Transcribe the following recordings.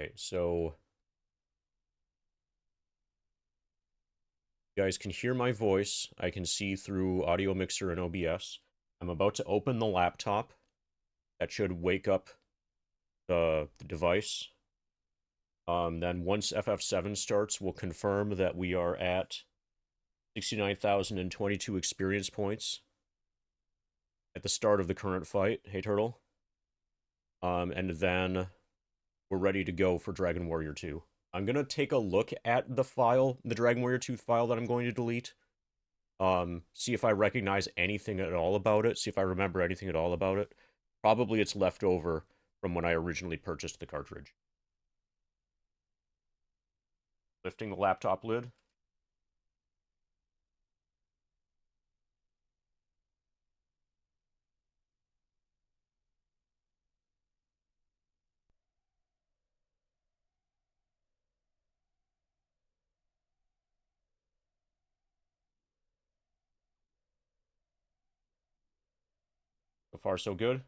Okay, so you guys can hear my voice. I can see through Audio Mixer and OBS. I'm about to open the laptop. That should wake up the device. Then once FF7 starts, we'll confirm that we are at 69,022 experience points at the start of the current fight. Hey, Turtle. And then we're ready to go for Dragon Warrior 2. I'm going to take a look at the file, the Dragon Warrior 2 file that I'm going to delete. See if I recognize anything at all about it, see if I remember anything at all about it. Probably it's left over from when I originally purchased the cartridge. Lifting the laptop lid. So far, so good.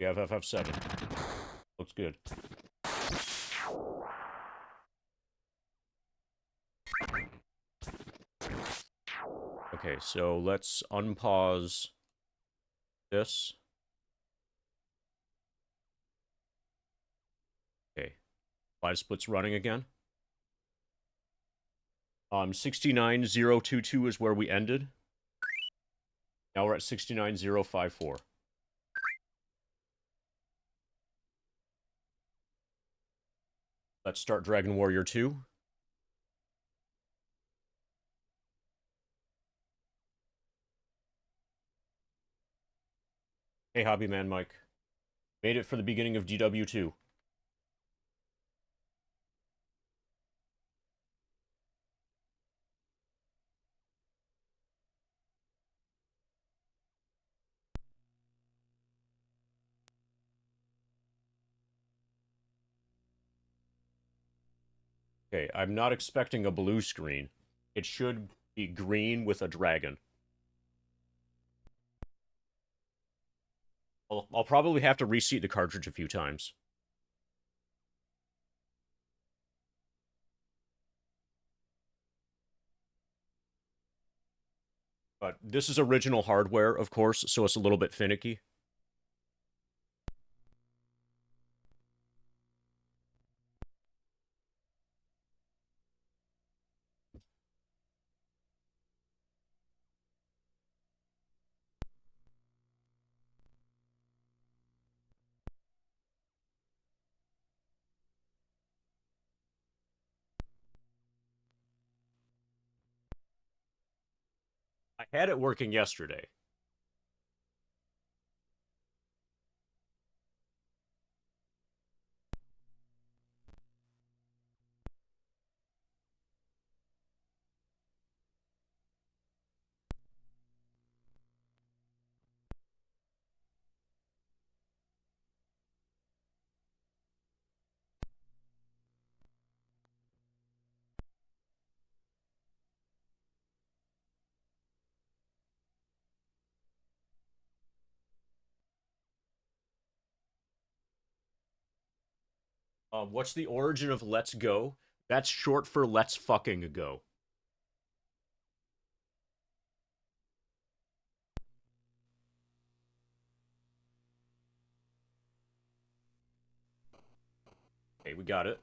We have FF7. Looks good. Okay, so let's unpause this. Okay, 5 splits running again. 69022 is where we ended. Now we're at 69054. Let's start Dragon Warrior 2. Hey, Hobbyman Mike. Made it for the beginning of DW2. Okay, I'm not expecting a blue screen. It should be green with a dragon. I'll probably have to reseat the cartridge a few times. But this is original hardware, of course, so it's a little bit finicky. I had it working yesterday. What's the origin of Let's Go? That's short for Let's Fucking Go. Okay, we got it.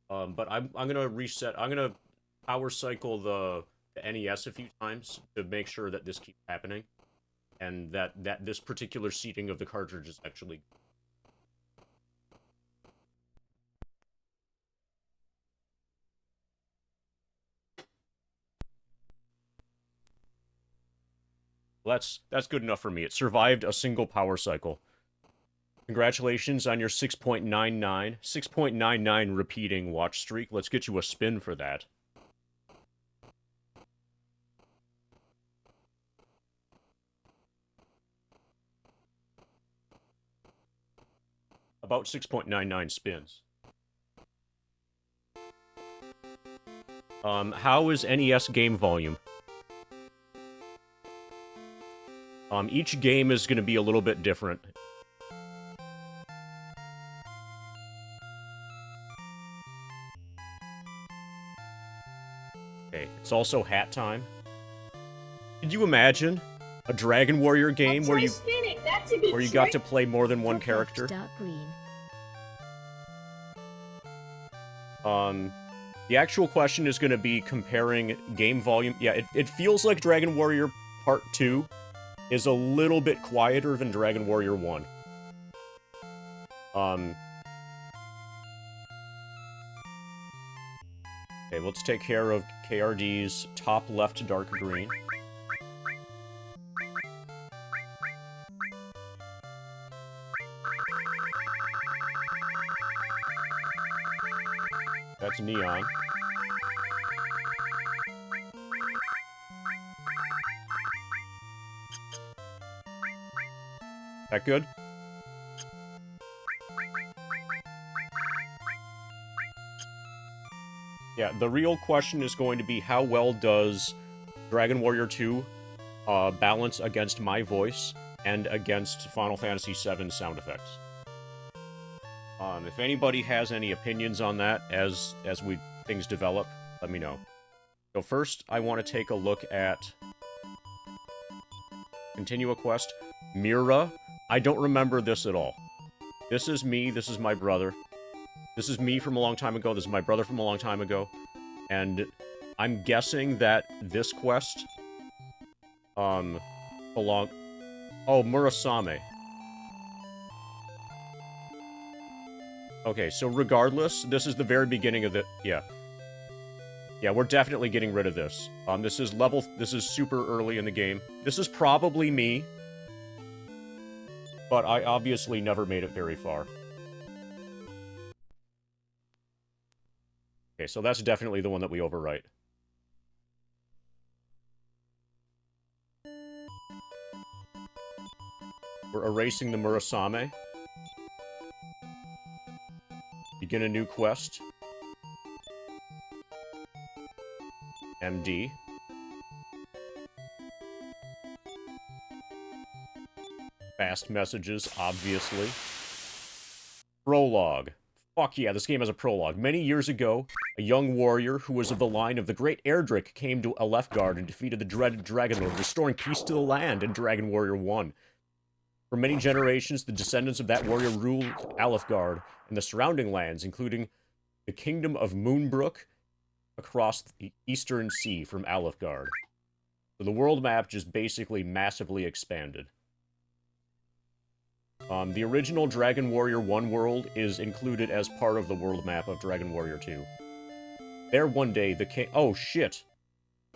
But I'm gonna reset. I'm gonna power cycle the NES a few times to make sure that this keeps happening, and that this particular seating of the cartridge is actually. That's good enough for me. It survived a single power cycle. Congratulations on your 6.99 repeating watch streak. Let's get you a spin for that. About 6.99 spins. How is NES game volume? Each game is going to be a little bit different. Okay, it's also hat time. Could you imagine a Dragon Warrior game where you got to play more than one character? The actual question is going to be comparing game volume. Yeah, it feels like Dragon Warrior Part 2 is a little bit quieter than Dragon Warrior 1. Okay, let's take care of KRD's top left dark green. That's neon. That good? Yeah, the real question is going to be how well does Dragon Warrior 2 balance against my voice and against Final Fantasy VII sound effects. If anybody has any opinions on that as things develop, let me know. So first, I want to take a look at continue a quest. Mira. I don't remember this at all. This is me. This is my brother. This is me from a long time ago. This is my brother from a long time ago. And I'm guessing that this quest Oh, Murasame. Okay, so regardless, this is the very beginning of the... Yeah. Yeah, we're definitely getting rid of this. This is super early in the game. This is probably me. But I obviously never made it very far. Okay, so that's definitely the one that we overwrite. We're erasing the Murasame. Begin a new quest. MD. Fast messages, obviously. Prologue. Fuck yeah, this game has a prologue. Many years ago, a young warrior who was of the line of the great Erdrick came to Alefgard and defeated the dreaded Dragonlord, restoring peace to the land in Dragon Warrior 1. For many generations, the descendants of that warrior ruled Alefgard and the surrounding lands, including the kingdom of Moonbrook across the Eastern Sea from Alefgard. So the world map just basically massively expanded. The original Dragon Warrior 1 world is included as part of the world map of Dragon Warrior 2. There one day, the king... Oh, shit!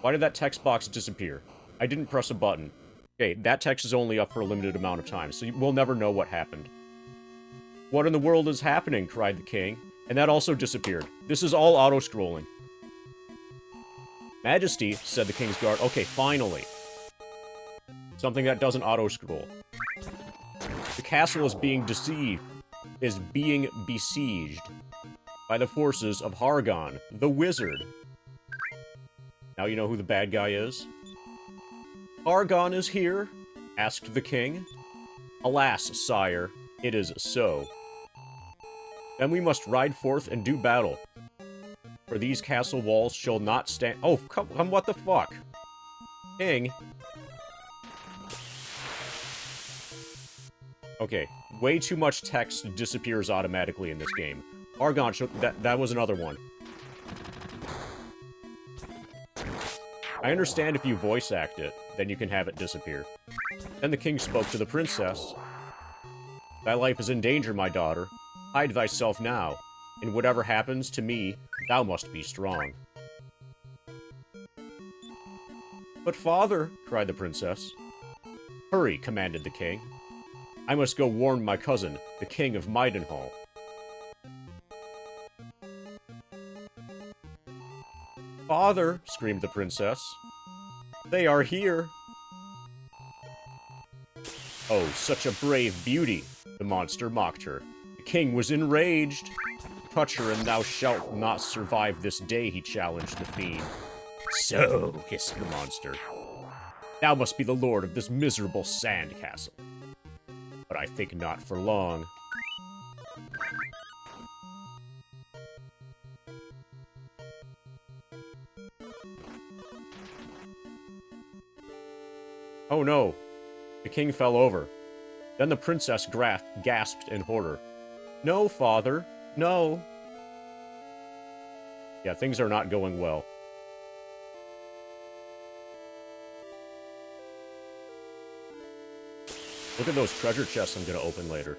Why did that text box disappear? I didn't press a button. Okay, that text is only up for a limited amount of time, so we'll never know what happened. What in the world is happening? Cried the king. And that also disappeared. This is all auto-scrolling. Majesty, said the King's Guard. Okay, finally. Something that doesn't auto-scroll. The castle is being besieged by the forces of Hargon, the wizard. Now you know who the bad guy is? Hargon is here? Asked the king. Alas, sire, it is so. Then we must ride forth and do battle. For these castle walls shall not stand— Oh, come, what the fuck? King. Okay, way too much text disappears automatically in this game. Argon, that was another one. I understand if you voice act it, then you can have it disappear. Then the king spoke to the princess. Thy life is in danger, my daughter. Hide thyself now. And whatever happens to me, thou must be strong. But father, cried the princess. Hurry, commanded the king. I must go warn my cousin, the king of Maidenhall. Father, screamed the princess. They are here. Oh, such a brave beauty, the monster mocked her. The king was enraged. touch her, and thou shalt not survive this day, he challenged the fiend. So, hissed the monster, thou must be the lord of this miserable sand castle. But I think not for long. Oh no, the king fell over. Then the princess gasped in horror. No, father, no. Yeah, things are not going well. Look at those treasure chests I'm gonna open later.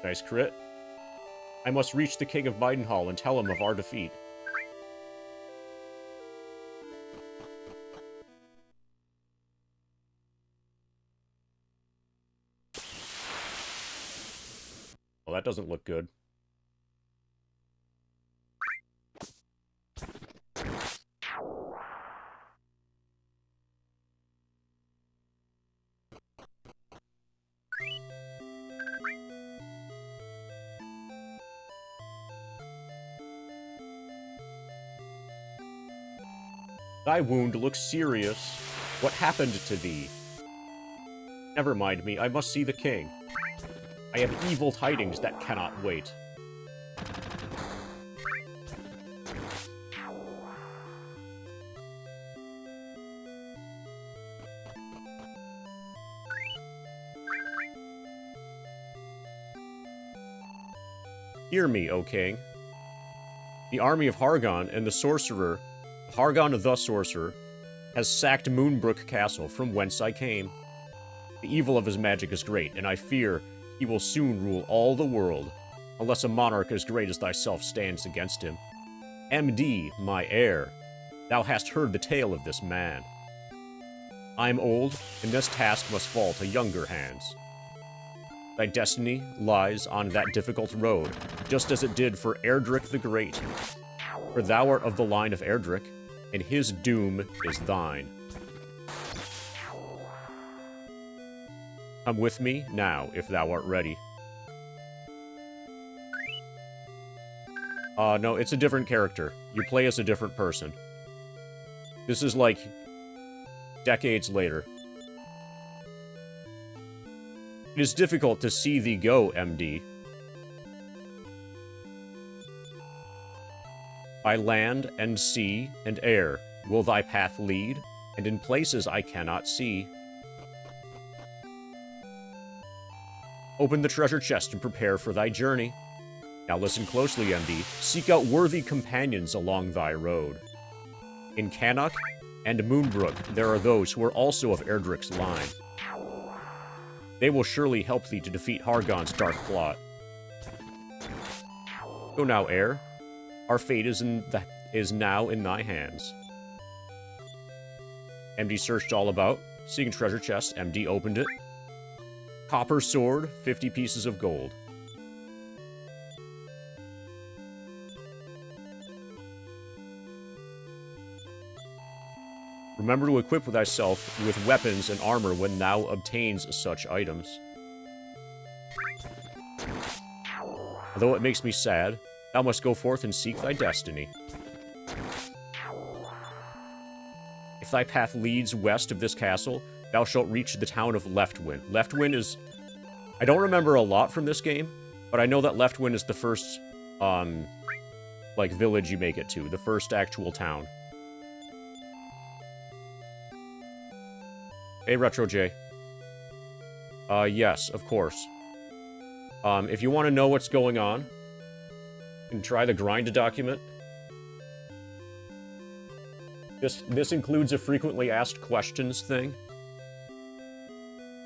Nice crit. I must reach the King of Maidenhall and tell him of our defeat. Well, that doesn't look good. Thy wound looks serious. What happened to thee? Never mind me, I must see the king. I have evil tidings that cannot wait. Hear me, O king. The army of Hargon and the sorcerer, Hargon the sorcerer, has sacked Moonbrook Castle, from whence I came. The evil of his magic is great, and I fear he will soon rule all the world, unless a monarch as great as thyself stands against him. MD, my heir, thou hast heard the tale of this man. I am old, and this task must fall to younger hands. Thy destiny lies on that difficult road, just as it did for Erdrick the Great. For thou art of the line of Erdrick, and his doom is thine. Come with me now, if thou art ready. No, it's a different character. You play as a different person. This is like decades later. It is difficult to see thee go, MD. By land and sea and air will thy path lead, and in places I cannot see. Open the treasure chest and prepare for thy journey. Now listen closely, MD. Seek out worthy companions along thy road. In Cannock and Moonbrook, there are those who are also of Erdrick's line. They will surely help thee to defeat Hargon's dark plot. Go now, heir. Our fate is now in thy hands. MD searched all about, seeking treasure chest. MD opened it. Copper sword, 50 pieces of gold. Remember to equip thyself with weapons and armor when thou obtains such items. Although it makes me sad, thou must go forth and seek thy destiny. If thy path leads west of this castle, thou shalt reach the town of Leftwyn. Leftwyn is... I don't remember a lot from this game, but I know that Leftwyn is the first, like, village you make it to. The first actual town. Hey, Retro J. Yes, of course. If you want to know what's going on, you can try the grind document. This includes a frequently asked questions thing.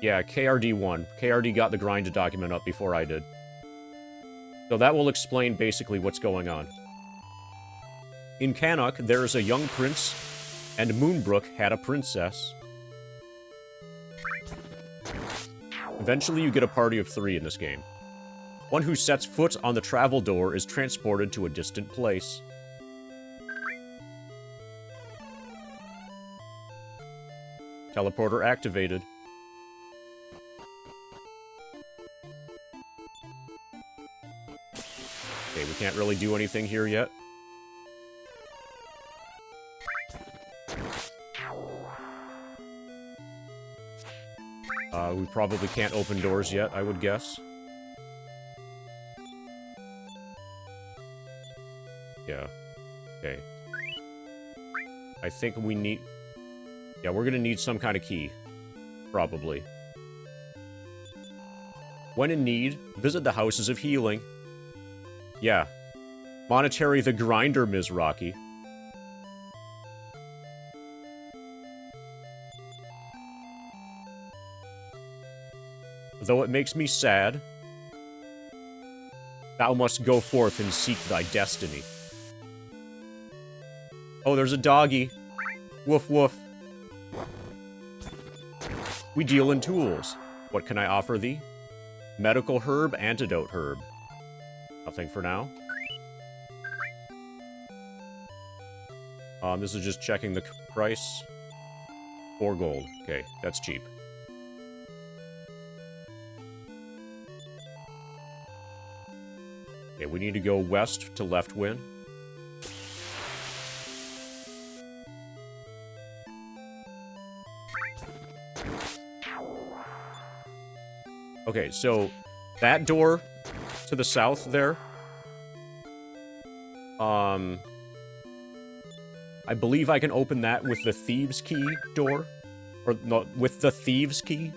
Yeah, KRD won. KRD got the grind document up before I did. So that will explain basically what's going on. In Cannock, there is a young prince, and Moonbrook had a princess. Eventually you get a party of 3 in this game. One who sets foot on the travel door is transported to a distant place. Teleporter activated. Okay, we can't really do anything here yet. We probably can't open doors yet, I would guess. Yeah. Okay. I think we need... Yeah, we're gonna need some kind of key. Probably. When in need, visit the Houses of Healing. Yeah. Monetary the Grinder, Ms. Rocky. Though it makes me sad, thou must go forth and seek thy destiny. Oh, there's a doggy. Woof woof. We deal in tools. What can I offer thee? Medical herb, antidote herb. Nothing for now. This is just checking the price. 4 gold. Okay, that's cheap. Okay, we need to go west to left win. Okay, so that door to the south there, I believe I can open that with the Thieves' Key door, or no, with the Thieves' Key,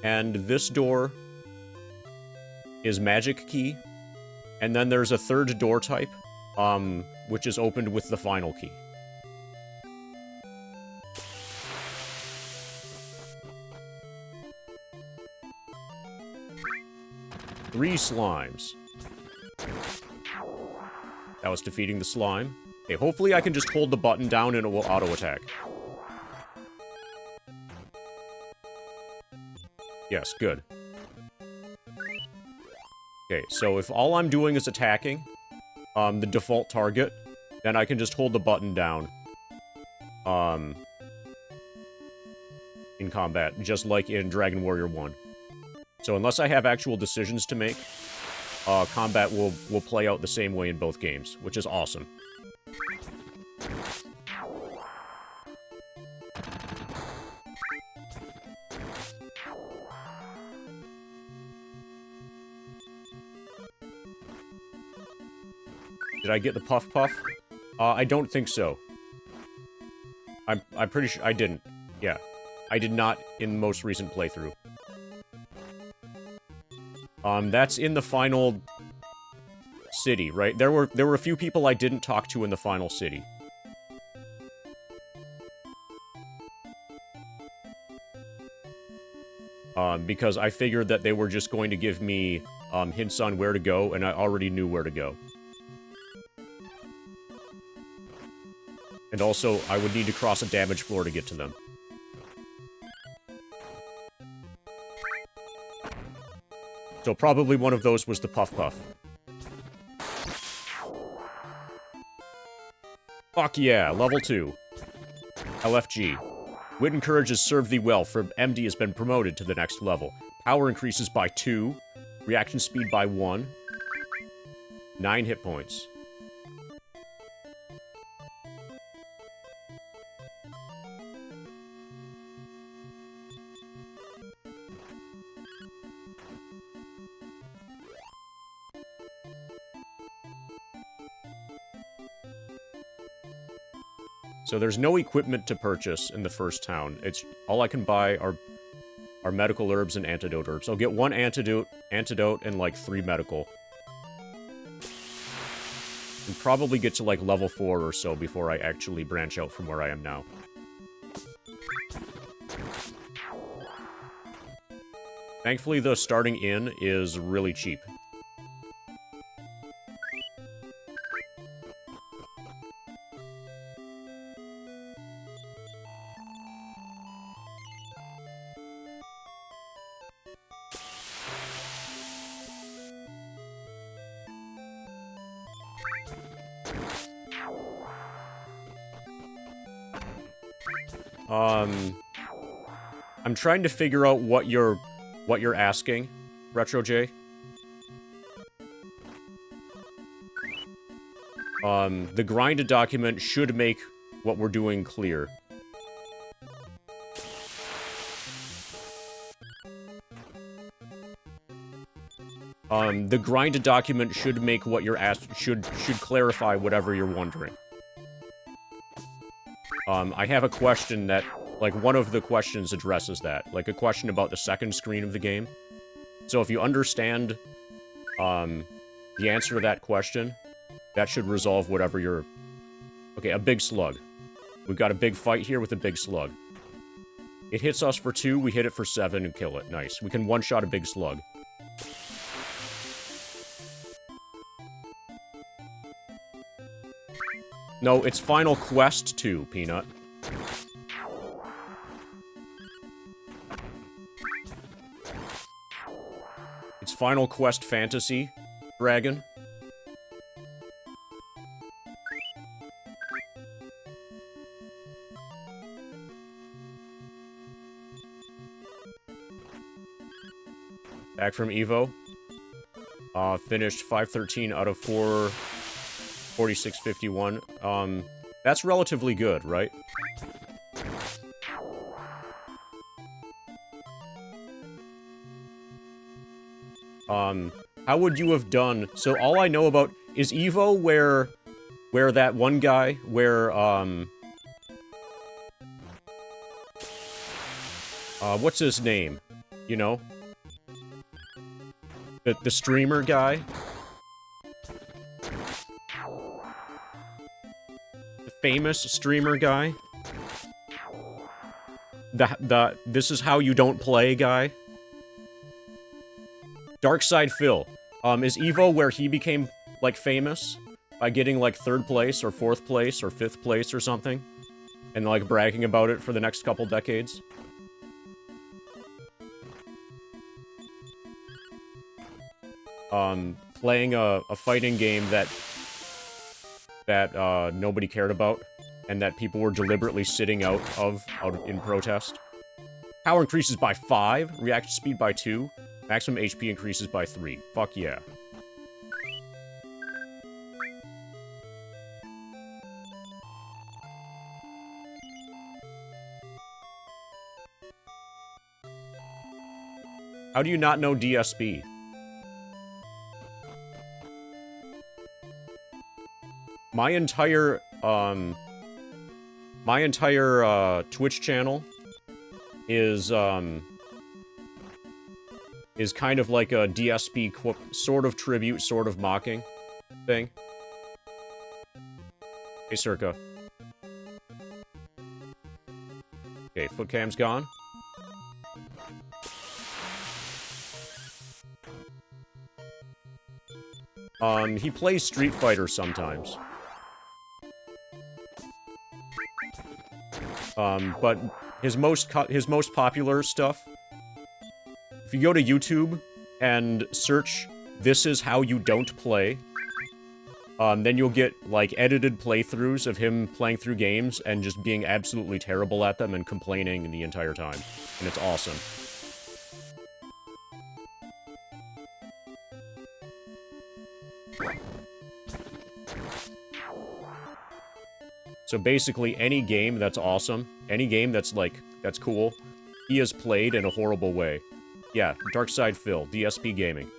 and this door is Magic Key, and then there's a third door type, which is opened with the Final Key. Three slimes. That was defeating the slime. Okay, hopefully I can just hold the button down and it will auto-attack. Yes, good. Okay, so if all I'm doing is attacking the default target, then I can just hold the button down in combat, just like in Dragon Warrior 1. So unless I have actual decisions to make, combat will play out the same way in both games, which is awesome. Did I get the Puff Puff? I don't think so. I'm pretty sure I didn't. Yeah. I did not in the most recent playthrough. That's in the final city, right? There were a few people I didn't talk to in the final city. Because I figured that they were just going to give me hints on where to go, and I already knew where to go. And also, I would need to cross a damaged floor to get to them. So probably one of those was the Puff Puff. Fuck yeah, level 2. LFG. Wit and Courage has served thee well, for MD has been promoted to the next level. Power increases by 2. Reaction speed by 1. 9 hit points. So there's no equipment to purchase in the first town. It's all I can buy are medical herbs and antidote herbs. I'll get 1 antidote, and like 3 medical. And probably get to like level 4 or so before I actually branch out from where I am now. Thankfully, the starting inn is really cheap. I'm trying to figure out what you're asking, Retro J. The grind document should make what we're doing clear. The grind document should make what you're should clarify whatever you're wondering. I have a question that, like, one of the questions addresses that. Like, a question about the second screen of the game. So if you understand, the answer to that question, that should resolve whatever you're... Okay, a big slug. We've got a big fight here with a big slug. It hits us for 2, we hit it for 7 and kill it. Nice. We can one-shot a big slug. No, it's Final Quest 2, Peanut. It's Final Quest Fantasy, Dragon. Back from Evo. Finished 513 out of 4651. That's relatively good, right? How would you have done... So all I know about... Is Evo where that one guy, where, what's his name? You know? The streamer guy? The famous streamer guy? The this is how you don't play guy? Darkside Phil. Is Evo where he became, like, famous? By getting, like, 3rd place, or 4th place, or 5th place, or something? And, like, bragging about it for the next couple decades? Playing a fighting game that nobody cared about, and that people were deliberately sitting out in protest. Power increases by 5, reaction speed by 2, maximum HP increases by 3. Fuck yeah. How do you not know DSP? My entire Twitch channel is kind of like a DSP sort of tribute, sort of mocking thing. Hey, Circa. Okay, footcam's gone. He plays Street Fighter sometimes. But his most popular stuff, if you go to YouTube and search "This is how you don't play," then you'll get, like, edited playthroughs of him playing through games and just being absolutely terrible at them and complaining the entire time. And it's awesome. So basically, any game that's awesome, any game that's, like, that's cool, he has played in a horrible way. Yeah, Darkside Phil, DSP Gaming.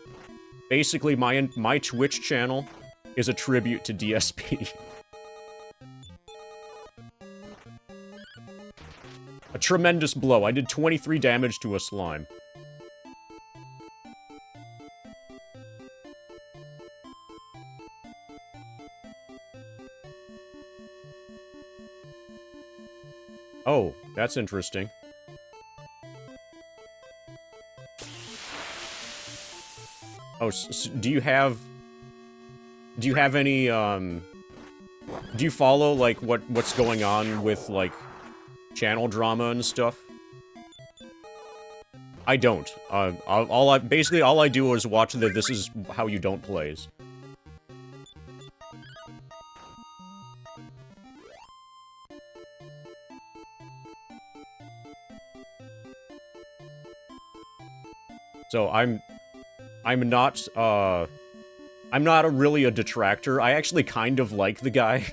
Basically, my Twitch channel is a tribute to DSP. A tremendous blow. I did 23 damage to a slime. Oh, that's interesting. Oh, so do you have any, do you follow, like, what's going on with, like, channel drama and stuff? I don't. Basically all I do is watch the This Is How You Don't plays. So I'm not, I'm not really a detractor. I actually kind of like the guy.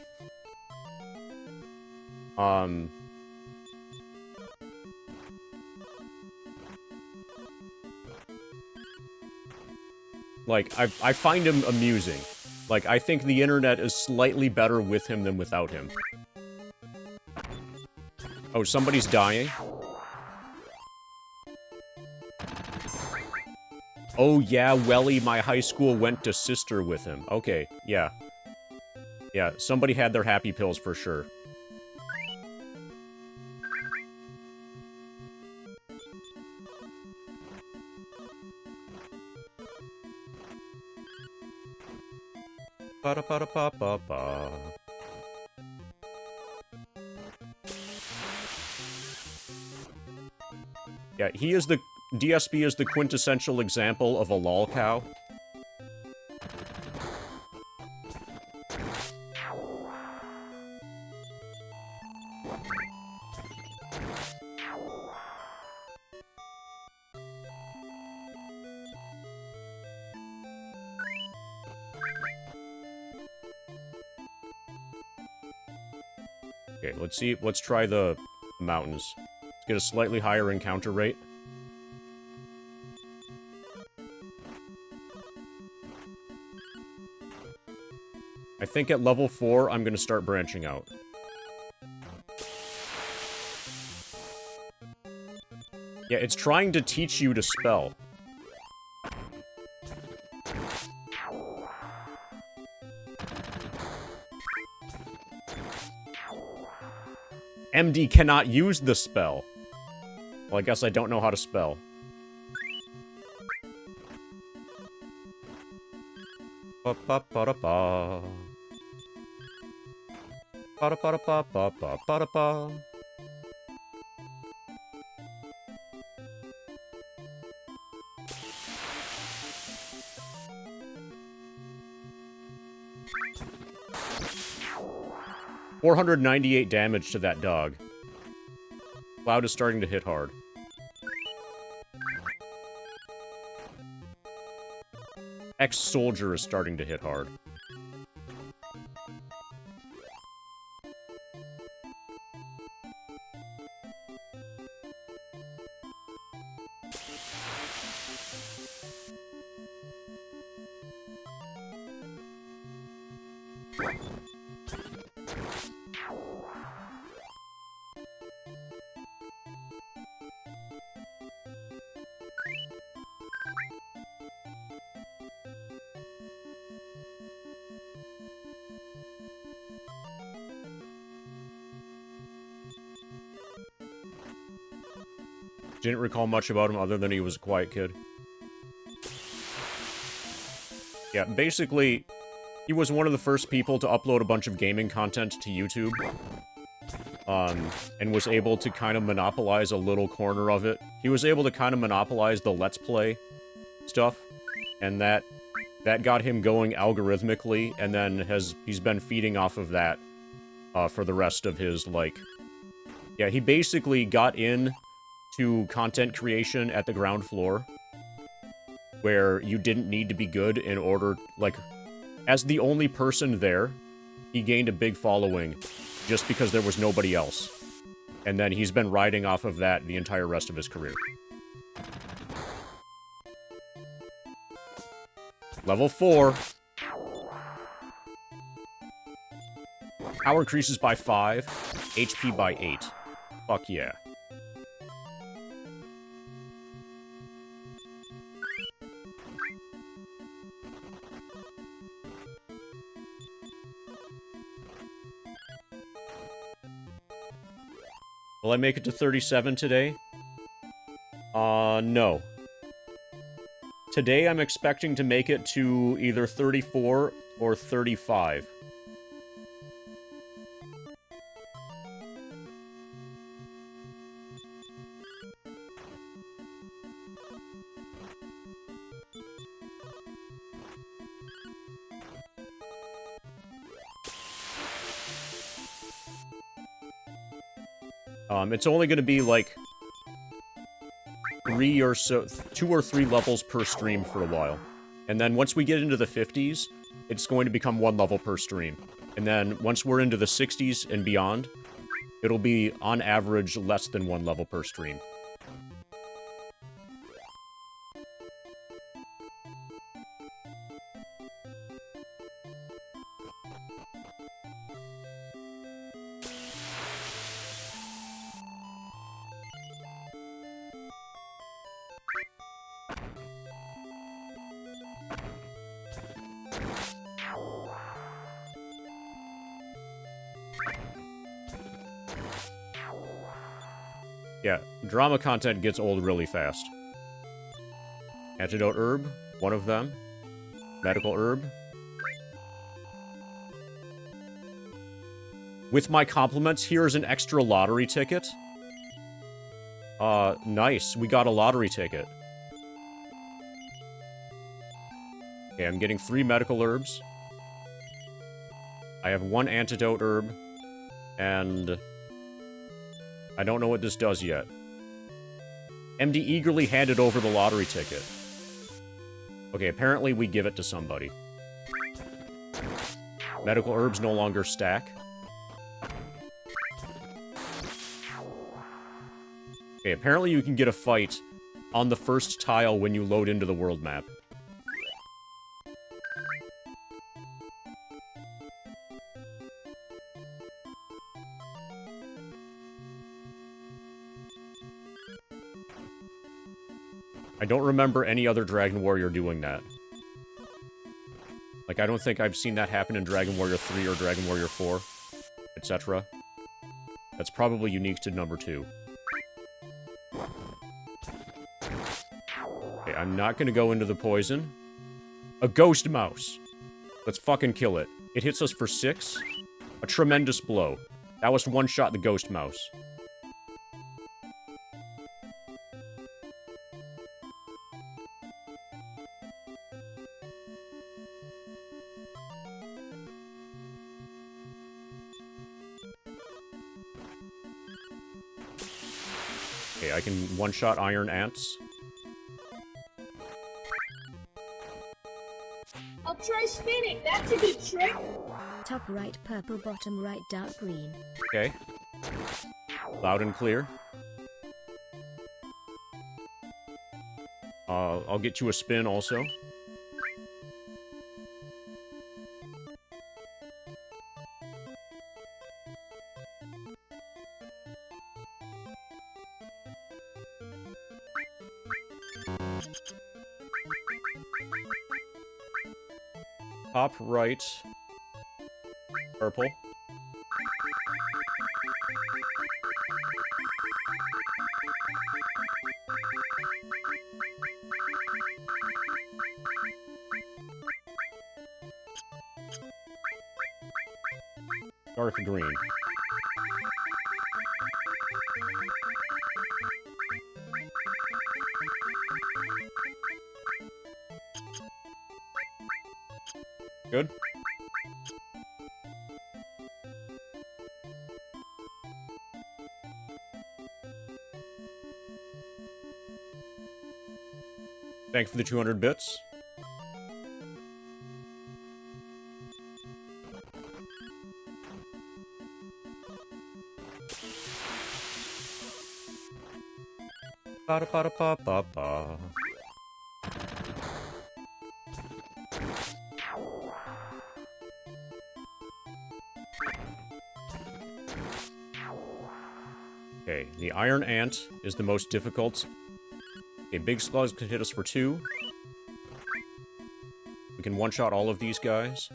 Like, I find him amusing. Like, I think the internet is slightly better with him than without him. Oh, somebody's dying? Oh, yeah, Welly, my high school went to sister with him. Okay, yeah. Yeah, somebody had their happy pills for sure. Ba-da-ba-da-ba-ba-ba. Yeah, he is the... DSP is the quintessential example of a lol cow. Okay, let's see. Let's try the mountains. Let's get a slightly higher encounter rate. I think at level 4, I'm gonna start branching out. Yeah, it's trying to teach you to spell. MD cannot use the spell. Well, I guess I don't know how to spell. Ba-ba-ba-da-ba. Ba-da-ba-da-ba-ba-ba-ba-da-ba. $498 damage to that dog. Cloud is starting to hit hard. Ex-Soldier is starting to hit hard. Didn't recall much about him other than he was a quiet kid. Yeah, basically, he was one of the first people to upload a bunch of gaming content to YouTube. And was able to kind of monopolize a little corner of it. He was able to kind of monopolize the Let's Play stuff. And that got him going algorithmically, and then he's been feeding off of that for the rest of his, like... Yeah, he basically got in to content creation at the ground floor, where you didn't need to be good in order, like, as the only person there, he gained a big following just because there was nobody else. And then he's been riding off of that the entire rest of his career. Level 4. Power increases by 5, HP by 8. Fuck yeah. Will I make it to 37 today? No. Today I'm expecting to make it to either 34 or 35. It's only going to be, like, 2 or 3 levels per stream for a while. And then once we get into the 50s, it's going to become 1 level per stream. And then once we're into the 60s and beyond, it'll be, on average, less than 1 level per stream. Yeah, drama content gets old really fast. Antidote herb, one of them. Medical herb. With my compliments, here's an extra lottery ticket. Nice. We got a lottery ticket. Okay, I'm getting 3 medical herbs. I have 1 antidote herb. And I don't know what this does yet. MD eagerly handed over the lottery ticket. Okay, apparently we give it to somebody. Medical herbs no longer stack. Okay, apparently you can get a fight on the first tile when you load into the world map. I don't remember any other Dragon Warrior doing that. Like, I don't think I've seen that happen in Dragon Warrior 3 or Dragon Warrior 4, etc. That's probably unique to number 2. Okay, I'm not gonna go into the poison. A ghost mouse! Let's fucking kill it. It hits us for 6. A tremendous blow. That was one-shot the ghost mouse. Okay, I can one-shot iron ants. I'll try spinning. That's a good trick. Top right purple, bottom right dark green. Okay. Loud and clear. I'll get you a spin also. Top right. Purple. Dark green. Good. Thanks for the 200 bits. Ba-da-ba-da-ba-ba-ba. Okay, the Iron Ant is the most difficult. Okay, Big Slugs can hit us for 2. We can one-shot all of these guys.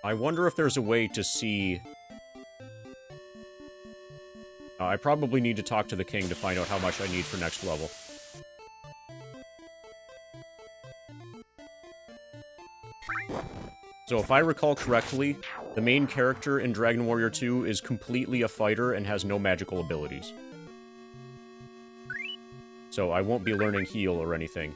I wonder if there's a way to see... I probably need to talk to the king to find out how much I need for next level. So if I recall correctly, the main character in Dragon Warrior 2 is completely a fighter and has no magical abilities. So I won't be learning heal or anything.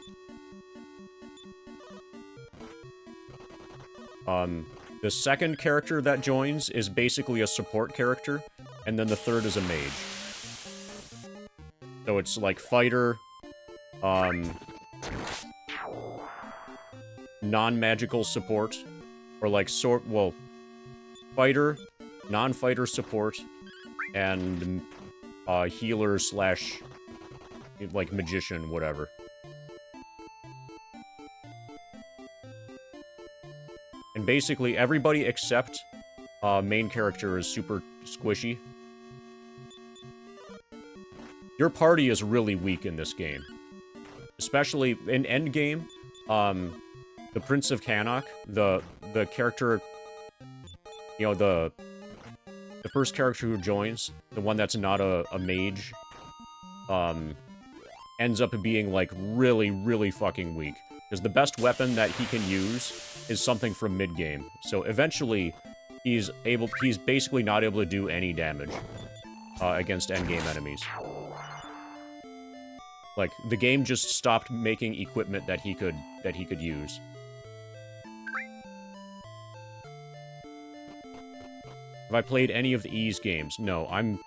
The second character that joins is basically a support character, and then the third is a mage. So it's like fighter, non-magical support, or like fighter, non-fighter support, and healer slash like magician, whatever. And basically everybody except main character is super squishy. Your party is really weak in this game. Especially in endgame, the Prince of Cannock, the character, you know, the first character who joins, the one that's not a mage, ends up being, like, really, really fucking weak. Because the best weapon that he can use is something from mid-game. So eventually, he's basically not able to do any damage against endgame enemies. Like, the game just stopped making equipment that he could use. Have I played any of the Ys games? No, I'm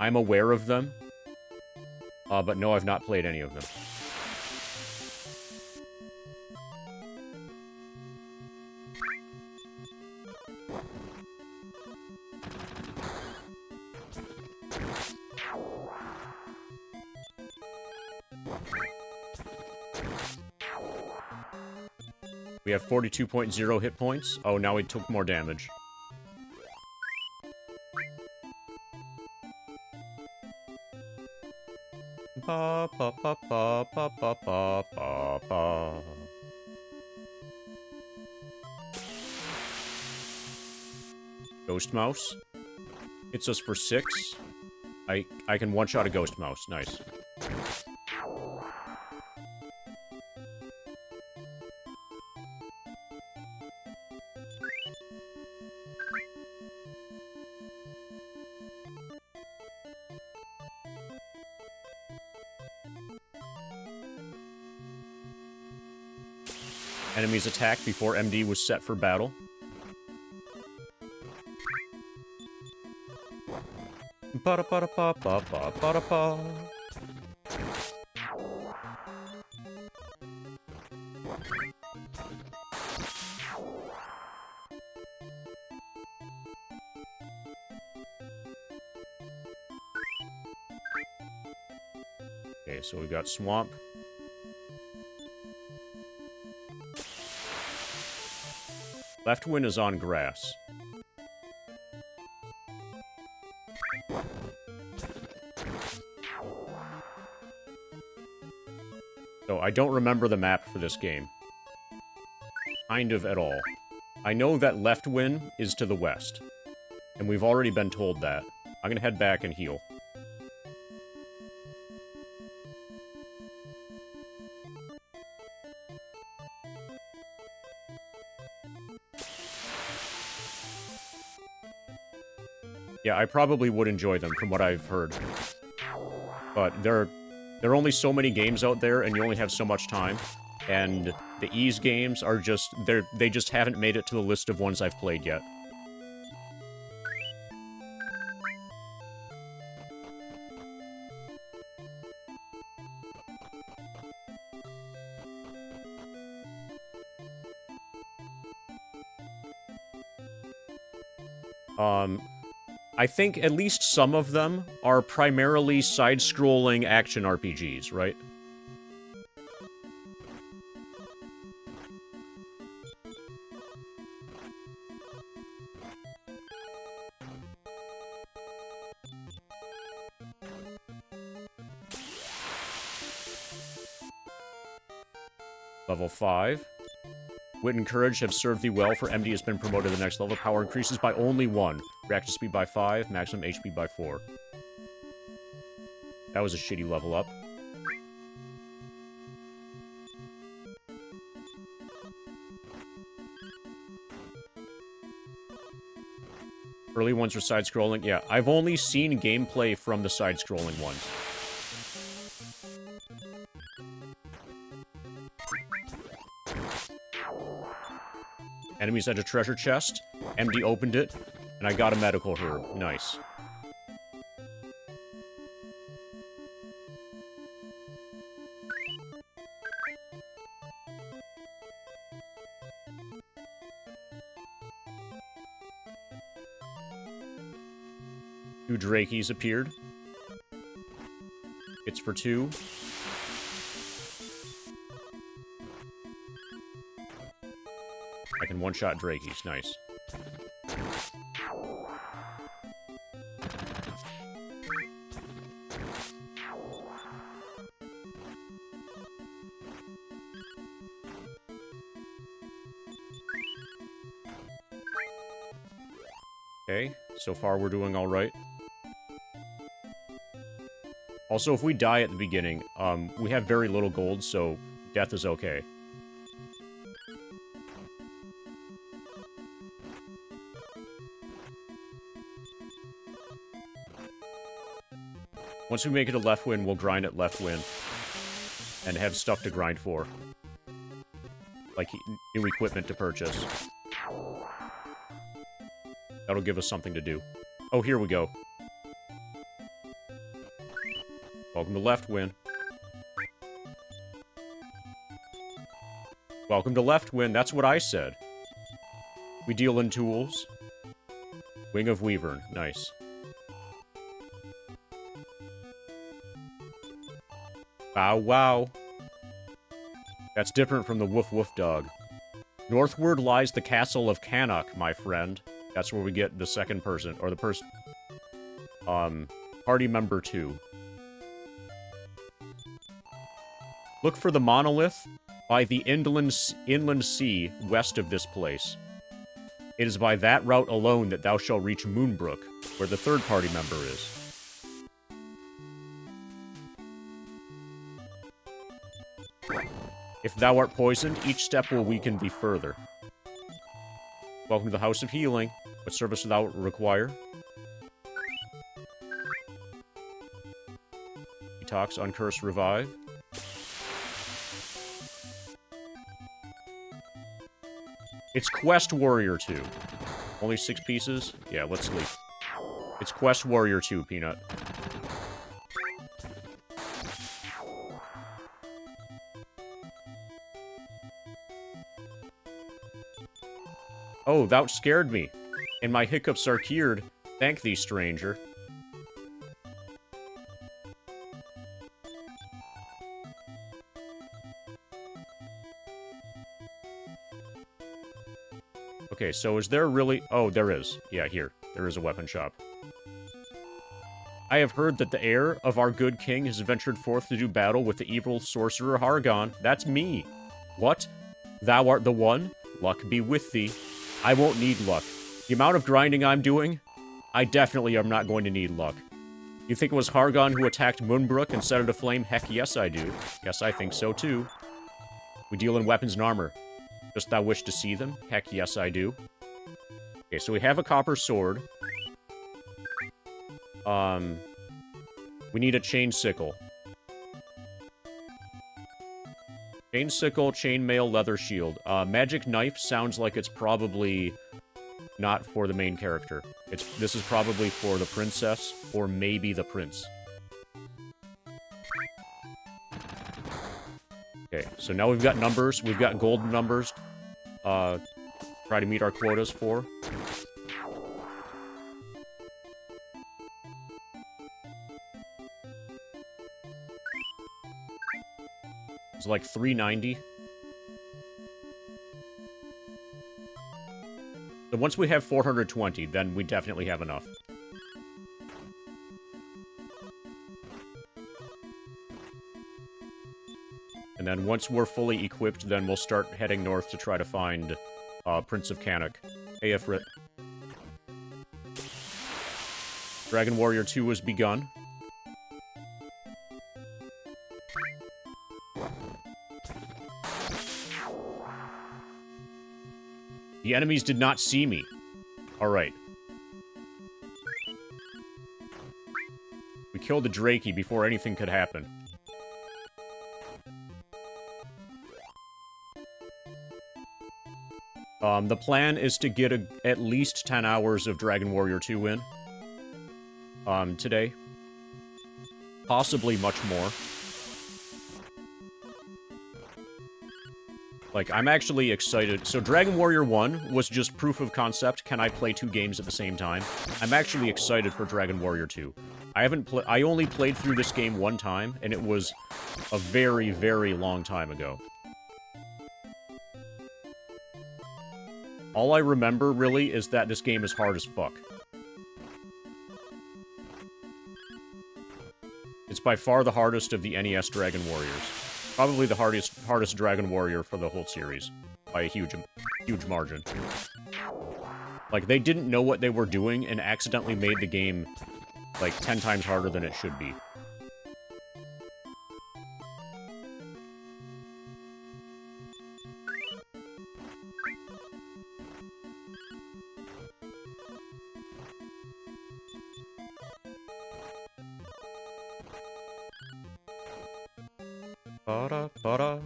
aware of them. But no, I've not played any of them. We have 42.0 hit points. Oh, now he took more damage. Ba ba ba ba ba ba ba ba ba. Ghost Mouse hits us for 6. I can one-shot a Ghost Mouse. Nice. Enemies attacked before MD was set for battle. Ba-da-ba-da-ba-ba-ba-ba-da-ba. Okay, so we got Swamp. Left Wind is on grass. So I don't remember the map for this game. Kind of at all. I know that Left Wind is to the west. And we've already been told that. I'm gonna head back and heal. Yeah, I probably would enjoy them from what I've heard. But there are only so many games out there, and you only have so much time. And the Ys games are just... they just haven't made it to the list of ones I've played yet. I think at least some of them are primarily side-scrolling action RPGs, right? Level 5. Wit and Courage have served thee well, for MD has been promoted to the next level. Power increases by only 1. Reactor speed by 5, maximum HP by 4. That was a shitty level up. Early ones are side-scrolling. Yeah, I've only seen gameplay from the side-scrolling ones. Enemies at a treasure chest. MD opened it, and I got a medical herb. Nice. Two Drakeys appeared. It's for 2. I can one-shot Drakeys. Nice. Okay, so far we're doing alright. Also, if we die at the beginning, we have very little gold, so death is okay. Once we make it a left win, we'll grind at left win. And have stuff to grind for. Like new equipment to purchase. That'll give us something to do. Oh, here we go. Welcome to left win. Welcome to left win, that's what I said. We deal in tools. Wing of Weavern, nice. Bow wow. That's different from the woof woof dog. Northward lies the castle of Canuck, my friend. That's where we get the second person, or the person... party member 2. Look for the monolith by the inland sea west of this place. It is by that route alone that thou shalt reach Moonbrook, where the third party member is. If thou art poisoned, each step will weaken thee further. Welcome to the House of Healing. What service thou require? Detox, Uncurse, Revive. It's Quest Warrior 2. Only 6 pieces? Yeah, let's sleep. It's Quest Warrior 2, Peanut. Oh, thou scared me. And my hiccups are cured. Thank thee, stranger. Okay, so is there really... Oh, there is. Yeah, here. There is a weapon shop. I have heard that the heir of our good king has ventured forth to do battle with the evil sorcerer Hargon. That's me. What? Thou art the one? Luck be with thee. I won't need luck. The amount of grinding I'm doing, I definitely am not going to need luck. You think it was Hargon who attacked Moonbrook and set it aflame? Heck yes, I do. Yes, I think so too. We deal in weapons and armor. Dost thou wish to see them? Heck yes, I do. Okay, so we have a copper sword. We need a chain sickle. Chain sickle, chainmail, leather shield. Magic knife sounds like it's probably not for the main character. This is probably for the princess, or maybe the prince. Okay, so now we've got numbers. We've got gold numbers. Try to meet our quotas for. It's like 390. So once we have 420, then we definitely have enough. And then once we're fully equipped, then we'll start heading north to try to find Prince of Canuck. Hey, Ifrit. Dragon Warrior 2 has begun. The enemies did not see me. Alright. We killed the Drakey before anything could happen. The plan is to get at least 10 hours of Dragon Warrior 2 in. Today. Possibly much more. Like, I'm actually excited. So Dragon Warrior 1 was just proof of concept. Can I play 2 games at the same time? I'm actually excited for Dragon Warrior 2. I only played through this game 1 time, and it was a very, very long time ago. All I remember, really, is that this game is hard as fuck. It's by far the hardest of the NES Dragon Warriors. Probably the hardest Dragon Warrior for the whole series. By a huge margin. Like, they didn't know what they were doing and accidentally made the game, like, 10 times harder than it should be. Ba-da-ba-da.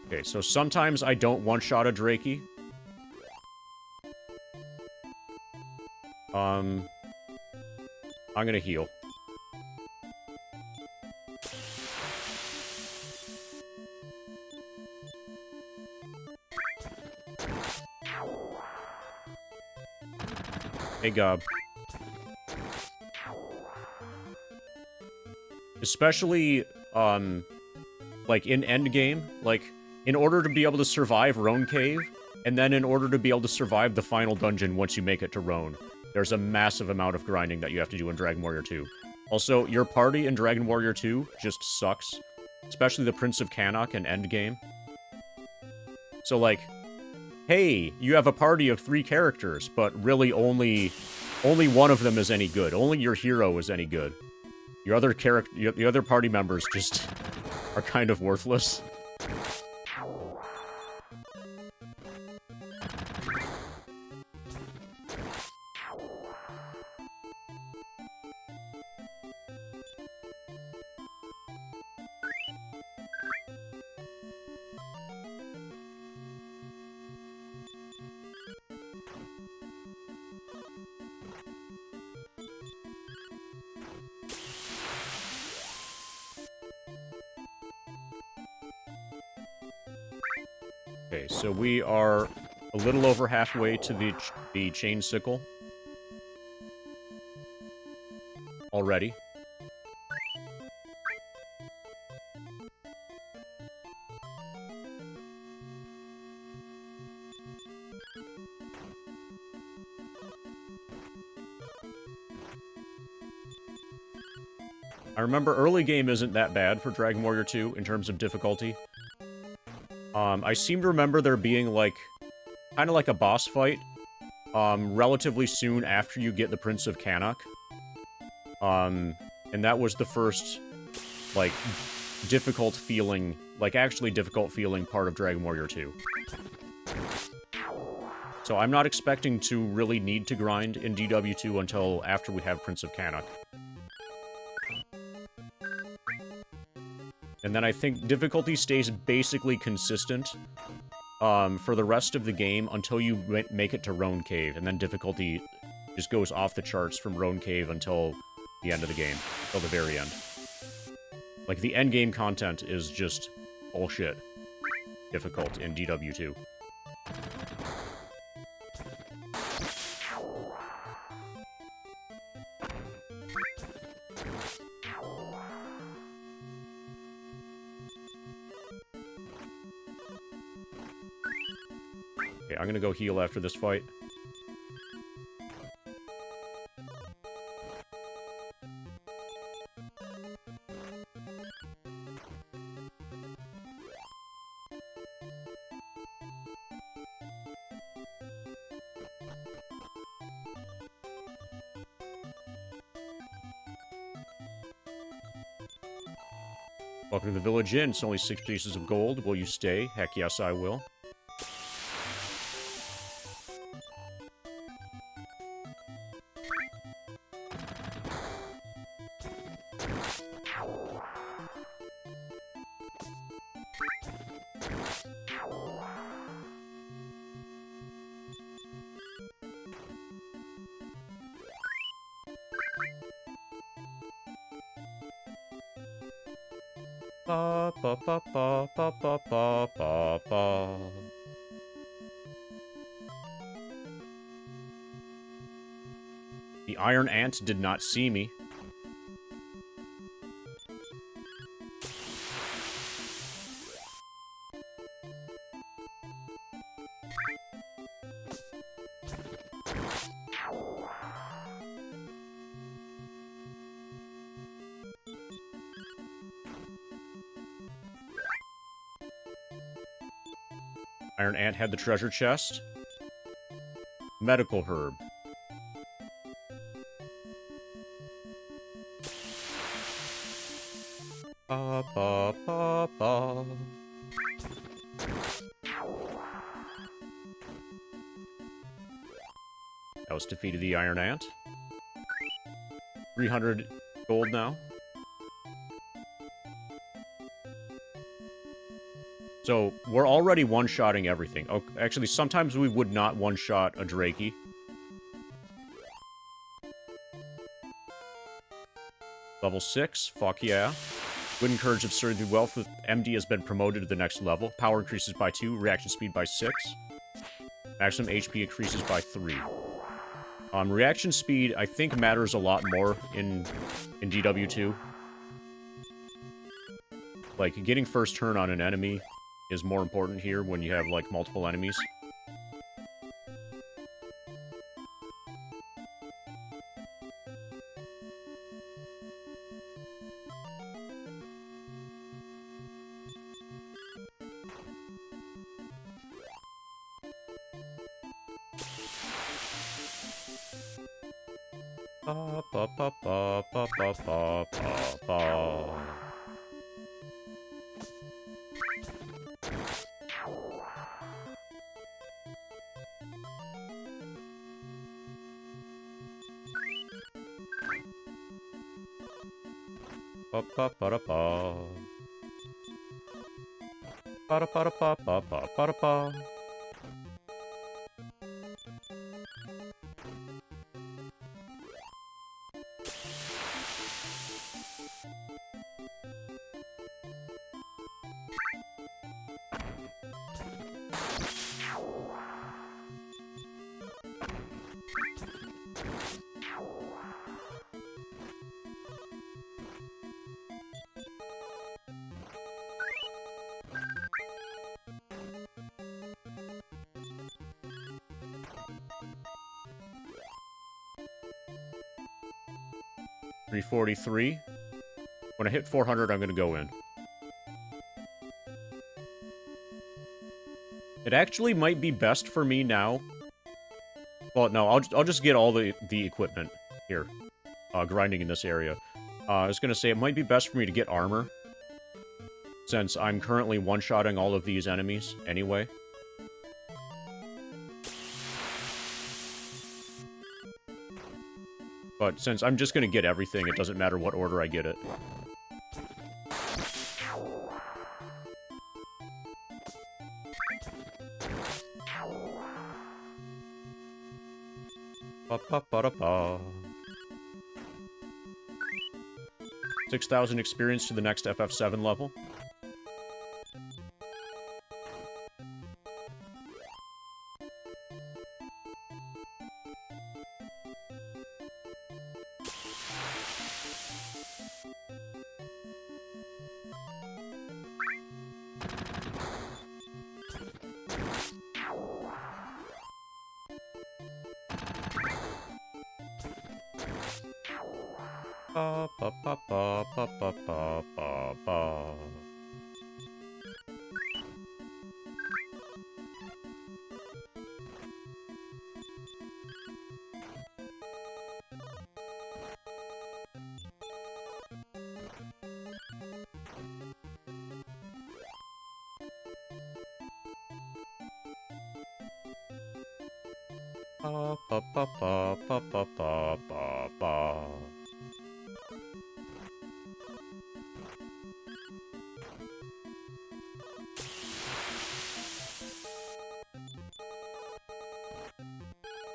Okay, so sometimes I don't one-shot a Drakey. I'm gonna heal. Hey, Gob. Especially, like, in endgame, like, in order to be able to survive Roan Cave, and then in order to be able to survive the final dungeon once you make it to Roan, there's a massive amount of grinding that you have to do in Dragon Warrior 2. Also, your party in Dragon Warrior 2 just sucks. Especially the Prince of Cannock in endgame. So, like, hey, you have a party of 3 characters, but really only one of them is any good. Only your hero is any good. Your other the other party members just are kind of worthless. Okay, so we are a little over halfway to the chain sickle. Already. I remember early game isn't that bad for Dragon Warrior 2 in terms of difficulty. I seem to remember there being, like, kind of like a boss fight, relatively soon after you get the Prince of Cannock. And that was the first, like, difficult feeling, like, actually difficult feeling part of Dragon Warrior 2. So I'm not expecting to really need to grind in DW2 until after we have Prince of Cannock. And then I think difficulty stays basically consistent for the rest of the game until you make it to Roan Cave, and then difficulty just goes off the charts from Roan Cave until the end of the game, until the very end. Like, the endgame content is just bullshit difficult in DW2. Okay, I'm gonna go heal after this fight. Welcome to the Village Inn. It's only 6 pieces of gold. Will you stay? Heck yes, I will. Ba ba ba ba ba ba ba ba ba. The Iron Ant did not see me. Iron Ant had the treasure chest. Medical herb. Ba ba ba ba. That was defeated the Iron Ant. 300 gold now. So, we're already one-shotting everything. Oh, actually, sometimes we would not one-shot a Drakey. Level 6, fuck yeah. Wit and Courage of Surgery Wealth with MD has been promoted to the next level. Power increases by 2, reaction speed by 6. Maximum HP increases by 3. Reaction speed, I think, matters a lot more in DW2. Like, getting first turn on an enemy is more important here when you have, like, multiple enemies. Ba ba ba ba ba ba ba ba ba. Ba ba ba da ba. Ba da ba da ba ba ba ba da ba. $343. When I hit 400, I'm gonna go in. It actually might be best for me now. Well, no, I'll just get all the equipment here, grinding in this area. I was gonna say it might be best for me to get armor, since I'm currently one-shotting all of these enemies anyway. But since I'm just gonna get everything, it doesn't matter what order I get it. Ba ba ba da ba. 6,000 experience to the next FF7 level. Ba ba ba ba ba ba ba ba ba. Ba ba ba ba ba ba ba ba ba.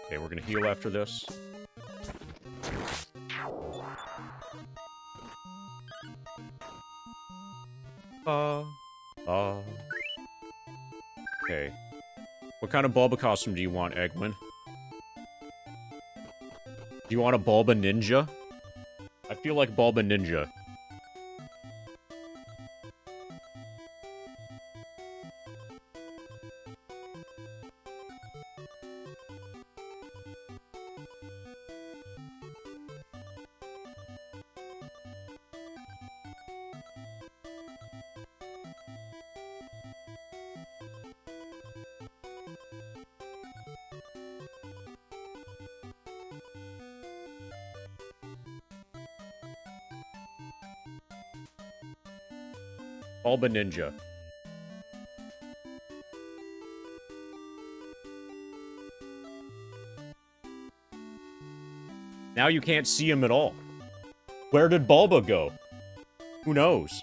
Okay, we're gonna heal after this. kind of Bulba costume do you want, Eggman? Do you want a Bulba Ninja? I feel like Bulba Ninja. Bulba Ninja. Now you can't see him at all. Where did Bulba go? Who knows?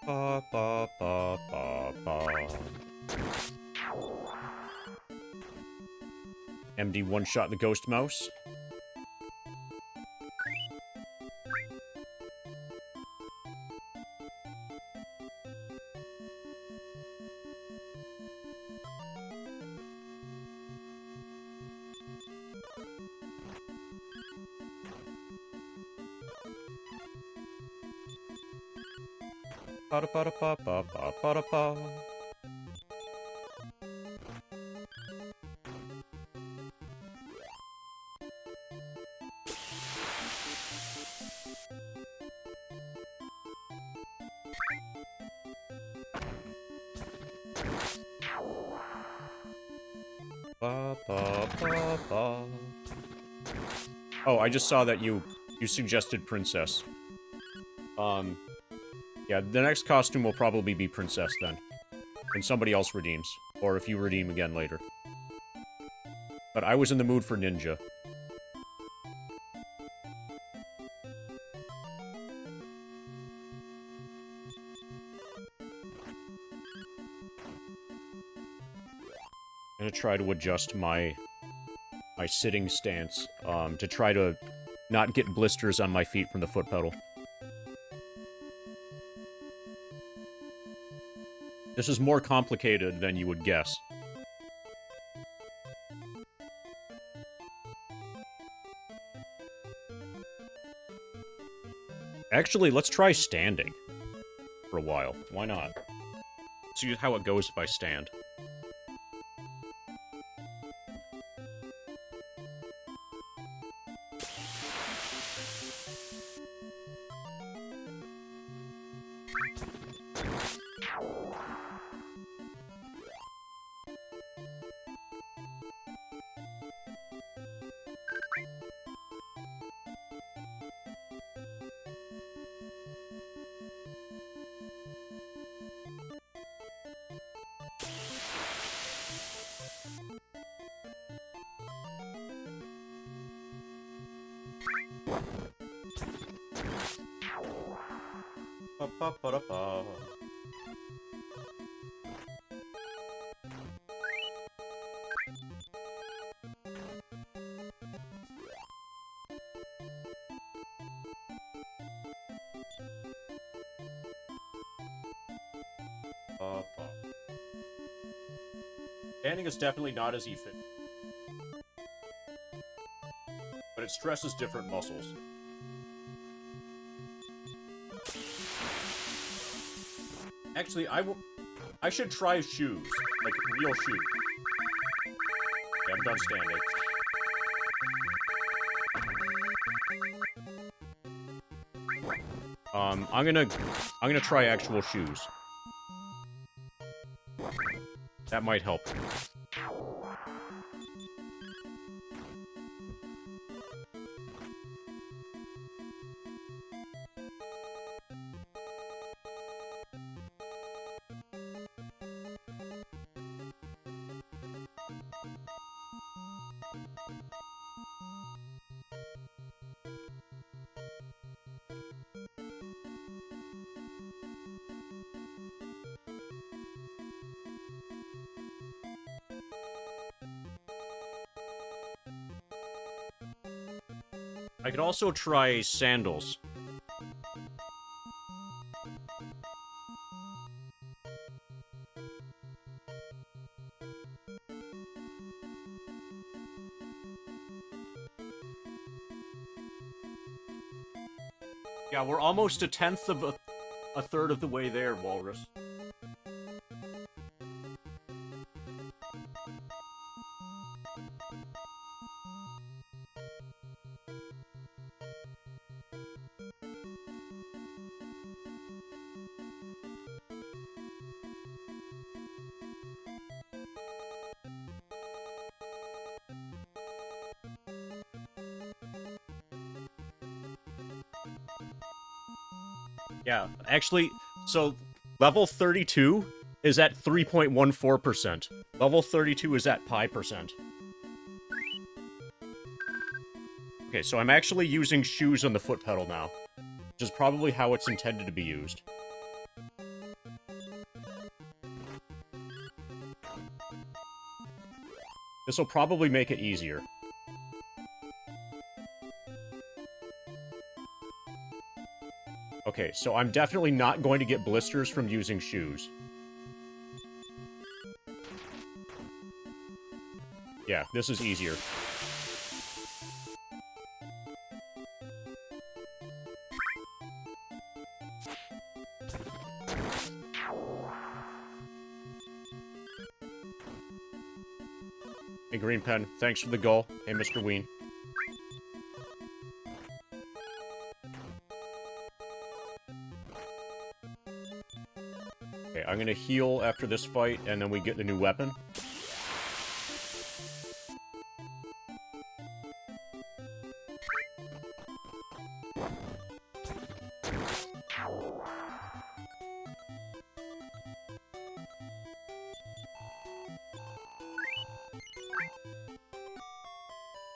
Ba, ba, ba, ba, ba. MD one-shot the Ghost Mouse. Ba da ba da ba ba ba ba da ba. Ba ba ba ba. Oh, I just saw that you suggested Princess. Yeah, the next costume will probably be Princess then. When somebody else redeems. Or if you redeem again later. But I was in the mood for Ninja. I'm gonna try to adjust my sitting stance, to try to not get blisters on my feet from the foot pedal. This is more complicated than you would guess. Actually, let's try standing for a while. Why not? See how it goes if I stand. Ba-ba-ba-da-ba. Standing is definitely not as efficient, but it stresses different muscles. Actually, I should try shoes, like real shoes. Okay, I'm done standing. I'm gonna try actual shoes. That might help. I could also try sandals. Yeah, we're almost a third of the way there, Walrus. Yeah, actually, so level 32 is at 3.14%. Level 32 is at pi%. Okay, so I'm actually using shoes on the foot pedal now, which is probably how it's intended to be used. This will probably make it easier. Okay, so I'm definitely not going to get blisters from using shoes. Yeah, this is easier. Hey, Green Pen, thanks for the goal. Hey, Mr. Ween. Okay, I'm gonna heal after this fight, and then we get the new weapon.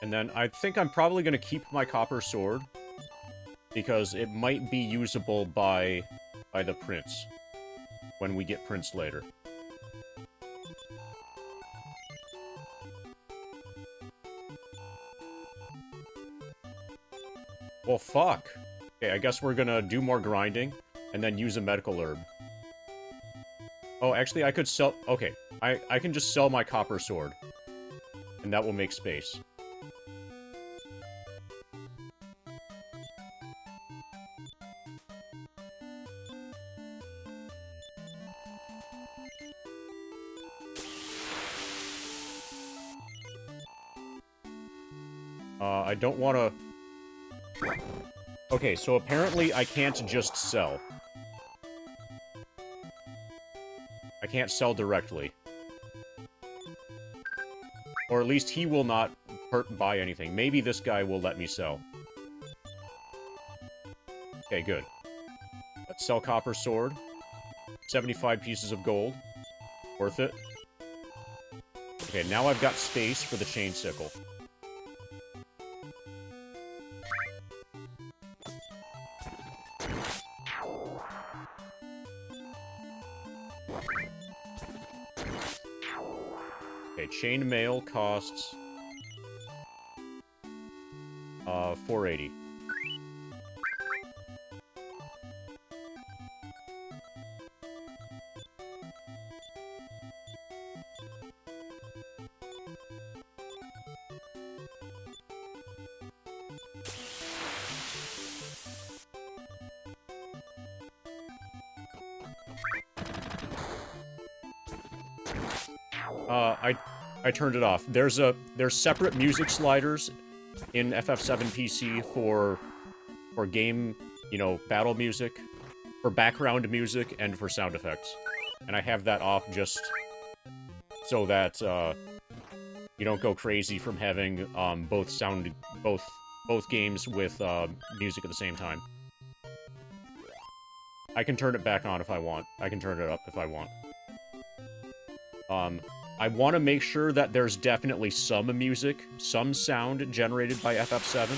And then I think I'm probably going to keep my copper sword, because it might be usable by the prince, when we get prince later. Well, fuck. Okay, I guess we're gonna do more grinding, and then use a medical herb. Oh, actually, I could sell... Okay, I can just sell my copper sword, and that will make space. I don't want to... Okay, so apparently I can't just sell. I can't sell directly. Or at least he will not buy anything. Maybe this guy will let me sell. Okay, good. Let's sell copper sword. 75 pieces of gold. Worth it. Okay, now I've got space for the chain sickle. Okay, chain mail costs 480. I turned it off. There's separate music sliders in FF7 PC for game, you know, battle music, for background music, and for sound effects. And I have that off just so that you don't go crazy from having both games with music at the same time. I can turn it back on if I want. I can turn it up if I want. I want to make sure that there's definitely some music, some sound generated by FF7.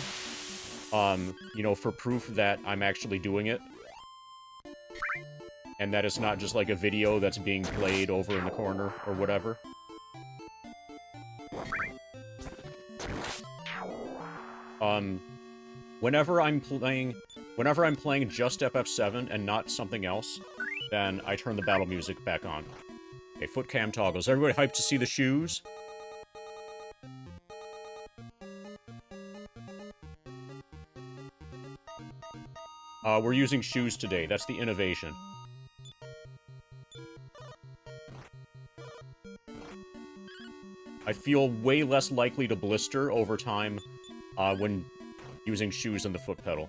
You know, for proof that I'm actually doing it. And that it's not just like a video that's being played over in the corner or whatever. Whenever I'm playing just FF7 and not something else, then I turn the battle music back on. Okay, foot cam toggles. Everybody hyped to see the shoes? We're using shoes today. That's the innovation. I feel way less likely to blister over time when using shoes than the foot pedal.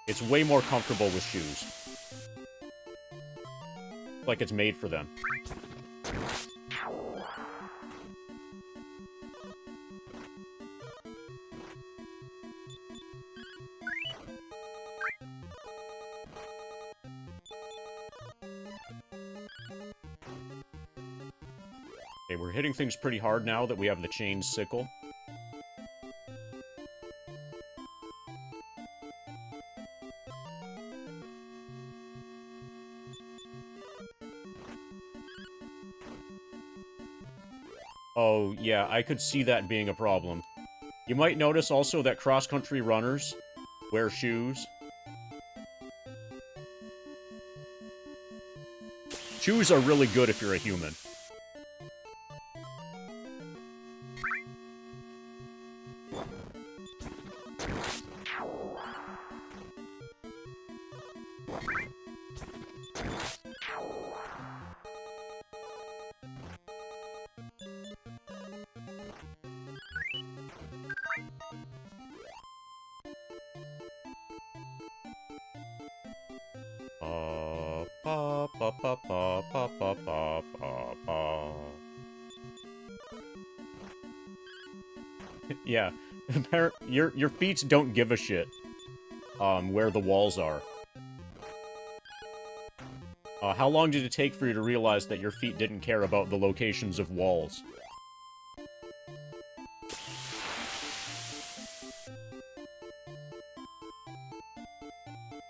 It's way more comfortable with shoes. Like it's made for them. Okay, we're hitting things pretty hard now that we have the chain sickle. Oh, yeah, I could see that being a problem. You might notice also that cross-country runners wear shoes. Shoes are really good if you're a human. Yeah, your feet don't give a shit where the walls are. How long did it take for you to realize that your feet didn't care about the locations of walls?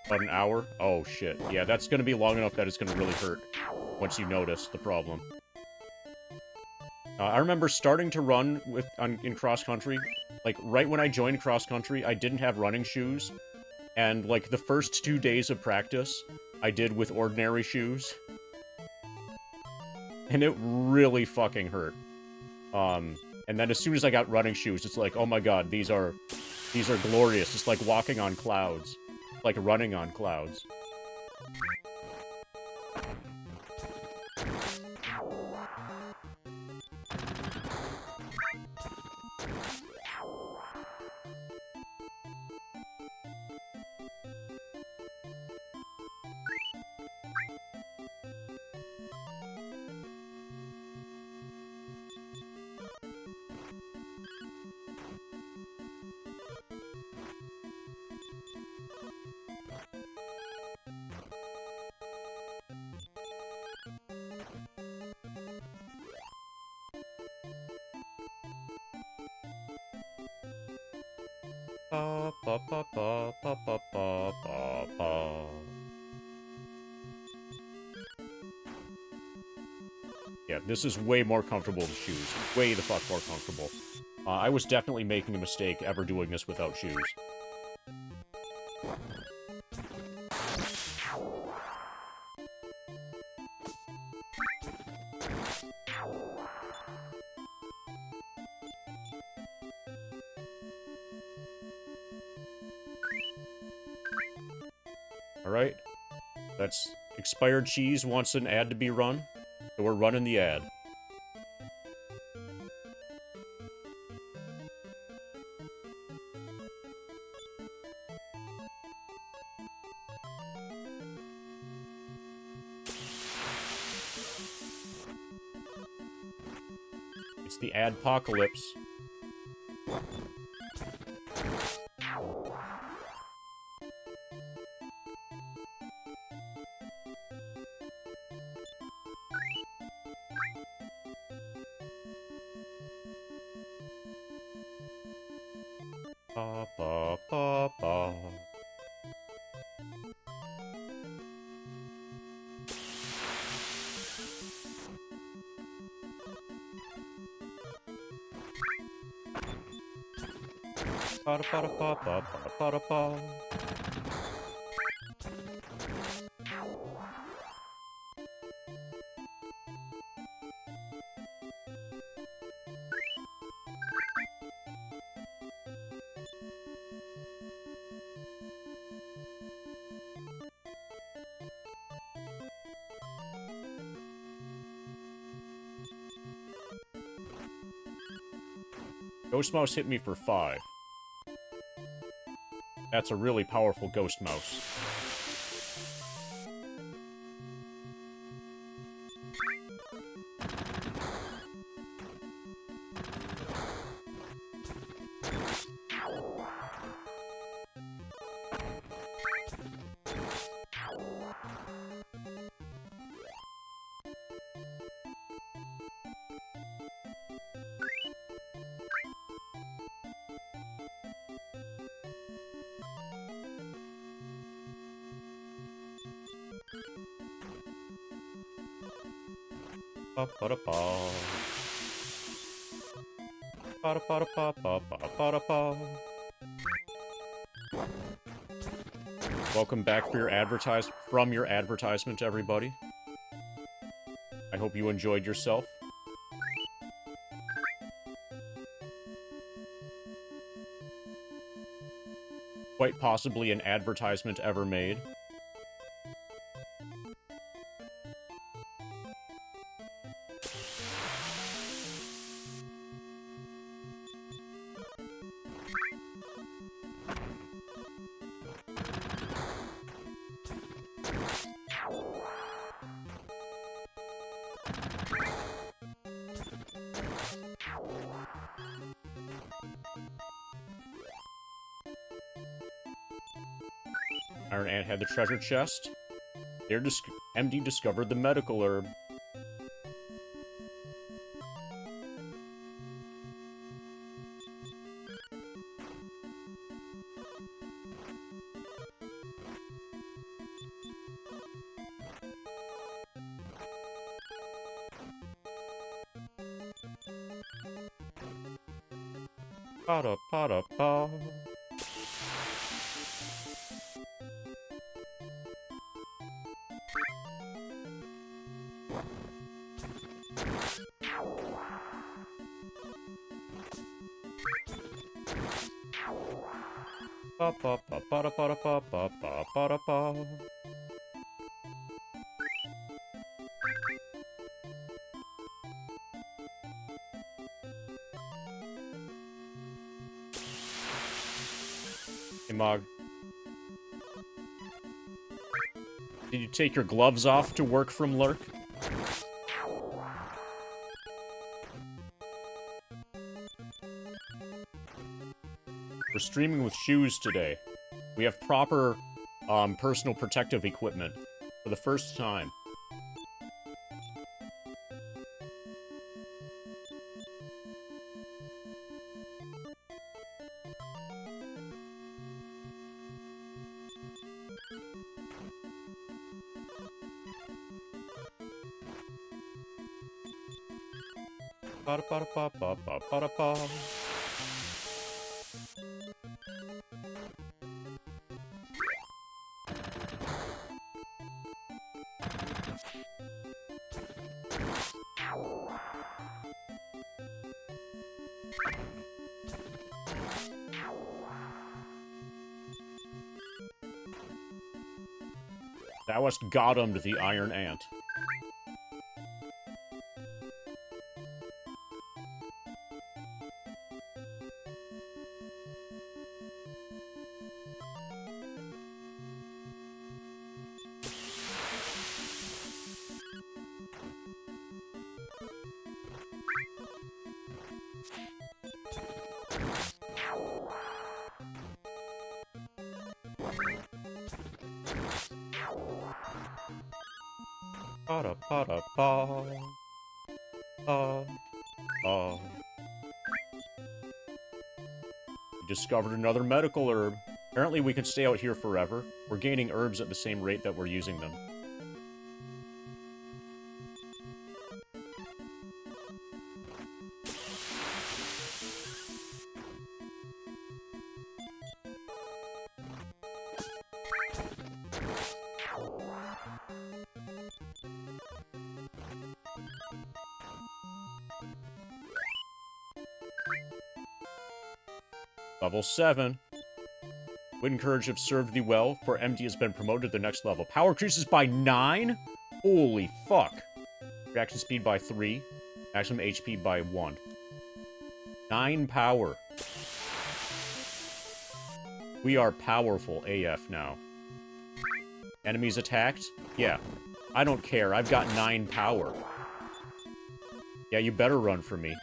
About an hour? Oh, shit. Yeah, that's gonna be long enough that it's gonna really hurt once you notice the problem. I remember starting to run in cross-country. Like, right when I joined cross-country, I didn't have running shoes. And, like, the first 2 days of practice, I did with ordinary shoes. And it really fucking hurt. And then as soon as I got running shoes, it's like, oh my god, these are glorious. It's like walking on clouds. Like running on clouds. Yeah, this is way more comfortable than shoes. Way the fuck more comfortable. I was definitely making a mistake ever doing this without shoes. Alright. That's expired cheese wants an ad to be run, so we're running the ad. It's the adpocalypse. Ba ba ba ba. Ba-da-ba-da-ba-ba-ba-da-ba-da-ba. Ghost Mouse hit me for 5. That's a really powerful Ghost Mouse. Ba-ba-da-ba. Ba-da-ba-da-ba-ba-ba-ba-da-ba. Welcome back for your advertisement, everybody. I hope you enjoyed yourself. Quite possibly an advertisement ever made. Iron Ant had the treasure chest. Here, MD discovered the medical herb. Ba-da-ba-da-ba. Ba-ba-ba-ba-da-ba-da-ba-ba-ba-ba-da-ba. Hey, Mog. Did you take your gloves off to work from Lurk? We're streaming with shoes today. We have proper, personal protective equipment for the first time. Ba-da-ba-da-ba-ba-ba-da-ba. Thou hast got-em'd the Iron Ant. Ba-da-ba-da-ba. We discovered another medical herb. Apparently we could stay out here forever. We're gaining herbs at the same rate that we're using them. Level 7. Wit and courage have served thee well, for MD has been promoted to the next level. Power increases by 9? Holy fuck. Reaction speed by 3. Maximum HP by 1. 9 power. We are powerful AF now. Enemies attacked? Yeah. I don't care. I've got 9 power. Yeah, you better run for me.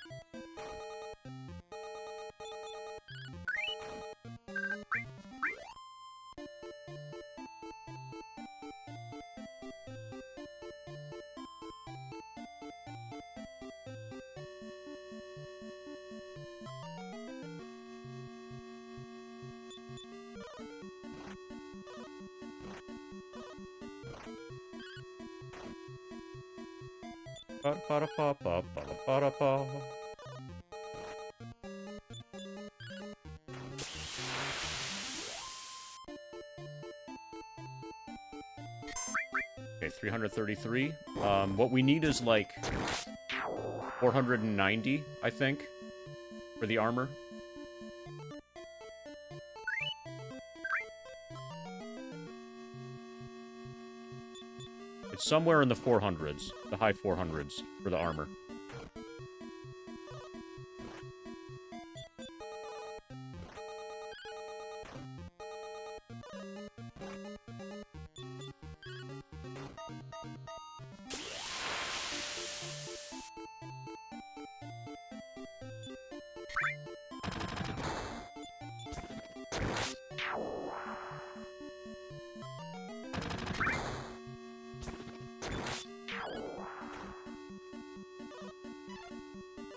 Ba-da-ba-da-ba-ba-ba-da-ba-da-ba. Okay, 333. What we need is, like, 490, I think, for the armor. It's somewhere in the 400s, the high 400s, for the armor.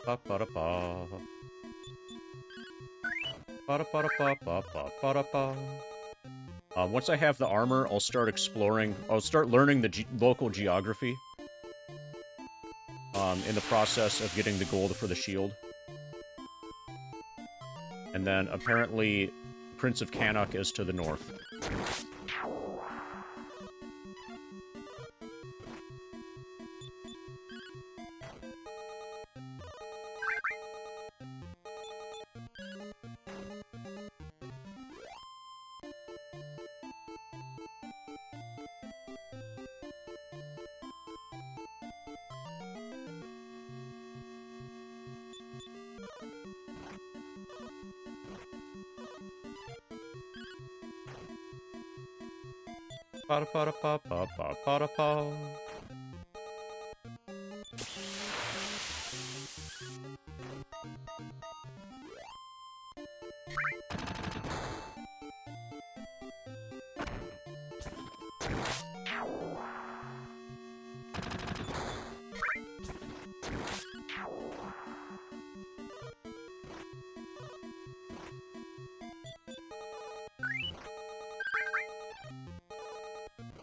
Ba-ba-da-ba. Ba-da-ba-da-ba-ba-ba-ba-da-ba. Once I have the armor, I'll start exploring. I'll start learning the local geography. In the process of getting the gold for the shield. And then, apparently, Prince of Cannock is to the north. Ba-da-ba-da-ba-ba-ba-ba-da-ba.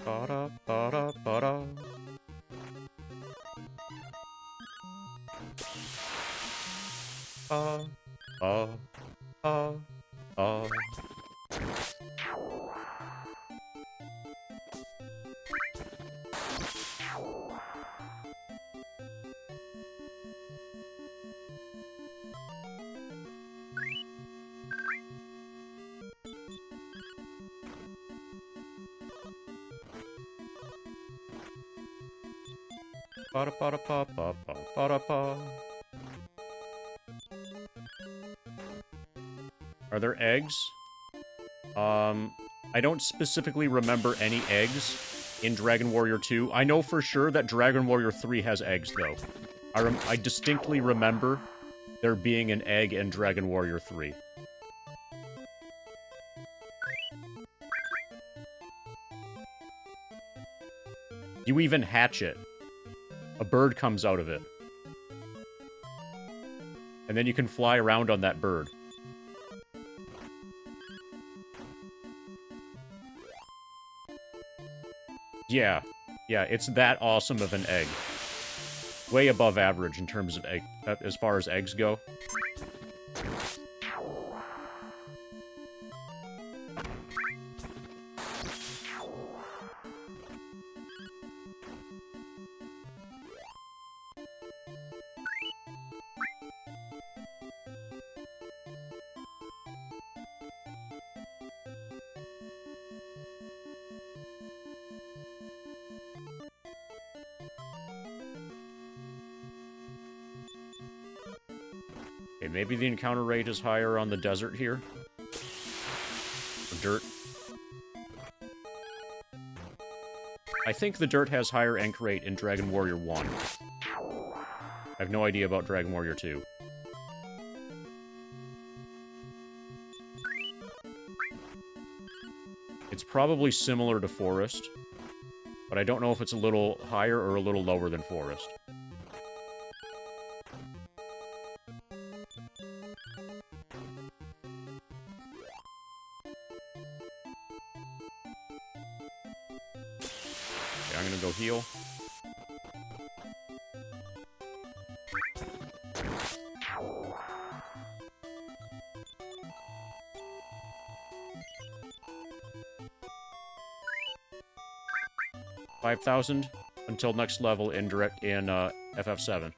Ba-da-ba-da-ba-da. Ba-ba-ba-ba. Ba-da-ba-da-ba-ba-ba-ba-da-ba. Are there eggs? I don't specifically remember any eggs in Dragon Warrior 2. I know for sure that Dragon Warrior 3 has eggs, though. I distinctly remember there being an egg in Dragon Warrior 3. You even hatch it. A bird comes out of it. And then you can fly around on that bird. Yeah. Yeah, it's that awesome of an egg. Way above average in terms of egg, as far as eggs go. Okay, maybe the encounter rate is higher on the desert here. Or dirt. I think the dirt has higher enc rate in Dragon Warrior 1. I have no idea about Dragon Warrior 2. It's probably similar to Forest, but I don't know if it's a little higher or a little lower than Forest. Okay, I'm gonna go heal. $5,000 until next level in FF7.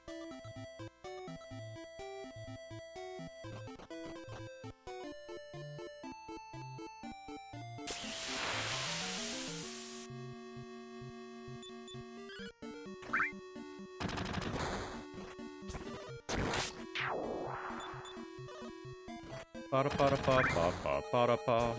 Ba-da-ba-da-ba-ba-ba-ba-da-ba.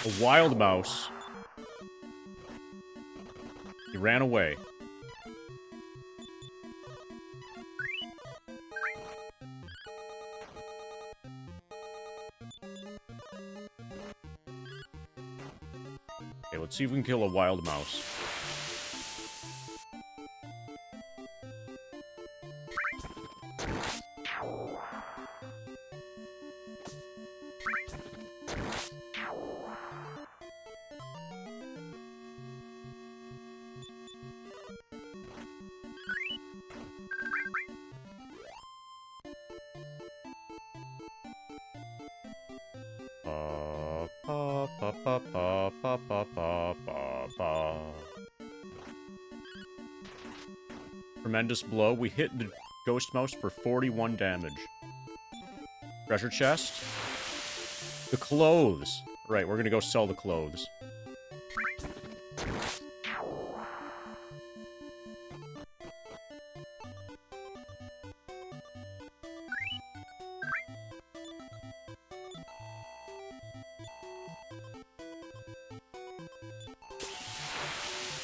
A wild mouse. He ran away. Okay, let's see if we can kill a wild mouse. Tremendous blow. We hit the ghost mouse for 41 damage. Treasure chest. The clothes. Right, we're gonna go sell the clothes.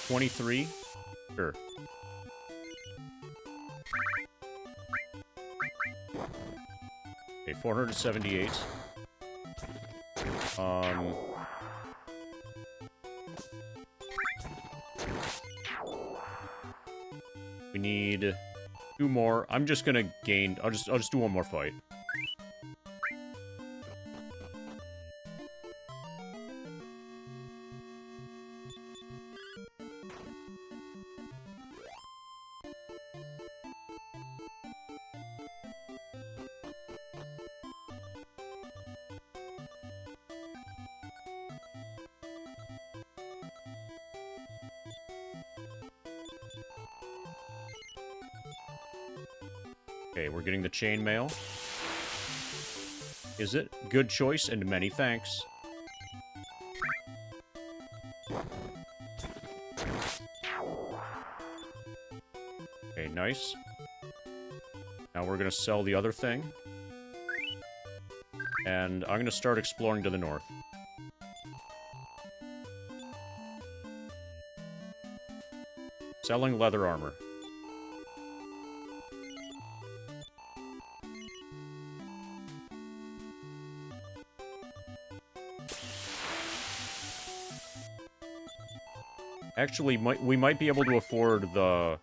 $23? Sure. Okay, 478. We need 2 more. I'm just gonna gain. I'll just do 1 more fight. Okay, we're getting the chainmail. Is it? Good choice, and many thanks. Okay, nice. Now we're gonna sell the other thing. And I'm gonna start exploring to the north. Selling leather armor. Actually, we might be able to afford the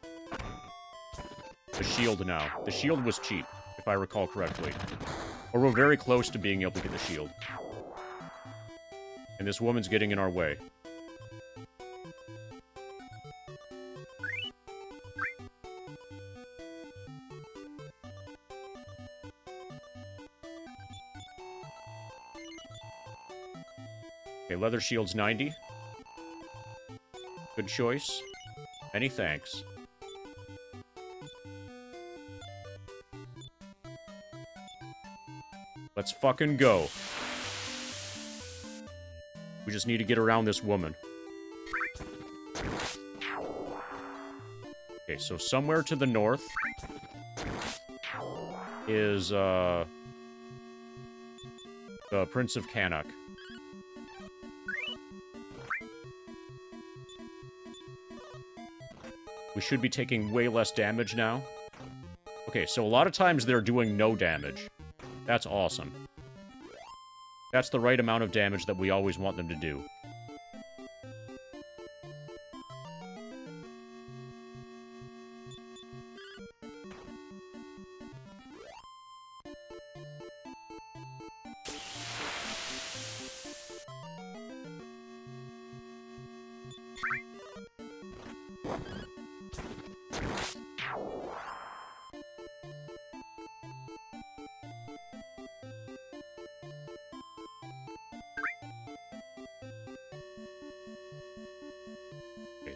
shield now. The shield was cheap, if I recall correctly. Or we're very close to being able to get the shield. And this woman's getting in our way. Weather shield's 90. Good choice. Many thanks. Let's fucking go. We just need to get around this woman. Okay, so somewhere to the north is, the Prince of Canuck. We should be taking way less damage now. Okay, so a lot of times they're doing no damage. That's awesome. That's the right amount of damage that we always want them to do.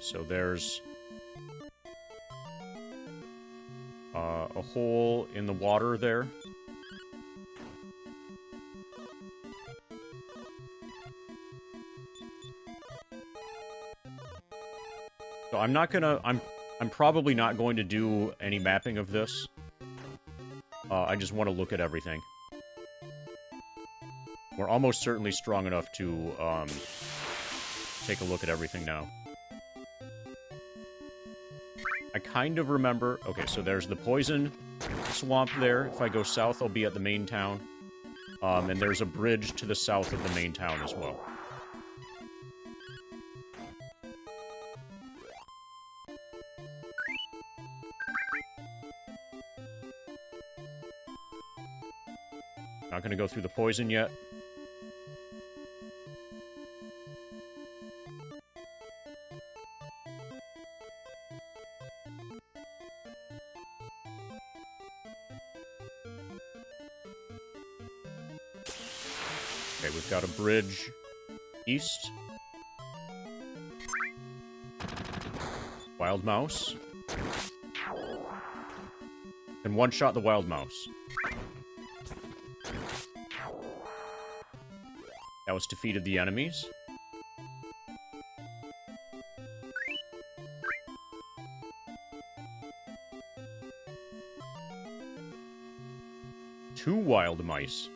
So there's a hole in the water there. So I'm probably not going to do any mapping of this. I just want to look at everything. We're almost certainly strong enough to take a look at everything now. I kind of remember... Okay, so there's the poison swamp there. If I go south, I'll be at the main town. And there's a bridge to the south of the main town as well. Not gonna go through the poison yet. Okay, we've got a bridge east. Wild mouse. And one-shot the wild mouse. That was defeated the enemies. Two wild mice.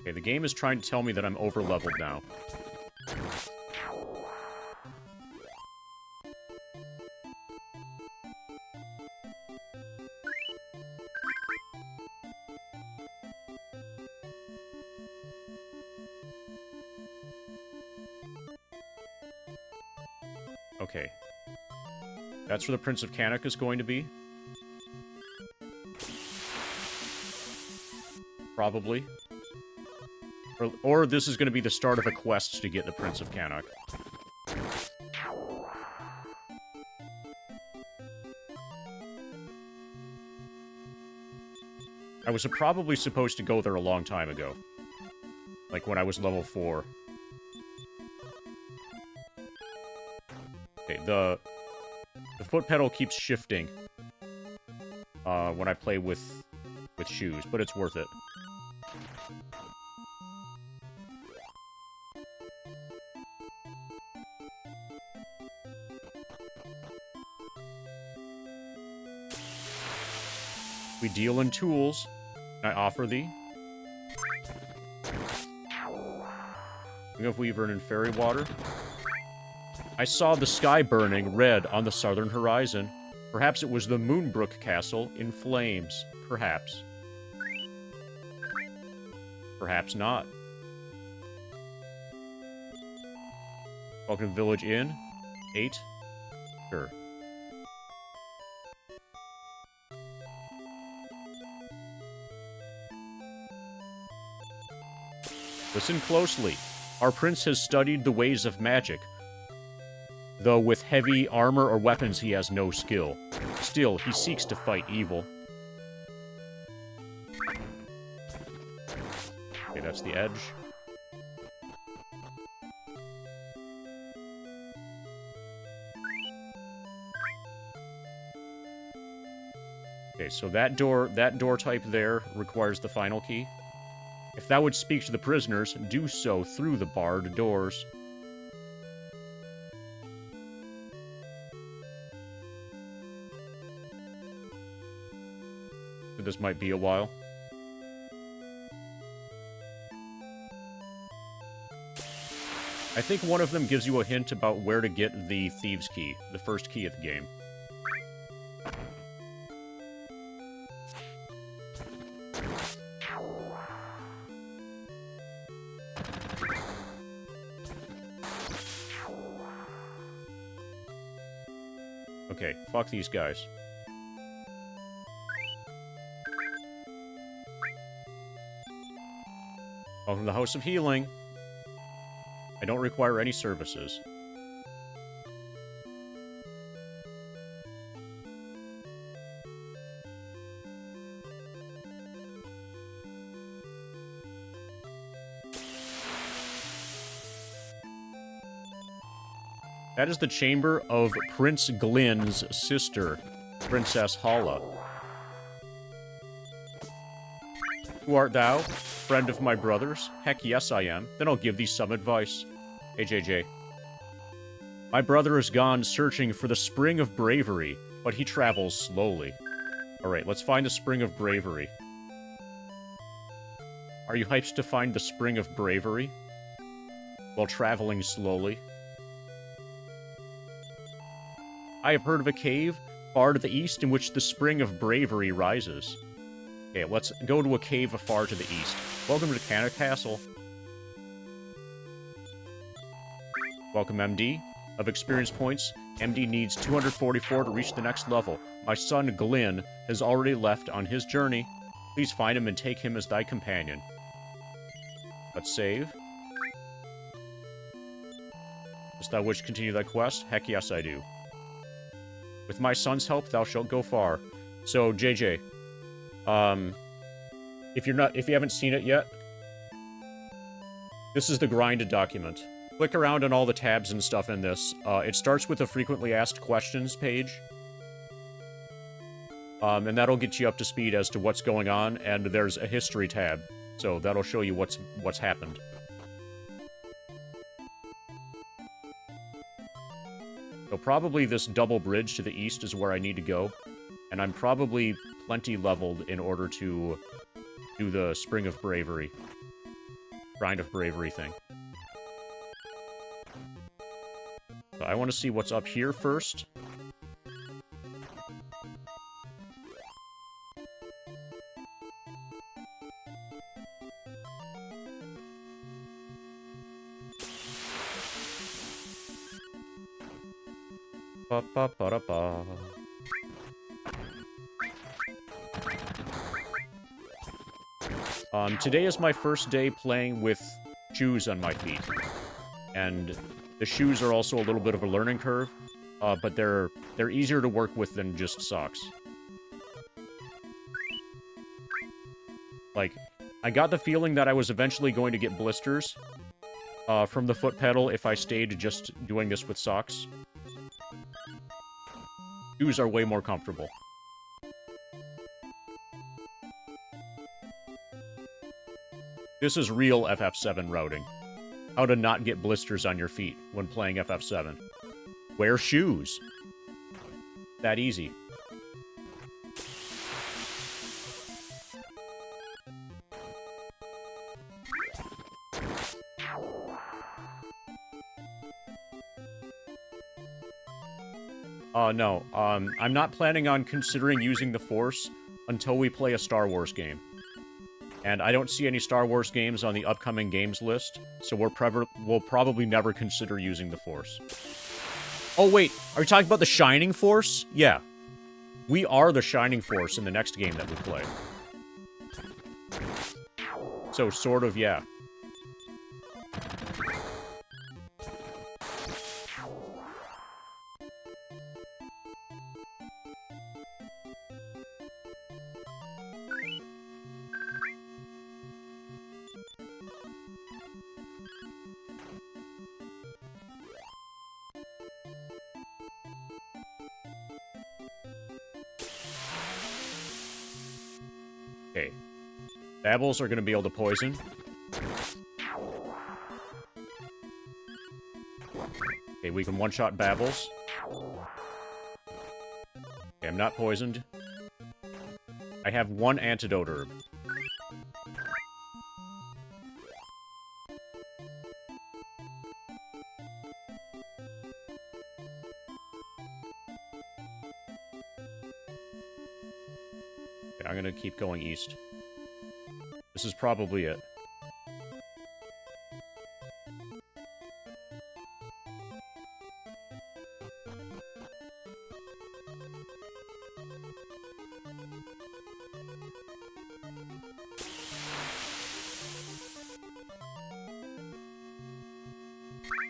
Okay, the game is trying to tell me that I'm over-leveled now. Okay. That's where the Prince of Canuck is going to be. Probably. Or this is going to be the start of a quest to get the Prince of Canuck. I was probably supposed to go there a long time ago. Like when I was level 4. Okay, the foot pedal keeps shifting when I play with shoes, but it's worth it. We deal in tools. I offer thee. Ring of Weaver and Fairy Water. I saw the sky burning red on the southern horizon. Perhaps it was the Moonbrook Castle in flames. Perhaps. Perhaps not. Welcome to Village Inn. 8. Sure. Listen closely. Our prince has studied the ways of magic, though with heavy armor or weapons he has no skill. Still, he seeks to fight evil. Okay, that's the edge. Okay, so that door type there requires the final key. If thou would speak to the prisoners, do so through the barred doors. So this might be a while. I think one of them gives you a hint about where to get the Thieves' Key, the first key of the game. Okay, fuck these guys. Welcome to the House of Healing. I don't require any services. That is the chamber of Prince Glynn's sister, Princess Hala. Who art thou? Friend of my brother's? Heck yes I am. Then I'll give thee some advice. Hey, JJ. My brother has gone searching for the Spring of Bravery, but he travels slowly. Alright, let's find the Spring of Bravery. Are you hyped to find the Spring of Bravery? While traveling slowly? I have heard of a cave far to the east in which the Spring of Bravery rises. Okay, let's go to a cave far to the east. Welcome to Canna Castle. Welcome, MD. Of experience points, MD needs 244 to reach the next level. My son, Glynn, has already left on his journey. Please find him and take him as thy companion. Let's save. Dost thou wish to continue thy quest? Heck yes, I do. With my son's help, thou shalt go far. So, JJ, if you haven't seen it yet, this is the grind document. Click around on all the tabs and stuff in this. It starts with a frequently asked questions page. And that'll get you up to speed as to what's going on, and there's a history tab. So that'll show you what's happened. So probably this double bridge to the east is where I need to go. And I'm probably plenty leveled in order to do the Spring of Bravery. Grind of Bravery thing. So I want to see what's up here first. Ba-ba-ba-da-ba. Today is my first day playing with shoes on my feet. And the shoes are also a little bit of a learning curve, but they're easier to work with than just socks. Like, I got the feeling that I was eventually going to get blisters from the foot pedal if I stayed just doing this with socks. Shoes are way more comfortable. This is real FF7 routing. How to not get blisters on your feet when playing FF7. Wear shoes. That easy. No. I'm not planning on considering using the Force until we play a Star Wars game. And I don't see any Star Wars games on the upcoming games list, so we'll probably never consider using the Force. Oh, wait. Are you talking about the Shining Force? Yeah. We are the Shining Force in the next game that we play. So, sort of, yeah. Okay. Babbles are going to be able to poison. Okay, we can one-shot Babbles. Okay, I'm not poisoned. I have one antidote herb. Okay, I'm gonna keep going east. This is probably it.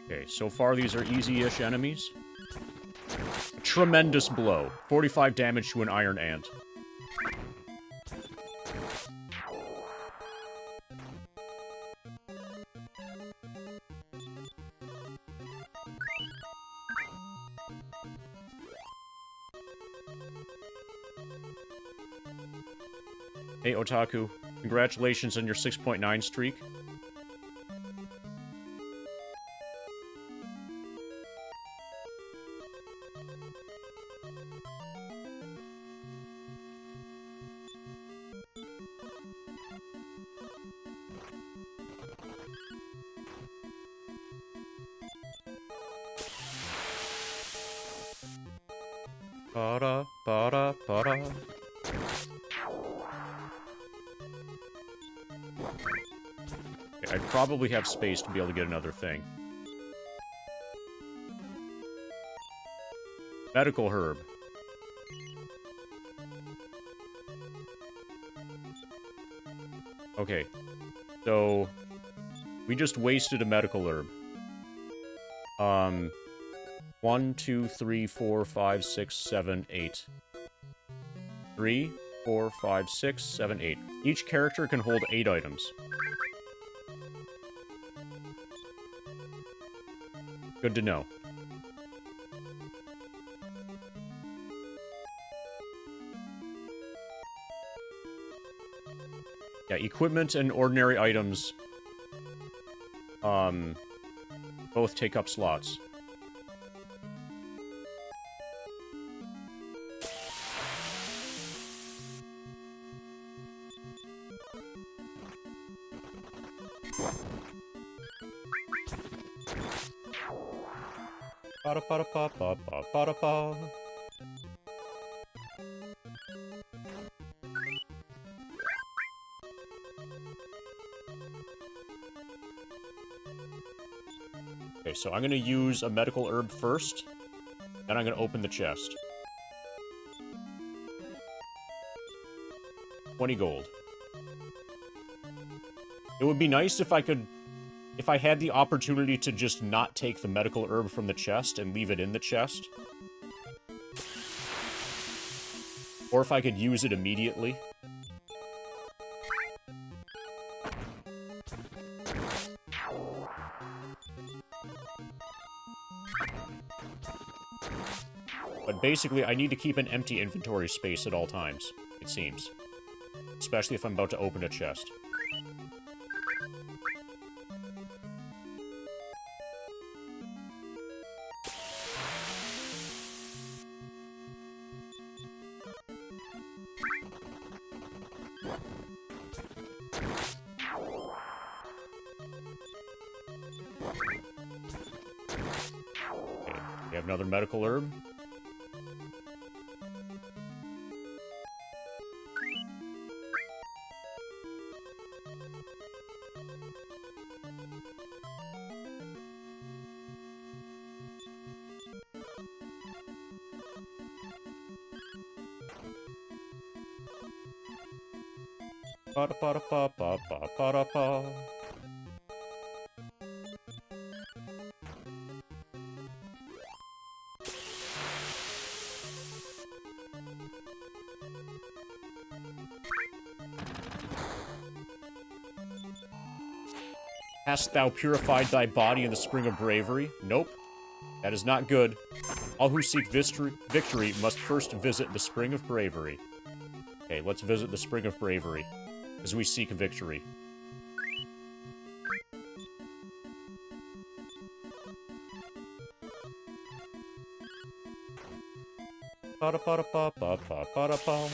Okay, so far these are easy-ish enemies. A tremendous blow. 45 damage to an iron ant. Hey, Otaku. Congratulations on your 6.9 streak. Ba-da, ba-da, ba-da. Okay, I probably have space to be able to get another thing. Medical herb. Okay, so we just wasted a medical herb. 1, 2, 3, 4, 5, 6, 7, 8. 3, 4, 5, 6, 7, 8. Each character can hold 8 items. Good to know. Yeah, equipment and ordinary items, both take up slots. Ba-da-ba-da-ba-ba-ba-ba-da-ba. Okay, so I'm gonna use a medical herb first, then I'm gonna open the chest. 20 gold. It would be nice if I had the opportunity to just not take the medical herb from the chest and leave it in the chest. Or if I could use it immediately. But basically, I need to keep an empty inventory space at all times, it seems. Especially if I'm about to open a chest. Okay, we have another medical herb. Ba-da-ba-da-ba-ba-ba-ba-da-ba. Hast thou purified thy body in the spring of bravery? Nope. That is not good. All who seek victory must first visit the spring of bravery. Okay, let's visit the Spring of Bravery, as we seek victory. Ba-da-ba-da-ba-ba-ba-ba-da-ba.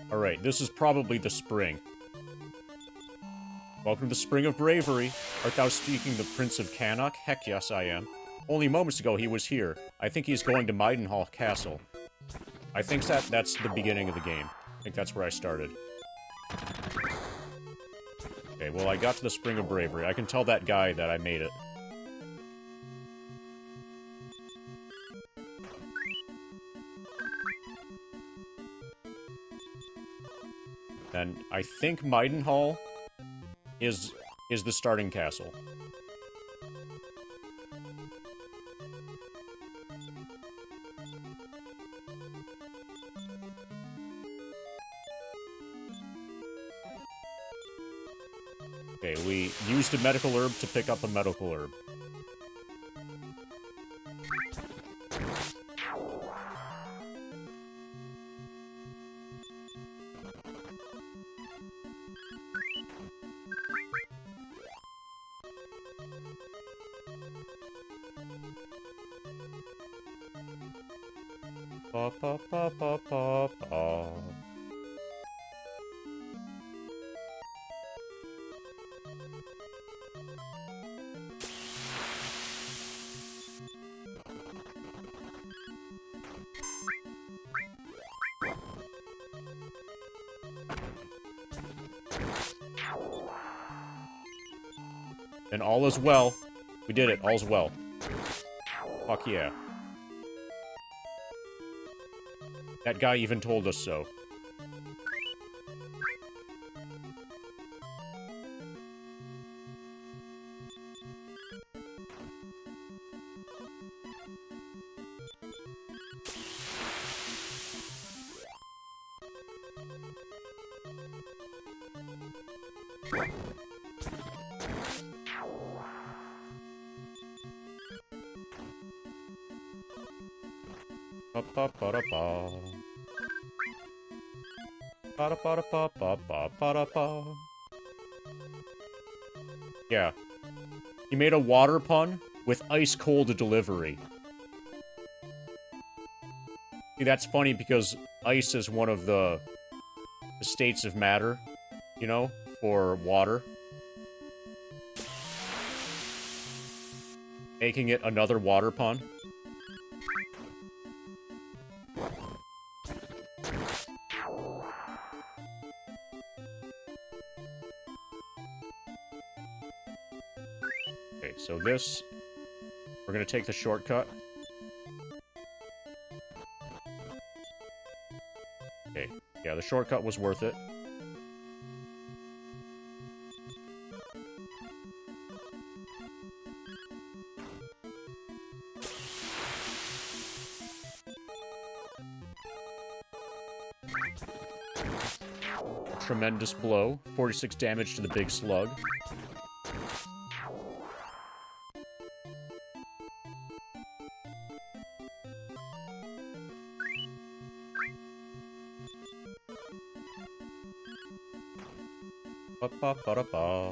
Alright, this is probably the spring. Welcome to the Spring of Bravery. Art thou speaking the Prince of Cannock? Heck yes, I am. Only moments ago he was here. I think he's going to Maidenhall Castle. I think that's the beginning of the game. I think that's where I started. Okay, well I got to the Spring of Bravery. I can tell that guy that I made it. And I think Maidenhall is the starting castle. Okay, we used a medical herb to pick up a medical herb. Ba ba ba ba ba ba. And all is well. We did it. All's well. Fuck yeah. That guy even told us so. Ba-ba-ba-da-ba. Ba-da-ba-da-ba-ba-ba-ba-da-ba. Yeah. He made a water pun with ice-cold delivery. See, that's funny because ice is one of the states of matter, you know, for water. Making it another water pun. Okay, so this... We're gonna take the shortcut. Okay, yeah, the shortcut was worth it. Tremendous blow. 46 damage to the big slug. Ba-ba-ba-da-ba.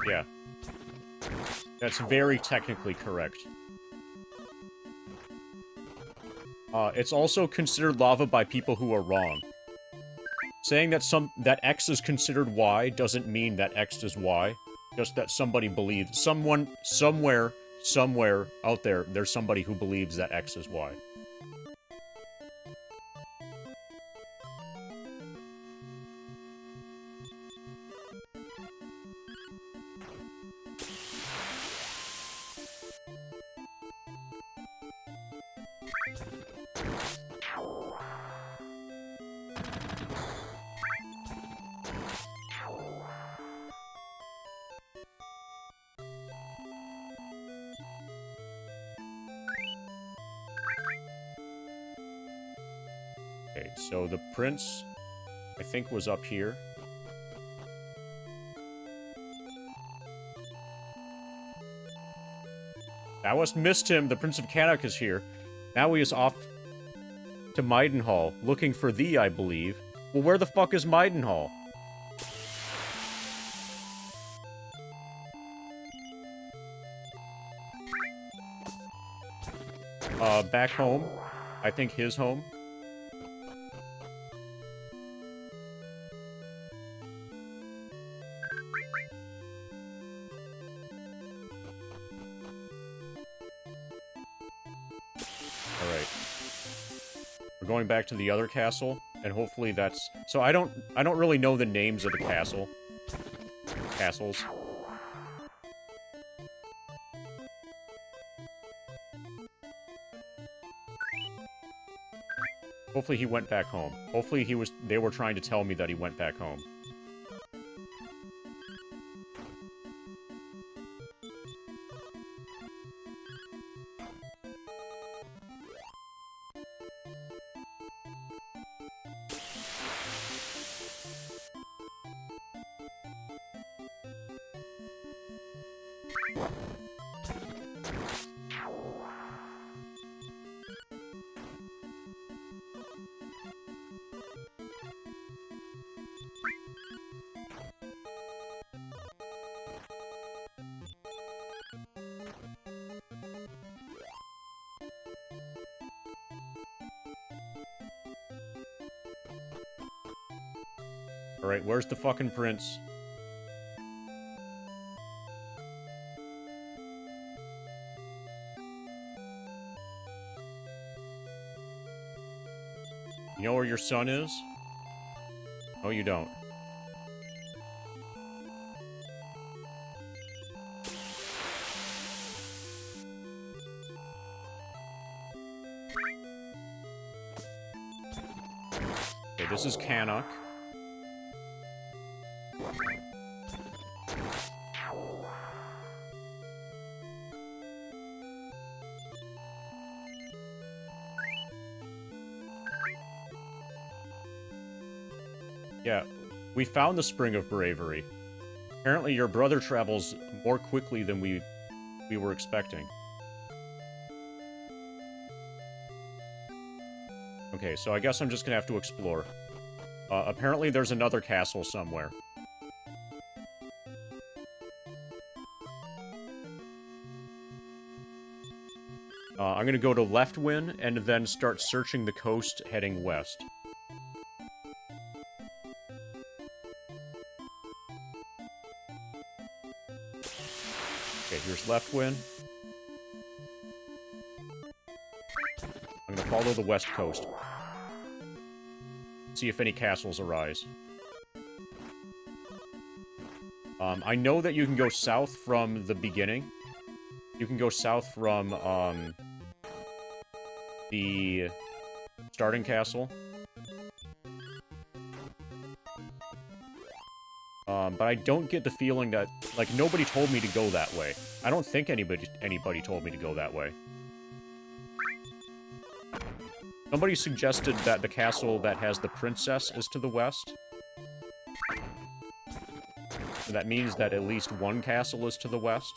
Yeah. That's very technically correct. It's also considered lava by people who are wrong. Saying that X is considered Y doesn't mean that X is Y. Just that somebody believes... Someone, somewhere out there, there's somebody who believes that X is Y. Okay, so the prince, I think, was up here. Thou hast missed him. The Prince of Canuck is here. Now he is off to Maidenhall, looking for thee, I believe. Well, where the fuck is Maidenhall? Back home. I think his home. Alright. We're going back to the other castle, and hopefully that's... So I don't really know the names of the castles. Hopefully he went back home. Hopefully they were trying to tell me that he went back home. Alright, where's the fucking prince? You know where your son is? No, you don't. Okay, this is Canuck. Yeah, we found the Spring of Bravery. Apparently your brother travels more quickly than we were expecting. Okay, so I guess I'm just gonna have to explore. Apparently there's another castle somewhere. I'm gonna go to Leftwyn and then start searching the coast heading west. Okay, here's Leftwyn. I'm gonna follow the west coast. See if any castles arise. I know that you can go south from the beginning. You can go south from, the starting castle. But I don't get the feeling that, like, nobody told me to go that way. I don't think anybody told me to go that way. Somebody suggested that the castle that has the princess is to the west. So that means that at least one castle is to the west.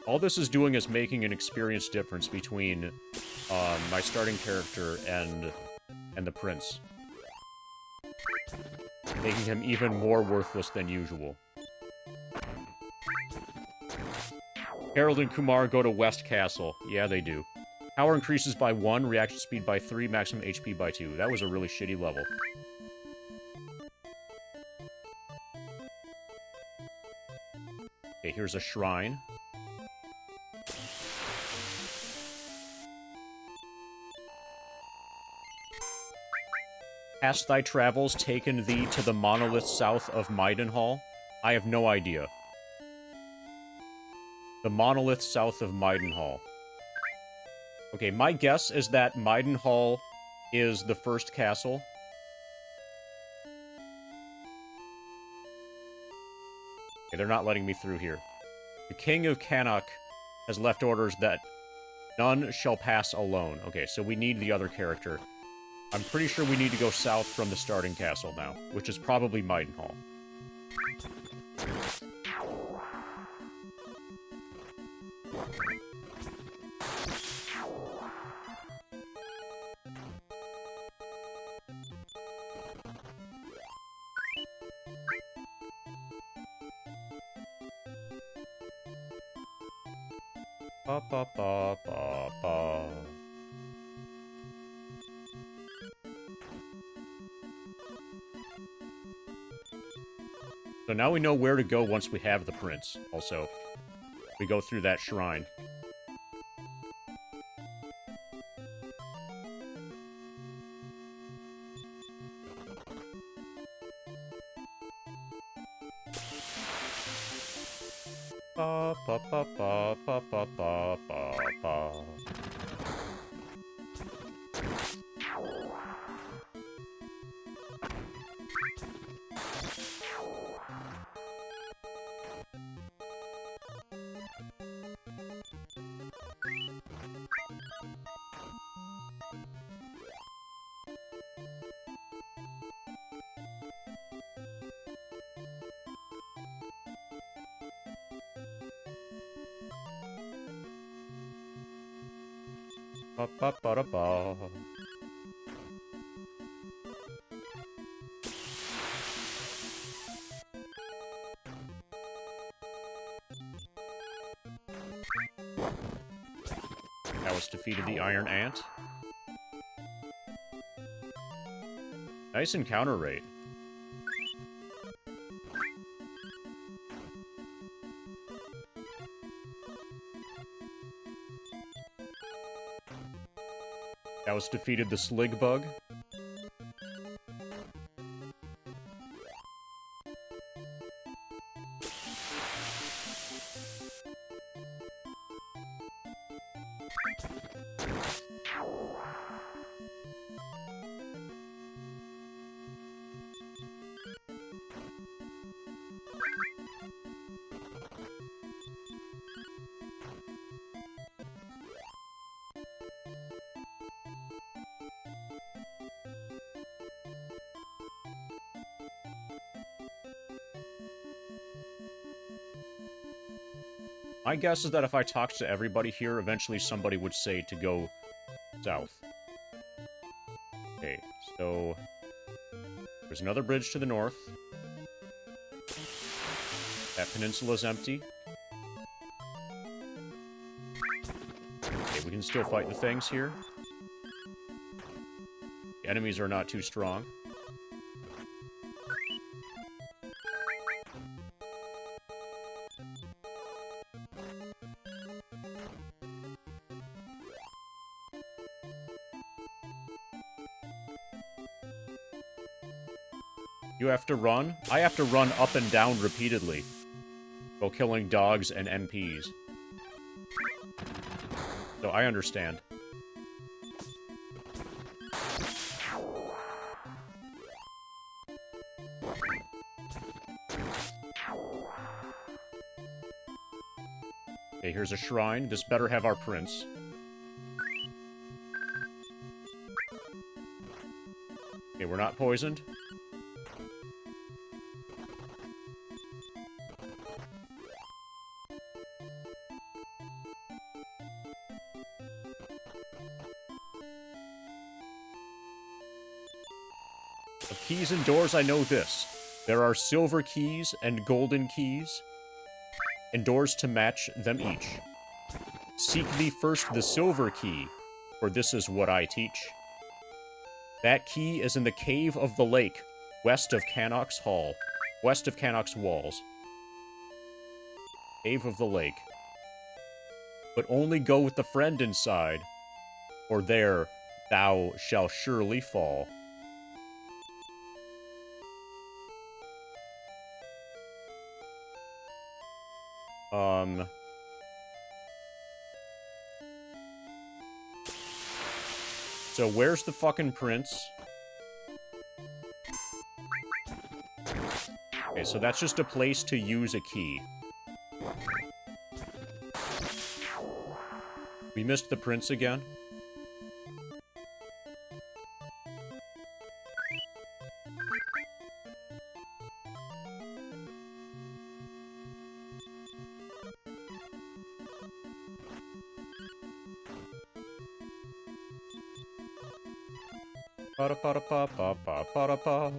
All this is doing is making an experience difference between my starting character and the prince. Making him even more worthless than usual. Harold and Kumar go to West Castle. Yeah, they do. Power increases by 1, reaction speed by 3, maximum HP by 2. That was a really shitty level. Okay, here's a shrine. Hast thy travels taken thee to the monolith south of Maidenhall? I have no idea. The monolith south of Maidenhall. Okay, my guess is that Maidenhall is the first castle. Okay, they're not letting me through here. The King of Cannock has left orders that none shall pass alone. Okay, so we need the other character. I'm pretty sure we need to go south from the starting castle now, which is probably Maidenhall. Ba ba ba ba ba. So now we know where to go once we have the prince. Also, we go through that shrine. Ba ba ba ba ba ba ba ba ba. Ba ba ba da ba. Alice defeated the Iron Ant. Nice encounter rate. Alice defeated the Slig Bug. My guess is that if I talked to everybody here, eventually somebody would say to go south. Okay, so there's another bridge to the north. That peninsula's empty. Okay, we can still fight the things here. The enemies are not too strong. You have to run? I have to run up and down repeatedly while killing dogs and NPs. So I understand. Okay, here's a shrine. This better have our prince. Okay, we're not poisoned. Of keys and doors, I know this. There are silver keys and golden keys, and doors to match them each. Seek thee first the silver key, for this is what I teach. That key is in the cave of the lake, west of Cannock's Hall, west of Cannock's walls. Cave of the lake. But only go with the friend inside, or there thou shalt surely fall. So where's the fucking prince? Okay, so that's just a place to use a key. We missed the prince again. Ba-da-ba-da-ba-ba-ba-ba-da-ba.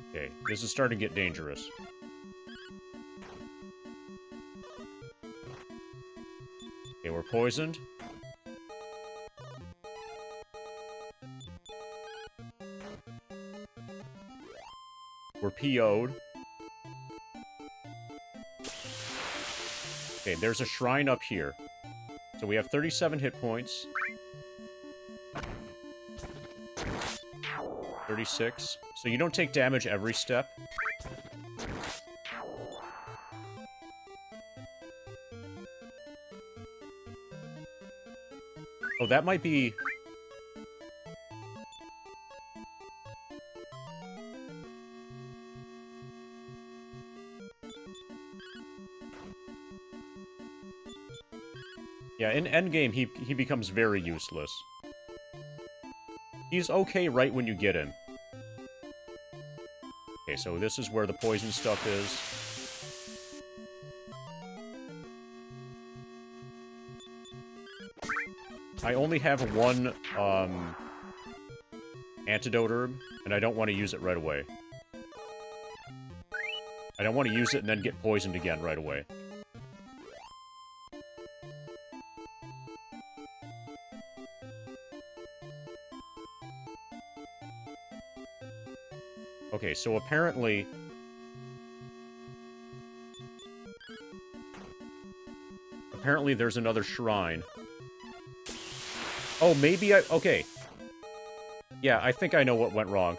Okay, this is starting to get dangerous. Okay, we're poisoned. We're PO'd. Okay, there's a shrine up here. So we have 37 hit points. 36. So you don't take damage every step. Oh, that might be... Yeah, in endgame, he becomes very useless. He's okay right when you get him. Okay, so this is where the poison stuff is. I only have one, antidote herb, and I don't want to use it right away. I don't want to use it and then get poisoned again right away. Okay, so apparently... Apparently there's another shrine. Oh, maybe I... Okay. Yeah, I think I know what went wrong.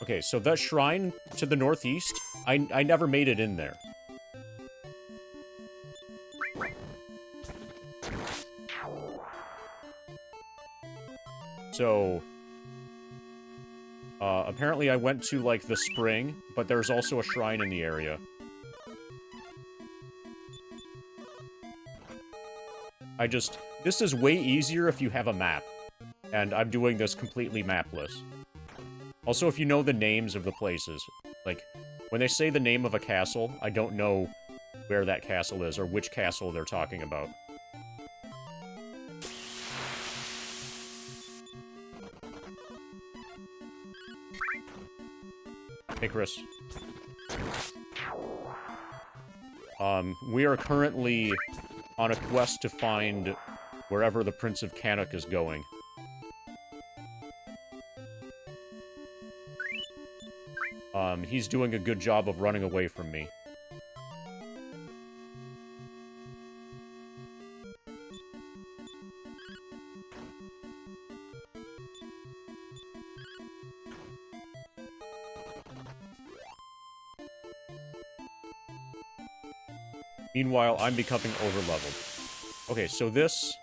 Okay, so that shrine to the northeast, I never made it in there. So, apparently I went to, like, the spring, but there's also a shrine in the area. This is way easier if you have a map. And I'm doing this completely mapless. Also, if you know the names of the places. Like, when they say the name of a castle, I don't know where that castle is, or which castle they're talking about. Hey, Chris. We are currently on a quest to find wherever the Prince of Cannock is going. He's doing a good job of running away from me. Meanwhile, I'm becoming overleveled. Okay, so this...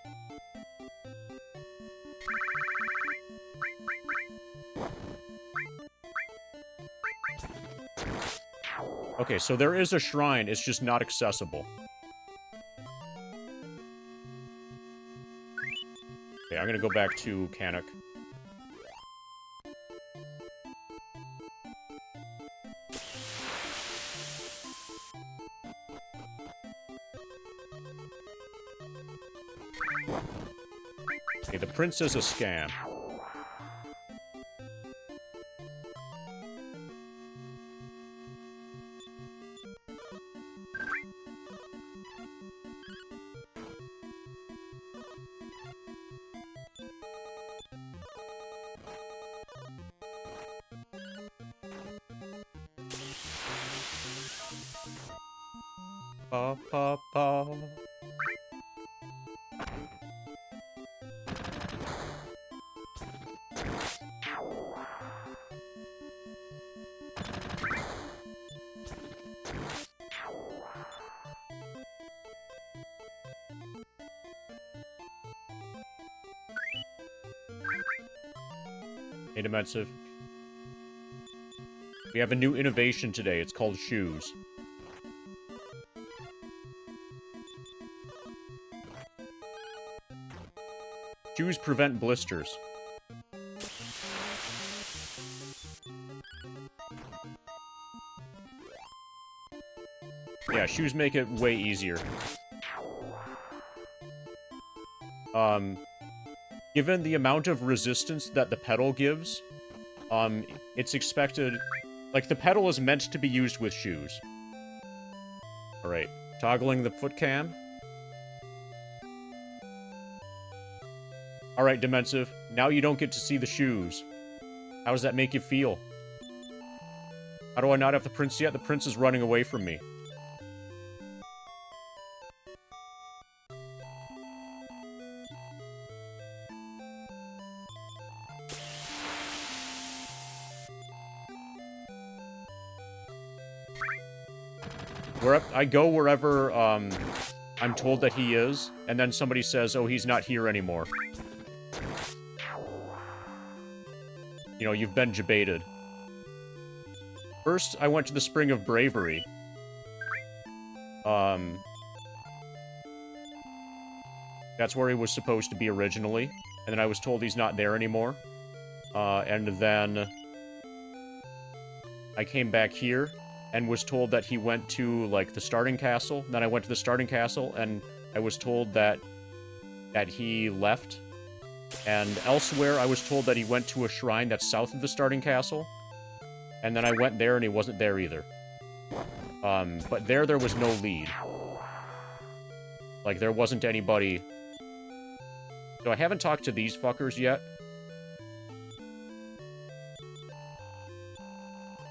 Okay, so there is a shrine, it's just not accessible. Okay, I'm gonna go back to Cannock. Okay, the prince is a scam. Pa, pa, pa. Hey, Dimensive. We have a new innovation today. It's called shoes. Shoes prevent blisters. Yeah, shoes make it way easier. Given the amount of resistance that the pedal gives, it's expected... Like, the pedal is meant to be used with shoes. Alright, toggling the foot cam. Alright, Dimensive, now you don't get to see the shoes. How does that make you feel? How do I not have the prince yet? The prince is running away from me. I go wherever, I'm told that he is, and then somebody says, oh, he's not here anymore. You know, you've been jebaited. First, I went to the Spring of Bravery. That's where he was supposed to be originally, and then I was told he's not there anymore. And then I came back here, and was told that he went to, like, the starting castle. Then I went to the starting castle, and I was told that he left. And elsewhere, I was told that he went to a shrine that's south of the starting castle. And then I went there, and he wasn't there either. But there was no lead. Like, there wasn't anybody... So I haven't talked to these fuckers yet.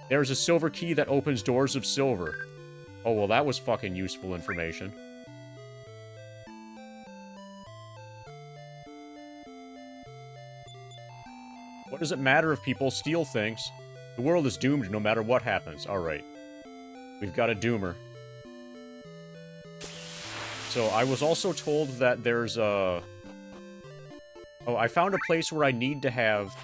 There's a silver key that opens doors of silver. Oh, well, that was fucking useful information. What does it matter if people steal things? The world is doomed no matter what happens. Alright. We've got a doomer. So, I was also told that there's a... Oh, I found a place where I need to have...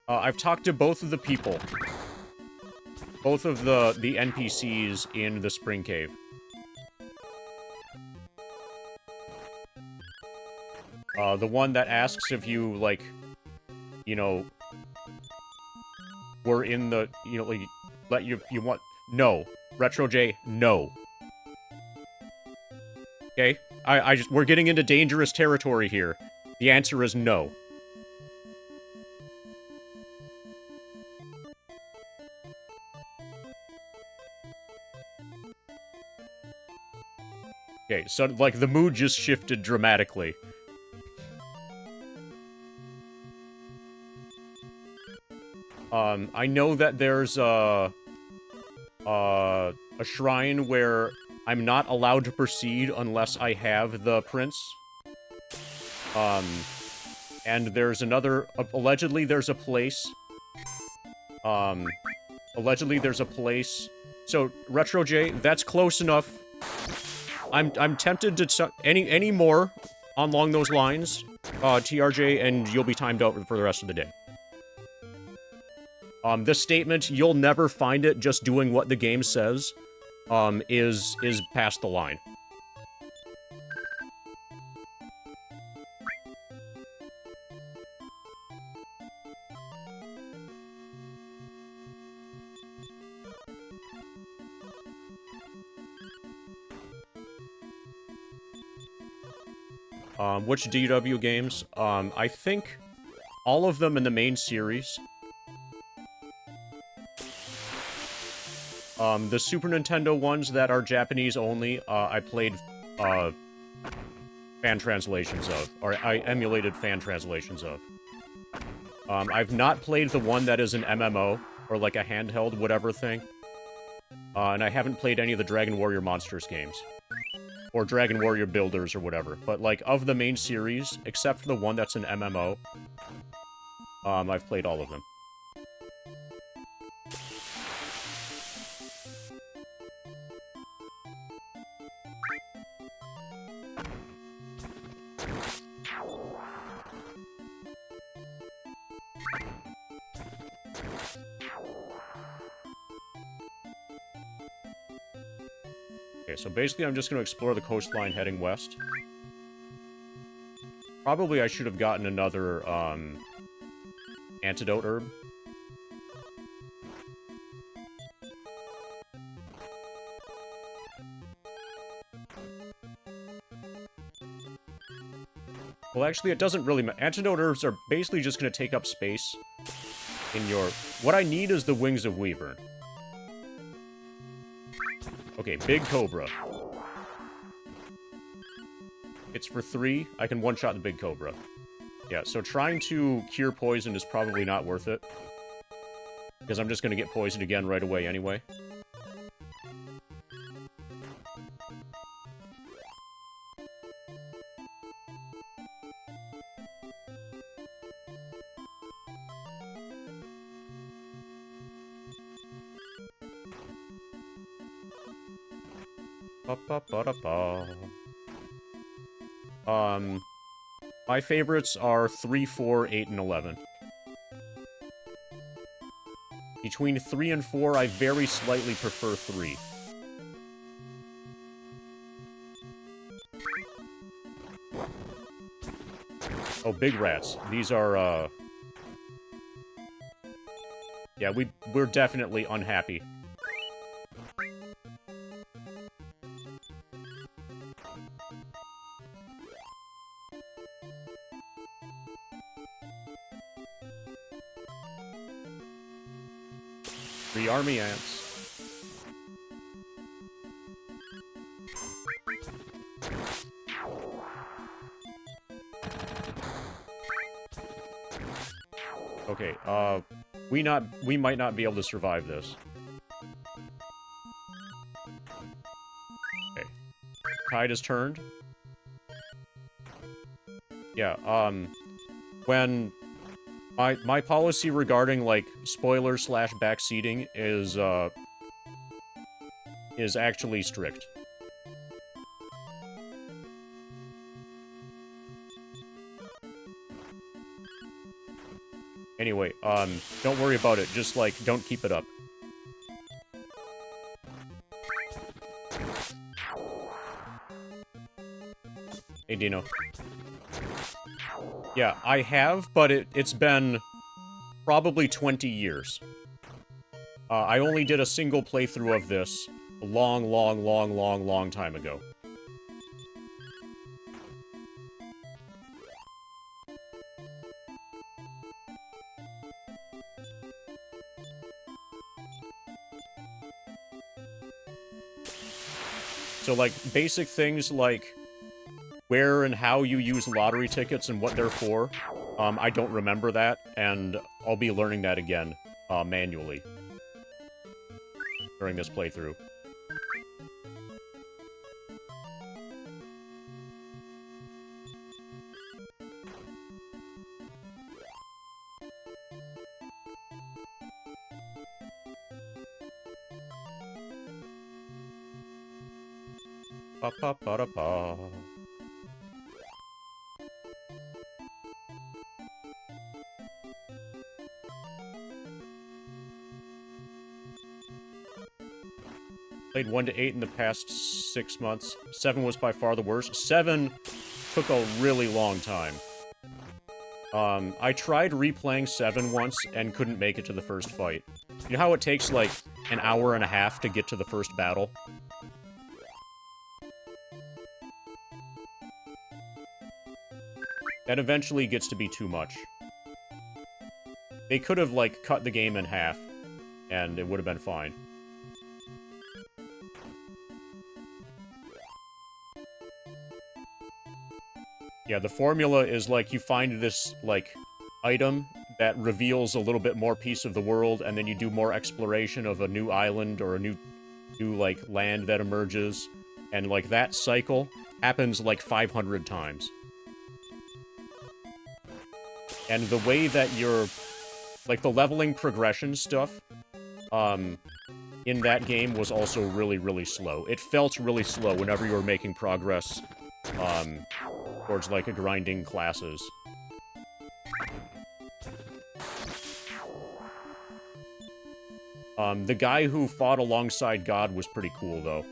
I've talked to both of the people. Both of the NPCs in the Spring Cave. The one that asks if you, like, you know, were in the, you know, like, you want... No. Retro J, no. Okay? We're getting into dangerous territory here. The answer is no. Okay, so, like, the mood just shifted dramatically. I know that there's a shrine where I'm not allowed to proceed unless I have the prince. And there's another... allegedly, there's a place... allegedly, there's a place... So, Retro J, that's close enough. I'm tempted to... Any more along those lines, TRJ, and you'll be timed out for the rest of the day. This statement, you'll never find it just doing what the game says, is past the line. Which DW games? I think all of them in the main series. The Super Nintendo ones that are Japanese only, I played, fan translations of. Or I emulated fan translations of. I've not played the one that is an MMO, or like a handheld whatever thing. And I haven't played any of the Dragon Warrior Monsters games. Or Dragon Warrior Builders or whatever. But, like, of the main series, except for the one that's an MMO, I've played all of them. Okay, so basically I'm just going to explore the coastline heading west. Probably I should have gotten another, antidote herb. Well, actually, it doesn't really matter. Antidote herbs are basically just going to take up space in your... What I need is the Wings of Weaver. Okay, Big Cobra. It's for 3. I can one-shot the Big Cobra. Yeah, so trying to cure poison is probably not worth it. Because I'm just going to get poisoned again right away anyway. My favorites are 3, 4, 8, and 11. Between 3 and 4, I very slightly prefer 3. Oh, big rats. These are, yeah, we're definitely unhappy. Three army ants. Okay, we might not be able to survive this. Okay. Tide has turned. Yeah, when my policy regarding, like, spoiler/backseating is actually strict. Anyway, don't worry about it. Just, like, don't keep it up. Hey, Dino. Yeah, I have, but it's been probably 20 years. I only did a single playthrough of this a long time ago. So, like, basic things like where and how you use lottery tickets and what they're for, I don't remember that, and I'll be learning that again, manually. During this playthrough. Ba-ba-ba-da-ba. Played 1 to 8 in the past 6 months. 7 was by far the worst. 7 took a really long time. I tried replaying 7 once and couldn't make it to the first fight. You know how it takes, like, an hour and a half to get to the first battle? That eventually gets to be too much. They could have, like, cut the game in half, and it would have been fine. Yeah, the formula is, like, you find this, like, item that reveals a little bit more piece of the world, and then you do more exploration of a new island or a new new, like, land that emerges, and, like, that cycle happens, like, 500 times. And the way that you're, like, the leveling progression stuff, in that game was also really, really slow. It felt really slow whenever you were making progress, towards, like, a grinding classes. The guy who fought alongside God was pretty cool, though.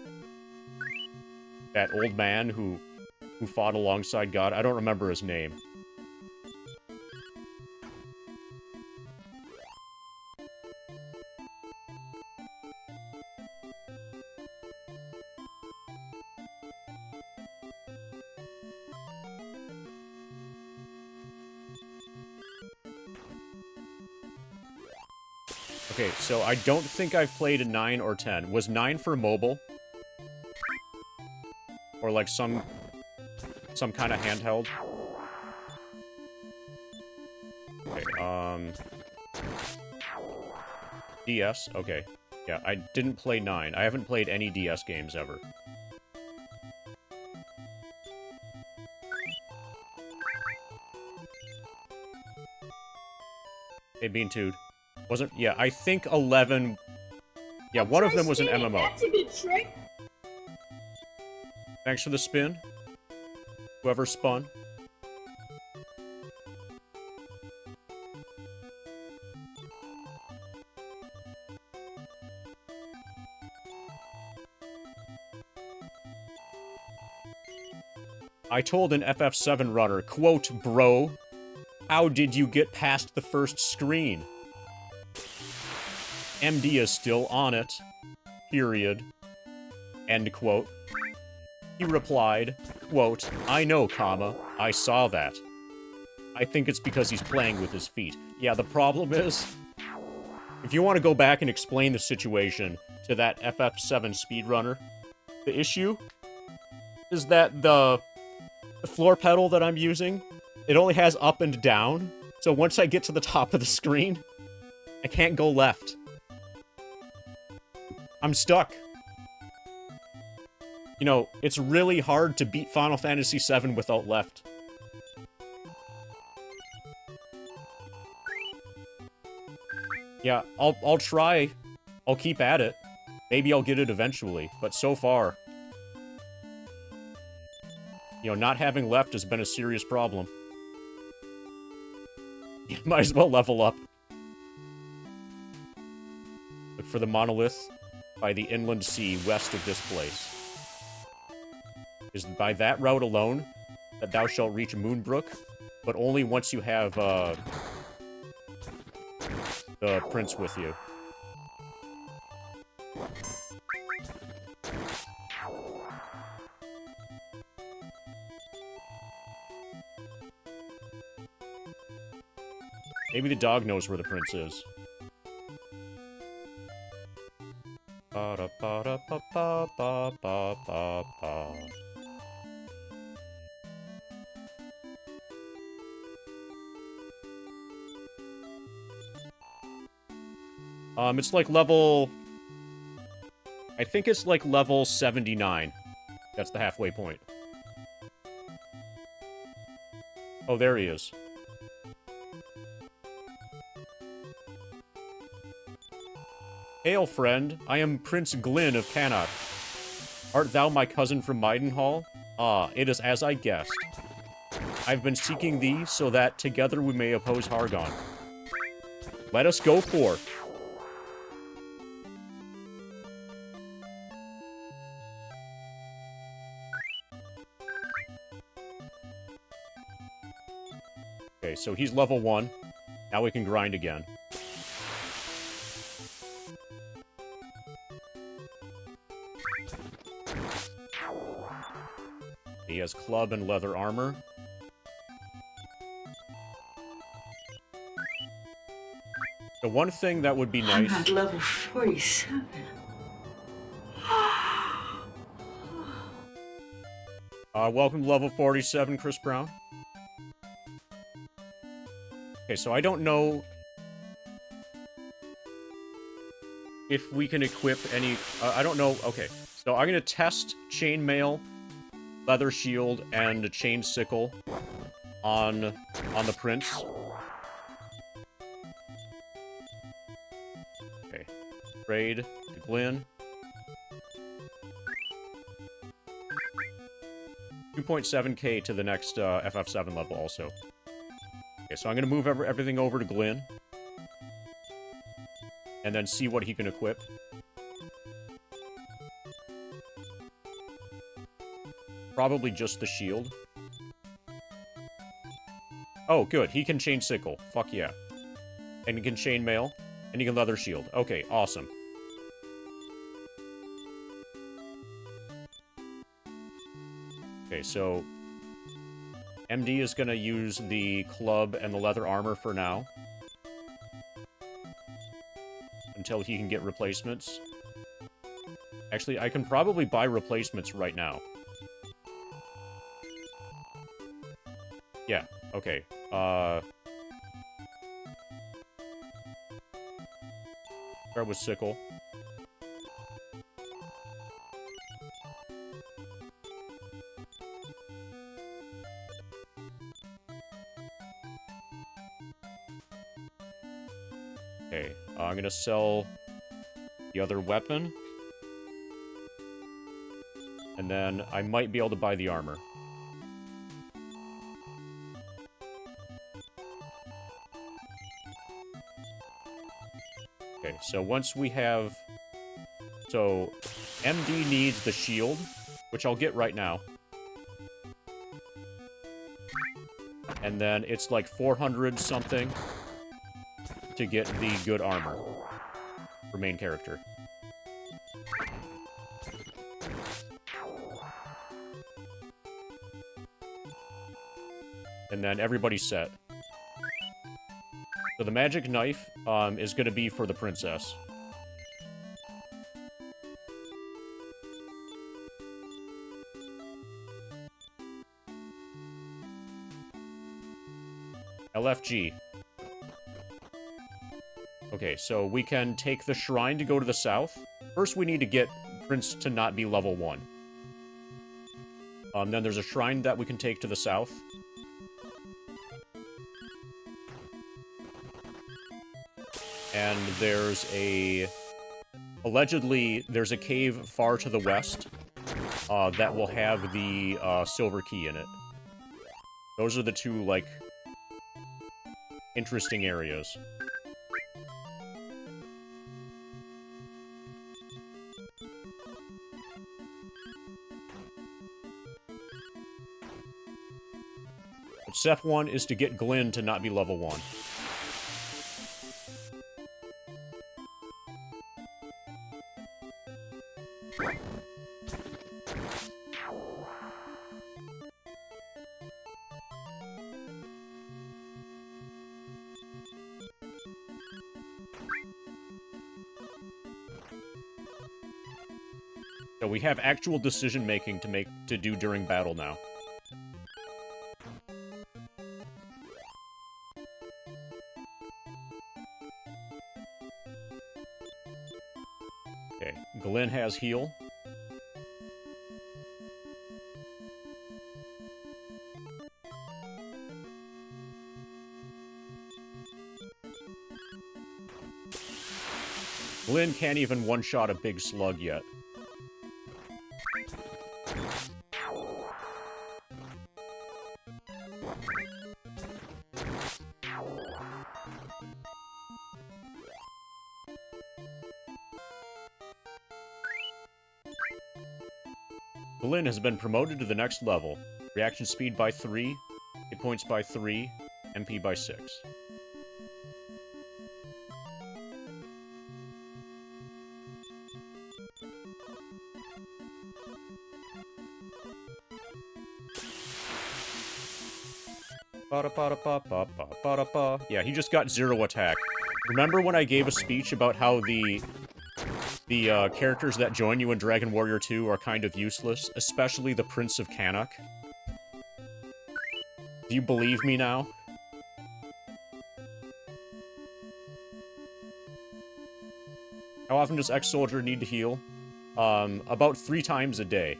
That old man who fought alongside God. I don't remember his name. Okay, so I don't think I've played 9 or 10. Was 9 for mobile? Or like some kind of handheld? Okay, DS? Okay. Yeah, I didn't play 9. I haven't played any DS games ever. Hey, Beantude. Wasn't... Yeah, I think 11... Yeah, one of them was an MMO. That's a good trick. Thanks for the spin. Whoever spun. I told an FF7 runner, quote, bro, how did you get past the first screen? MD is still on it. Period. End quote. He replied, quote, I know, comma, I saw that. I think it's because he's playing with his feet. Yeah, the problem is, if you want to go back and explain the situation to that FF7 speedrunner, the issue is that the floor pedal that I'm using, it only has up and down, so once I get to the top of the screen, I can't go left. I'm stuck. You know, it's really hard to beat Final Fantasy VII without left. Yeah, I'll try. I'll keep at it. Maybe I'll get it eventually, but so far, you know, not having left has been a serious problem. You might as well level up. Look for the monolith by the inland sea west of this place. Is by that route alone that thou shalt reach Moonbrook, but only once you have, the prince with you. Maybe the dog knows where the prince is. Ba-da-ba-da-ba-ba-ba-ba-ba. It's like level... I think it's like level 79. That's the halfway point. Oh, there he is. Hail, friend. I am Prince Glyn of Cannot. Art thou my cousin from Maidenhall? Ah, it is as I guessed. I've been seeking thee so that together we may oppose Hargon. Let us go forth. Okay, so he's level 1. Now we can grind again. He has club and leather armor. The one thing that would be nice... I'm at level 47. Welcome to level 47, Chris Brown. Okay, so I don't know... if we can equip any... I don't know. Okay, so I'm going to test chainmail, leather shield, and chain sickle on the prince. Okay, trade to Glyn. 2.7k to the next FF7 level also. Okay, so I'm going to move everything over to Glyn. And then see what he can equip. Probably just the shield. Oh, good. He can chain sickle. Fuck yeah. And he can chain mail. And he can leather shield. Okay, awesome. Okay, so... MD is gonna use the club and the leather armor for now. Until he can get replacements. Actually, I can probably buy replacements right now. Yeah, okay. Start with sickle. Okay, I'm gonna sell the other weapon. And then I might be able to buy the armor. Okay, so once we have... So, MD needs the shield, which I'll get right now. And then it's like 400 something to get the good armor for main character. And then everybody's set. So the magic knife is going to be for the princess. LFG. Okay, so we can take the shrine to go to the south. First, we need to get Prince to not be level 1. Then there's a shrine that we can take to the south. And there's a... Allegedly, there's a cave far to the west that will have the silver key in it. Those are the two, like, interesting areas. But step 1 is to get Glyn to not be level 1. So we have actual decision-making to do during battle now. Okay, Glyn has heal. Glyn can't even one-shot a big slug yet. Glyn has been promoted to the next level. Reaction speed by 3, hit points by 3, MP by 6. Yeah, he just got 0 attack. Remember when I gave a speech about how the characters that join you in Dragon Warrior 2 are kind of useless, especially the Prince of Canuck? Do you believe me now? How often does Ex-Soldier need to heal? About 3 times a day.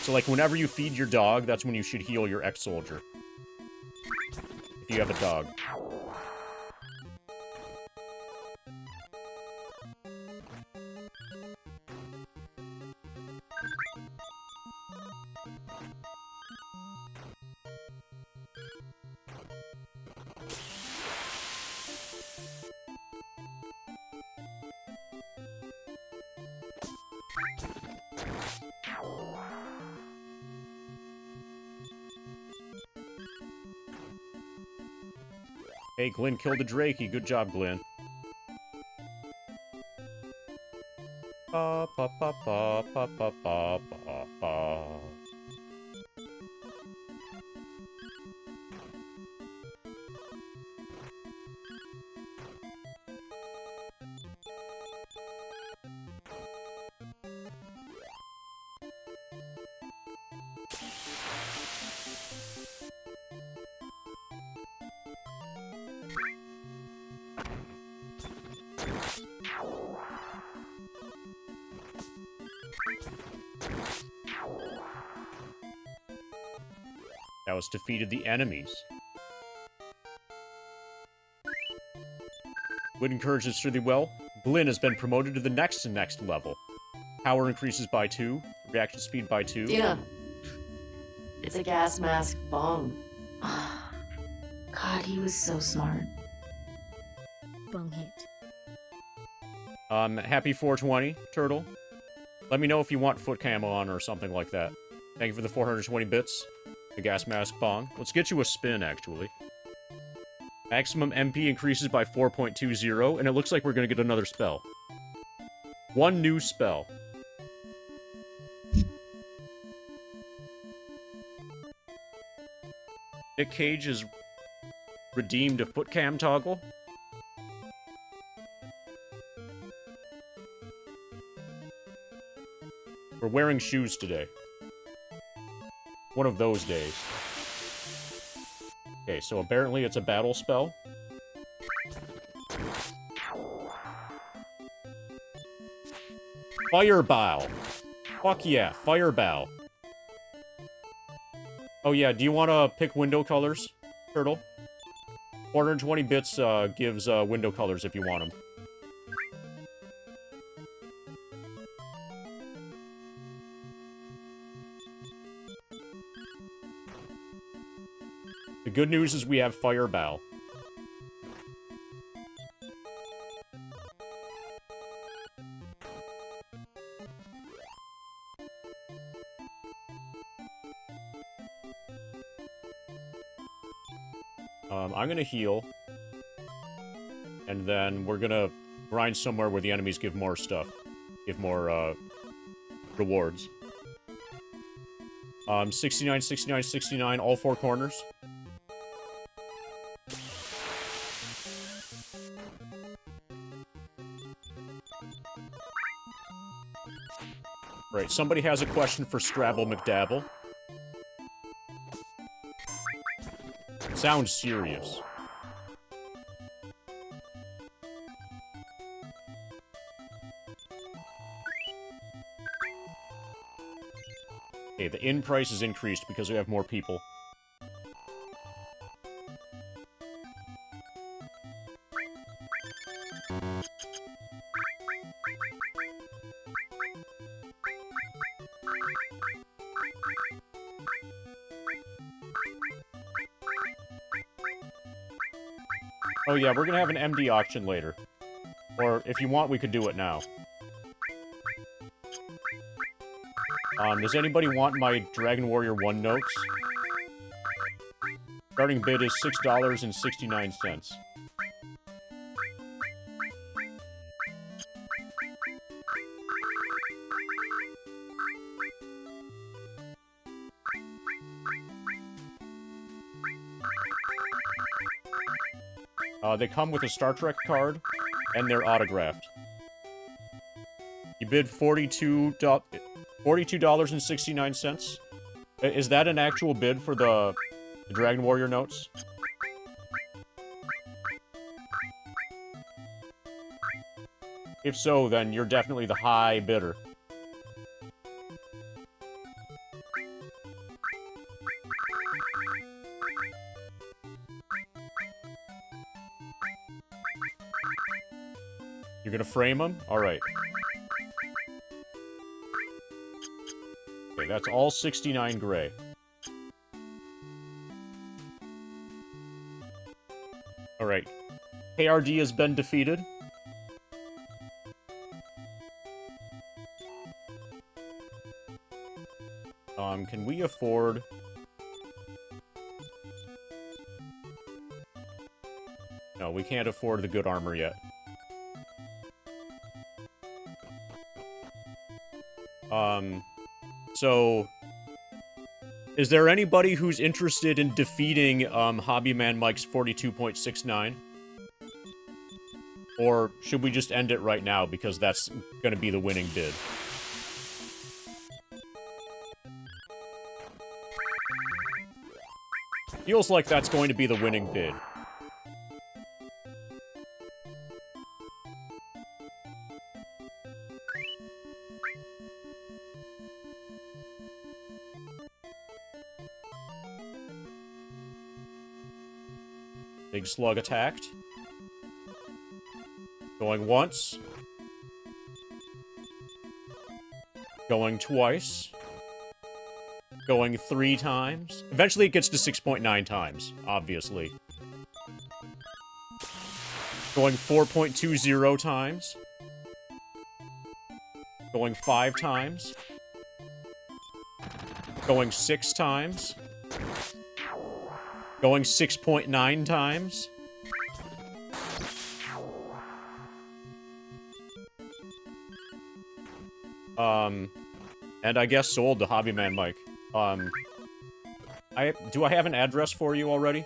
So, like, whenever you feed your dog, that's when you should heal your Ex-Soldier. If you have a dog. Hey, Glenn killed a Drakey. Good job, Glenn. Ba, ba, ba, ba, ba, ba, ba, ba, ba. That was defeated the enemies. Would encourage this really well. Glyn has been promoted to the next level. Power increases by 2. Reaction speed by 2. Dina. It's a gas mask bomb. God, he was so smart. Bong hit. Happy 420, Turtle. Let me know if you want foot camo on or something like that. Thank you for the 420 bits. The gas mask bong. Let's get you a spin, actually. Maximum MP increases by 4.20, and it looks like we're gonna get another spell. 1 new spell. Nick Cage is redeemed a foot cam toggle. We're wearing shoes today. One of those days. Okay, so apparently it's a battle spell. Fireball! Fuck yeah, Fireball. Oh yeah, do you want to pick window colors, Turtle? 420 bits gives window colors if you want them. The good news is we have Fireball. I'm gonna heal. And then we're gonna grind somewhere where the enemies give more stuff. Give more, rewards. 69, 69, 69, all 4 corners. Right, somebody has a question for Strabble McDabble. Sounds serious. Okay, the in price is increased because we have more people. Oh yeah, we're gonna have an MD auction later. Or, if you want, we could do it now. Does anybody want my Dragon Warrior 1 notes? Starting bid is $6.69. They come with a Star Trek card, and they're autographed. You bid $42.69. Is that an actual bid for the Dragon Warrior notes? If so, then you're definitely the high bidder. You're gonna frame them? Alright. Okay, that's all 69 gray. Alright. KRD has been defeated. Can we afford... No, we can't afford the good armor yet. So... Is there anybody who's interested in defeating, Hobbyman Mike's 42.69? Or should we just end it right now, because that's gonna be the winning bid? Feels like that's going to be the winning bid. Big Slug attacked. Going once. Going twice. Going 3 times. Eventually it gets to 6.9 times, obviously. Going 4.20 times. Going 5 times. Going 6 times. Going 6.9 times. And I guess sold to Hobbyman Mike. Do I have an address for you already?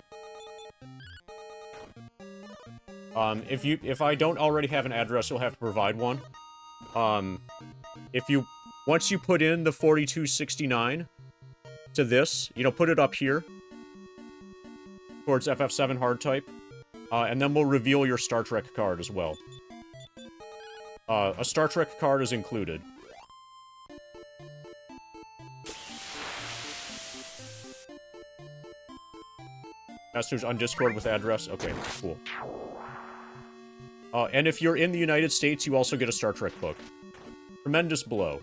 If I don't already have an address, you'll have to provide one. Once you put in the 4269 to this, you know, put it up here towards FF7 hard type, and then we'll reveal your Star Trek card as well. A Star Trek card is included. Masters on Discord with address? Okay, cool. And if you're in the United States, you also get a Star Trek book. Tremendous blow.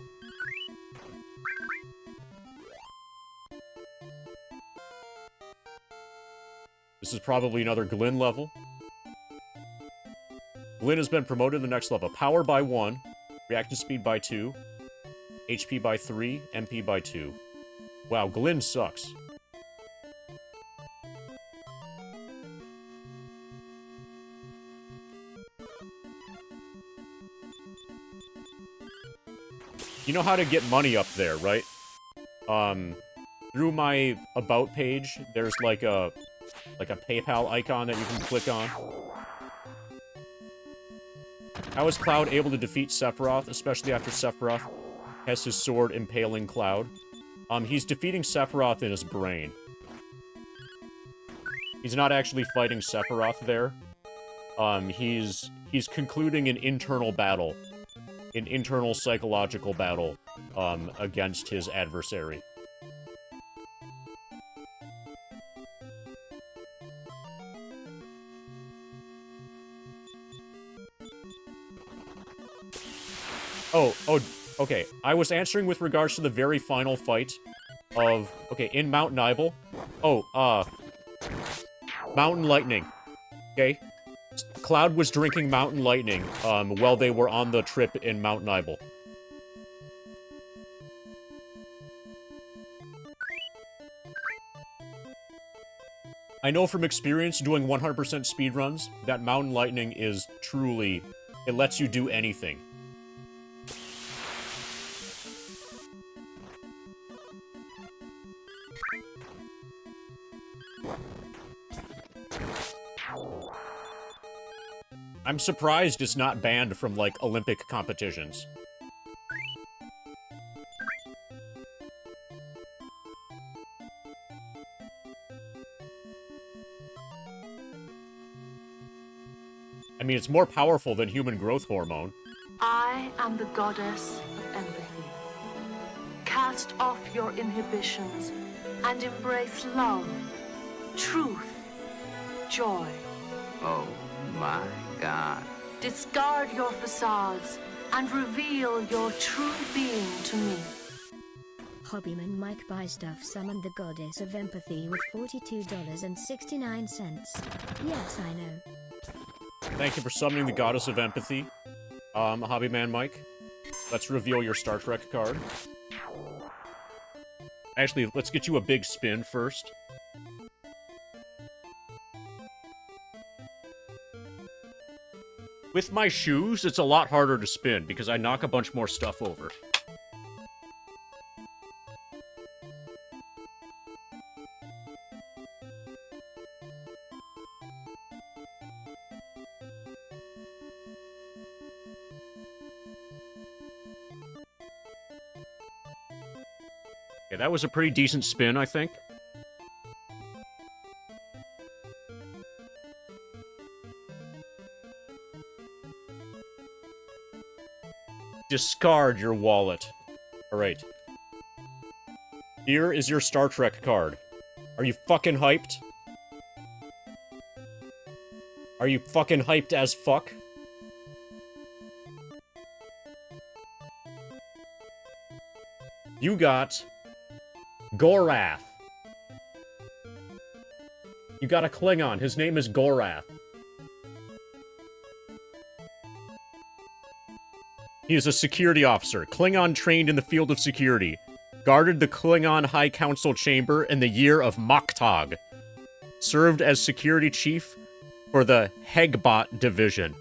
This is probably another Glyn level. Glyn has been promoted to the next level. Power by 1, reactive speed by 2, HP by 3, MP by 2. Wow, Glyn sucks. You know how to get money up there, right? Through my About page, there's like a PayPal icon that you can click on. How is Cloud able to defeat Sephiroth, especially after Sephiroth has his sword impaling Cloud? He's defeating Sephiroth in his brain. He's not actually fighting Sephiroth there. He's concluding an internal battle. An internal psychological battle, against his adversary. Oh, okay. I was answering with regards to the very final fight of... Okay, in Mount Nibel. Mountain Lightning. Okay? Cloud was drinking Mountain Lightning, while they were on the trip in Mount Nibel. I know from experience doing 100% speedruns that Mountain Lightning is truly... It lets you do anything. I'm surprised it's not banned from, like, Olympic competitions. I mean, it's more powerful than human growth hormone. I am the goddess of empathy. Cast off your inhibitions and embrace love, truth, joy. Oh my God. Discard your facades and reveal your true being to me. Hobbyman Mike Bystuff summoned the goddess of empathy with $42.69. Yes, I know. Thank you for summoning the goddess of empathy. Hobbyman Mike. Let's reveal your Star Trek card. Actually, let's get you a big spin first. With my shoes, it's a lot harder to spin because I knock a bunch more stuff over. Yeah, that was a pretty decent spin, I think. Discard your wallet. Alright. Here is your Star Trek card. Are you fucking hyped? Are you fucking hyped as fuck? You got Gorath. You got a Klingon. His name is Gorath. He is a security officer, Klingon trained in the field of security. Guarded the Klingon High Council chamber in the year of Moktog. Served as security chief for the Hegbot division.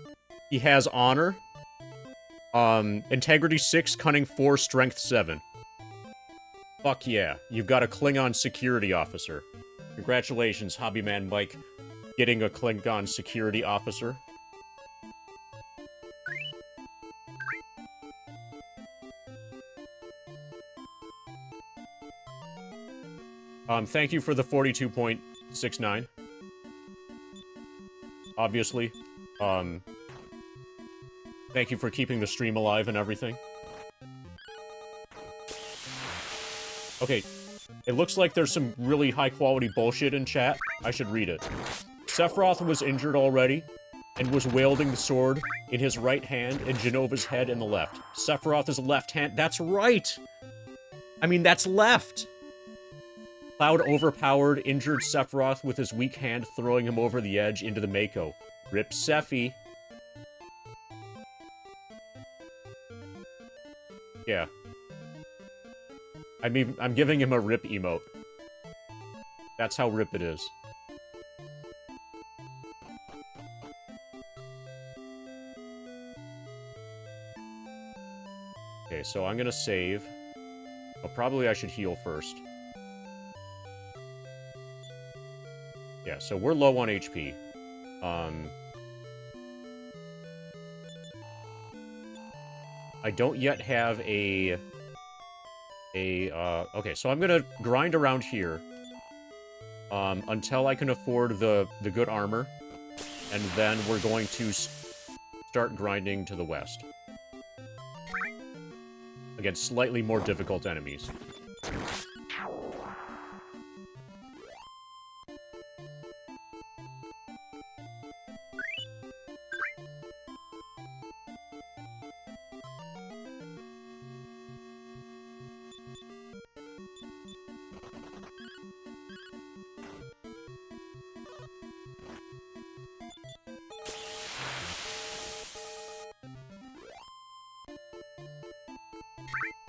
He has honor, integrity 6, cunning 4, strength 7. Fuck yeah, you've got a Klingon security officer. Congratulations, Hobbyman Mike, getting a Klingon security officer. Thank you for the 42.69. Obviously. Thank you for keeping the stream alive and everything. Okay, it looks like there's some really high-quality bullshit in chat. I should read it. Sephiroth was injured already, and was wielding the sword in his right hand and Genova's head in the left. Sephiroth is left hand. That's right! I mean, that's left! Cloud overpowered, injured Sephiroth with his weak hand, throwing him over the edge into the Mako. Rip Sephi. Yeah. I mean, I'm giving him a rip emote. That's how rip it is. Okay, so I'm gonna save. Well, probably I should heal first. Yeah, so we're low on HP. I don't yet have okay, so I'm gonna grind around here, until I can afford the good armor, and then we're going to start grinding to the west. Against slightly more difficult enemies.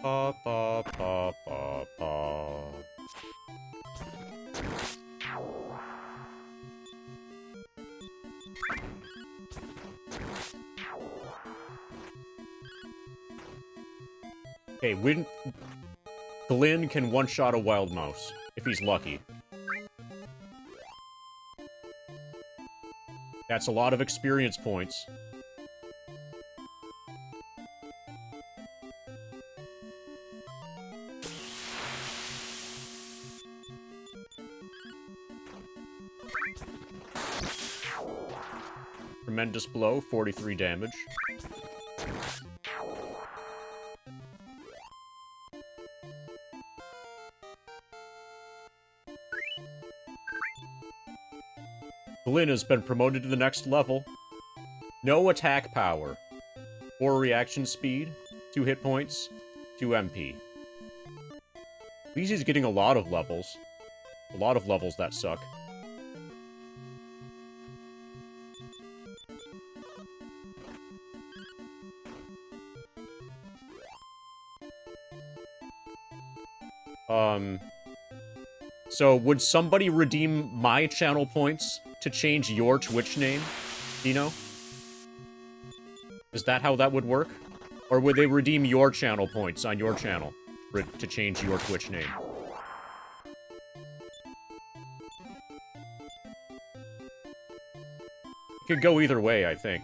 Pa, pa, pa, pa, pa. Okay, Glenn can one-shot a wild mouse, if he's lucky. That's a lot of experience points. Tremendous blow, 43 damage. Glyn has been promoted to the next level. No attack power. 4 reaction speed, 2 hit points, 2 MP. At least he's getting a lot of levels. A lot of levels that suck. So would somebody redeem my channel points to change your Twitch name, Dino? Is that how that would work? Or would they redeem your channel points on your channel to change your Twitch name? It could go either way, I think.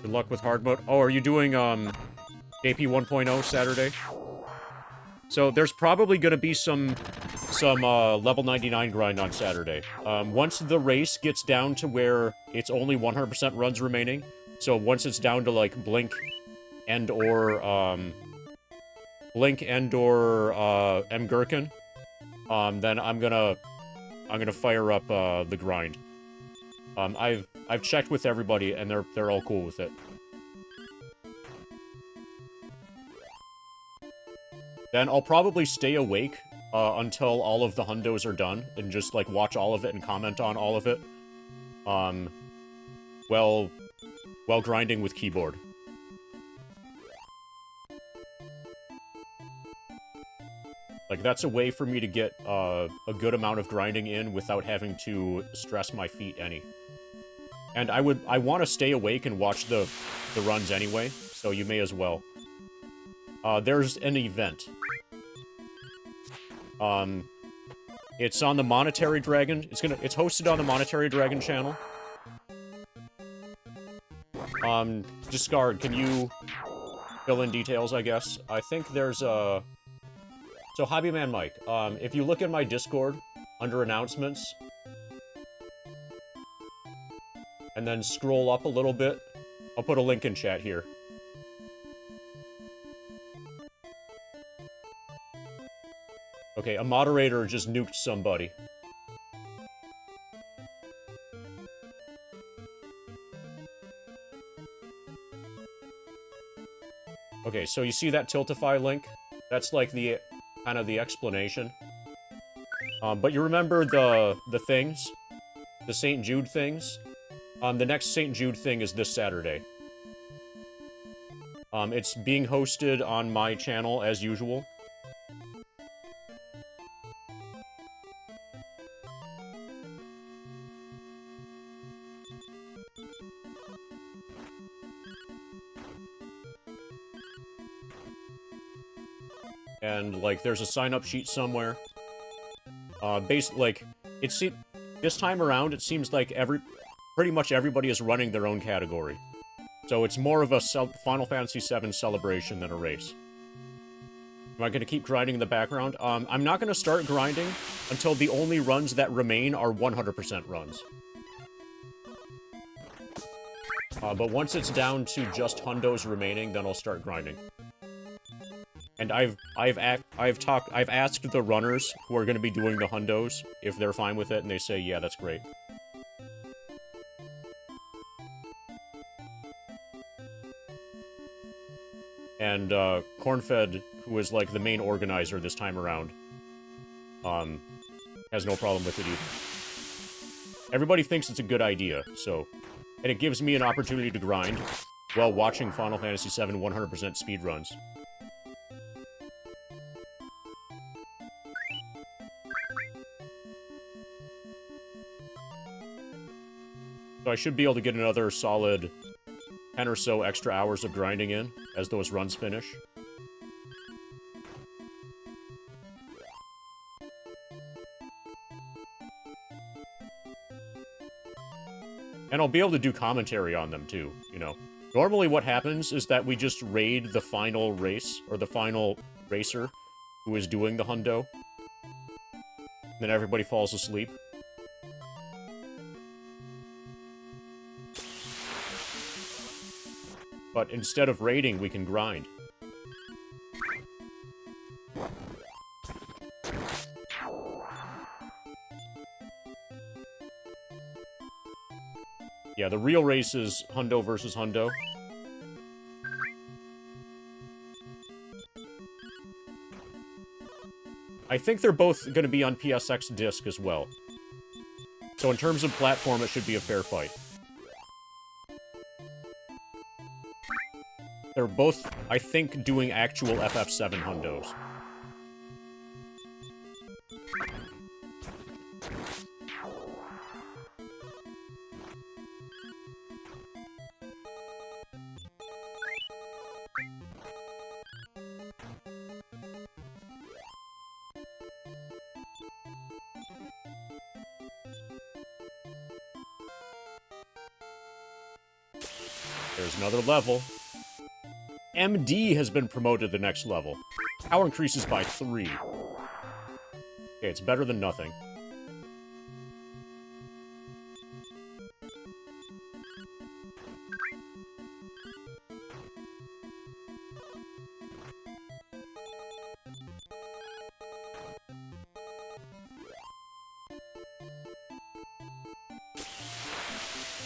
Good luck with hard mode. Oh, are you doing, AP 1.0 Saturday? So, there's probably gonna be some level 99 grind on Saturday. Once the race gets down to where it's only 100% runs remaining, so once it's down to, like, Blink and/or M. Gherkin, then I'm gonna fire up, the grind. I've checked with everybody, and they're all cool with it. Then I'll probably stay awake until all of the hundos are done, and just, like, watch all of it and comment on all of it. While grinding with keyboard. Like, that's a way for me to get a good amount of grinding in without having to stress my feet any. And I want to stay awake and watch the runs anyway, so you may as well. There's an event. It's on the Monetary Dragon. It's hosted on the Monetary Dragon channel. Discard, can you fill in details, I guess? I think there's a... So, Hobbyman Mike, if you look at my Discord, under announcements, and then scroll up a little bit, I'll put a link in chat here. Okay, a moderator just nuked somebody. Okay, so you see that Tiltify link? That's like the kind of the explanation. But you remember the things? The St. Jude things? The next St. Jude thing is this Saturday. It's being hosted on my channel as usual. And, like, there's a sign-up sheet somewhere. Like, this time around, it seems like pretty much everybody is running their own category. So it's more of a Final Fantasy VII celebration than a race. Am I going to keep grinding in the background? I'm not going to start grinding until the only runs that remain are 100% runs. But once it's down to just hundos remaining, then I'll start grinding. And I've asked the runners who are going to be doing the hundos if they're fine with it, and they say, yeah, that's great. And, Cornfed, who is, like, the main organizer this time around, has no problem with it either. Everybody thinks it's a good idea, so... And it gives me an opportunity to grind while watching Final Fantasy VII 100% speedruns. So I should be able to get another solid 10 or so extra hours of grinding in as those runs finish. And I'll be able to do commentary on them too, you know. Normally what happens is that we just raid the final race, or the final racer who is doing the hundo. Then everybody falls asleep. But instead of raiding, we can grind. Yeah, the real race is hundo versus hundo. I think they're both going to be on PSX disc as well. So in terms of platform, it should be a fair fight. They're both, I think, doing actual FF7 hundos. There's another level. MD has been promoted to the next level. Power increases by 3. Okay, it's better than nothing.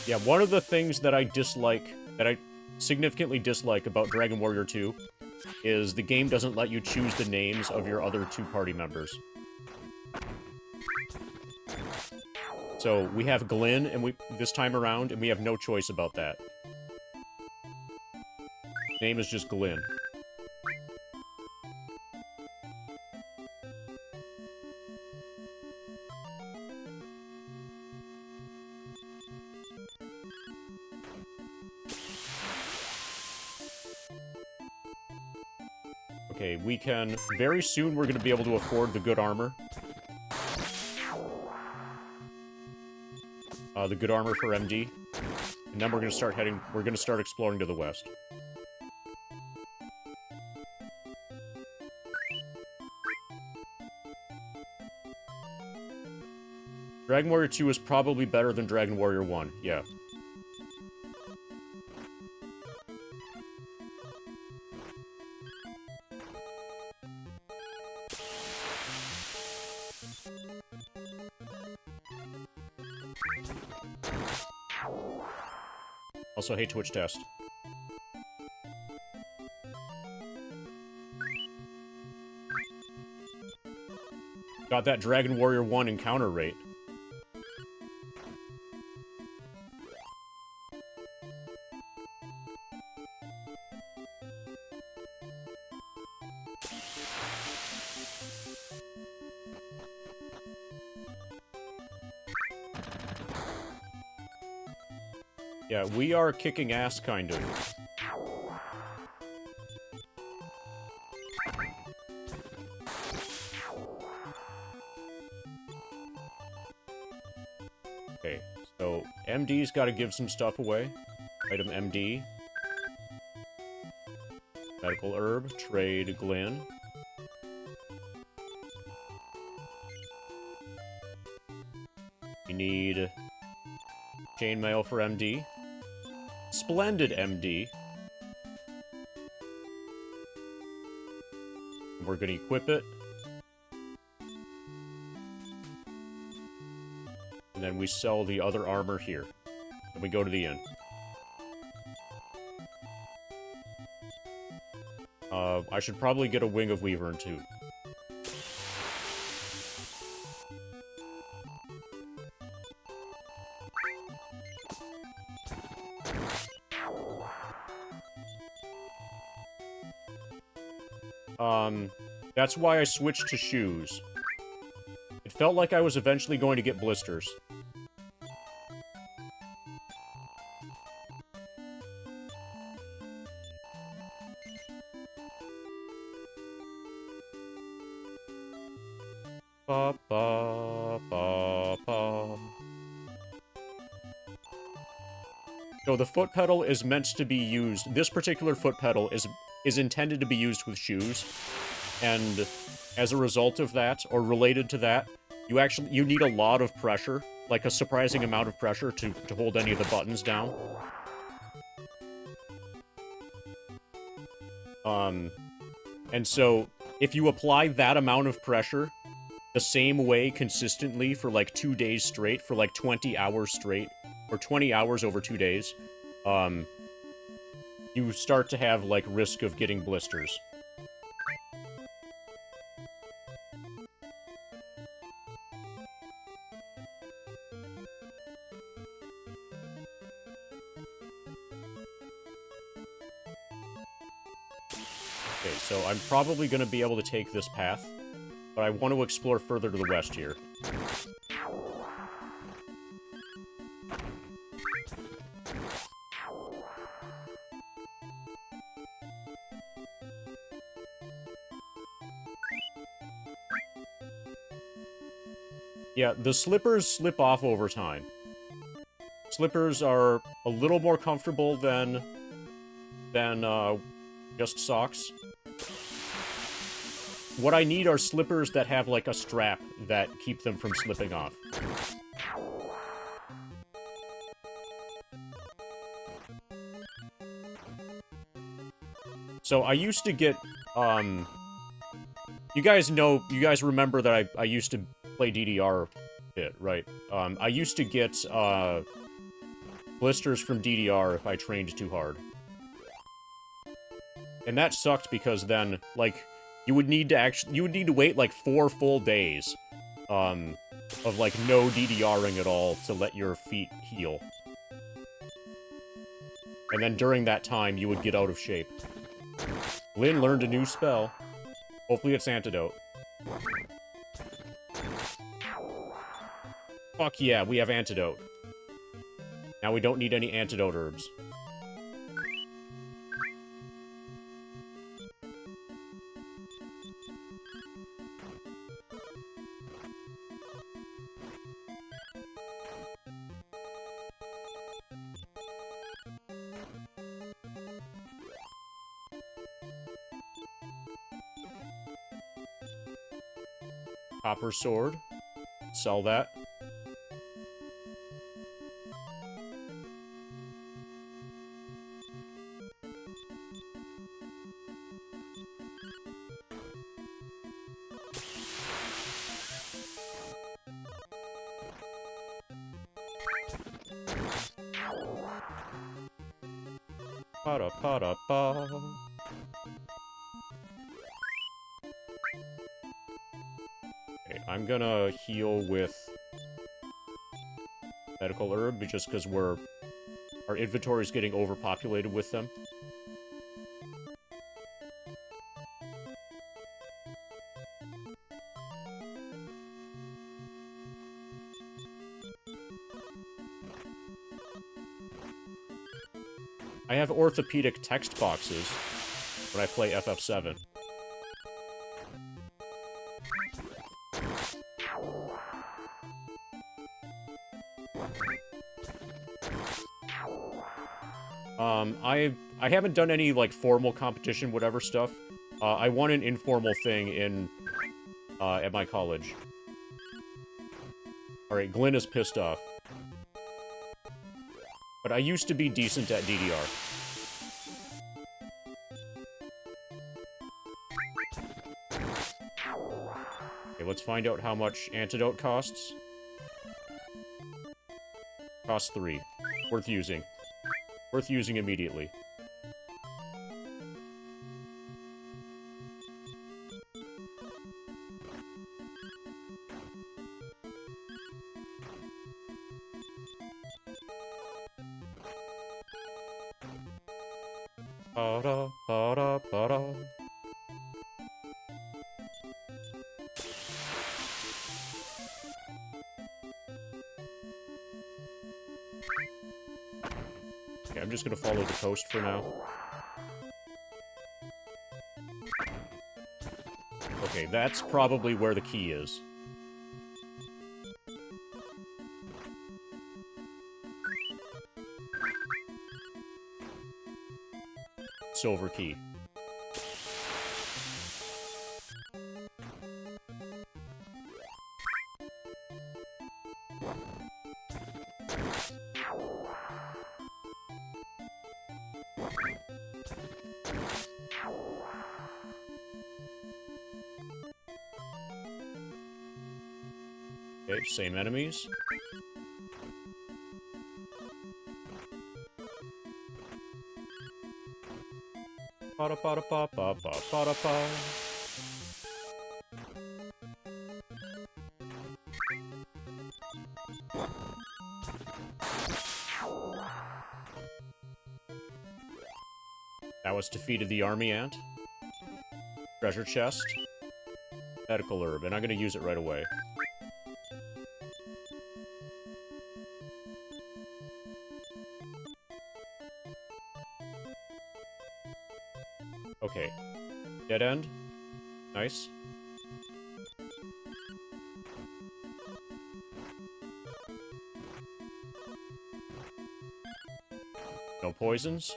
Yeah, one of the things that I dislike, that I significantly dislike about Dragon Warrior 2 is the game doesn't let you choose the names of your other 2 party members. So we have Glyn and this time around, and we have no choice about that. Name is just Glyn. Okay, we can... Very soon we're going to be able to afford the good armor. The good armor for MD. And then we're going to start heading... We're going to start exploring to the west. Dragon Warrior 2 is probably better than Dragon Warrior 1, yeah. Also, hate Twitch test. Got that Dragon Warrior 1 encounter rate. Yeah, we are kicking ass, kind of. Okay, so MD's got to give some stuff away. Item MD. Medical herb, trade Glyn. We need chainmail for MD. Splendid MD. We're gonna equip it. And then we sell the other armor here. And we go to the inn. I should probably get a Wing of Weaver too. That's why I switched to shoes. It felt like I was eventually going to get blisters. Ba ba ba ba. So the foot pedal is meant to be used... This particular foot pedal is intended to be used with shoes. And as a result of that, or related to that, you need a lot of pressure. Like a surprising amount of pressure to hold any of the buttons down. And so, if you apply that amount of pressure the same way consistently for like 2 days straight, for like 20 hours straight, or 20 hours over 2 days, you start to have like risk of getting blisters. Okay, so I'm probably going to be able to take this path, but I want to explore further to the west here. Yeah, the slippers slip off over time. Slippers are a little more comfortable than just socks. What I need are slippers that have, like, a strap that keep them from slipping off. So, I used to get, you guys remember that I used to play DDR a bit, right? I used to get, blisters from DDR if I trained too hard. And that sucked because then, like, you would need to wait, like, 4 full days, of, like, no DDRing at all to let your feet heal. And then during that time, you would get out of shape. Lynn learned a new spell. Hopefully it's Antidote. Fuck yeah, we have Antidote. Now we don't need any Antidote herbs. Copper sword. Sell that. Pa-da-pa-da-pa. Okay, I'm gonna heal with medical herb just because our inventory is getting overpopulated with them. I have orthopedic text boxes when I play FF7. I haven't done any, like, formal competition, whatever stuff. I won an informal thing at my college. Alright, Glenn is pissed off. But I used to be decent at DDR. Okay, let's find out how much Antidote costs. Costs 3. Worth using. Worth using immediately. Ba-da, ba-da, ba-da. Okay, I'm just gonna follow the coast for now. Okay, that's probably where the key is. silver key. Okay, same enemies. Ba-da-ba-da-ba-ba-ba-ba-da-ba. That was defeated the army ant. Treasure chest. Medical herb, and I'm gonna use it right away. Okay. Dead end. Nice. No poisons.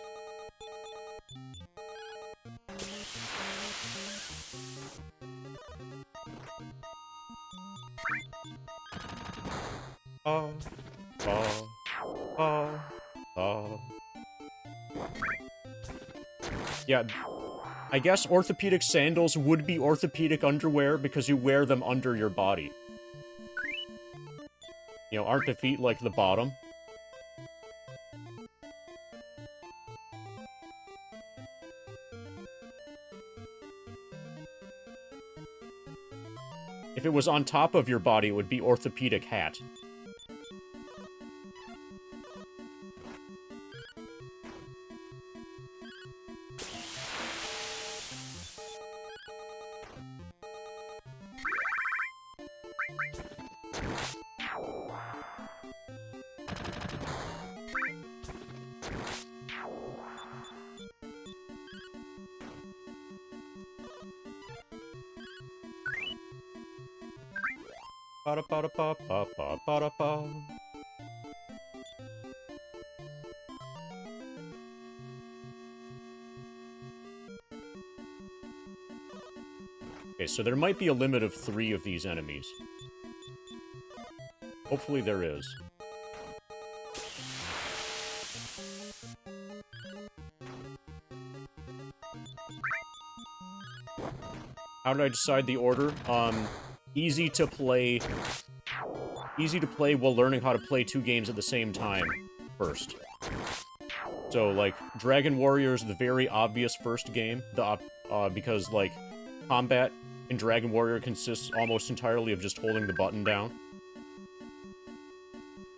Yeah, I guess orthopedic sandals would be orthopedic underwear because you wear them under your body. You know, aren't the feet like the bottom? If it was on top of your body, it would be orthopedic hat. Ba-da-ba-da-ba-ba-ba-ba-da-ba. Okay, so there might be a limit of 3 of these enemies. Hopefully there is. How did I decide the order? Easy to play while learning how to play 2 games at the same time first. So, like, Dragon Warrior is the very obvious first game, because, like, combat in Dragon Warrior consists almost entirely of just holding the button down.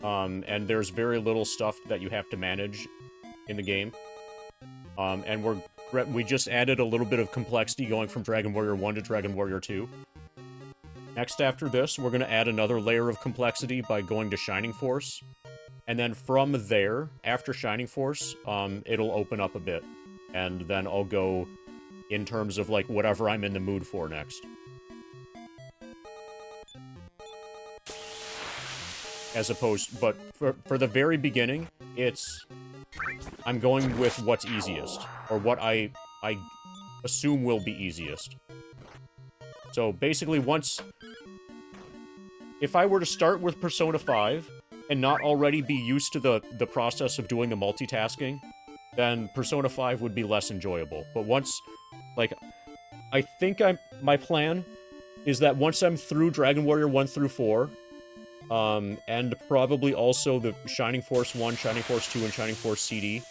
And there's very little stuff that you have to manage in the game. And we just added a little bit of complexity going from Dragon Warrior 1 to Dragon Warrior 2. Next after this, we're going to add another layer of complexity by going to Shining Force. And then from there, after Shining Force, it'll open up a bit. And then I'll go in terms of, like, whatever I'm in the mood for next. As opposed, but for the very beginning, I'm going with what's easiest. Or what I assume will be easiest. So basically if I were to start with Persona 5 and not already be used to the process of doing the multitasking, then Persona 5 would be less enjoyable. But once, like, I think my plan is that once I'm through Dragon Warrior 1 through 4, and probably also the Shining Force 1, Shining Force 2, and Shining Force CD,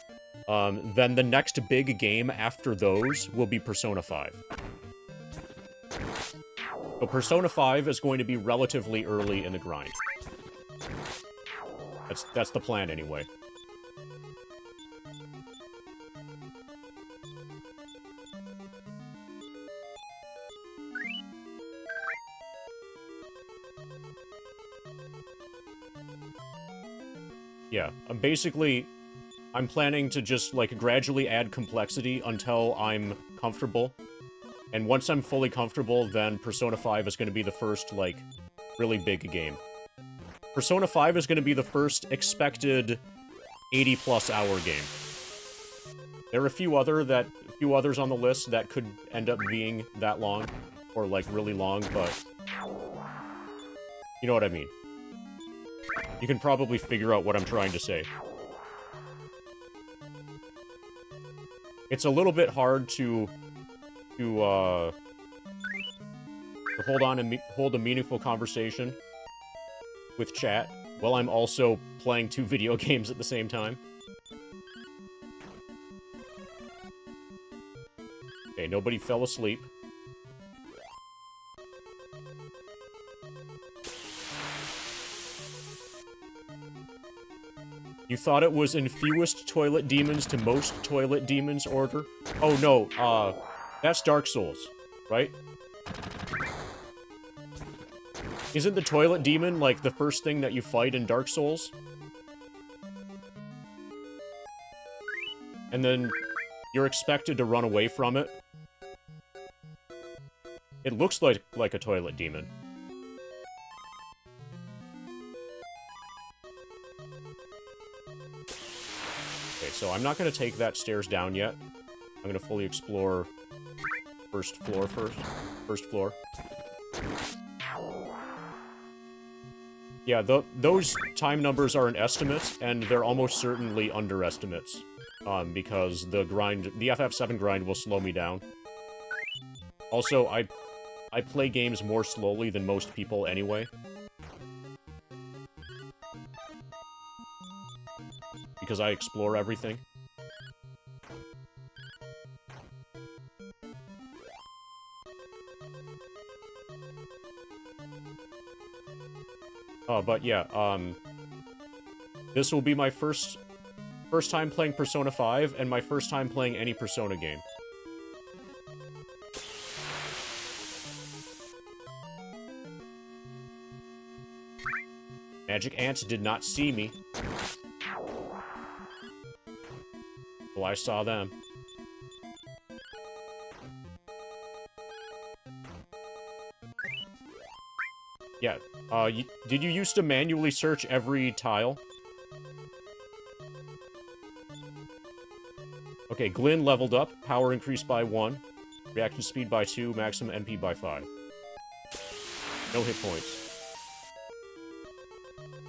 then the next big game after those will be Persona 5. So Persona 5 is going to be relatively early in the grind. That's the plan, anyway. Yeah, I'm planning to just, like, gradually add complexity until I'm comfortable. And once I'm fully comfortable, then Persona 5 is going to be the first, like, really big game. Persona 5 is going to be the first expected 80-plus hour game. There are a few other few others on the list that could end up being that long, or like really long, but you know what I mean. You can probably figure out what I'm trying to say. It's a little bit hard to hold on and hold a meaningful conversation with chat while I'm also playing 2 video games at the same time. Okay, nobody fell asleep. You thought it was in fewest toilet demons to most toilet demons order? Oh no, that's Dark Souls, right? Isn't the toilet demon, like, the first thing that you fight in Dark Souls? And then you're expected to run away from it? It looks like a toilet demon. Okay, so I'm not gonna take that stairs down yet. I'm gonna fully explore first floor first. First floor. Yeah, those time numbers are an estimate, and they're almost certainly underestimates. Because the FF7 grind will slow me down. Also, I play games more slowly than most people anyway. Because I explore everything. But yeah, this will be my first time playing Persona 5, and my first time playing any Persona game. Magic ants did not see me. Well, I saw them. Yeah, did you used to manually search every tile? Okay, Glyn leveled up, power increased by 1, reaction speed by 2, maximum MP by 5. No hit points.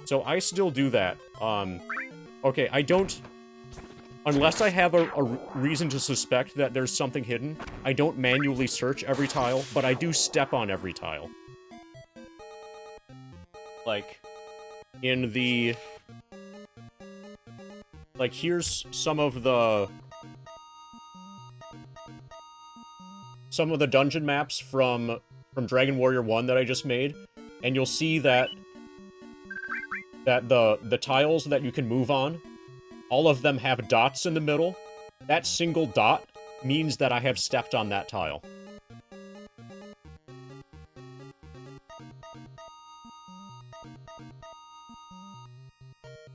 So I still do that. Okay, I don't... Unless I have a reason to suspect that there's something hidden, I don't manually search every tile, but I do step on every tile. Like, in the... Like, here's some of the dungeon maps from Dragon Warrior 1 that I just made, and you'll see that the tiles that you can move on, all of them have dots in the middle. That single dot means that I have stepped on that tile.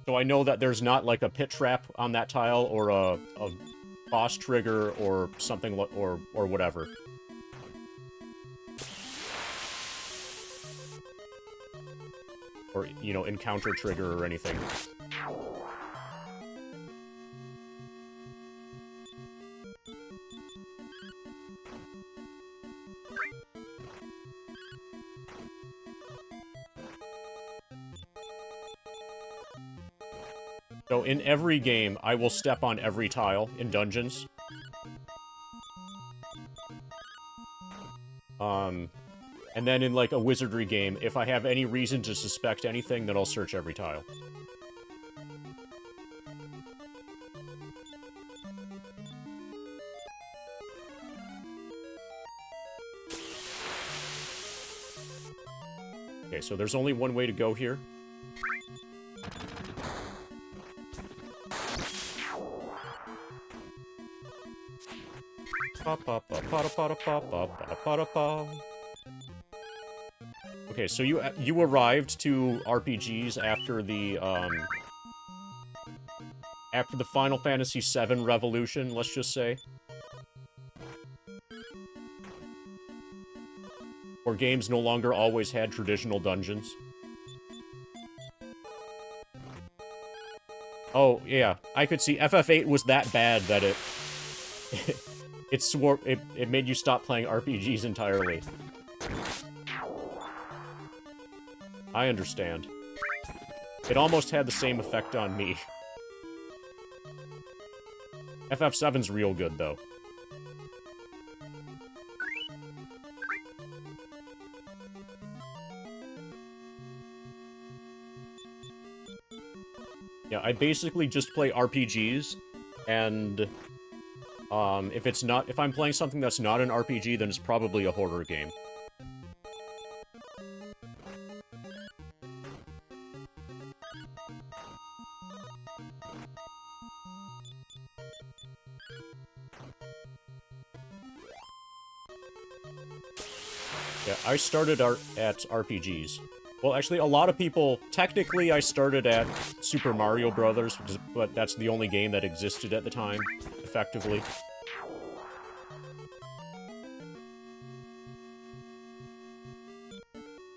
So I know that there's not, like, a pit trap on that tile, or a boss trigger, or something, or whatever. Or, you know, encounter trigger or anything. So in every game, I will step on every tile in dungeons. And then in, like, a wizardry game, if I have any reason to suspect anything, then I'll search every tile. Okay, so there's only one way to go here. Okay, so you arrived to RPGs after the Final Fantasy VII Revolution, let's just say. Where games no longer always had traditional dungeons. Oh, yeah, I could see FF8 was that bad that it made you stop playing RPGs entirely. I understand. It almost had the same effect on me. FF7's real good, though. Yeah, I basically just play RPGs, and if I'm playing something that's not an RPG, then it's probably a horror game. Yeah, I started at RPGs. Well, actually, a lot of people... Technically, I started at Super Mario Brothers, but that's the only game that existed at the time, effectively.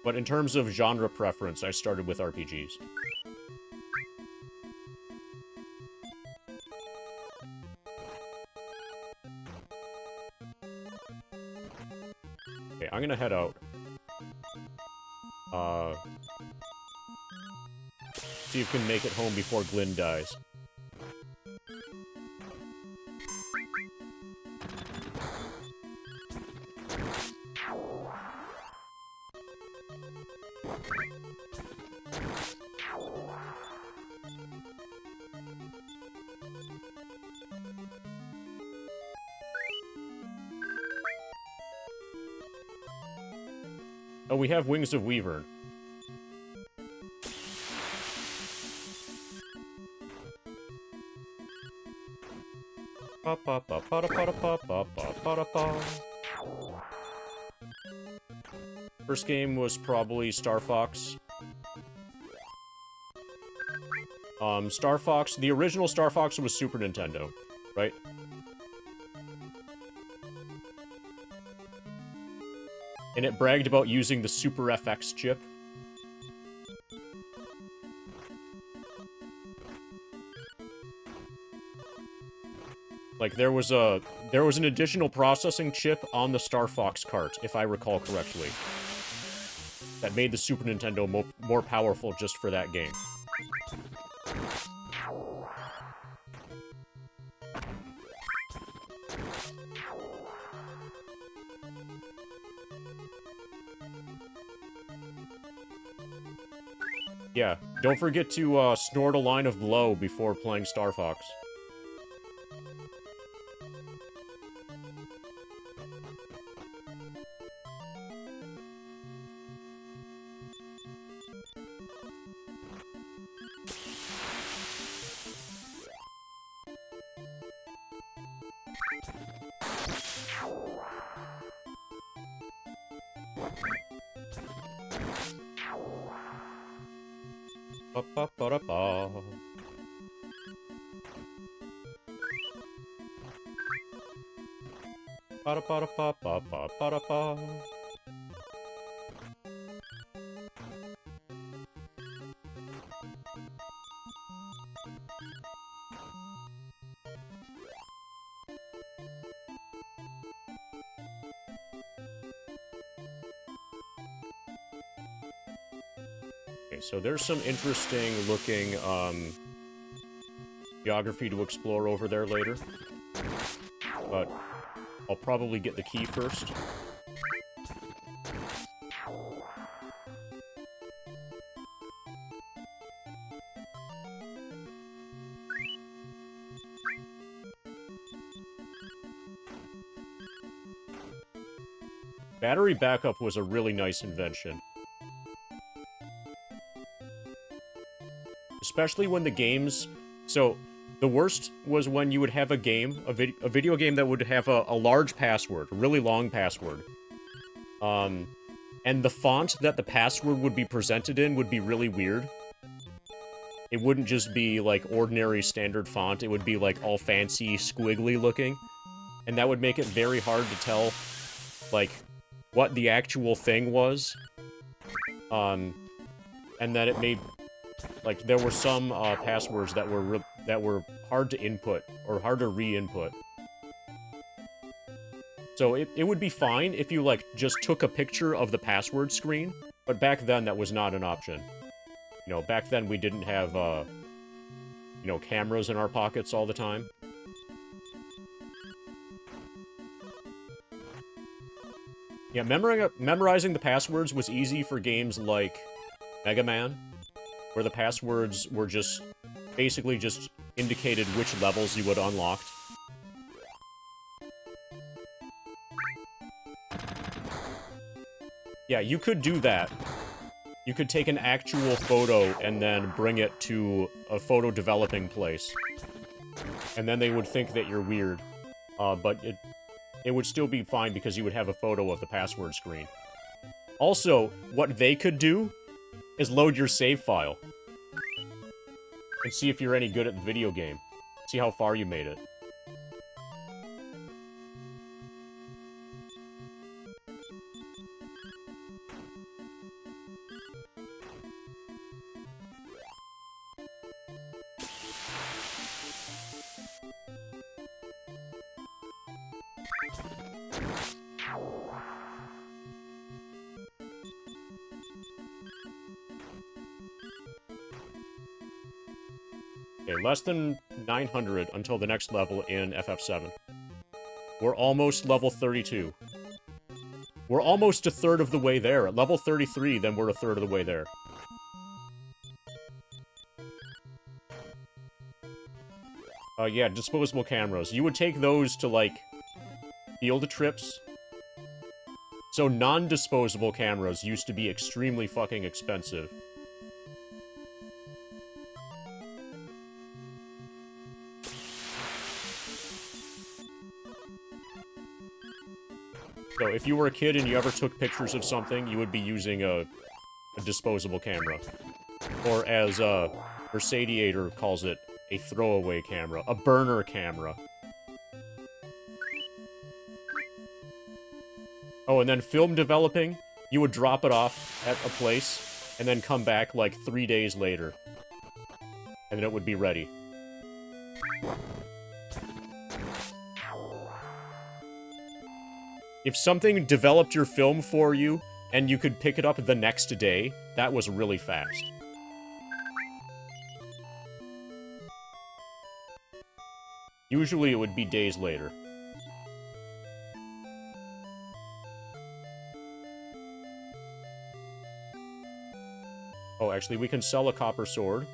But in terms of genre preference, I started with RPGs. Okay, I'm gonna head out. See if you can make it home before Glyn dies. Oh, we have Wings of Weavern. First game was probably Star Fox. Star Fox, the original Star Fox was Super Nintendo, right? And it bragged about using the Super FX chip. Like, there was an additional processing chip on the Star Fox cart, if I recall correctly, that made the Super Nintendo more powerful just for that game. Yeah, don't forget to snort a line of blow before playing Star Fox. Ba-ba-ba-da-ba. Ba-da-ba-da-ba-ba-ba-ba-da-ba. Okay, so there's some interesting looking geography to explore over there later. But I'll probably get the key first. Battery backup was a really nice invention. Especially when the games... So, the worst was when you would have a game, a video game that would have a large password, a really long password. And the font that the password would be presented in would be really weird. It wouldn't just be, like, ordinary standard font, it would be, like, all fancy, squiggly looking. And that would make it very hard to tell, like, what the actual thing was. And that it made... Like, there were some passwords that were hard to input, or hard to re-input. So it would be fine if you, like, just took a picture of the password screen, but back then that was not an option. You know, back then we didn't have, you know, cameras in our pockets all the time. Yeah, memorizing the passwords was easy for games like Mega Man, where the passwords were just basically just indicated which levels you would unlock. Yeah, you could do that. You could take an actual photo and then bring it to a photo developing place. And then they would think that you're weird. But it would still be fine because you would have a photo of the password screen. Also, what they could do is load your save file. And see if you're any good at the video game. See how far you made it. Okay, less than 900 until the next level in FF7. We're almost level 32. We're almost a third of the way there. At level 33, then we're a third of the way there. Yeah, disposable cameras. You would take those to, like, field trips. So non-disposable cameras used to be extremely fucking expensive. So if you were a kid and you ever took pictures of something, you would be using a disposable camera. Or as Mercadiator calls it, a throwaway camera. A burner camera. Oh, and then film developing, you would drop it off at a place, and then come back like 3 days later. And then it would be ready. If something developed your film for you, and you could pick it up the next day, that was really fast. Usually it would be days later. Oh, actually, we can sell a copper sword.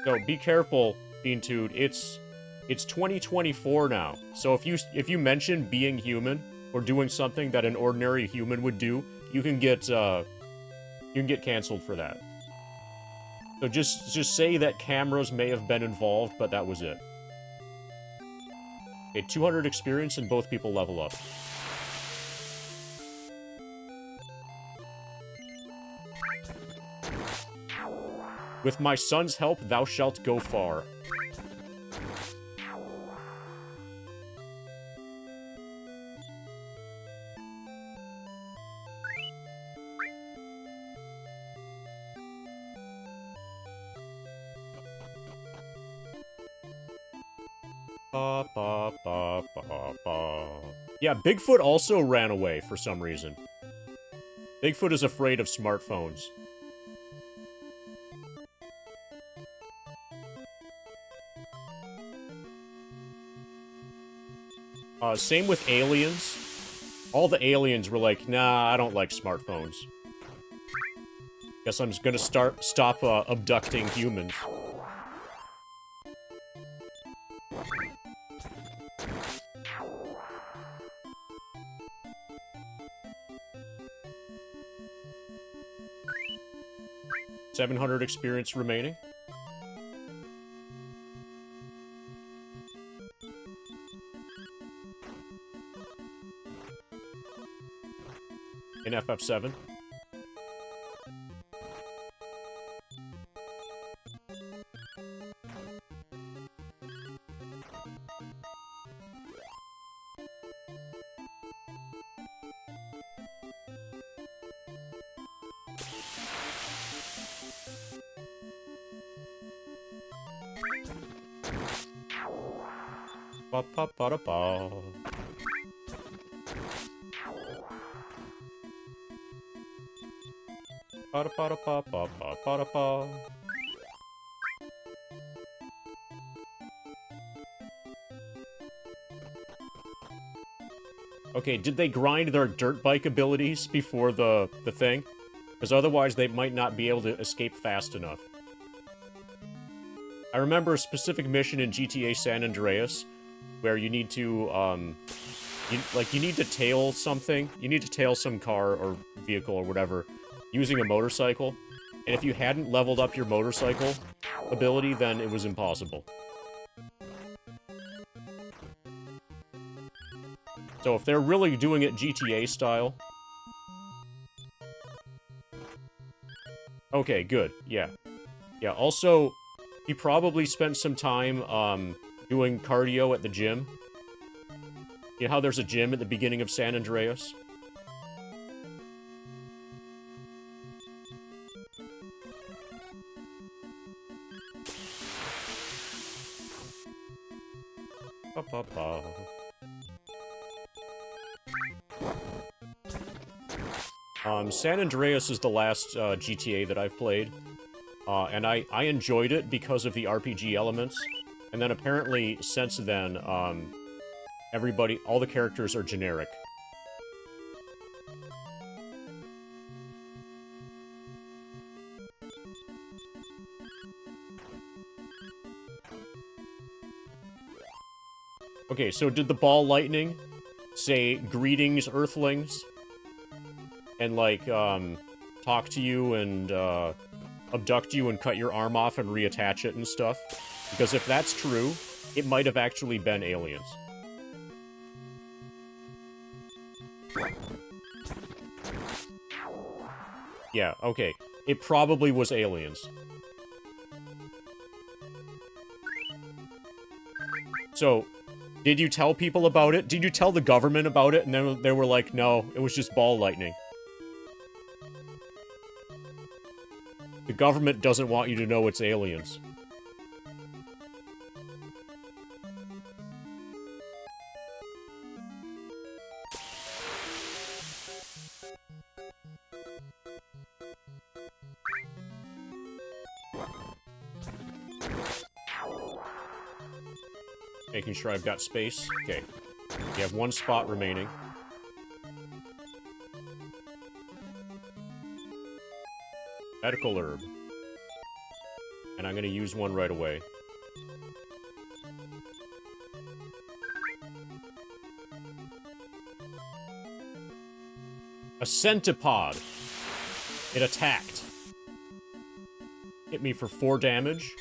So be careful, Beantude. It's 2024 now. So if you mention being human or doing something that an ordinary human would do, you can get canceled for that. So just say that cameras may have been involved, but that was it. Okay, 200 experience and both people level up. With my son's help, thou shalt go far. Ba, ba, ba, ba, ba. Yeah, Bigfoot also ran away for some reason. Bigfoot is afraid of smartphones. Same with aliens. All the aliens were like, nah, I don't like smartphones. Guess I'm just gonna stop abducting humans. $700 experience remaining. In FF7. Ba ba ba da ba. Ba da ba da ba ba ba ba da ba. Okay, did they grind their dirt bike abilities before the thing? Because otherwise they might not be able to escape fast enough. I remember a specific mission in GTA San Andreas where you need to, you need to tail something. You need to tail some car or vehicle or whatever using a motorcycle. And if you hadn't leveled up your motorcycle ability, then it was impossible. So if they're really doing it GTA style... Okay, good. Yeah. Yeah, also, he probably spent some time, doing cardio at the gym. You know how there's a gym at the beginning of San Andreas? Ba ba ba. San Andreas is the last GTA that I've played, and I enjoyed it because of the RPG elements, and then apparently since then, all the characters are generic. Okay, so did the ball lightning say, "Greetings, Earthlings," and, like, talk to you and, abduct you and cut your arm off and reattach it and stuff? Because if that's true, it might have actually been aliens. Yeah, okay. It probably was aliens. So, did you tell people about it? Did you tell the government about it? And then they were like, no, it was just ball lightning. The government doesn't want you to know it's aliens. Making sure I've got space. Okay. You have one spot remaining. Medical herb. And I'm gonna use one right away. A centipede. It attacked. Hit me for 4 damage.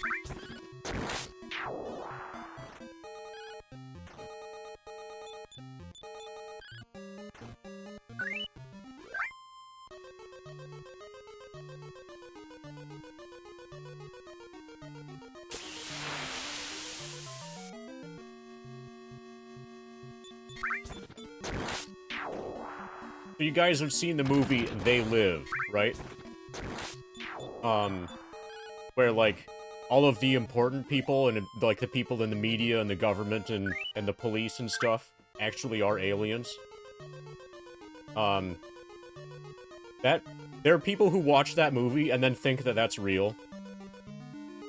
So you guys have seen the movie They Live, right? Where, like, all of the important people and, like, the people in the media and the government and the police and stuff actually are aliens. There are people who watch that movie and then think that that's real.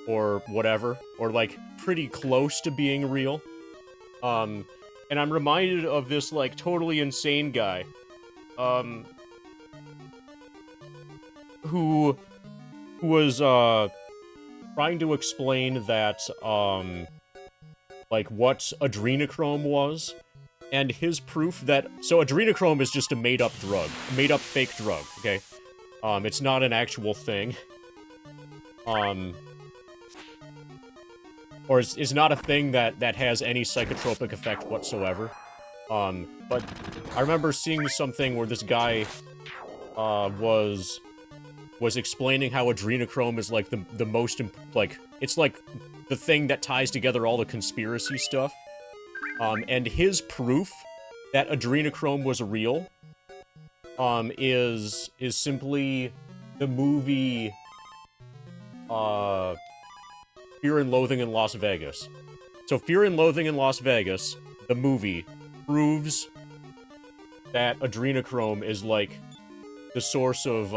Or whatever. Or, like, pretty close to being real. And I'm reminded of this, like, totally insane guy. Who was, trying to explain that, like, what adrenochrome was, and his proof that... So, adrenochrome is just a made-up drug. A made-up fake drug, okay? It's not an actual thing. Or it's not a thing that has any psychotropic effect whatsoever. But I remember seeing something where this guy, was explaining how adrenochrome is, like, the most, like, it's, like, the thing that ties together all the conspiracy stuff. And his proof that adrenochrome was real, is simply the movie, Fear and Loathing in Las Vegas. So Fear and Loathing in Las Vegas, the movie, proves that adrenochrome is, like, the source of,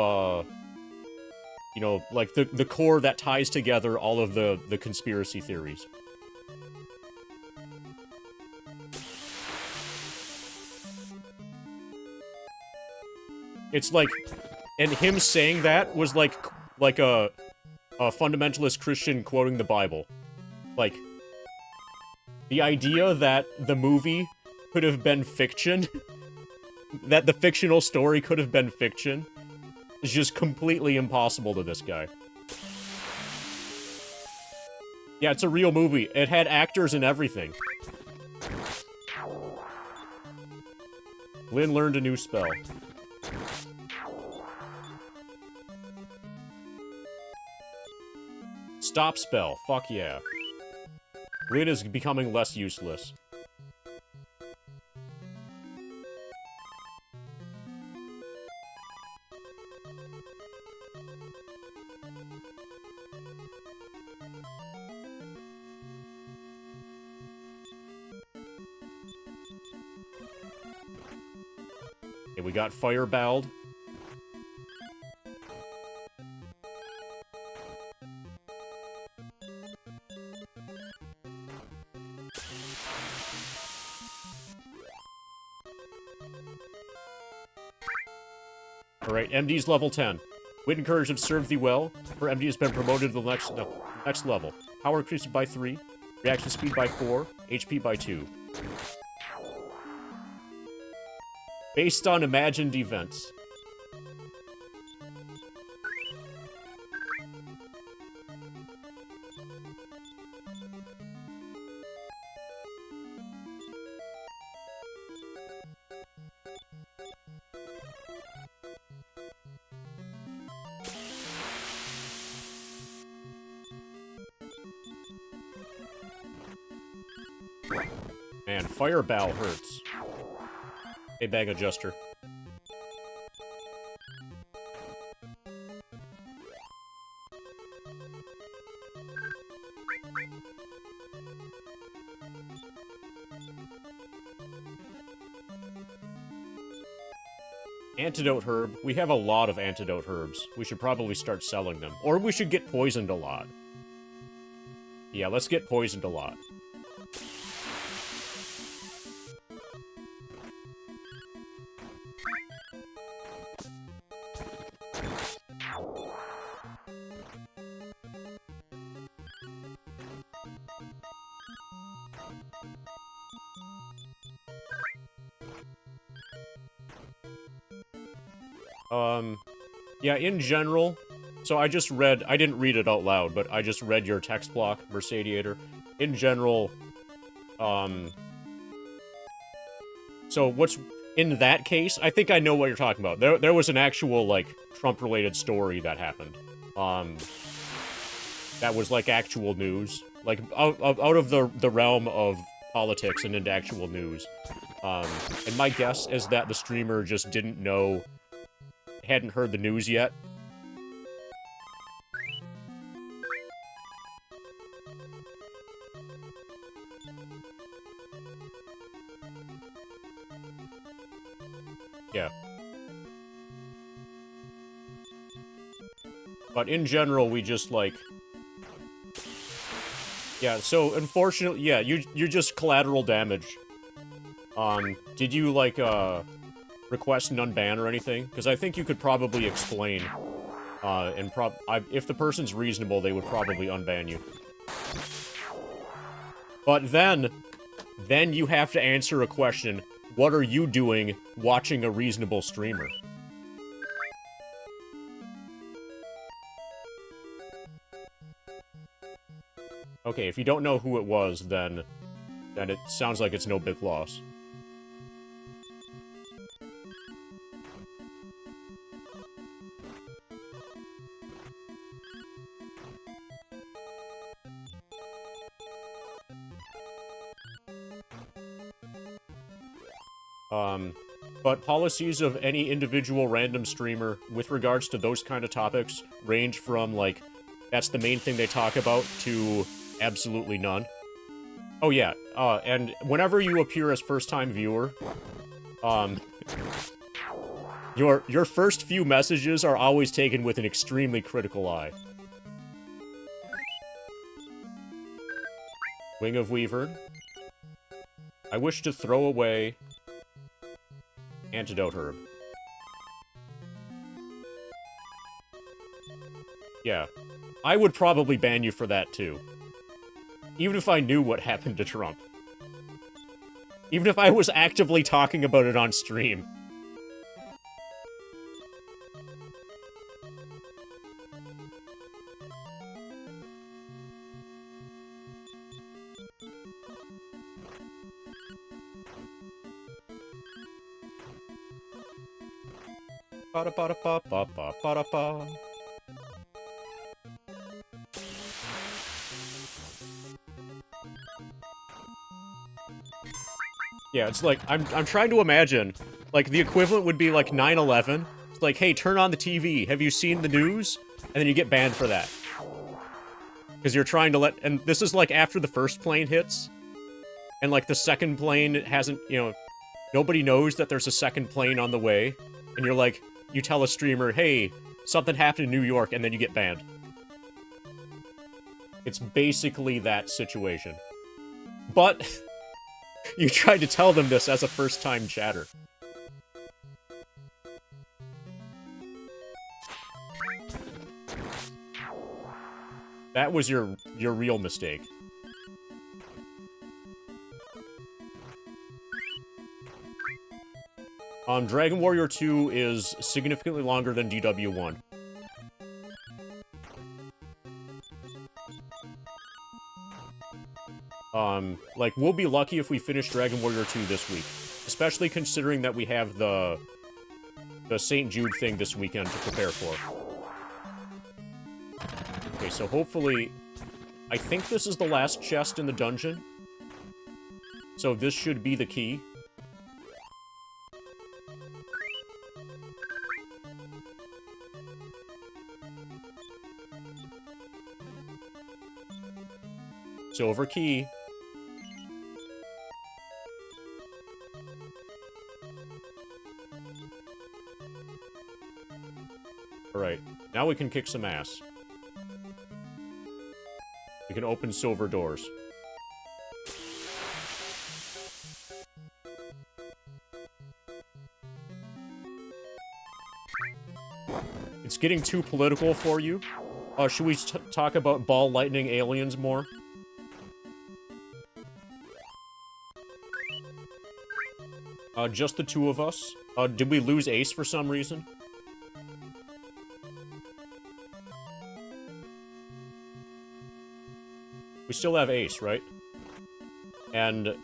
you know, like, the core that ties together all of the conspiracy theories. It's like, and him saying that was like a fundamentalist Christian quoting the Bible. Like, the idea that the movie could have been fiction, that the fictional story could have been fiction, is just completely impossible to this guy. Yeah, it's a real movie. It had actors and everything. Lynn learned a new spell. Stop spell. Fuck yeah. Lynn is becoming less useless. Okay, we got Fireballed. Alright, MD's level 10. Wit and Courage have served thee well. Her MD has been promoted to the next level. Power increased by 3. Reaction speed by 4. HP by 2. Based on imagined events. Man, Fireball hurts. Hey, bag adjuster. Antidote herb. We have a lot of antidote herbs. We should probably start selling them. Or we should get poisoned a lot. Yeah, let's get poisoned a lot. Yeah, in general, so I didn't read it out loud, but I just read your text block, Mercadiator. In general, so what's, in that case, I think I know what you're talking about. There was an actual, like, Trump-related story that happened. That was, like, actual news. Like, out of the realm of politics and into actual news. And my guess is that the streamer just didn't know, hadn't heard the news yet. Yeah. But in general, we just, like... Yeah, so, unfortunately, yeah, you're just collateral damage. Did you, like, request an unban or anything? Because I think you could probably explain, and if the person's reasonable, they would probably unban you. But then you have to answer a question, what are you doing watching a reasonable streamer? Okay, if you don't know who it was, then it sounds like it's no big loss. But policies of any individual random streamer with regards to those kind of topics range from, like, that's the main thing they talk about, to absolutely none. Oh yeah, and whenever you appear as first-time viewer, your first few messages are always taken with an extremely critical eye. Wing of Weaver. I wish to throw away Antidote Herb. Yeah. I would probably ban you for that, too. Even if I knew what happened to Trump. Even if I was actively talking about it on stream. Ba-da-ba-da-ba-ba-ba-ba-da-ba. Yeah, it's like, I'm trying to imagine, like, the equivalent would be, like, 9/11. It's like, hey, turn on the TV. Have you seen the news? And then you get banned for that. Because you're trying to let... And this is, like, after the first plane hits. And, like, the second plane hasn't, you know... Nobody knows that there's a second plane on the way. And you're like, you tell a streamer, hey, something happened in New York, and then you get banned. It's basically that situation. But... You tried to tell them this as a first-time chatter. That was your real mistake. Dragon Warrior 2 is significantly longer than DW1. Like, we'll be lucky if we finish Dragon Warrior 2 this week. Especially considering that we have the St. Jude thing this weekend to prepare for. Okay, so hopefully... I think this is the last chest in the dungeon. So this should be the key. Silver key. Alright, now we can kick some ass. We can open silver doors. It's getting too political for you. Should we talk about ball lightning aliens more? Just the two of us. Did we lose Ace for some reason? We still have Ace, right? And,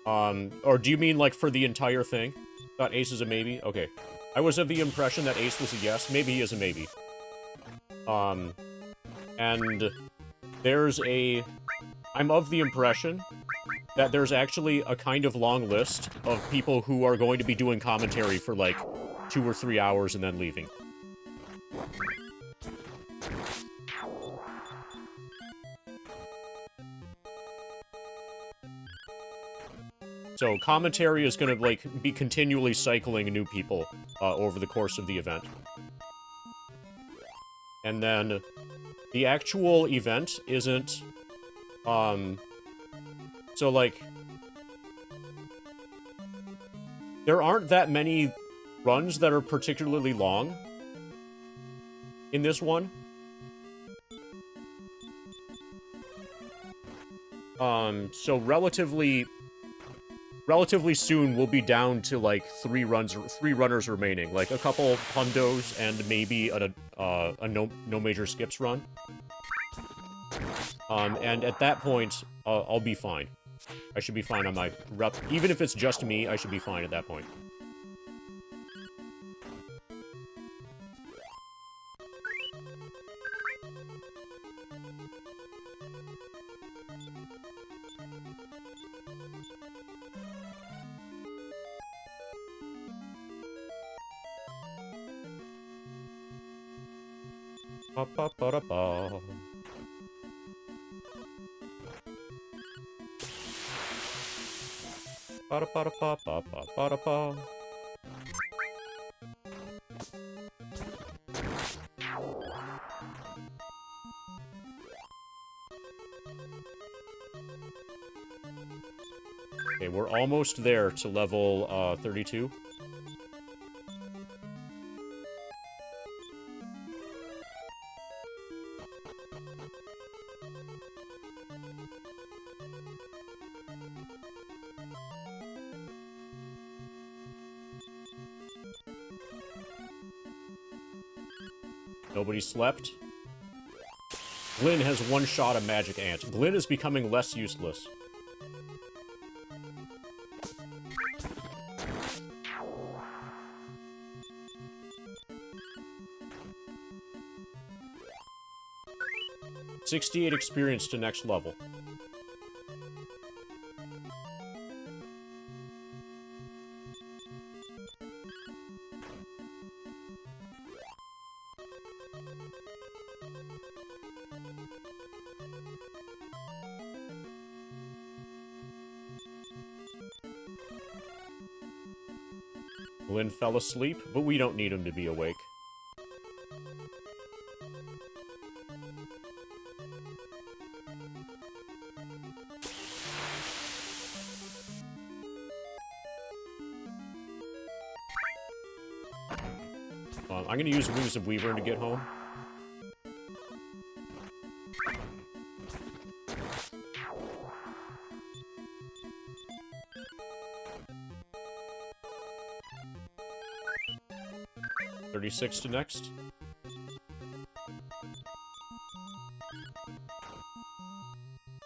or do you mean, like, for the entire thing? Thought Ace is a maybe? Okay. I was of the impression that Ace was a yes. Maybe he is a maybe. And there's a... I'm of the impression that there's actually a kind of long list of people who are going to be doing commentary for, like, 2 or 3 hours and then leaving. So, commentary is gonna, like, be continually cycling new people, over the course of the event. And then, the actual event isn't, so, like, there aren't that many runs that are particularly long in this one. So relatively soon we'll be down to, like, 3 runners remaining. Like, a couple hundos and maybe a no major skips run. And at that point, I'll be fine. I should be fine on my rep. Even if it's just me, I should be fine at that point. Ba-ba-ba-da-ba. Ba-da-ba-da-ba-ba-ba-ba-da-ba. Okay, we're almost there to level 32. Nobody slept. Glyn has one shot of magic ant. Glyn is becoming less useless. $68 experience to next level. Glyn fell asleep, but we don't need him to be awake. I'm gonna use Wings of Weaver to get home. $36 to next.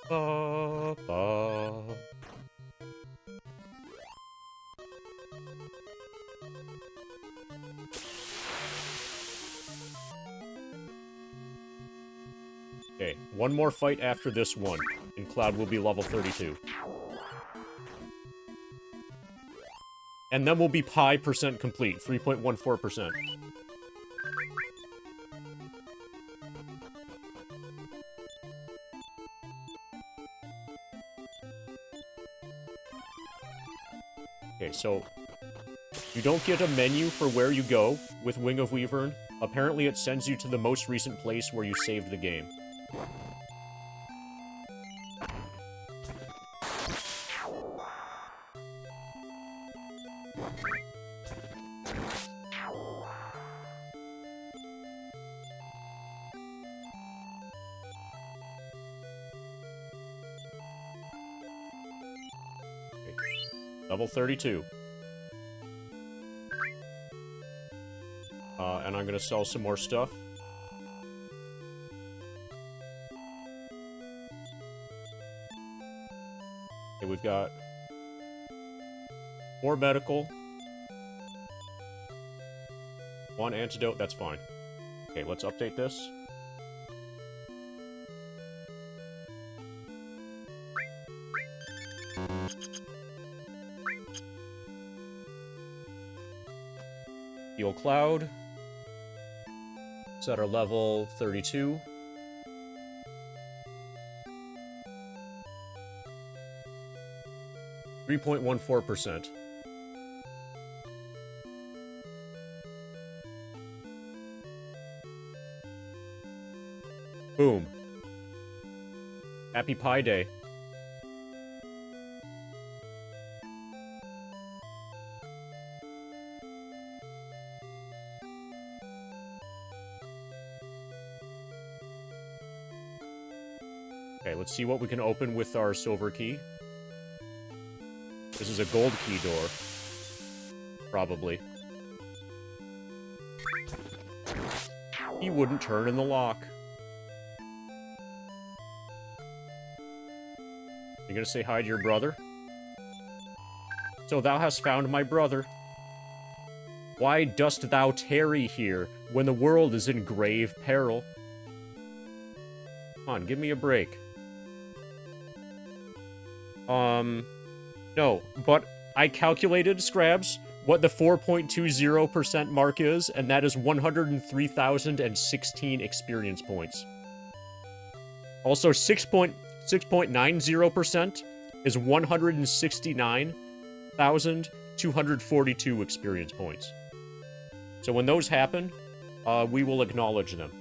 Ba-ba. Okay, one more fight after this one, and Cloud will be level 32. And then we'll be pi percent complete, 3.14%. Okay, so you don't get a menu for where you go with Wing of Weavern. Apparently it sends you to the most recent place where you saved the game. Level 32. And I'm gonna sell some more stuff. Okay, we've got 4 medical. 1 antidote, that's fine. Okay, let's update this. Heal Cloud. Set our level 32. %3.14%. Boom. Happy Pi Day. Okay, let's see what we can open with our silver key. This is a gold key door. Probably. He wouldn't turn in the lock. You gonna say hi to your brother? So thou hast found my brother. Why dost thou tarry here when the world is in grave peril? Come on, give me a break. No, but I calculated, Scrabs, what the 4.20% mark is, and that is 103,016 experience points. Also, 6.90% is 169, 1,242 experience points. So when those happen, we will acknowledge them.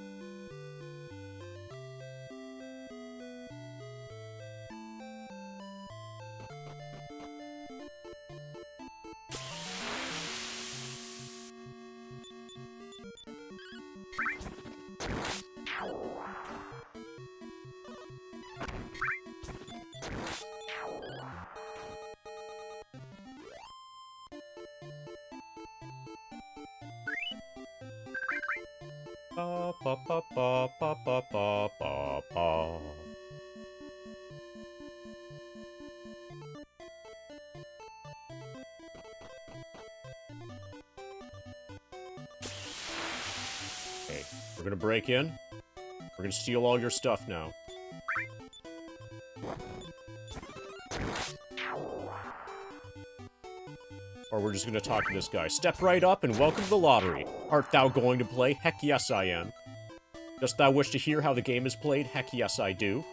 Ba, ba, ba, ba, ba, ba, ba, ba, ba. Okay, we're gonna break in. We're gonna steal all your stuff now. Or we're just gonna talk to this guy. Step right up and welcome to the lottery. Art thou going to play? Heck yes I am. Dost thou wish to hear how the game is played? Heck yes I do.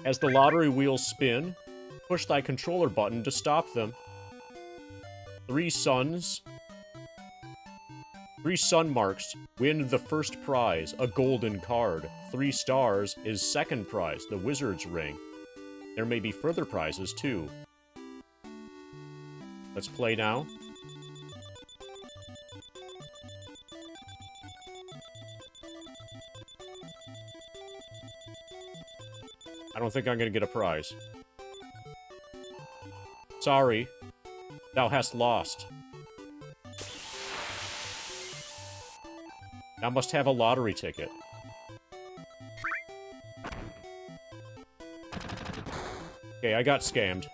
As the lottery wheels spin, push thy controller button to stop them. 3 sun marks win the first prize, a golden card. 3 stars is second prize, the wizard's ring. There may be further prizes too. Let's play now. I don't think I'm gonna get a prize. Sorry. Thou hast lost. Thou must have a lottery ticket. Okay, I got scammed.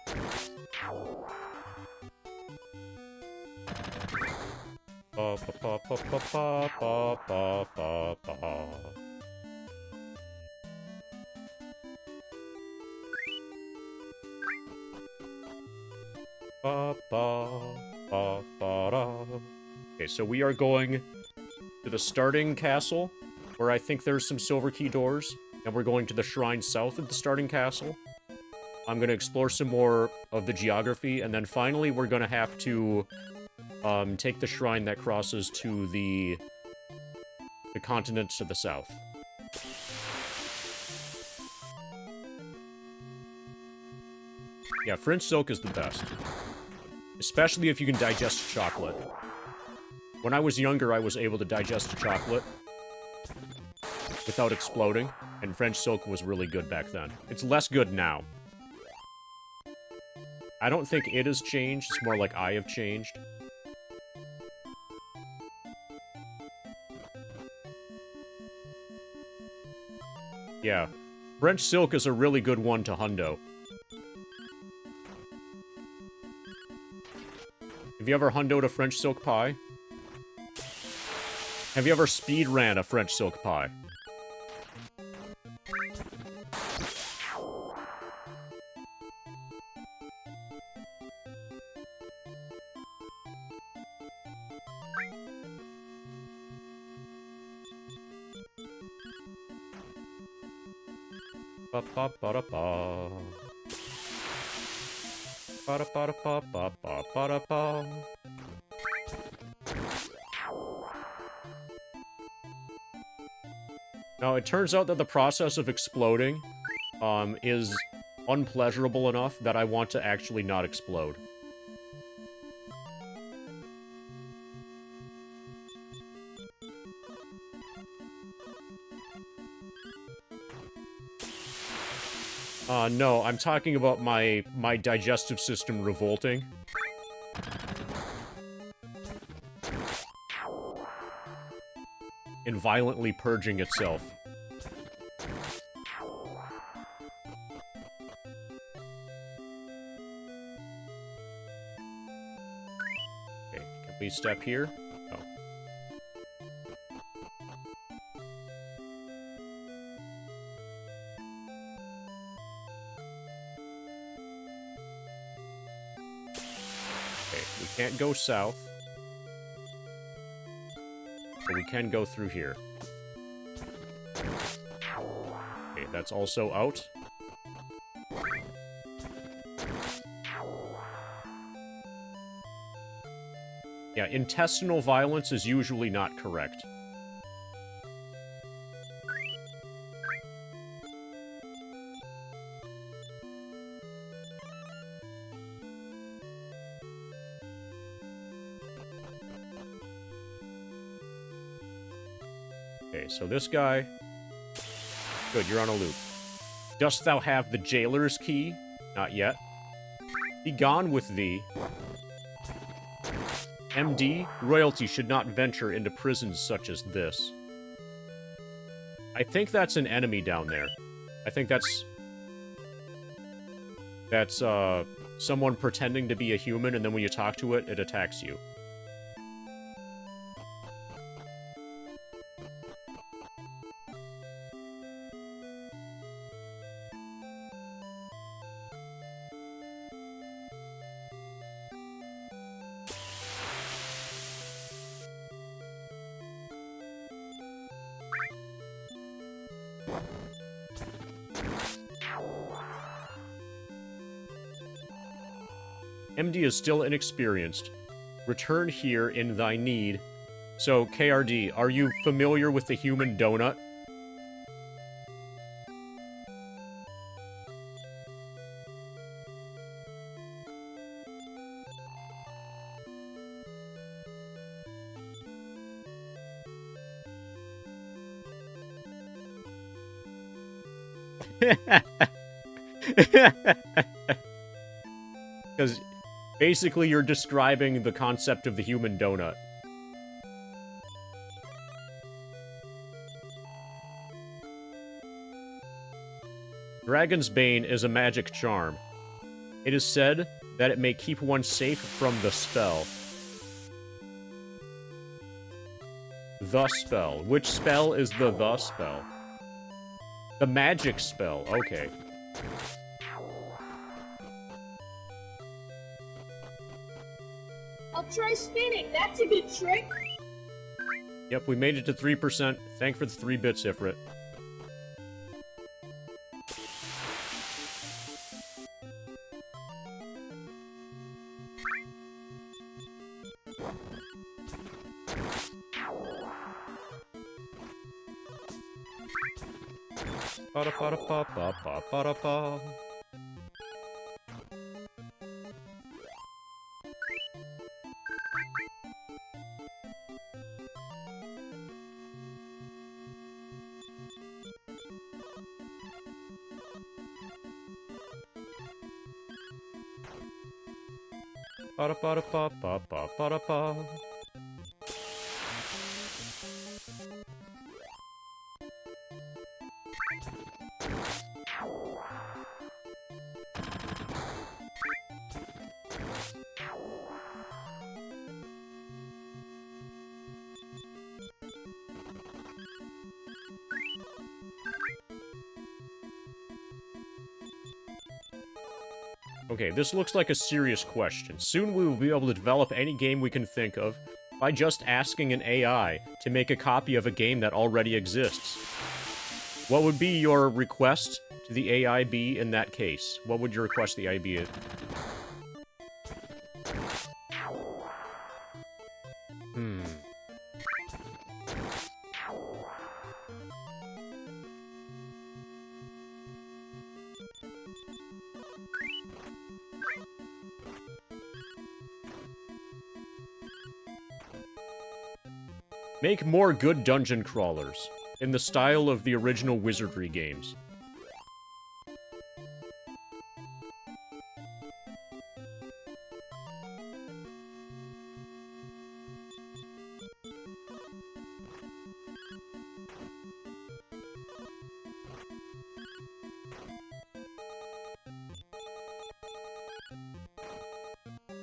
Ba, ba, ba, ba, ba, ba, ba, ba, ba. Ba, ba, ba, ba, da. Okay, so we are going to the starting castle, where I think there's some silver key doors, and we're going to the shrine south of the starting castle. I'm going to explore some more of the geography, and then finally we're going to have to take the shrine that crosses to the continent to the south. Yeah, French silk is the best. Especially if you can digest chocolate. When I was younger, I was able to digest chocolate without exploding, and French silk was really good back then. It's less good now. I don't think it has changed, it's more like I have changed. Yeah, French silk is a really good one to hundo. Have you ever hundoed a French silk pie? Have you ever speed ran a French silk pie? Ba ba ba da ba. Ba da ba da ba ba ba ba da ba. Now, it turns out that the process of exploding is unpleasurable enough that I want to actually not explode. No, I'm talking about my digestive system revolting. And violently purging itself. Okay, can we step here? No. Okay, we can't go south. But we can go through here. Okay, that's also out. Yeah, intestinal violence is usually not correct. Okay, so this guy... Good, you're on a loop. Dost thou have the jailer's key? Not yet. Be gone with thee. MD, royalty should not venture into prisons such as this. I think that's an enemy down there. I think that's... That's, someone pretending to be a human, and then when you talk to it, it attacks you. MD is still inexperienced. Return here in thy need. So, KRD, are you familiar with the human donut? Because basically you're describing the concept of the human donut. Dragon's Bane is a magic charm. It is said that it may keep one safe from the spell. The spell. Which spell is the spell? The magic spell. Okay. I'll try spinning. That's a good trick. Yep, we made it to 3%. Thank for the 3 bits, Ifrit. Ba-da-ba-da-ba-ba-ba-ba-da-ba. Ba-da-ba-da-ba-ba-ba-ba-da-ba. Okay, this looks like a serious question. Soon we will be able to develop any game we can think of by just asking an AI to make a copy of a game that already exists. What would be your request to the AI be in that case? What would your request to the AI be? Make more good dungeon crawlers, in the style of the original Wizardry games.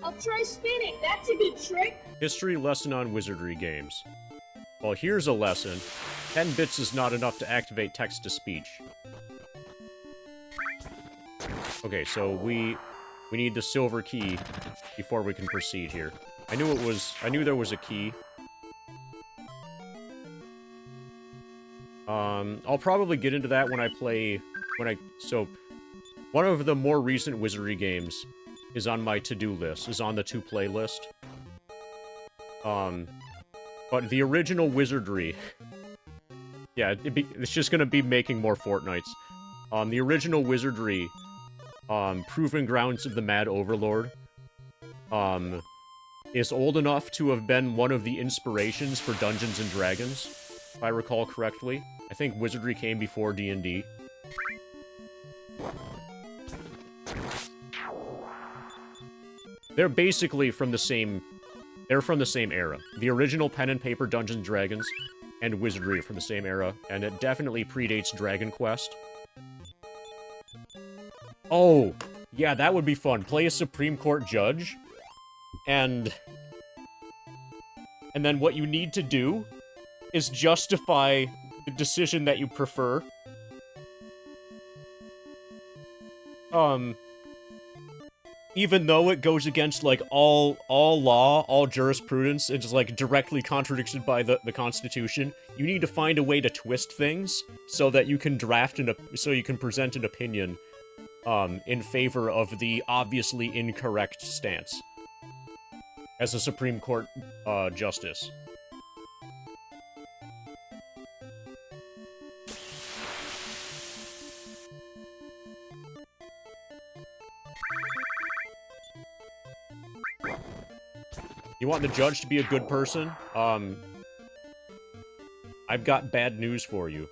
I'll try spinning. That's a good trick. History lesson on Wizardry games. Well, here's a lesson. 10 bits is not enough to activate text-to-speech. Okay, so we need the silver key before we can proceed here. I knew there was a key. I'll probably get into that so, one of the more recent Wizardry games is on my to-do list, is on the to-play list. But the original Wizardry... Yeah, it's just gonna be making more Fortnites. The original Wizardry, Proving Grounds of the Mad Overlord, is old enough to have been one of the inspirations for Dungeons & Dragons, if I recall correctly. I think Wizardry came before D&D. They're basically from the same... They're from the same era. The original pen and paper Dungeons & Dragons and Wizardry are from the same era, and it definitely predates Dragon Quest. Oh, yeah, that would be fun. Play a Supreme Court judge, and then what you need to do is justify the decision that you prefer. Even though it goes against, like, all law, all jurisprudence, and just, like, directly contradicted by the Constitution, you need to find a way to twist things so that you can so you can present an opinion, in favor of the obviously incorrect stance. As a Supreme Court, justice. You want the judge to be a good person? I've got bad news for you.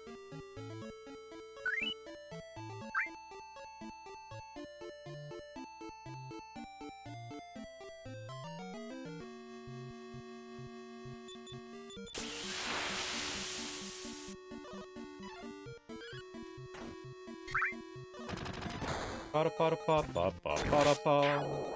Ba-da-ba-da-ba-ba-ba-ba-da-ba.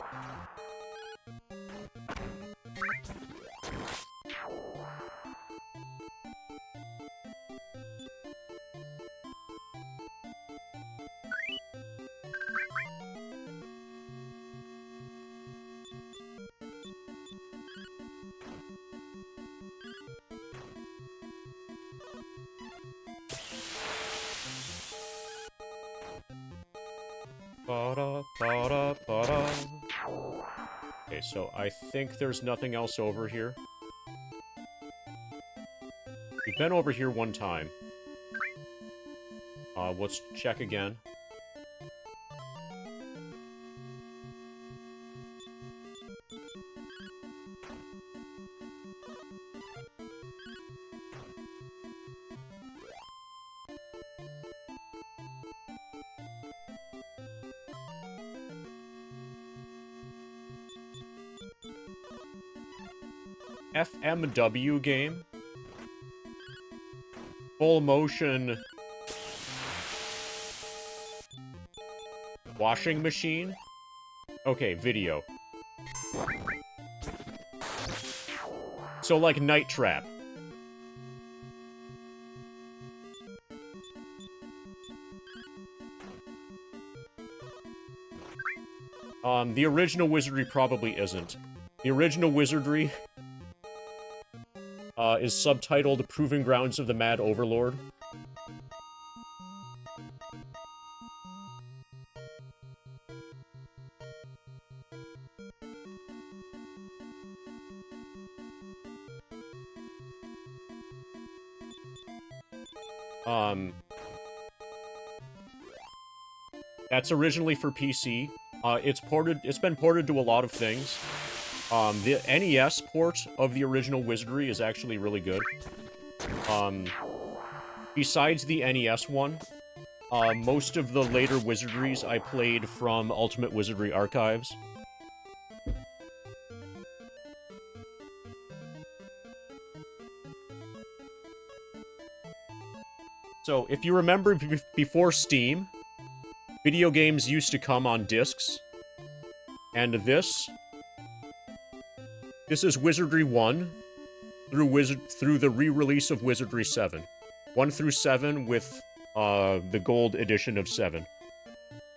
Ba-da-ba-da-ba-da. Okay, so I think there's nothing else over here. We've been over here one time. Let's check again. FMW game. Full motion washing machine. Okay, video. So like Night Trap. The original Wizardry probably isn't. The original Wizardry is subtitled Proving Grounds of the Mad Overlord. That's originally for PC. It's been ported to a lot of things. The NES port of the original Wizardry is actually really good. Besides the NES one, most of the later Wizardries I played from Ultimate Wizardry Archives. So, if you remember before Steam, video games used to come on discs, and this is Wizardry 1 through the re-release of Wizardry 7. 1 through 7 with the gold edition of 7.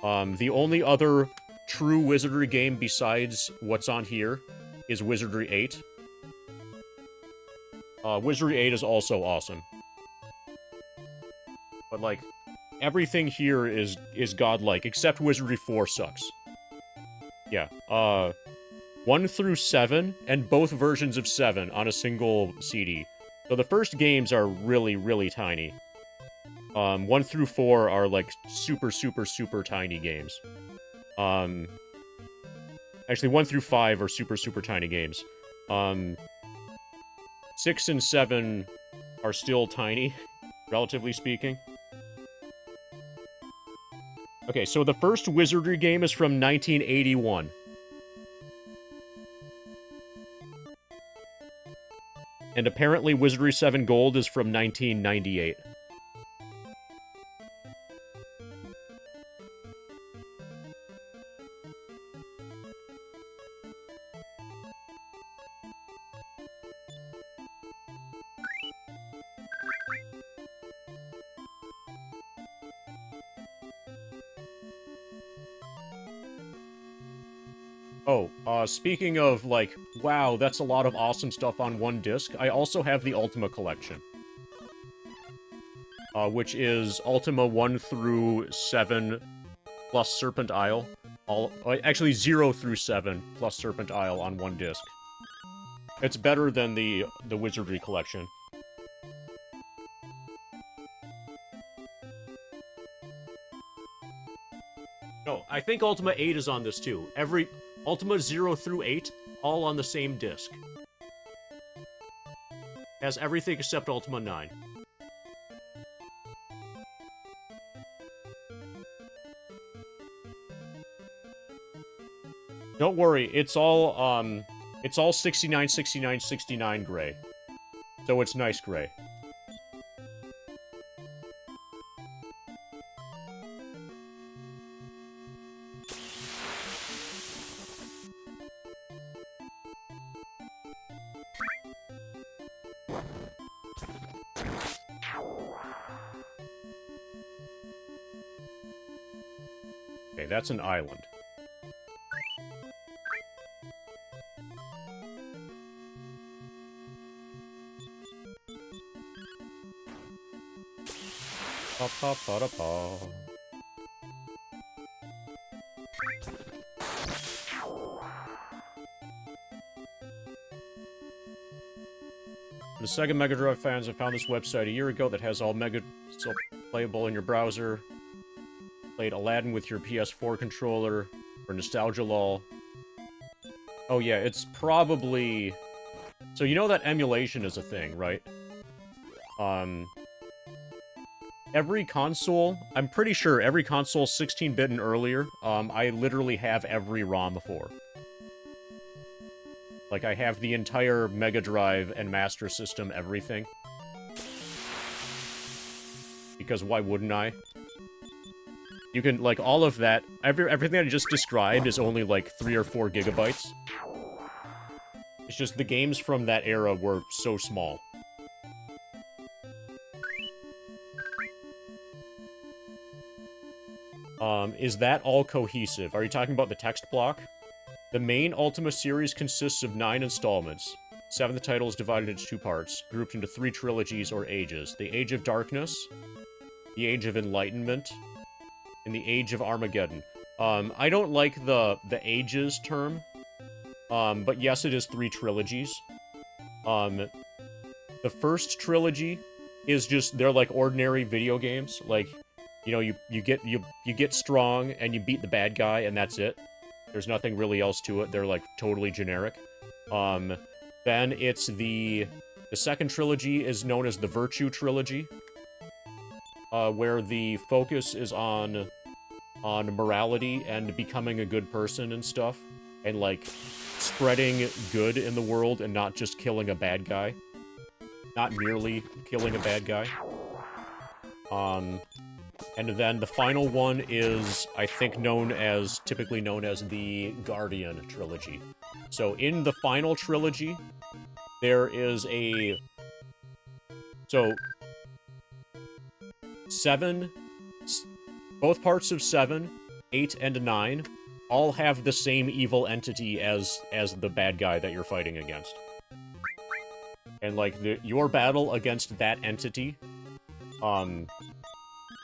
The only other true Wizardry game besides what's on here is Wizardry 8. Wizardry 8 is also awesome. But, like, everything here is godlike, except Wizardry 4 sucks. Yeah, 1 through 7, and both versions of 7 on a single CD. So the first games are really, really tiny. 1 through 4 are, like, super, super, super tiny games. Actually, 1 through 5 are super, super tiny games. 6 and 7 are still tiny, relatively speaking. Okay, so the first Wizardry game is from 1981. And apparently Wizardry 7 Gold is from 1998. Oh, speaking of, like, wow, that's a lot of awesome stuff on one disc, I also have the Ultima Collection. Which is Ultima 1 through 7 plus Serpent Isle. Actually, 0 through 7 plus Serpent Isle on one disc. It's better than the Wizardry Collection. No, I think Ultima 8 is on this too. Ultima 0 through 8, all on the same disc. Has everything except Ultima 9. Don't worry, it's all 69, 69, 69 gray. So it's nice gray. Okay, that's an island. Pa pa pa da pa. The Sega Mega Drive fans have found this website a year ago that has all Mega still playable in your browser. Played Aladdin with your PS4 controller for nostalgia lol. Oh yeah, it's probably... So you know that emulation is a thing, right? Every console, I'm pretty sure every console 16-bit and earlier, I literally have every ROM for. Like, I have the entire Mega Drive and Master System everything. Because why wouldn't I? You can, like, all of that, everything I just described is only, like, 3 or 4 gigabytes. It's just the games from that era were so small. Is that all cohesive? Are you talking about the text block? The main Ultima series consists of 9 installments. 7th title is divided into 2 parts, grouped into 3 trilogies or ages. The Age of Darkness, the Age of Enlightenment, and the Age of Armageddon. I don't like the ages term, but yes, it is 3 trilogies. The first trilogy is just, they're like ordinary video games, like, you know, you get strong and you beat the bad guy and that's it. There's nothing really else to it. They're like totally generic. Then it's the second trilogy is known as the Virtue Trilogy, where the focus is on morality and becoming a good person and stuff, and like spreading good in the world and not just killing a bad guy. Not merely killing a bad guy. And then the final one is, I think, typically known as the Guardian Trilogy. So in the final trilogy, there is so 7, both parts of 7, 8, and 9 all have the same evil entity as the bad guy that you're fighting against. And, like, your battle against that entity,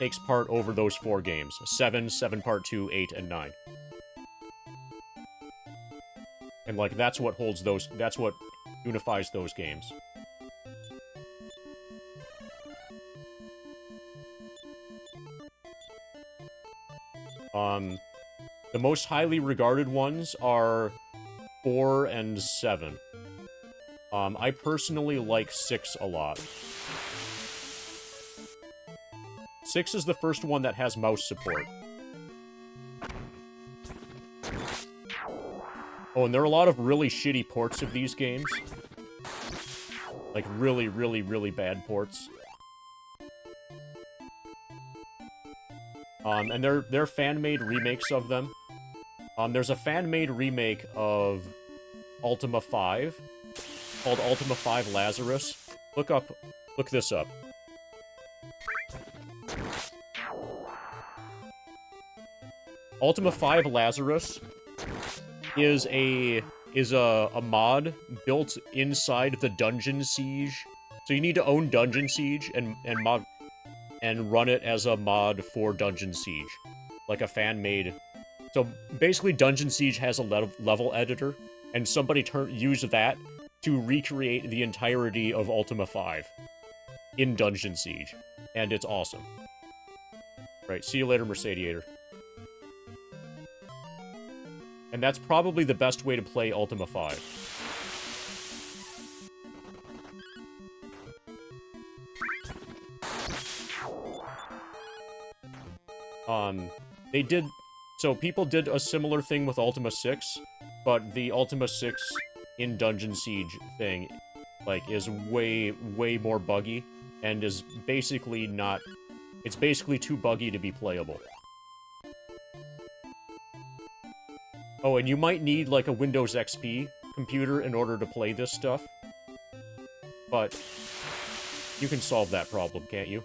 takes part over those 4 games. 7, 7 Part 2, 8, and 9. And, like, that's what holds those... That's what unifies those games. The most highly regarded ones are 4 and 7. I personally like 6 a lot. 6 is the first one that has mouse support. Oh, and there are a lot of really shitty ports of these games. Like, really, really, really bad ports. And they're fan-made remakes of them. There's a fan-made remake of Ultima 5 called Ultima 5 Lazarus. Look this up. Ultima 5 Lazarus is a mod built inside the Dungeon Siege. So you need to own Dungeon Siege and run it as a mod for Dungeon Siege. Like a fan-made... So basically Dungeon Siege has a level editor, and somebody used that to recreate the entirety of Ultima 5 in Dungeon Siege. And it's awesome. Right, see you later, Mercadiator. And that's probably the best way to play Ultima 5. They did... So people did a similar thing with Ultima 6, but the Ultima 6 in Dungeon Siege thing, like, is way, way more buggy, and is basically not... It's basically too buggy to be playable. Oh, and you might need, like, a Windows XP computer in order to play this stuff. But you can solve that problem, can't you?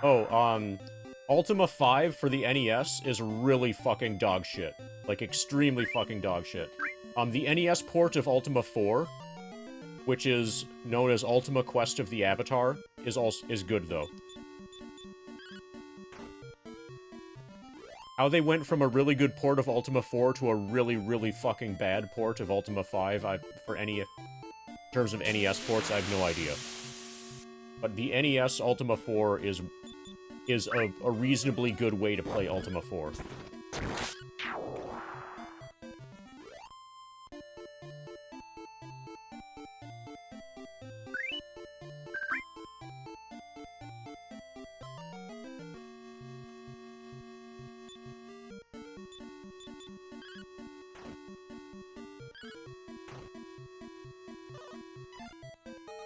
Oh, Ultima 5 for the NES is really fucking dog shit. Like, extremely fucking dog shit. The NES port of Ultima 4, which is known as Ultima Quest of the Avatar, is good, though. How they went from a really good port of Ultima 4 to a really, really fucking bad port of Ultima 5, in terms of NES ports, I have no idea. But the NES Ultima 4 is a reasonably good way to play Ultima 4.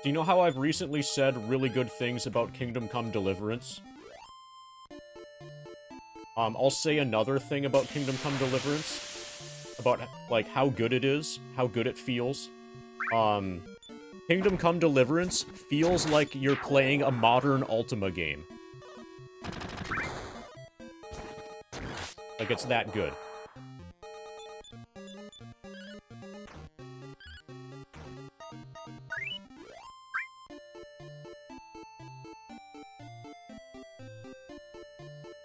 Do you know how I've recently said really good things about Kingdom Come Deliverance? I'll say another thing about Kingdom Come Deliverance. About, like, how good it is. How good it feels. Kingdom Come Deliverance feels like you're playing a modern Ultima game. Like, it's that good.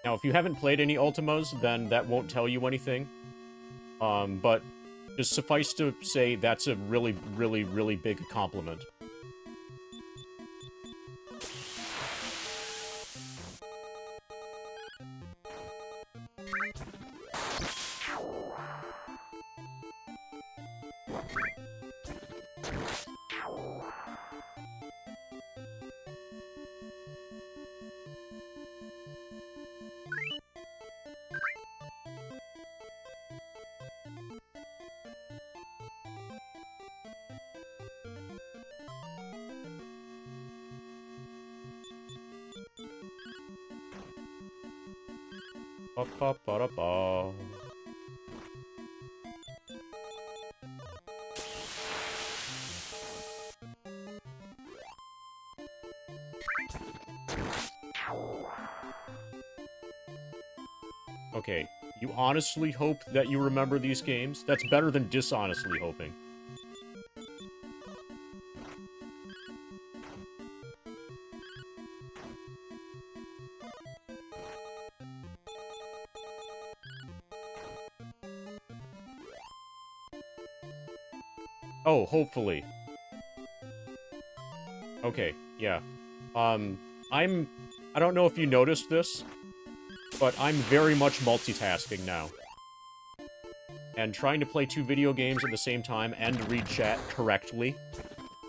Now, if you haven't played any Ultimas, then that won't tell you anything. But just suffice to say, that's a really, really, really big compliment. Ba-ba-ba-da-ba. Okay, you honestly hope that you remember these games? That's better than dishonestly hoping. Oh, hopefully. Okay, yeah. I don't know if you noticed this, but I'm very much multitasking now. And trying to play 2 video games at the same time and read chat correctly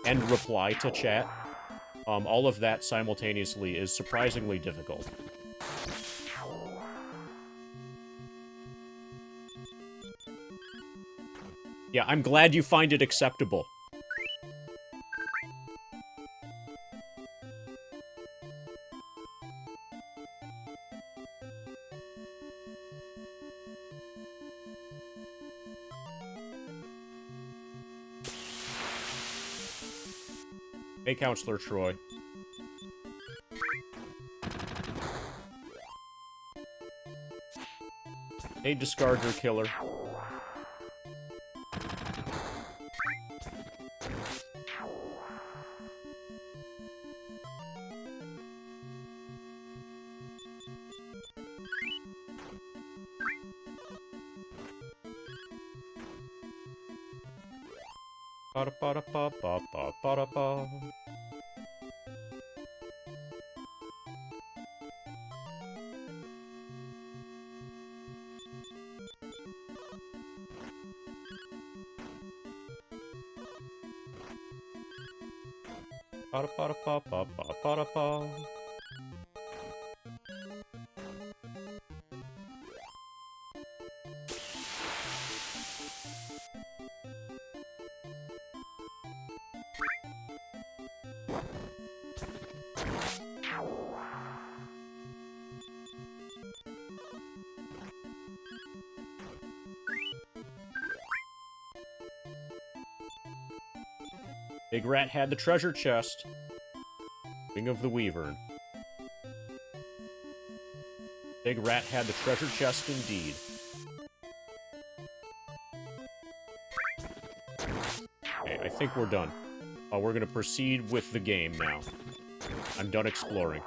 and reply to chat, all of that simultaneously is surprisingly difficult. Yeah, I'm glad you find it acceptable. Hey, Counselor Troy. Hey, Discarder Killer. Ba-da-ba-da-ba-ba-ba-ba-da-ba. Ba-da-ba-da-ba-ba-ba-ba-da-ba. Big Rat had the treasure chest. Wing of the Weavern. Big Rat had the treasure chest indeed. Okay, I think we're done. We're gonna proceed with the game now. I'm done exploring.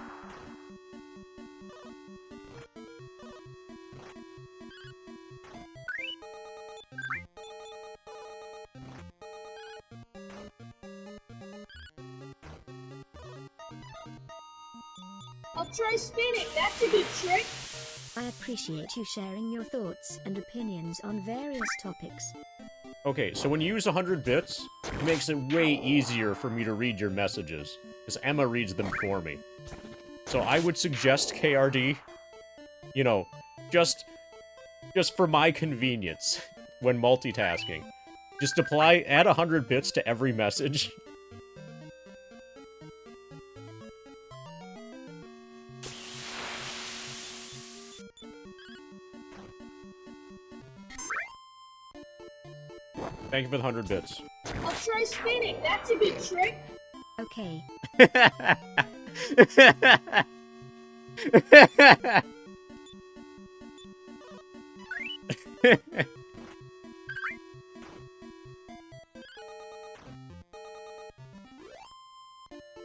I'll try spinning. That's a good trick. I appreciate you sharing your thoughts and opinions on various topics. Okay, so when you use 100 bits, it makes it way easier for me to read your messages, because Emma reads them for me. So I would suggest, KRD, you know, just for my convenience, when multitasking, just add 100 bits to every message. Thank you for the 100 bits. I'll try spinning. That's a good trick. Okay.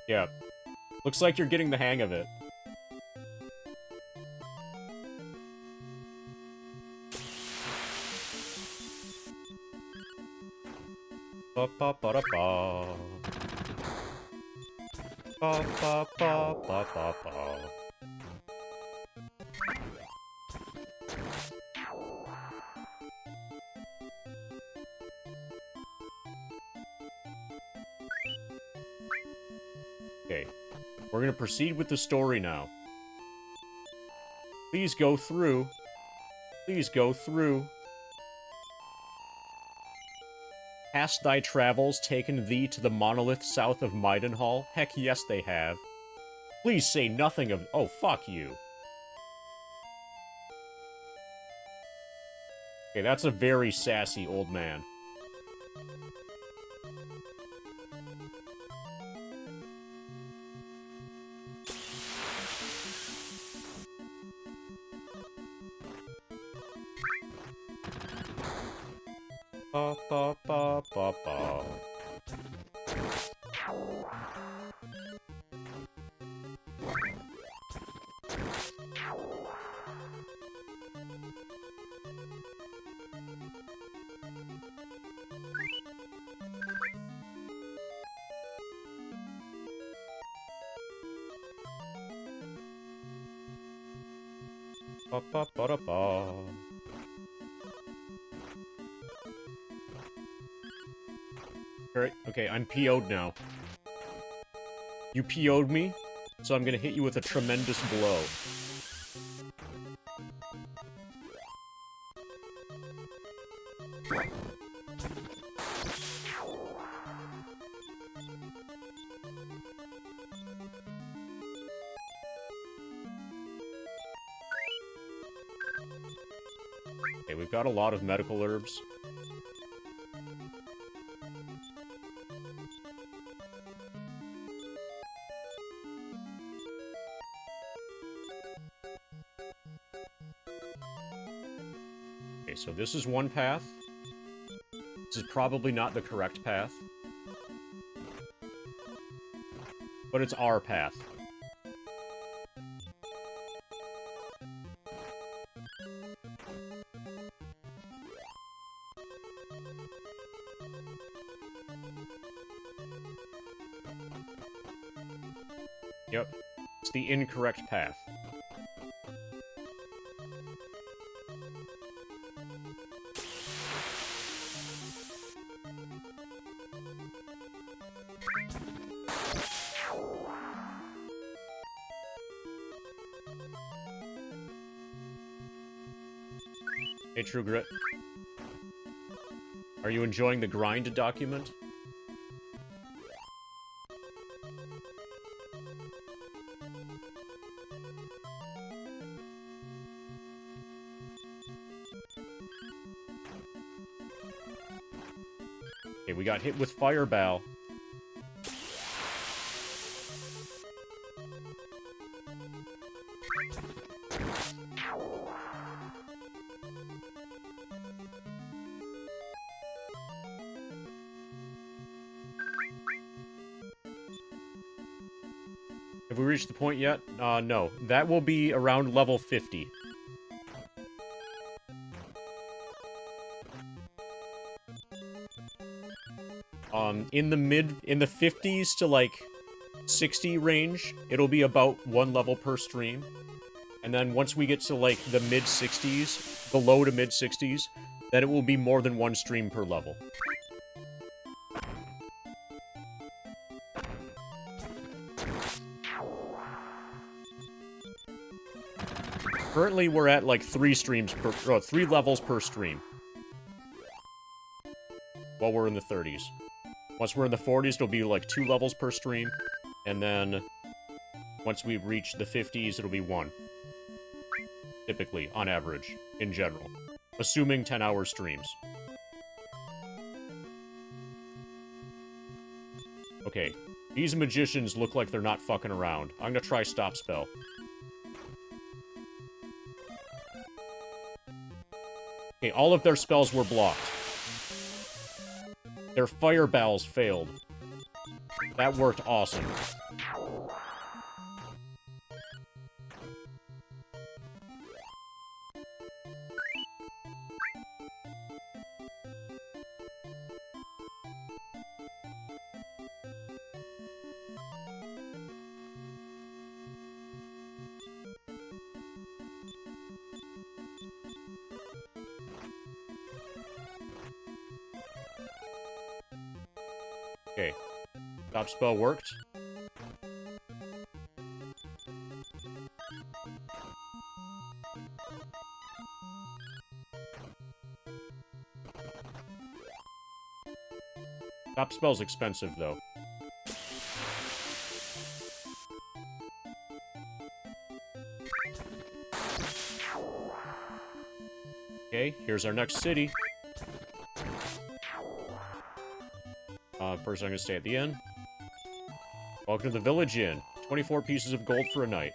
Yeah. Looks like you're getting the hang of it. Ba-ba-ba-da-ba. Ba-ba-ba-ba-ba-ba. Okay. We're gonna proceed with the story now. Please go through. Please go through. Hast thy travels taken thee to the monolith south of Maidenhall? Heck yes, they have. Please say nothing of— oh, fuck you. Okay, that's a very sassy old man. Ba ba ba ba ba. Ba-ba-ba-da-ba. Alright, okay, I'm PO'd now. You PO'd me, so I'm gonna hit you with a tremendous blow. Okay, we've got a lot of medical herbs. Okay, so this is one path. This is probably not the correct path. But it's our path. Yep. It's the incorrect path. Hey, True Grit. Are you enjoying the grind document? Okay, we got hit with Fireball. Have we reached the point yet? No. That will be around level 50. In the 50s to, like, 60 range, it'll be about 1 level per stream. And then once we get to, like, the mid-60s, the low to mid-60s, then it will be more than 1 stream per level. Currently, we're at, like, 3 levels per stream. While we're in the 30s. Once we're in the 40s, it'll be, like, 2 levels per stream. And then, once we reach the 50s, it'll be 1. Typically, on average, in general. Assuming 10-hour streams. Okay. These magicians look like they're not fucking around. I'm gonna try Stop Spell. Okay, all of their spells were blocked. Their fireballs failed. That worked awesome. Okay. Stop spell worked. Stop spell's expensive, though. Okay, here's our next city. First I'm gonna stay at the inn. Welcome to the Village Inn. 24 pieces of gold for a night.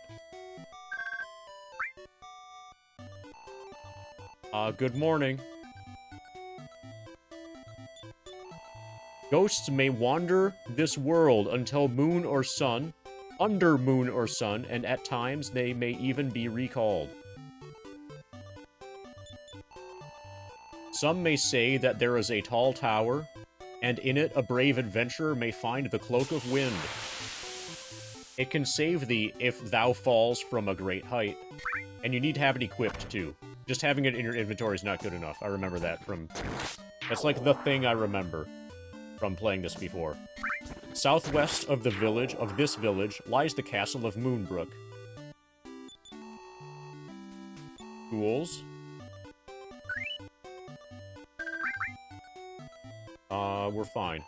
Good morning. Ghosts may wander this world until moon or sun, under moon or sun, and at times they may even be recalled. Some may say that there is a tall tower, and in it a brave adventurer may find the Cloak of Wind. It can save thee if thou falls from a great height. And you need to have it equipped, too. Just having it in your inventory is not good enough. I remember that from... That's like the thing I remember from playing this before. Southwest of this village, lies the castle of Moonbrook. Tools. We're fine.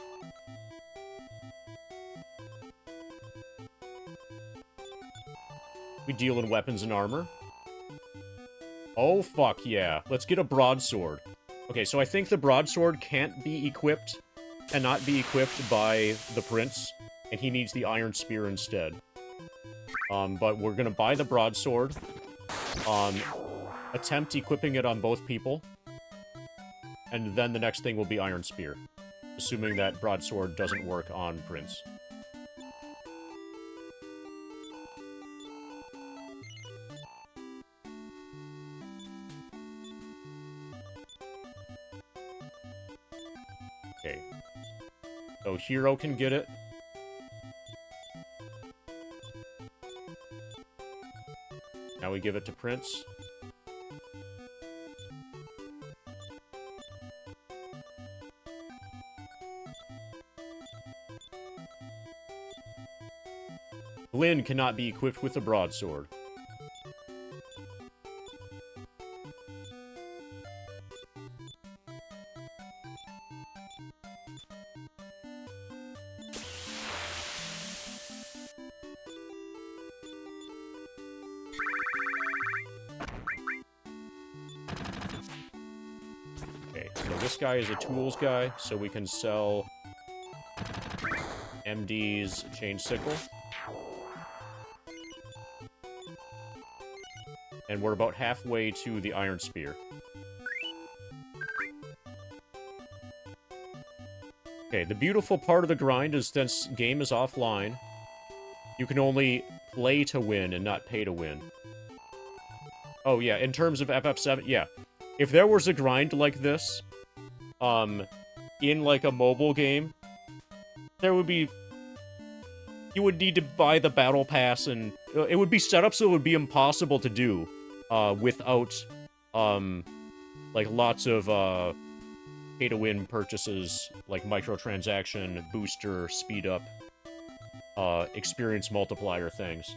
We deal in weapons and armor. Oh, fuck yeah. Let's get a broadsword. Okay, so I think the broadsword can't be equipped, cannot be equipped by the prince, and he needs the iron spear instead. But we're gonna buy the broadsword. Attempt equipping it on both people. And then the next thing will be iron spear. Assuming that broadsword doesn't work on prince. Okay. So Hero can get it. Now we give it to Prince. Lynn cannot be equipped with a broadsword. Okay, so this guy is a tools guy, so we can sell MD's chain sickle. And we're about halfway to the iron spear. Okay, the beautiful part of the grind is since game is offline, you can only play to win and not pay to win. Oh yeah, in terms of FF7, yeah. If there was a grind like this, in like a mobile game, there would be... You would need to buy the battle pass, and it would be set up so it would be impossible to do, without, like lots of, pay-to-win purchases, like microtransaction, booster, speed up, experience multiplier things.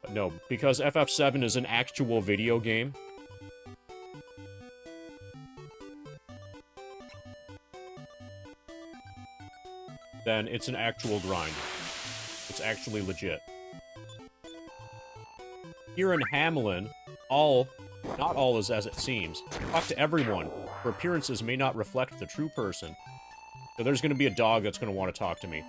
But no, because FF7 is an actual video game, then it's an actual grind. It's actually legit. Here in Hamelin, not all is as it seems. Talk to everyone, for appearances may not reflect the true person. So there's gonna be a dog that's gonna want to talk to me.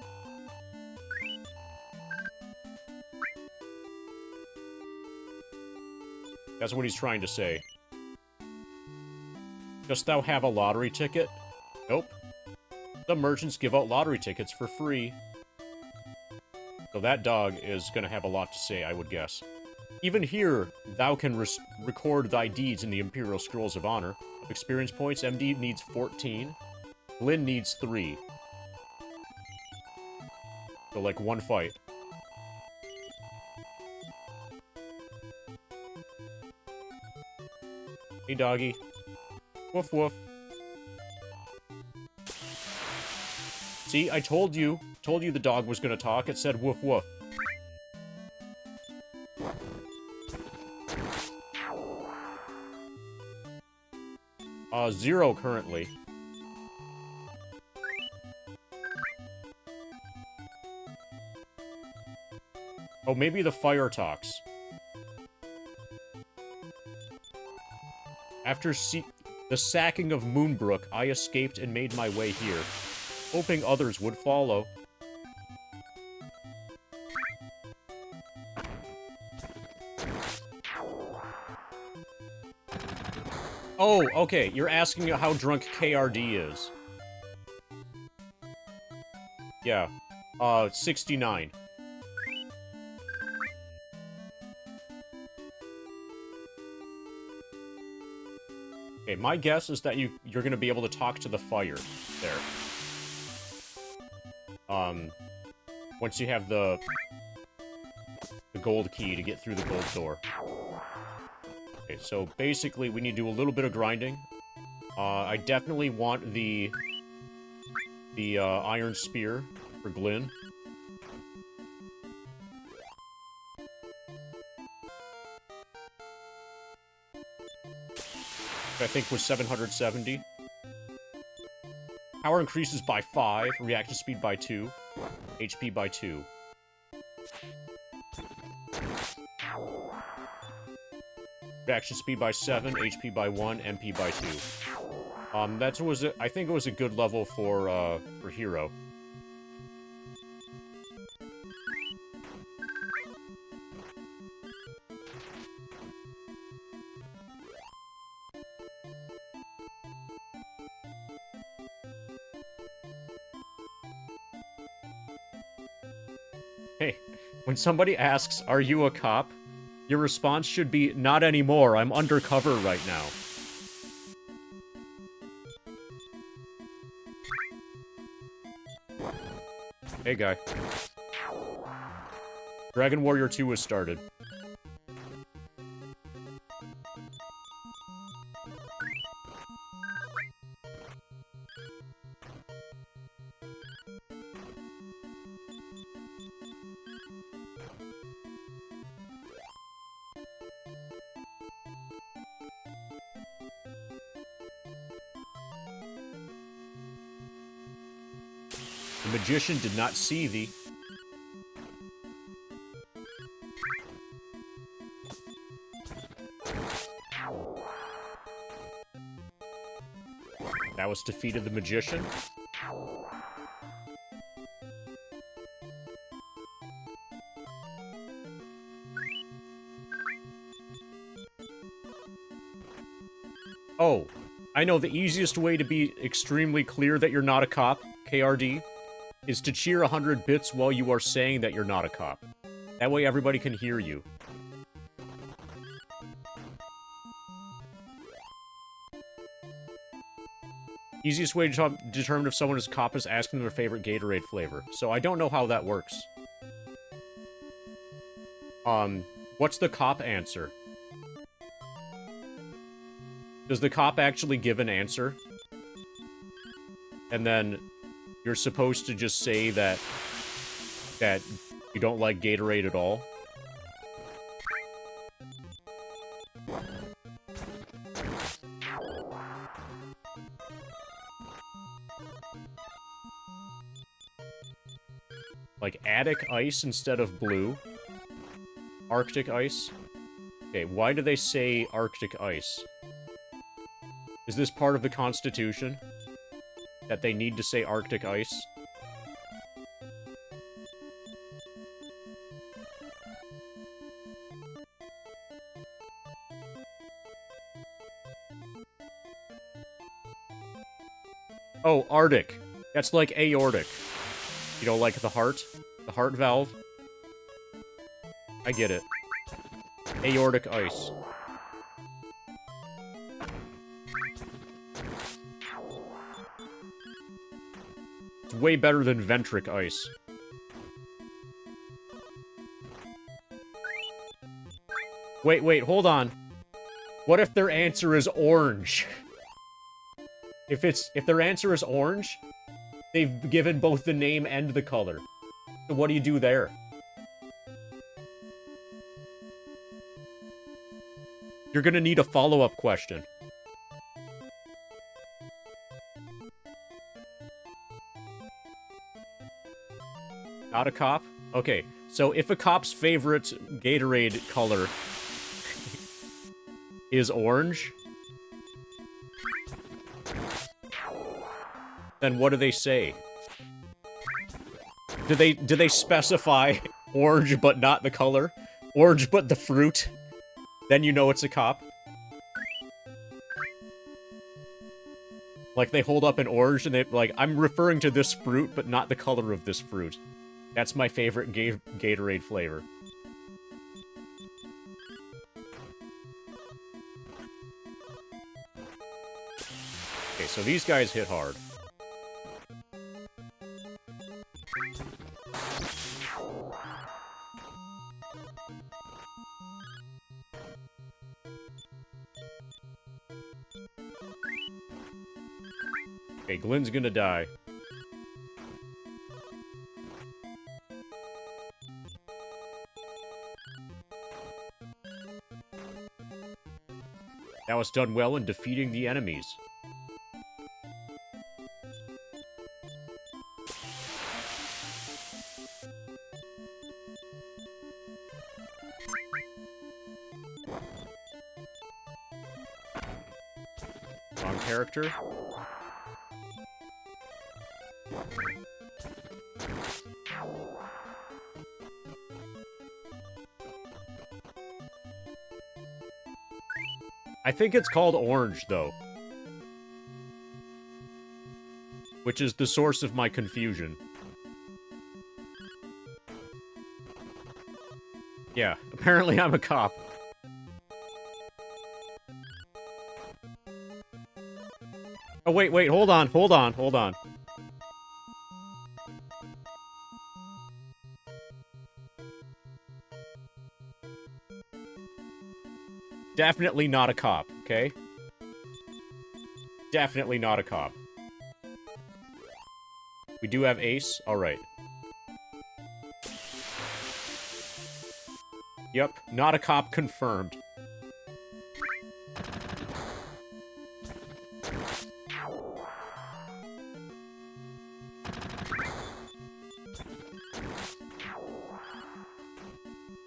That's what he's trying to say. Dost thou have a lottery ticket? Nope. The merchants give out lottery tickets for free. So that dog is gonna have a lot to say, I would guess. Even here, thou can record thy deeds in the Imperial Scrolls of Honor. Of experience points, MD needs 14. Lynn needs 3. So, like, one fight. Hey, doggy. Woof, woof. See, I told you the dog was gonna talk. It said woof woof. Zero currently. Oh, maybe the fire talks. After the sacking of Moonbrook, I escaped and made my way here, hoping others would follow. Oh, okay, you're asking how drunk KRD is. Yeah, 69. Okay, my guess is that you're gonna be able to talk to the fire there. Once you have the gold key to get through the gold door. Okay, so basically we need to do a little bit of grinding. I definitely want the iron spear for Glynn. I think was 770. Power increases by 5, reaction speed by 2, HP by 2. Reaction speed by 7, HP by 1, MP by 2. I think it was a good level for Hero. Hey, when somebody asks, "Are you a cop?" your response should be, "Not anymore, I'm undercover right now." Hey, guy. Dragon Warrior 2 has started. The magician did not see thee. That was defeated the magician. Oh, I know the easiest way to be extremely clear that you're not a cop, KRD, is to cheer 100 bits while you are saying that you're not a cop. That way everybody can hear you. Easiest way to determine if someone is a cop is asking them their favorite Gatorade flavor. So I don't know how that works. What's the cop answer? Does the cop actually give an answer? And then you're supposed to just say that you don't like Gatorade at all? Like Attic ice instead of blue? Arctic ice? Okay, why do they say Arctic ice? Is this part of the Constitution? That they need to say Arctic ice? Oh, Arctic. That's like aortic. You know, like the heart valve. I get it. Aortic ice. It's way better than ventric ice. Wait, hold on. What if their answer is orange? If their answer is orange, they've given both the name and the color. So what do you do there? You're gonna need a follow-up question. Not a cop? Okay, so if a cop's favorite Gatorade color is orange, then what do they say? Do they specify orange but not the color? Orange but the fruit? Then you know it's a cop? Like, they hold up an orange and they, like, I'm referring to this fruit but not the color of this fruit. That's my favorite Gatorade flavor. Okay, so these guys hit hard. Okay, Glenn's gonna die. That was done well in defeating the enemies. Wrong character. I think it's called Orange, though. Which is the source of my confusion. Yeah, apparently I'm a cop. Oh, wait, hold on. Definitely not a cop, okay? Definitely not a cop. We do have Ace? Alright. Yep, not a cop confirmed.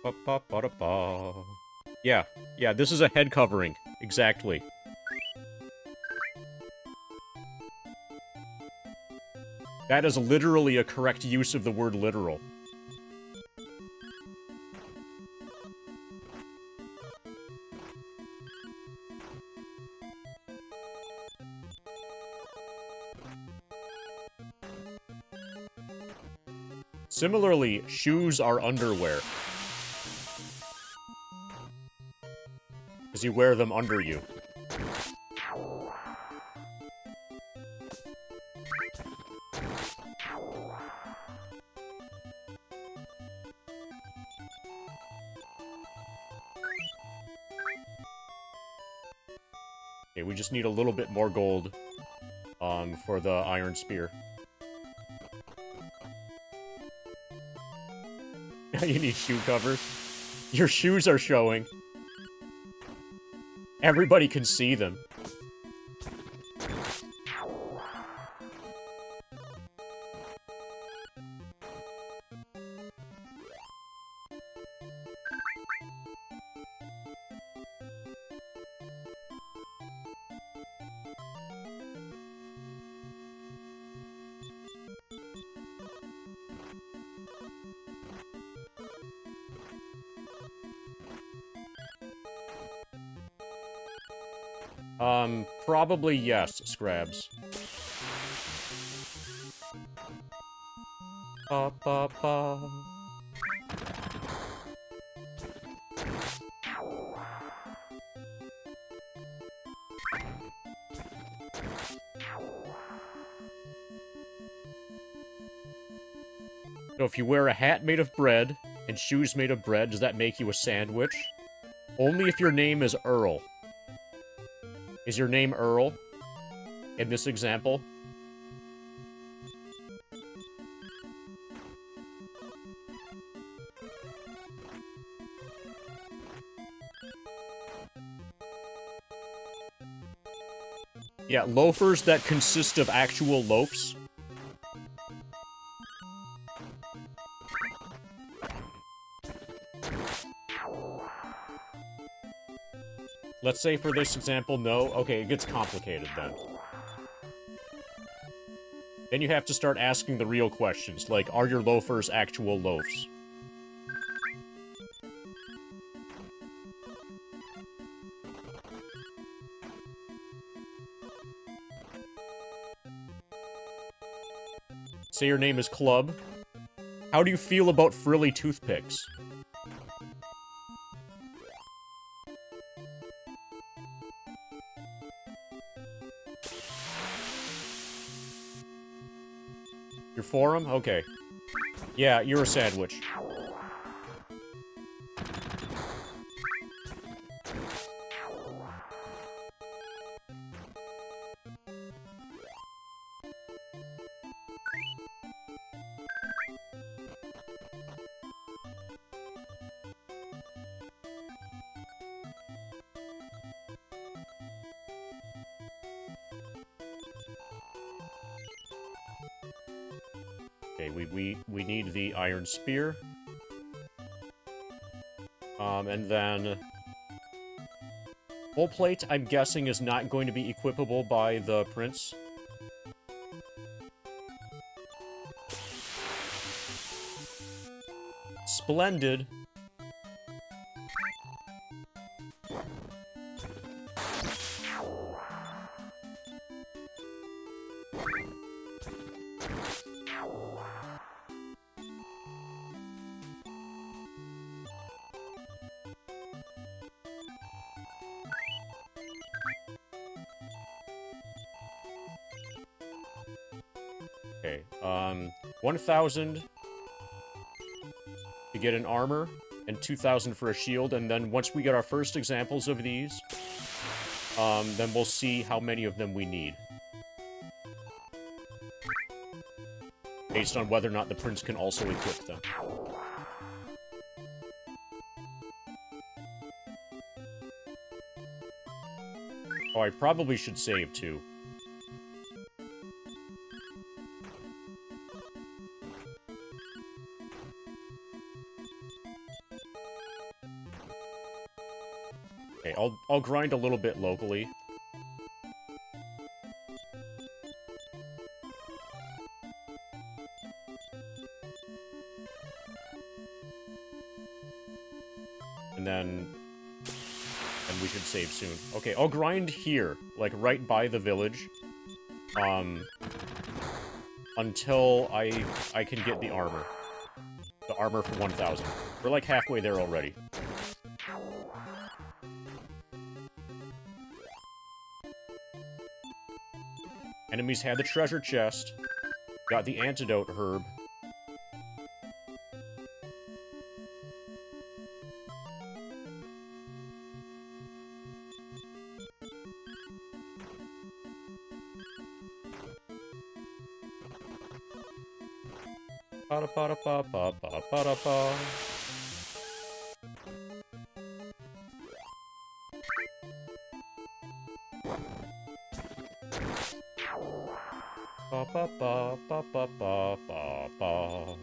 Ba-ba-ba-da-ba. Yeah, this is a head covering. Exactly. That is literally a correct use of the word literal. Similarly, shoes are underwear. Because you wear them under you. Okay, we just need a little bit more gold, for the iron spear. You need shoe covers. Your shoes are showing. Everybody can see them. Probably yes, Scrabs. Ba-ba-ba. So if you wear a hat made of bread and shoes made of bread, does that make you a sandwich? Only if your name is Earl. Is your name Earl? In this example? Yeah, loafers that consist of actual loafs. Let's say for this example, no. Okay, it gets complicated then. Then you have to start asking the real questions, like, are your loafers actual loafs? Say your name is Club. How do you feel about frilly toothpicks? You're for him? Okay. Yeah, you're a sandwich. Okay, we need the iron spear. And then... Full plate, I'm guessing, is not going to be equipable by the prince. Splendid. Okay, 1,000 to get an armor, and 2,000 for a shield, and then once we get our first examples of these, then we'll see how many of them we need. Based on whether or not the prince can also equip them. Oh, I probably should save, too. Okay, I'll grind a little bit locally. And we should save soon. Okay, I'll grind here, like right by the village, until I can get the armor. The armor for 1,000. We're like halfway there already. Enemies had the treasure chest. Got the antidote herb. Ba-da-ba-da-ba-ba-ba-ba-da-ba. Ba-ba-ba-ba-ba-ba-ba.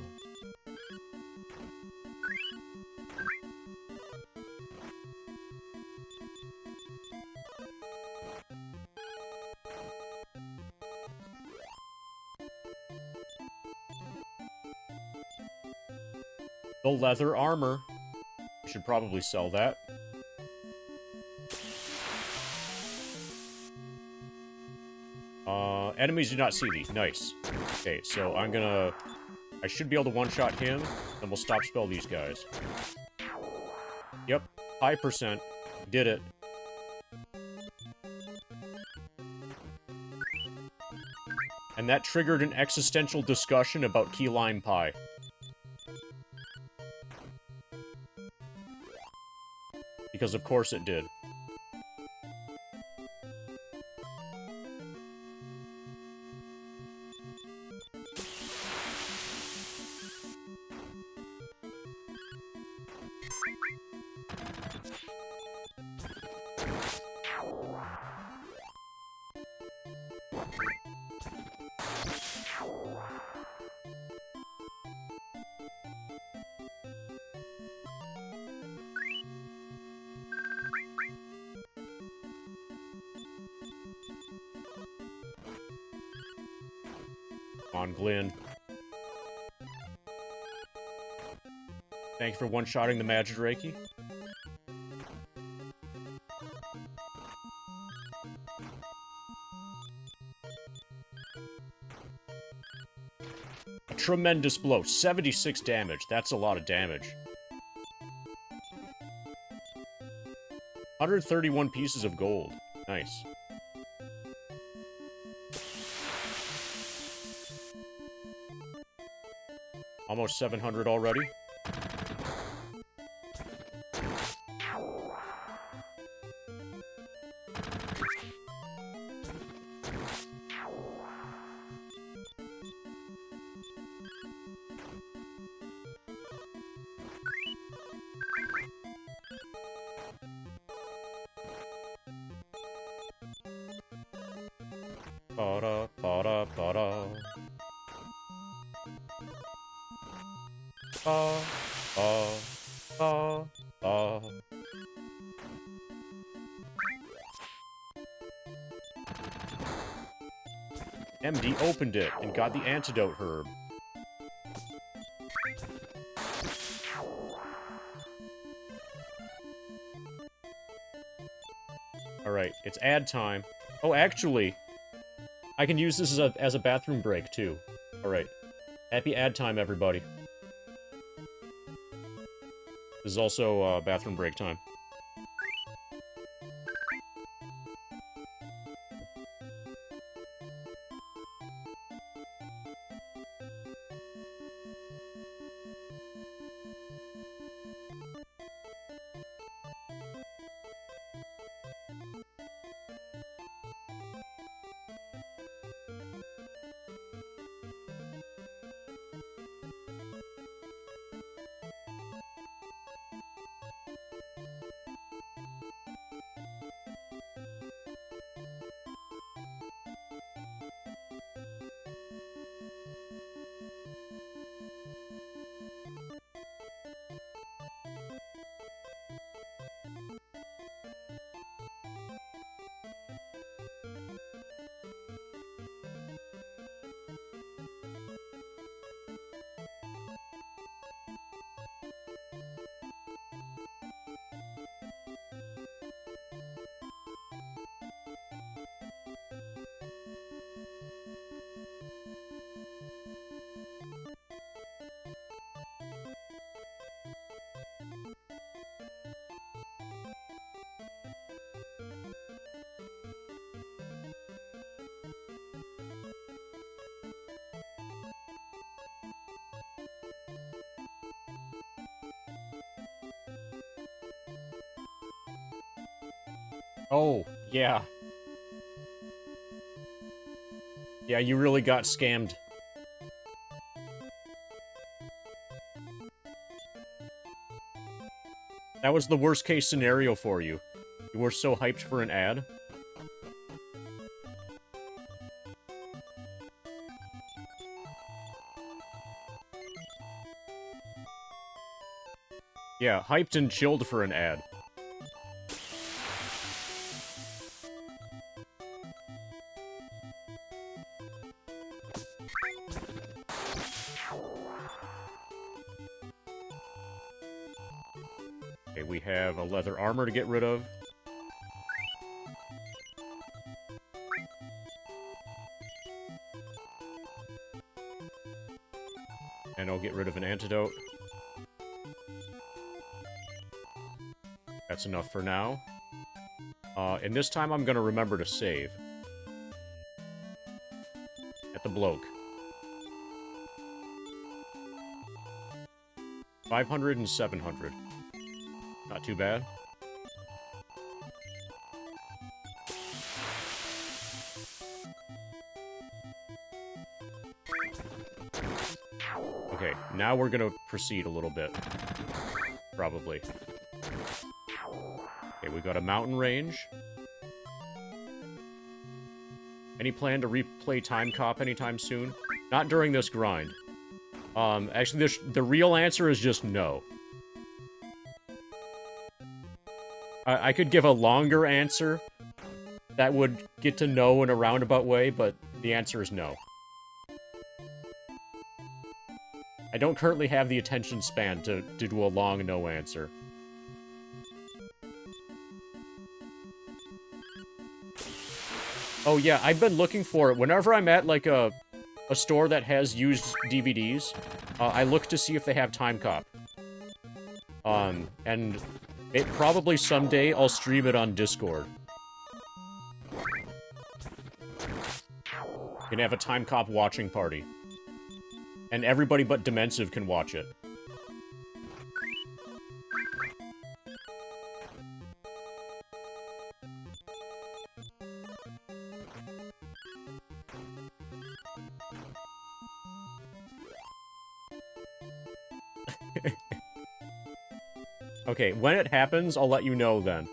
The leather armor. I should probably sell that. Enemies do not see these. Nice. Okay, so I should be able to one-shot him, then we'll stop spell these guys. Yep, high percent. Did it. And that triggered an existential discussion about key lime pie. Because of course it did. On Glyn. Thank you for one-shotting the Magic Reiki. A tremendous blow. 76 damage. That's a lot of damage. 131 pieces of gold. Nice. Almost 700 already. Ba-da, ba-da, ba-da. MD opened it and got the antidote herb. Alright, it's ad time. Oh, actually, I can use this as a bathroom break, too. Alright. Happy ad time, everybody. This is also bathroom break time. Oh, yeah. Yeah, you really got scammed. That was the worst case scenario for you. You were so hyped for an ad. Yeah, hyped and chilled for an ad. Okay, we have a leather armor to get rid of. And I'll get rid of an antidote. That's enough for now. And this time I'm gonna remember to save. At the bloke. 500 and 700. Not too bad. Okay, now we're gonna proceed a little bit. Probably. Okay, we got a mountain range. Any plan to replay Time Cop anytime soon? Not during this grind. Actually, the real answer is just no. I could give a longer answer that would get to no in a roundabout way, but the answer is no. I don't currently have the attention span to do a long no answer. Oh yeah, I've been looking for it. Whenever I'm at, like, a store that has used DVDs, I look to see if they have Time Cop. And it probably someday I'll stream it on Discord. You can have a Time Cop watching party. And everybody but Demensive can watch it. Okay, when it happens, I'll let you know then.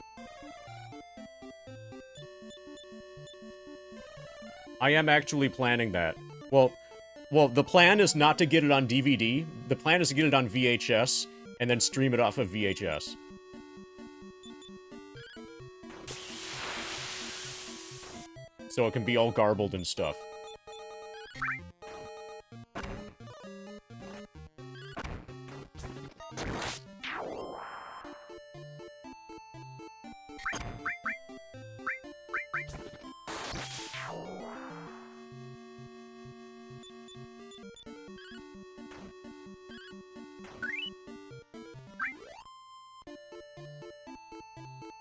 I am actually planning that. Well, Well, the plan is not to get it on DVD. The plan is to get it on VHS and then stream it off of VHS. So it can be all garbled and stuff.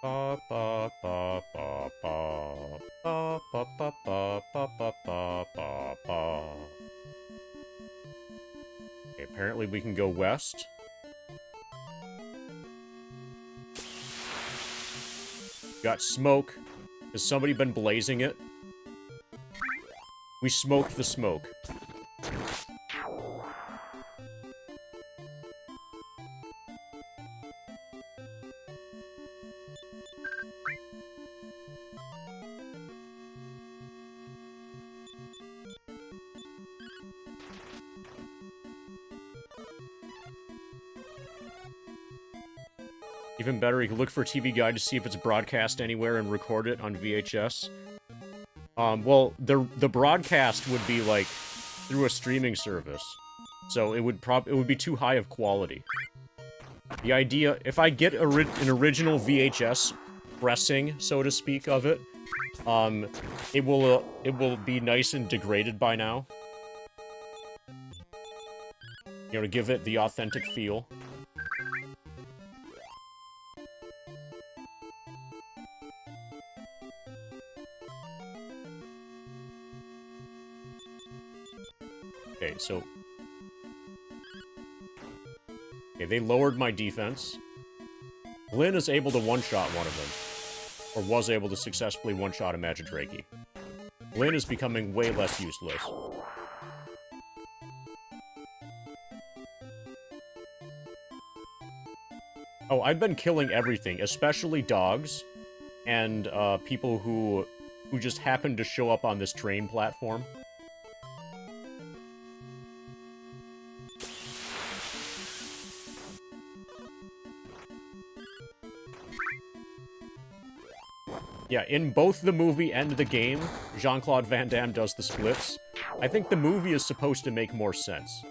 Ba ba ba ba ba ba ba ba ba ba ba ba ba ba. Okay, apparently we can go west. Got smoke. Has somebody been blazing it? We smoked the smoke. Even better, you can look for a TV Guide to see if it's broadcast anywhere and record it on VHS. Well, the broadcast would be, like, through a streaming service. So it would be too high of quality. The idea, if I get an original VHS pressing, so to speak, of it, it will be nice and degraded by now. You know, to give it the authentic feel. Okay, so... Okay, they lowered my defense. Glenn is able to one-shot one of them. Or was able to successfully one-shot a Magidraki. Glenn is becoming way less useless. Oh, I've been killing everything, especially dogs, and people who just happen to show up on this train platform. Yeah, in both the movie and the game, Jean-Claude Van Damme does the splits. I think the movie is supposed to make more sense.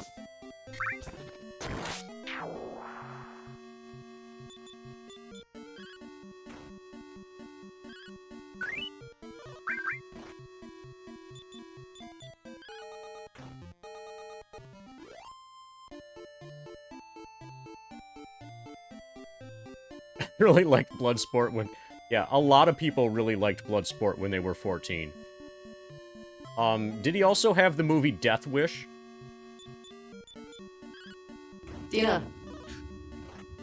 I really liked Bloodsport when... Yeah, a lot of people really liked Bloodsport when they were 14. Did he also have the movie Death Wish? Dina.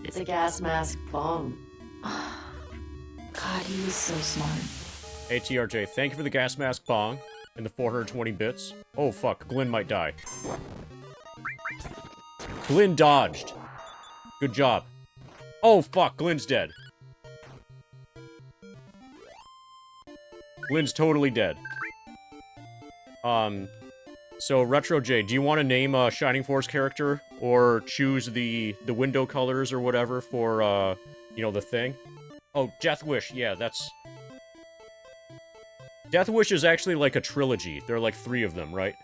It's a gas mask bomb. God, he was so smart. Hey, TRJ, thank you for the gas mask bong and the 420 bits. Oh, fuck, Glenn might die. Glenn dodged. Good job. Oh, fuck, Glenn's dead. Glenn's totally dead. So, Retro J, do you want to name a Shining Force character? Or choose the window colors or whatever for, you know, the thing? Oh, Death Wish, yeah, that's... Death Wish is actually like a trilogy. There are like 3 of them, right?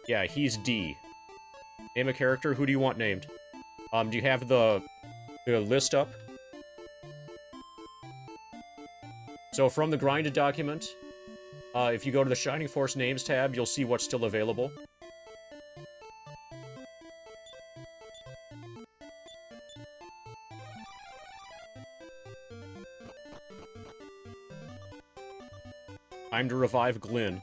Yeah, he's D. Name a character. Who do you want named? Do you have the list up? So from the grinded document, if you go to the Shining Force Names tab, you'll see what's still available. Time to revive Glenn.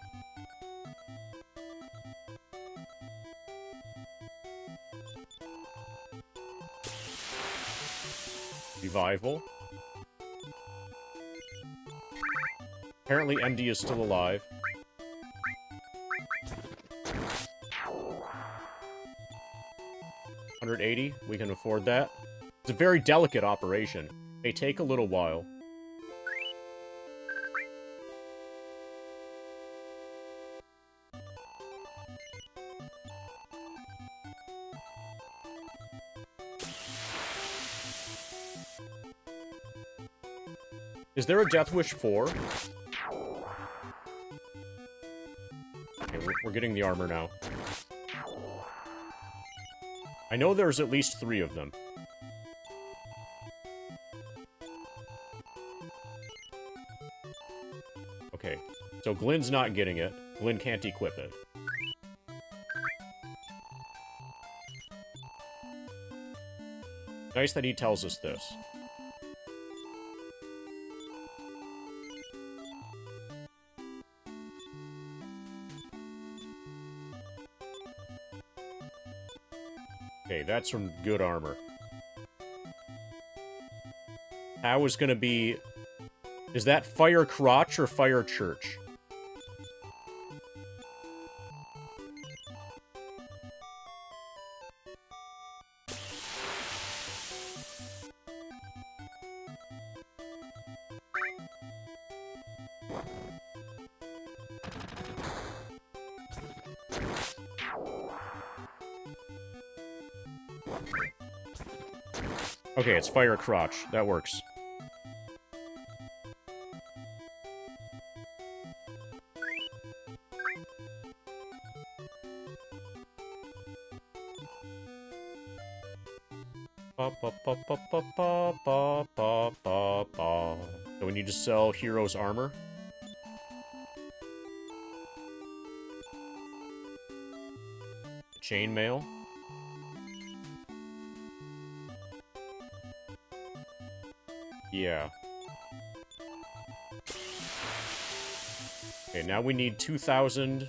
Revival. Apparently MD is still alive. $180, we can afford that. It's a very delicate operation. May take a little while. Is there a Death Wish 4? Okay, we're getting the armor now. I know there's at least 3 of them. Okay, so Glenn's not getting it. Glenn can't equip it. Nice that he tells us this. Okay, that's some good armor. How is gonna be... Is that Fire Crotch or Fire Church? Okay, it's Fire Crotch. That works. So we need to sell Hero's armor. Chainmail. Yeah. Okay, now we need 2,000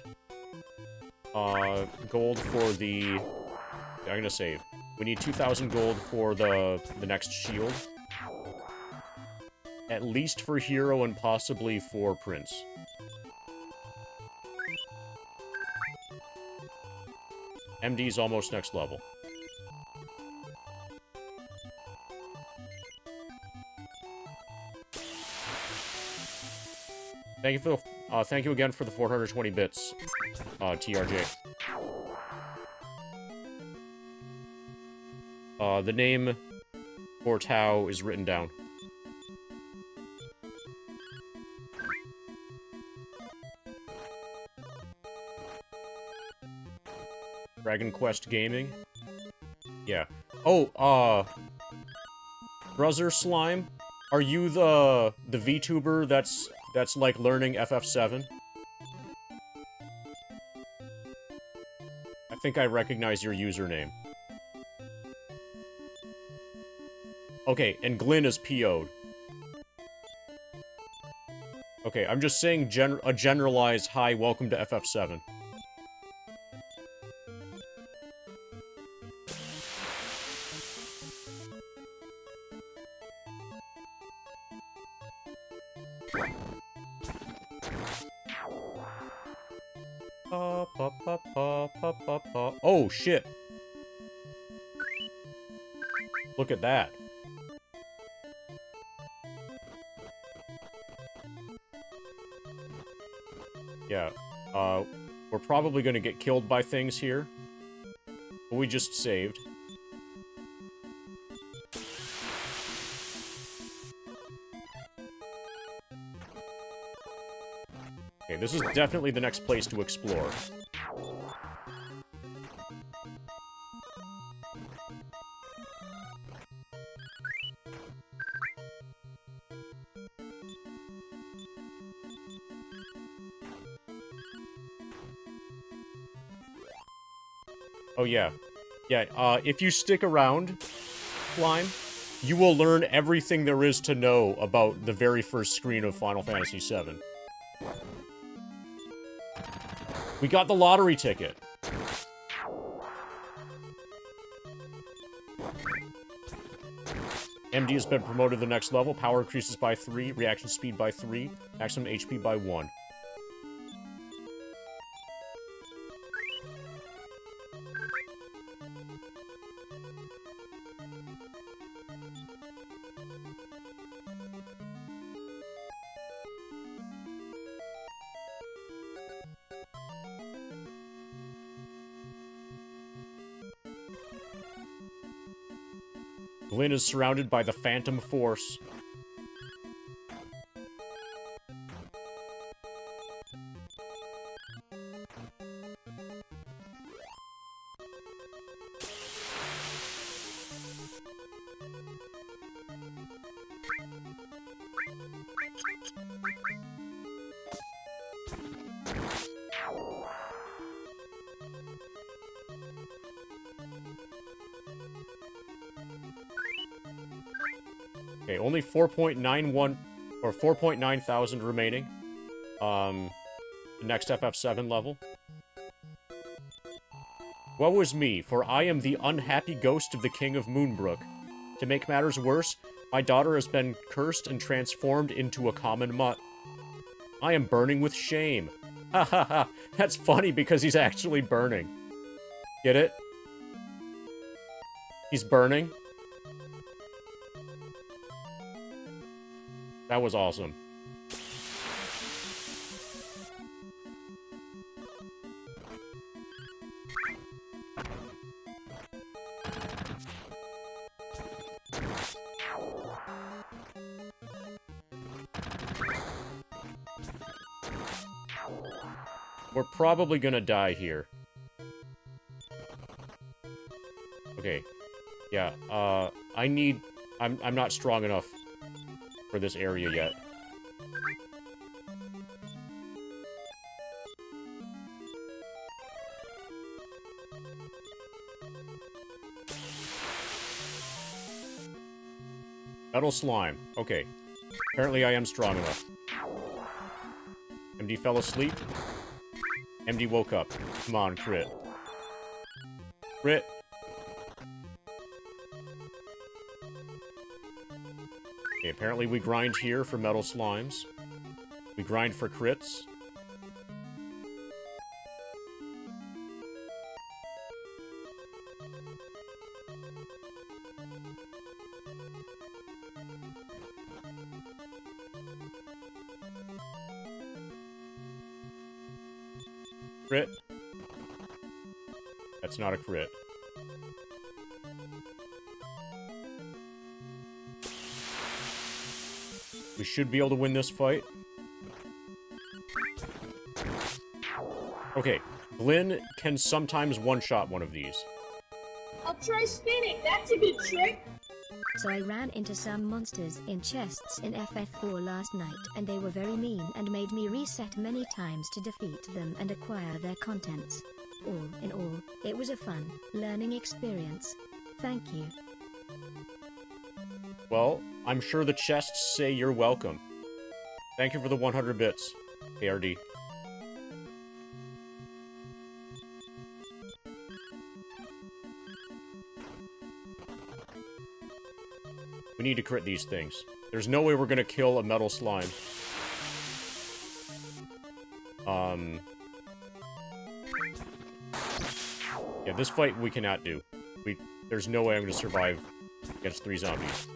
gold for the... I'm gonna save. We need 2,000 gold for the next shield. At least for Hero and possibly for Prince. MD's almost next level. Thank you for the, thank you again for the 420 bits, TRJ. The name for Tau is written down. Dragon Quest Gaming? Yeah. Oh, Brother Slime? Are you the VTuber that's like learning FF7? I think I recognize your username. Okay, and Glyn is PO'd. Okay, I'm just saying a generalized hi, welcome to FF7. Oh, shit. Look at that. Yeah, we're probably gonna get killed by things here. But we just saved. Okay, this is definitely the next place to explore. Oh, yeah. Yeah, if you stick around, Slime, you will learn everything there is to know about the very first screen of Final Fantasy VII. We got the lottery ticket. MD has been promoted to the next level. Power increases by 3, reaction speed by 3, maximum HP by 1. Glyn is surrounded by the Phantom Force. Okay, only 4.91 or 4.9 thousand remaining. The next FF7 level. Woe is me, for I am the unhappy ghost of the King of Moonbrook. To make matters worse, my daughter has been cursed and transformed into a common mutt. I am burning with shame. Ha ha ha, that's funny because he's actually burning. Get it? He's burning. That was awesome. We're probably gonna die here. Okay. Yeah, I'm not strong enough for this area yet. Metal slime. Okay. Apparently I am strong enough. MD fell asleep. MD woke up. Come on, crit. Crit. Okay, apparently we grind here for metal slimes. We grind for crits. Crit. That's not a crit. We should be able to win this fight. Okay, Blinn can sometimes one-shot one of these. I'll try spinning. That's a good trick. So I ran into some monsters in chests in FF4 last night, and they were very mean and made me reset many times to defeat them and acquire their contents. All in all, it was a fun, learning experience. Thank you. Well, I'm sure the chests say you're welcome. Thank you for the 100 bits, KRD. We need to crit these things. There's no way we're gonna kill a metal slime. Yeah, this fight we cannot do. There's no way I'm gonna survive against 3 zombies.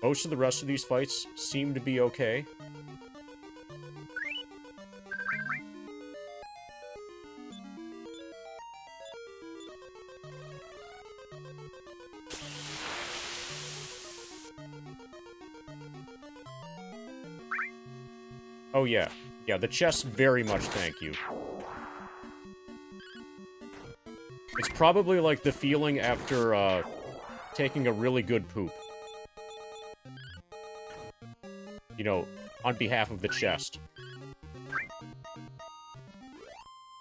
Most of the rest of these fights seem to be okay. Oh yeah. Yeah, the chests very much thank you. It's probably like the feeling after, taking a really good poop. You know, on behalf of the chest.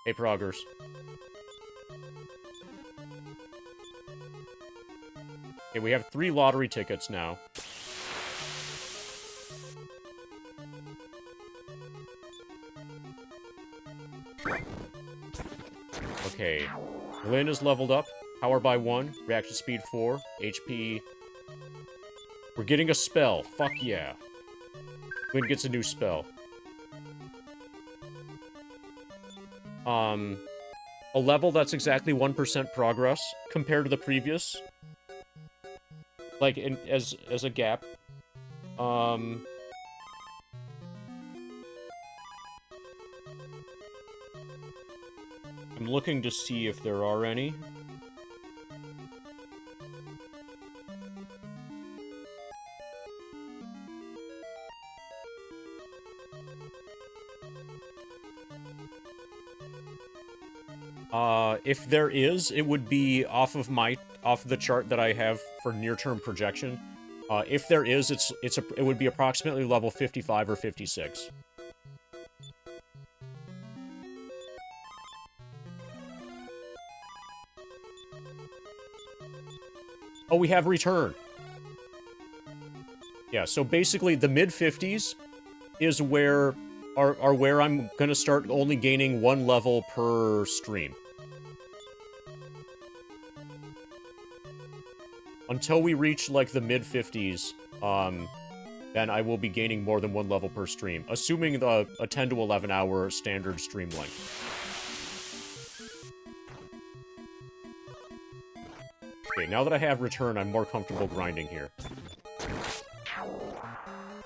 Hey, proggers. Okay, we have 3 lottery tickets now. Okay. Blinn is leveled up. Power by 1. Reaction speed 4. HP... We're getting a spell. Fuck yeah. Blinn gets a new spell. A level that's exactly 1% progress compared to the previous. Like, as a gap. I'm looking to see if there are any. If there is, it would be off of the chart that I have for near-term projection. If there is, it would be approximately level 55 or 56. Oh, we have return. Yeah, so basically the mid-50s is where are where I'm gonna start only gaining 1 level per stream. Until we reach, like, the mid-50s, then I will be gaining more than 1 level per stream, assuming a 10 to 11 hour standard stream length. Okay, now that I have return, I'm more comfortable grinding here.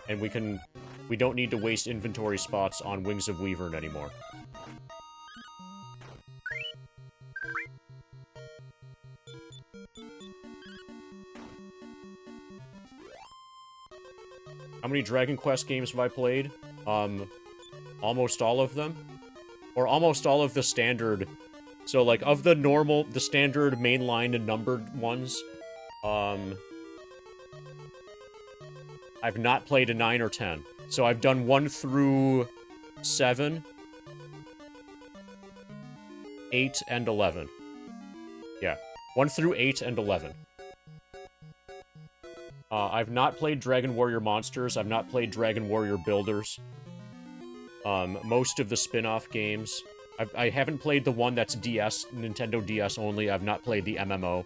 And we don't need to waste inventory spots on Wings of Weavern anymore. How many Dragon Quest games have I played? Almost all of them. Or almost all of the standard. So, like, of the standard mainline and numbered ones, I've not played a 9 or 10. So I've done 1 through 7, 8, and 11. Yeah, 1 through 8 and 11. I've not played Dragon Warrior Monsters. I've not played Dragon Warrior Builders. Most of the spin-off games. I haven't played the one that's DS, Nintendo DS only. I've not played the MMO.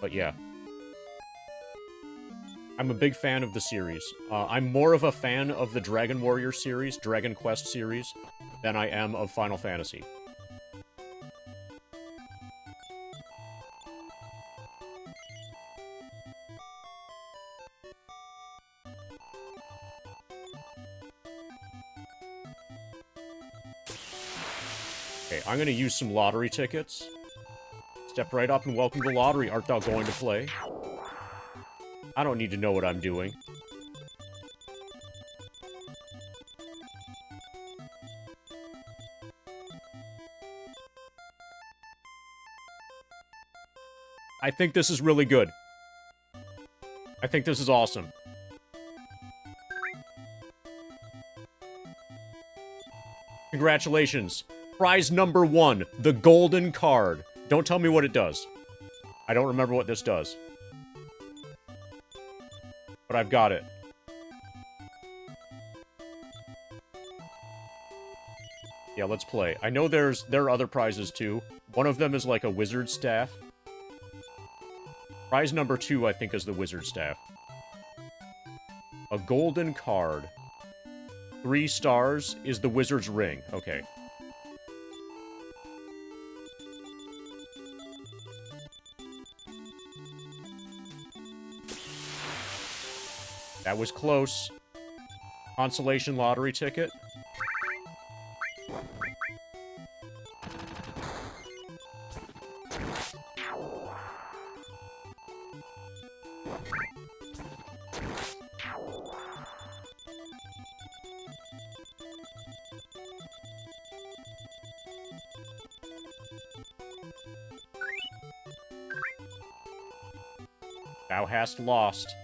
But yeah. I'm a big fan of the series. I'm more of a fan of the Dragon Warrior series, Dragon Quest series, than I am of Final Fantasy. Okay, I'm gonna use some lottery tickets. Step right up and welcome to lottery. Art thou going to play? I don't need to know what I'm doing. I think this is really good. I think this is awesome. Congratulations. Prize number 1, the golden card. Don't tell me what it does. I don't remember what this does. But I've got it. Yeah, let's play. I know there are other prizes too. One of them is like a wizard staff. Prize number 2, I think, is the wizard staff. A golden card. 3 stars is the wizard's ring. Okay. That was close. Consolation lottery ticket. Thou hast lost.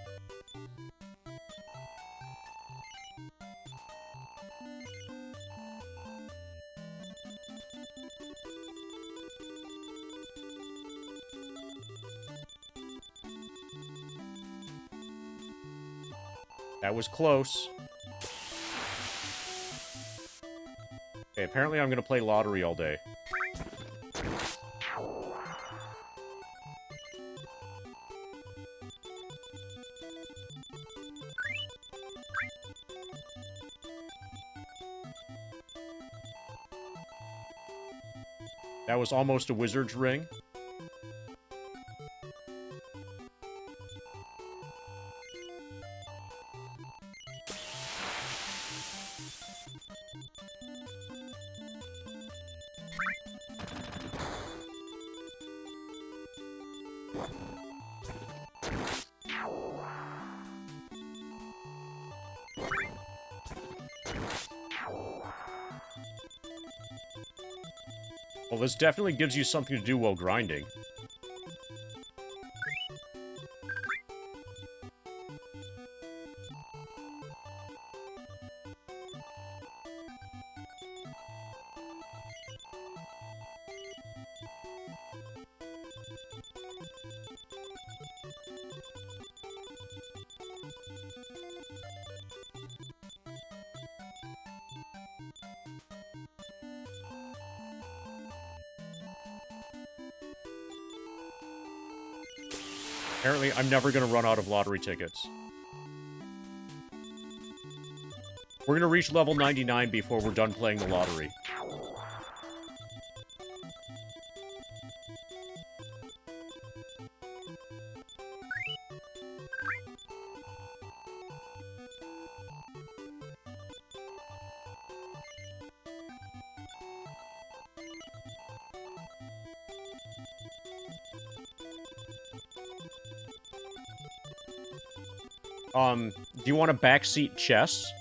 That was close. Okay, apparently I'm gonna play lottery all day. That was almost a wizard's ring. Well, this definitely gives you something to do while grinding. Apparently, I'm never gonna run out of lottery tickets. We're gonna reach level 99 before we're done playing the lottery. Do you want a backseat chess?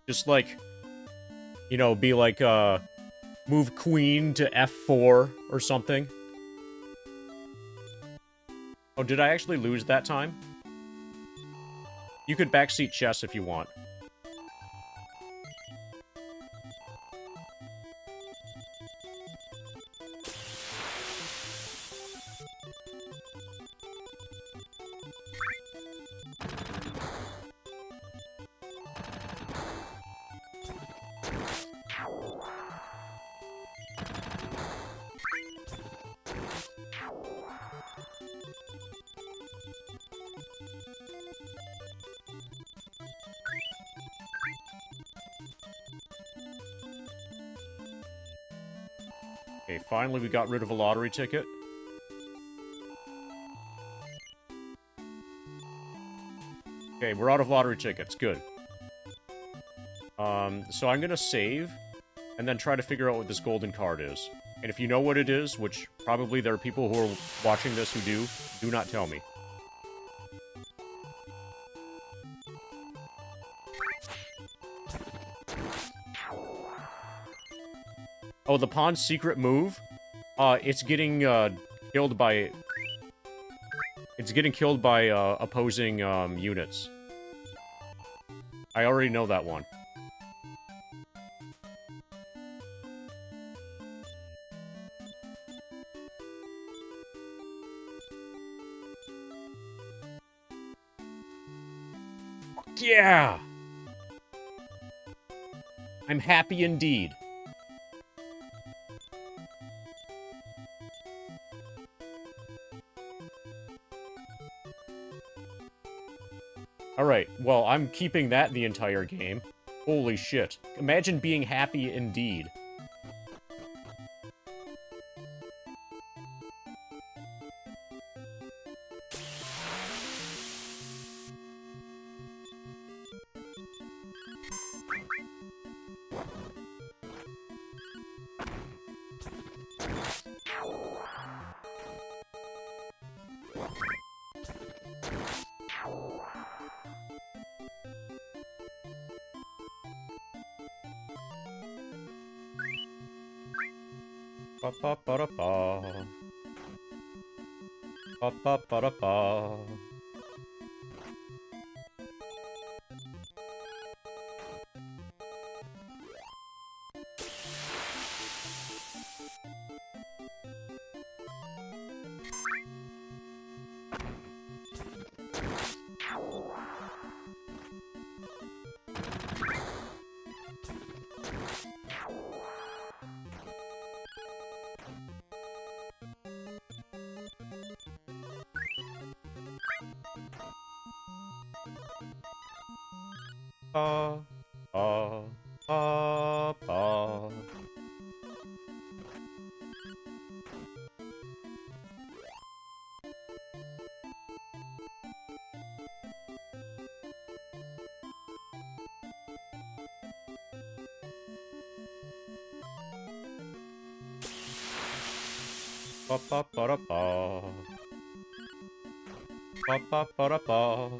Just like, you know, be like, move queen to F4 or something. Oh, did I actually lose that time? You could backseat chess if you want. Okay, finally we got rid of a lottery ticket. Okay, we're out of lottery tickets. Good. So I'm gonna save, and then try to figure out what this golden card is. And if you know what it is, which probably there are people who are watching this who do not tell me. Oh, the pawn's secret move? It's getting, killed by... It's getting killed by, opposing, units. I already know that one. Yeah! I'm happy indeed. Alright, well, I'm keeping that the entire game. Holy shit. Imagine being happy indeed. Ba-ba-ba-da-ba. Ba-ba-ba-da-ba. Ba, ba, ba, ba. Ba, ba, ba, da, ba. Ba, ba, ba, da, ba.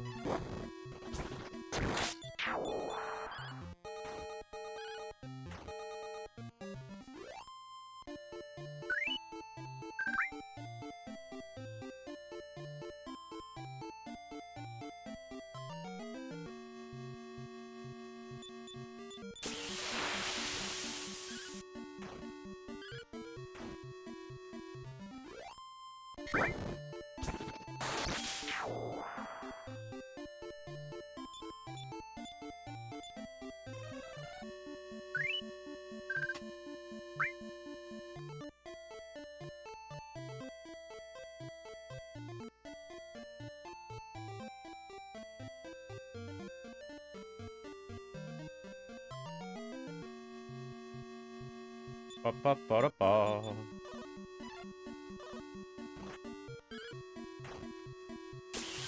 Ba-ba-ba-da-ba.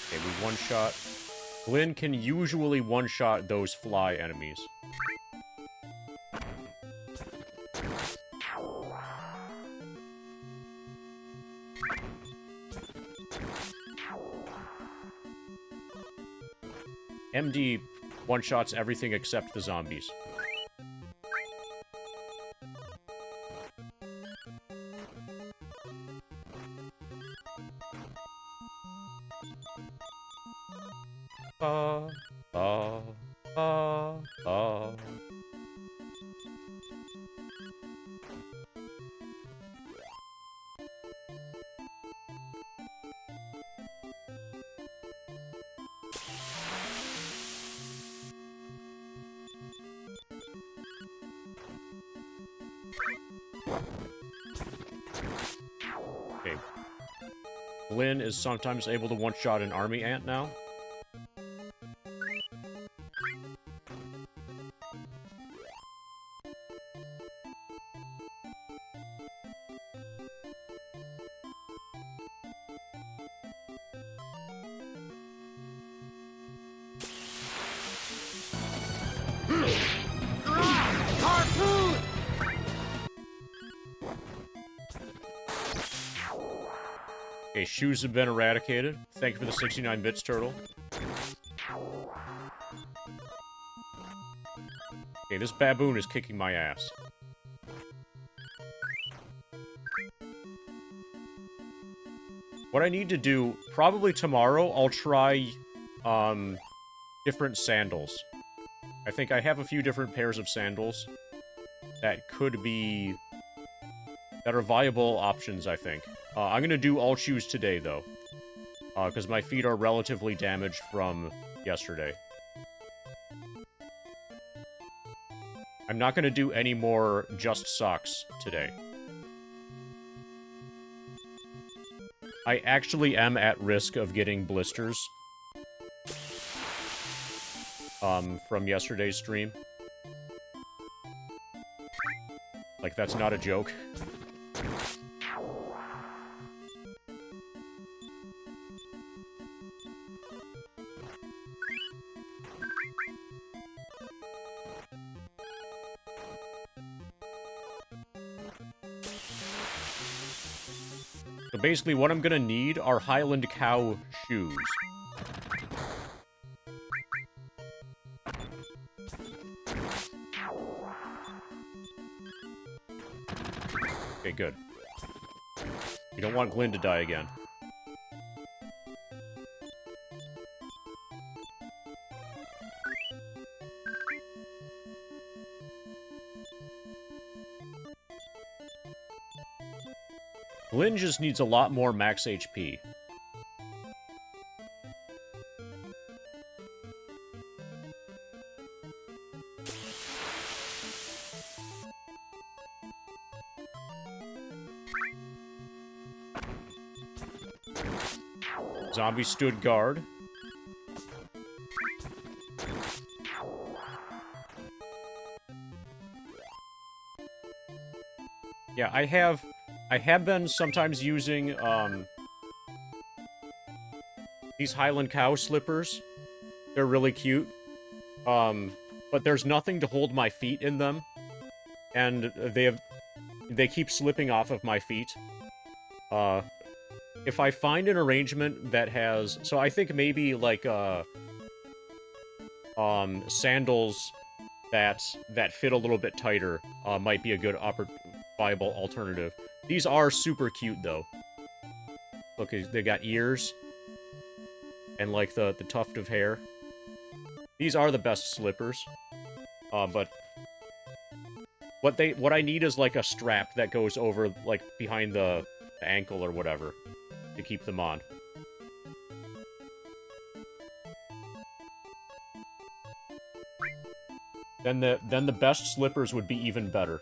Okay, we one-shot. Glenn can usually one-shot those fly enemies. MD one-shots everything except the zombies. Ba, ba, ba, ba. Okay. Lynn is sometimes able to one-shot an army ant now. Okay, shoes have been eradicated. Thank you for the 69 bits, turtle. Okay, this baboon is kicking my ass. What I need to do, probably tomorrow, I'll try, different sandals. I think I have a few different pairs of sandals that could be... that are viable options, I think. I'm gonna do all shoes today, though. Because my feet are relatively damaged from yesterday. I'm not gonna do any more just socks today. I actually am at risk of getting blisters. From yesterday's stream. Like, that's not a joke. So basically, what I'm gonna need are Highland Cow shoes. Okay, good. You don't want Glyn to die again. Glyn just needs a lot more max HP. Zombie stood guard. Yeah, I have been sometimes using, these Highland Cow slippers. They're really cute. But there's nothing to hold my feet in them. And they keep slipping off of my feet. If I find an arrangement that has... So I think maybe, like, sandals that fit a little bit tighter, might be a good viable alternative. These are super cute, though. Look, they got ears. And, like, the tuft of hair. These are the best slippers. But... What I need is, like, a strap that goes over, like, behind the ankle or whatever. To keep them on. Then the best slippers would be even better.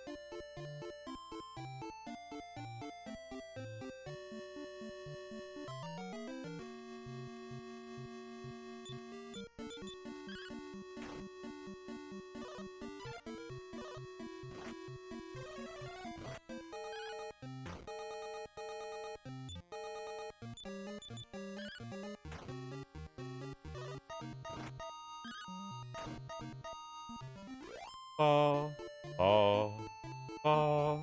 Ba, ba, ba,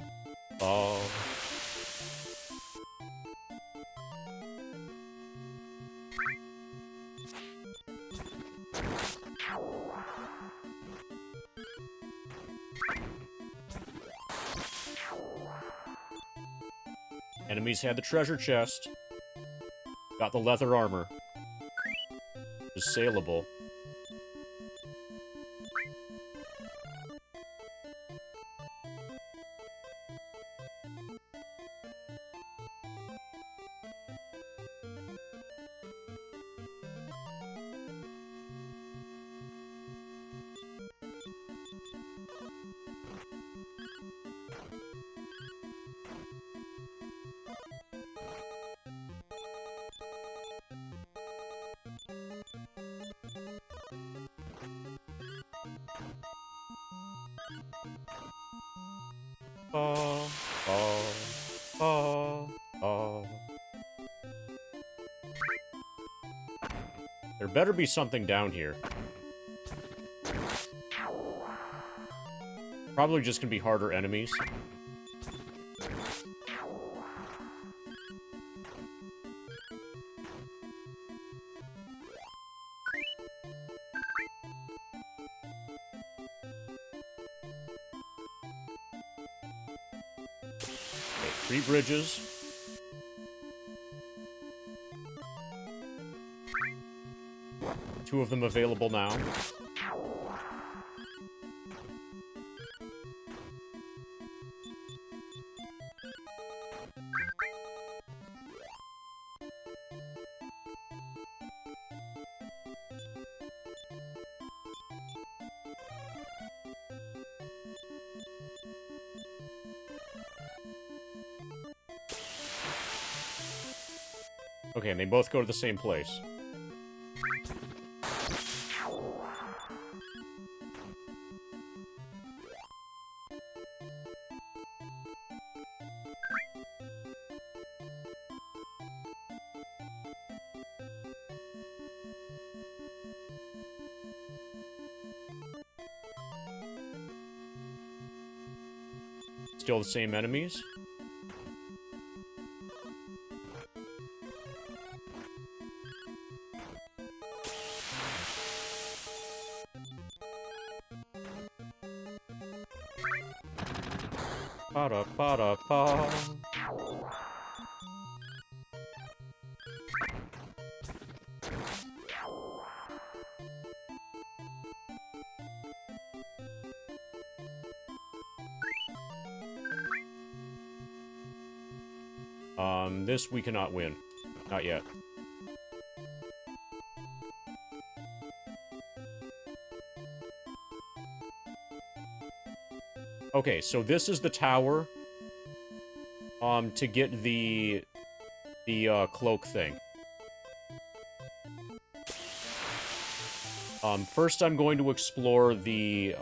ba. Enemies had the treasure chest. Got the leather armor. Is saleable. Ba, ba, ba, ba. There better be something down here. Probably just gonna be harder enemies. Okay, 3 bridges. Two of them available now. Okay, and they both go to the same place. Still the same enemies. Ba-da-ba-da-ba. This we cannot win. Not yet. Okay, so this is the tower, to get the cloak thing. First I'm going to explore the,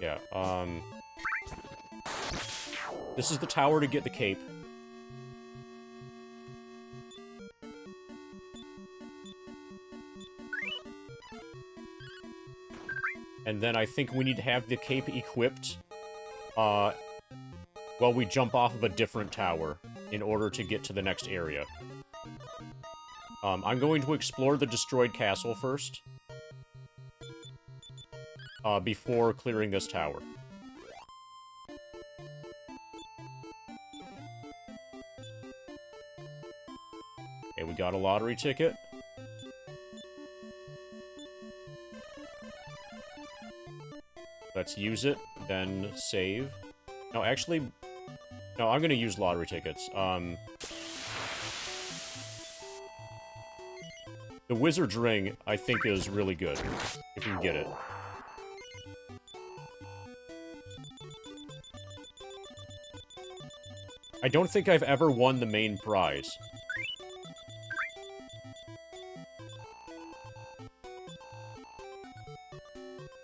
yeah, this is the tower to get the cape. And then I think we need to have the cape equipped, while we jump off of a different tower in order to get to the next area. I'm going to explore the destroyed castle first, before clearing this tower. Okay, we got a lottery ticket. Let's use it, then save. No, actually... No, I'm gonna use lottery tickets. The Wizard's Ring, I think, is really good, if you can get it. I don't think I've ever won the main prize.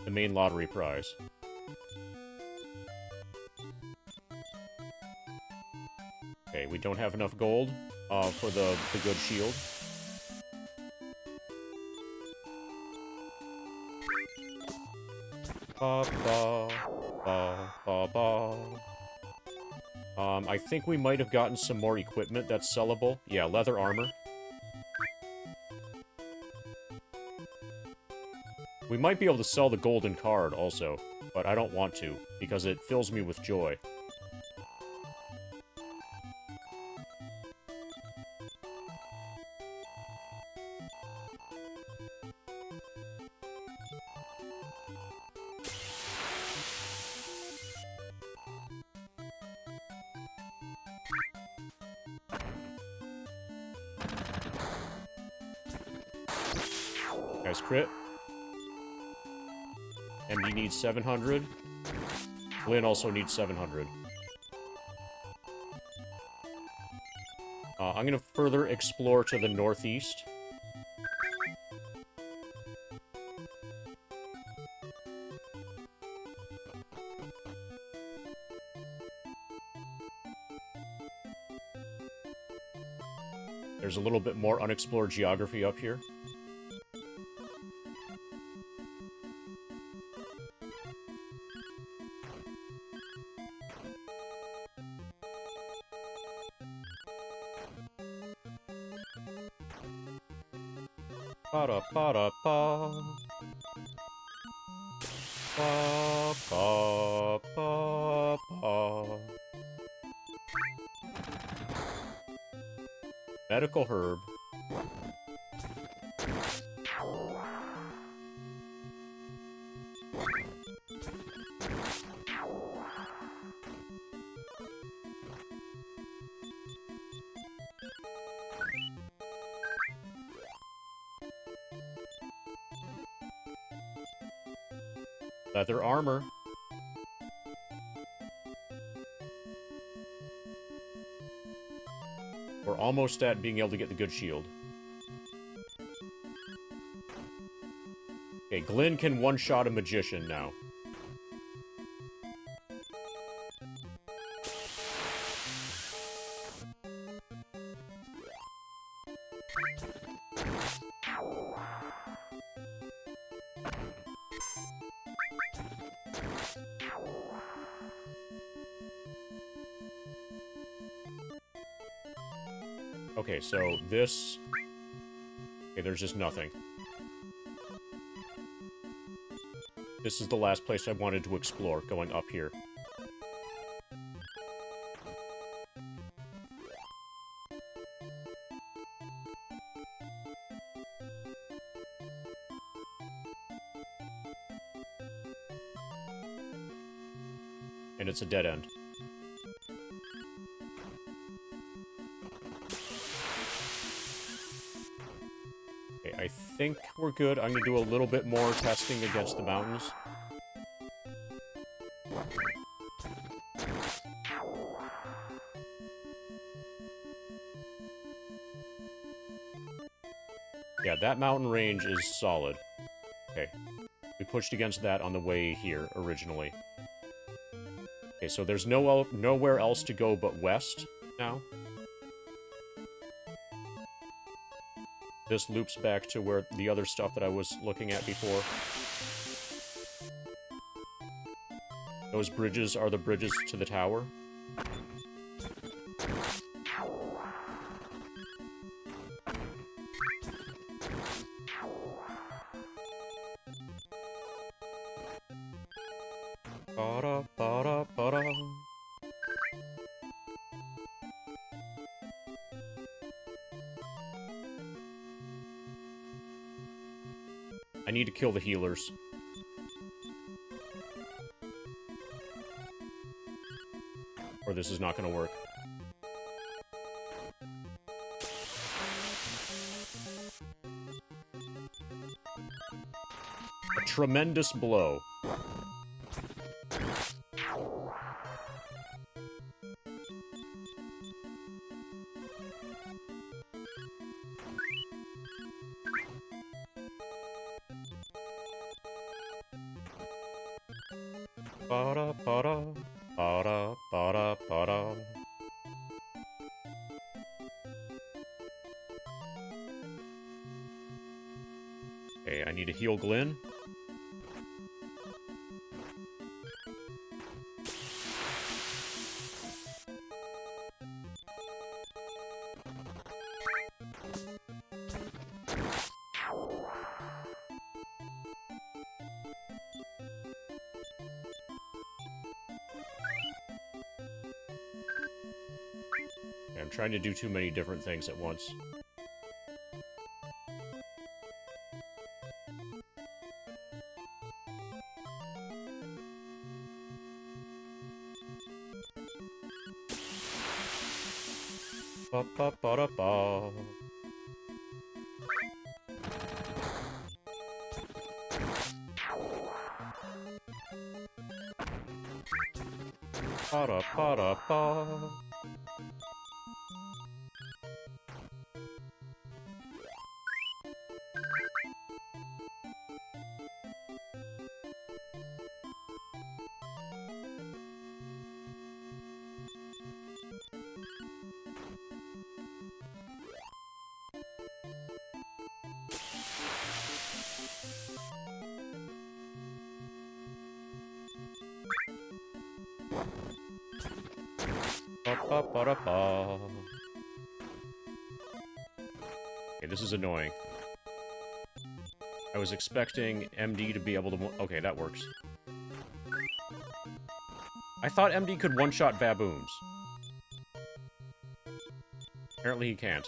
The main lottery prize. Okay, we don't have enough gold, for the good shield. Ba, ba, ba, ba, ba. I think we might have gotten some more equipment that's sellable. Yeah, leather armor. We might be able to sell the golden card also, but I don't want to, because it fills me with joy. Guys, crit. MD needs 700. Lynn also needs 700. I'm gonna further explore to the northeast. There's a little bit more unexplored geography up here. Ba-da-ba-da-ba. Ba-ba-ba-ba. Medical herb. Leather armor. We're almost at being able to get the good shield. Okay, Glenn can one-shot a magician now. Okay, so this... Okay, there's just nothing. This is the last place I wanted to explore, going up here. And it's a dead end. Okay, I think we're good. I'm gonna do a little bit more testing against the mountains. Yeah, that mountain range is solid. Okay. We pushed against that on the way here, originally. Okay, so there's nowhere else to go but west now. This loops back to where the other stuff that I was looking at before. Those bridges are the bridges to the tower. Ba-da, ba-da, ba-da. I need to kill the healers. Or this is not going to work. A tremendous blow. Ba-da, ba-da, ba-da, ba-da, ba-da. Okay, I need to heal Glenn. I'm trying to do too many different things at once. Ba ba ba da ba. Ba da ba da ba. Ba ba ba da ba. Okay, this is annoying. I was expecting MD to be able to... Okay, that works. I thought MD could one-shot baboons. Apparently he can't.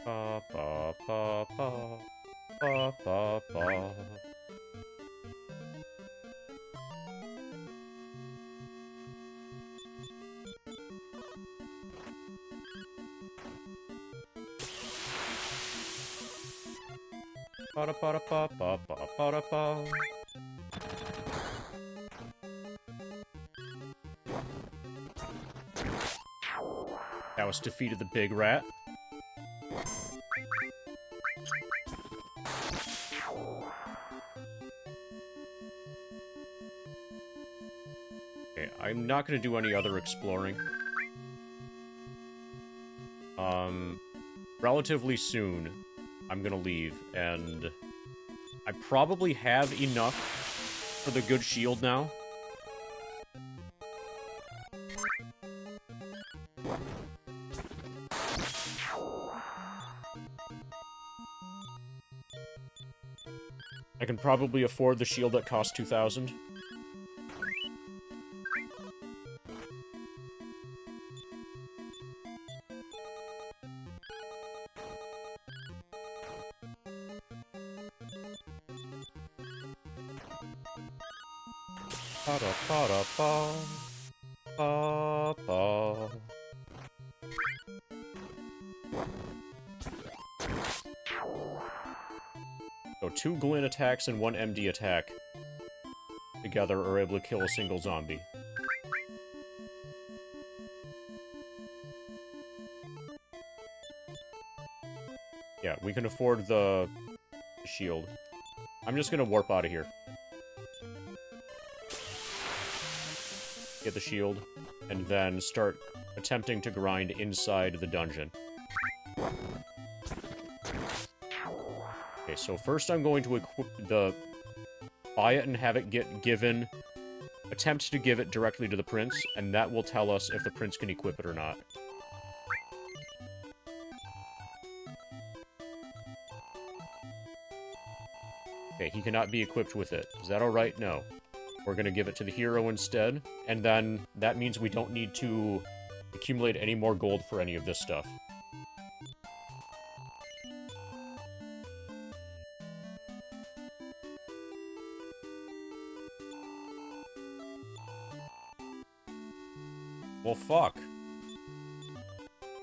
Ba ba ba ba ba ba ba. Ba da ba da ba ba ba ba da ba. That was defeated the big rat. Okay, I'm not gonna do any other exploring. Relatively soon, I'm gonna leave, and I probably have enough for the good shield now. I can probably afford the shield that costs 2,000. Ba da ba da ba ba ba. So 2 Glint attacks and 1 MD attack together are able to kill a single zombie. Yeah, we can afford the shield. I'm just gonna warp out of here. Get the shield, and then start attempting to grind inside the dungeon. Okay, so first I'm going to equip the... buy it and have it get given... attempt to give it directly to the prince, and that will tell us if the prince can equip it or not. Okay, he cannot be equipped with it. Is that alright? No. We're gonna give it to the hero instead, and then that means we don't need to accumulate any more gold for any of this stuff. Well, fuck.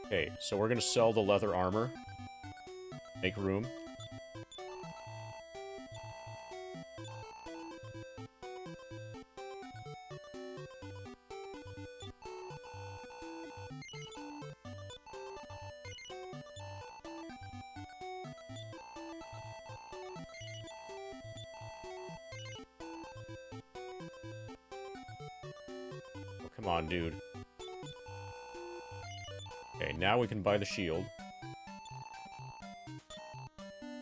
Okay, so we're gonna sell the leather armor. Make room. Oh, come on, dude. Okay, now we can buy the shield.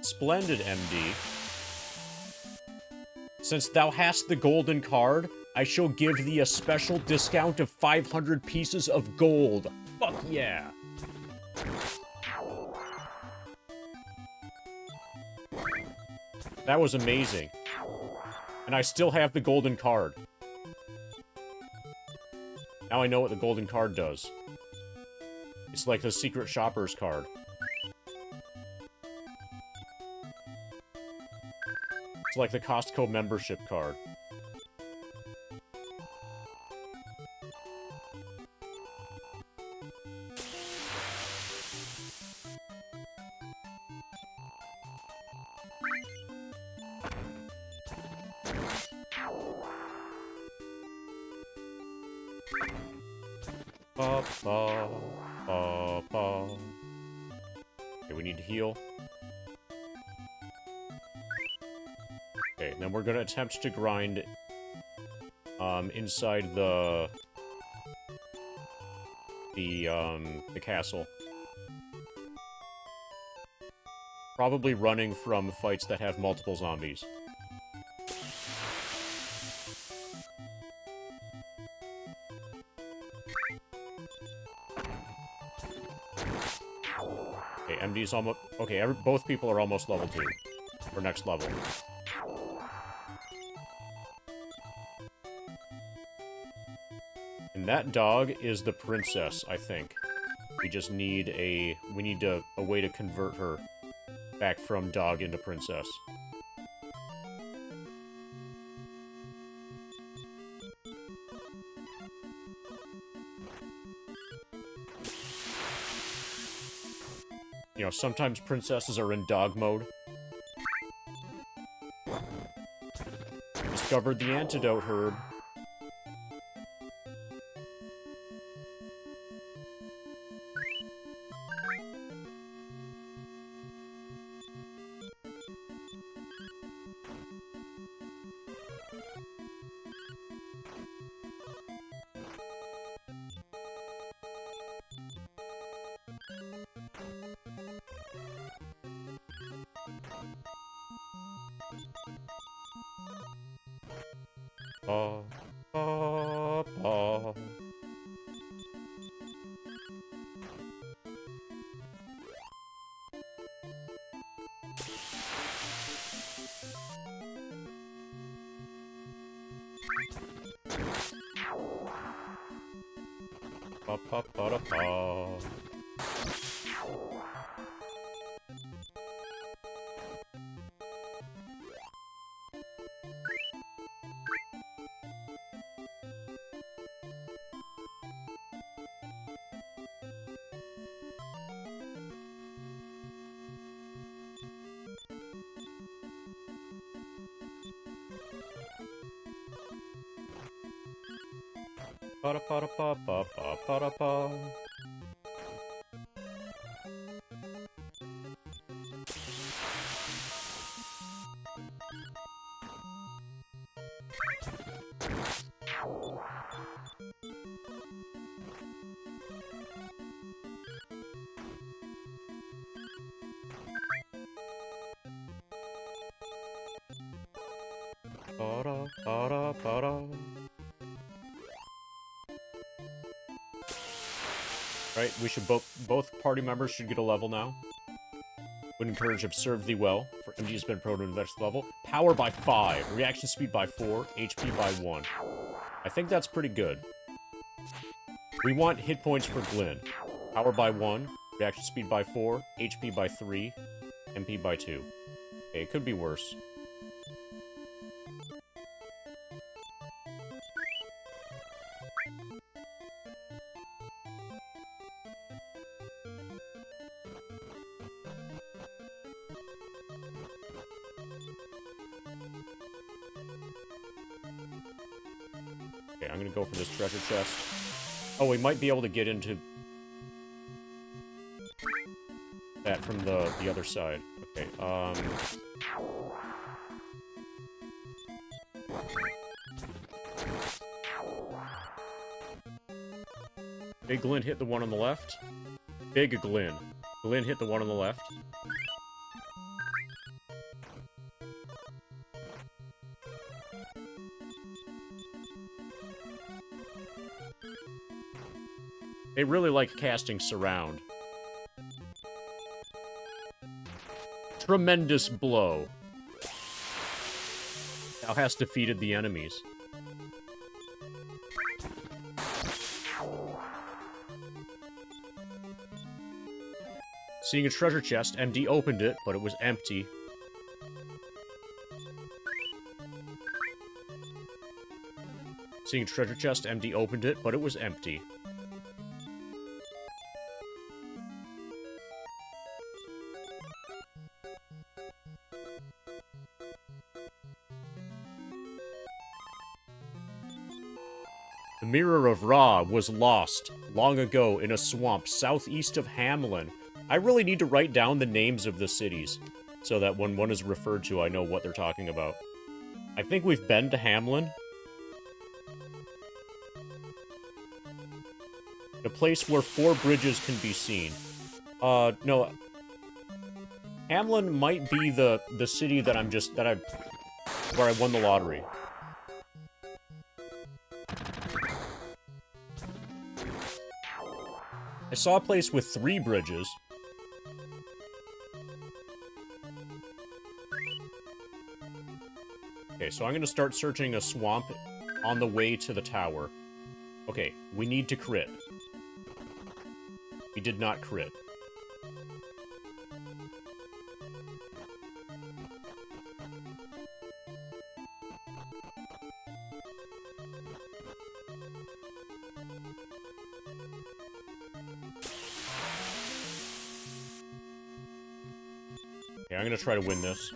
Splendid, MD. Since thou hast the golden card, I shall give thee a special discount of 500 pieces of gold. Fuck yeah. That was amazing. And I still have the golden card. Now I know what the golden card does. It's like the secret shopper's card. It's like the Costco membership card. Ba, ba, ba, ba. Okay, we need to heal. Okay, then we're gonna attempt to grind inside the castle. Probably running from fights that have multiple zombies. Okay, MD's almost... Okay, both people are almost level 2. For next level. And that dog is the princess, I think. We just need a... We need a way to convert her back from dog into princess. You know, sometimes princesses are in dog mode. Discovered the antidote, Herb. Ba, ba, ba. Ba, ba, ba, da, ba. Ba da ba da ba ba ba ba da ba. Ba da ba da ba da. Right, we should both party members should get a level now. Would encourage observe thee well, for MG has been promoted to the next level. Power by 5, reaction speed by 4, HP by 1. I think that's pretty good. We want hit points for Glyn. Power by 1, reaction speed by 4, HP by 3, MP by 2. Okay, it could be worse. Okay, I'm gonna go for this treasure chest. Oh, we might be able to get into that from the other side. Okay, Big Glyn hit the one on the left. Big Glyn. Glyn hit the one on the left. They really like casting surround. Tremendous blow. Thou hast defeated the enemies. Seeing a treasure chest, MD opened it, but it was empty. Seeing a treasure chest, MD opened it, but it was empty. The Mirror of Ra was lost long ago in a swamp southeast of Hamlin. I really need to write down the names of the cities so that when one is referred to, I know what they're talking about. I think we've been to Hamlin. A place where 4 bridges can be seen. No. Hamlin might be the city that where I won the lottery. I saw a place with 3 bridges. Okay, so I'm gonna start searching a swamp on the way to the tower. Okay, we need to crit. We did not crit. Okay, I'm gonna try to win this.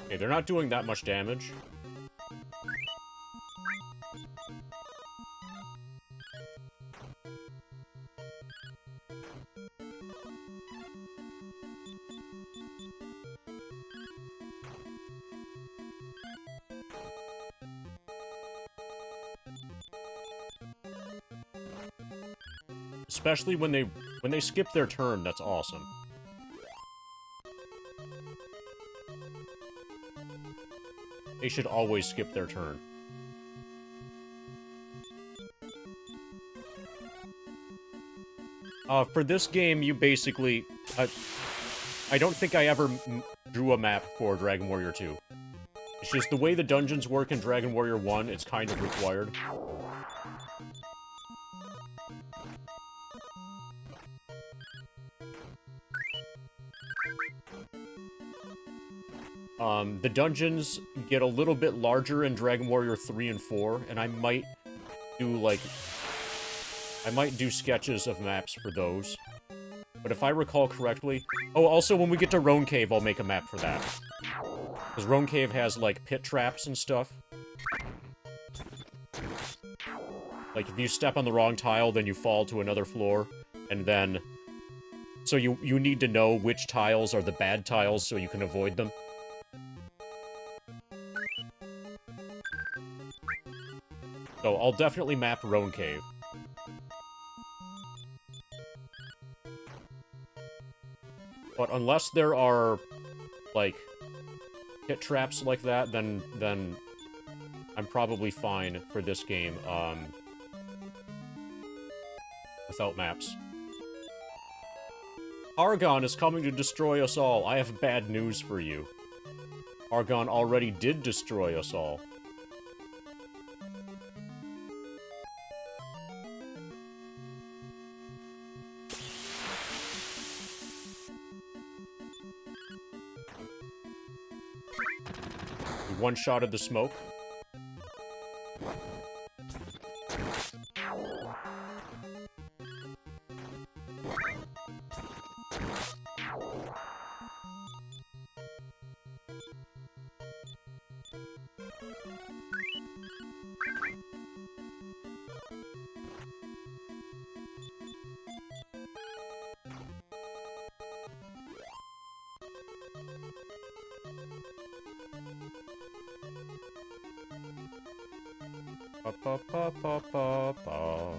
Okay, they're not doing that much damage. Especially when they skip their turn, that's awesome. They should always skip their turn. For this game, you basically... I don't think I ever drew a map for Dragon Warrior 2. It's just the way the dungeons work in Dragon Warrior 1, it's kind of required. The dungeons get a little bit larger in Dragon Warrior 3 and 4, and I might do, like... I might do sketches of maps for those. But if I recall correctly... Oh, also, when we get to Roan Cave, I'll make a map for that. Because Roan Cave has, like, pit traps and stuff. Like, if you step on the wrong tile, then you fall to another floor, and then... So you need to know which tiles are the bad tiles so you can avoid them. So, I'll definitely map Roan Cave. But unless there are, like, pit traps like that, then I'm probably fine for this game, without maps. Argon is coming to destroy us all. I have bad news for you. Argon already did destroy us all. One-shotted the smoke. Pa pa pa pa pa pa.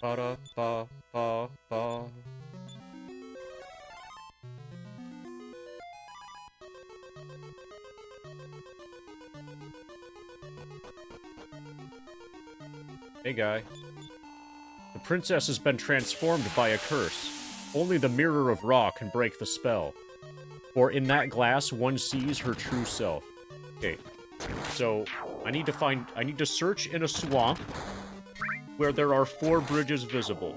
Ba-da-ba-ba-ba. Hey, guy. The princess has been transformed by a curse. Only the Mirror of Ra can break the spell. For in that glass, one sees her true self. Okay, so I need to search in a swamp where there are 4 bridges visible.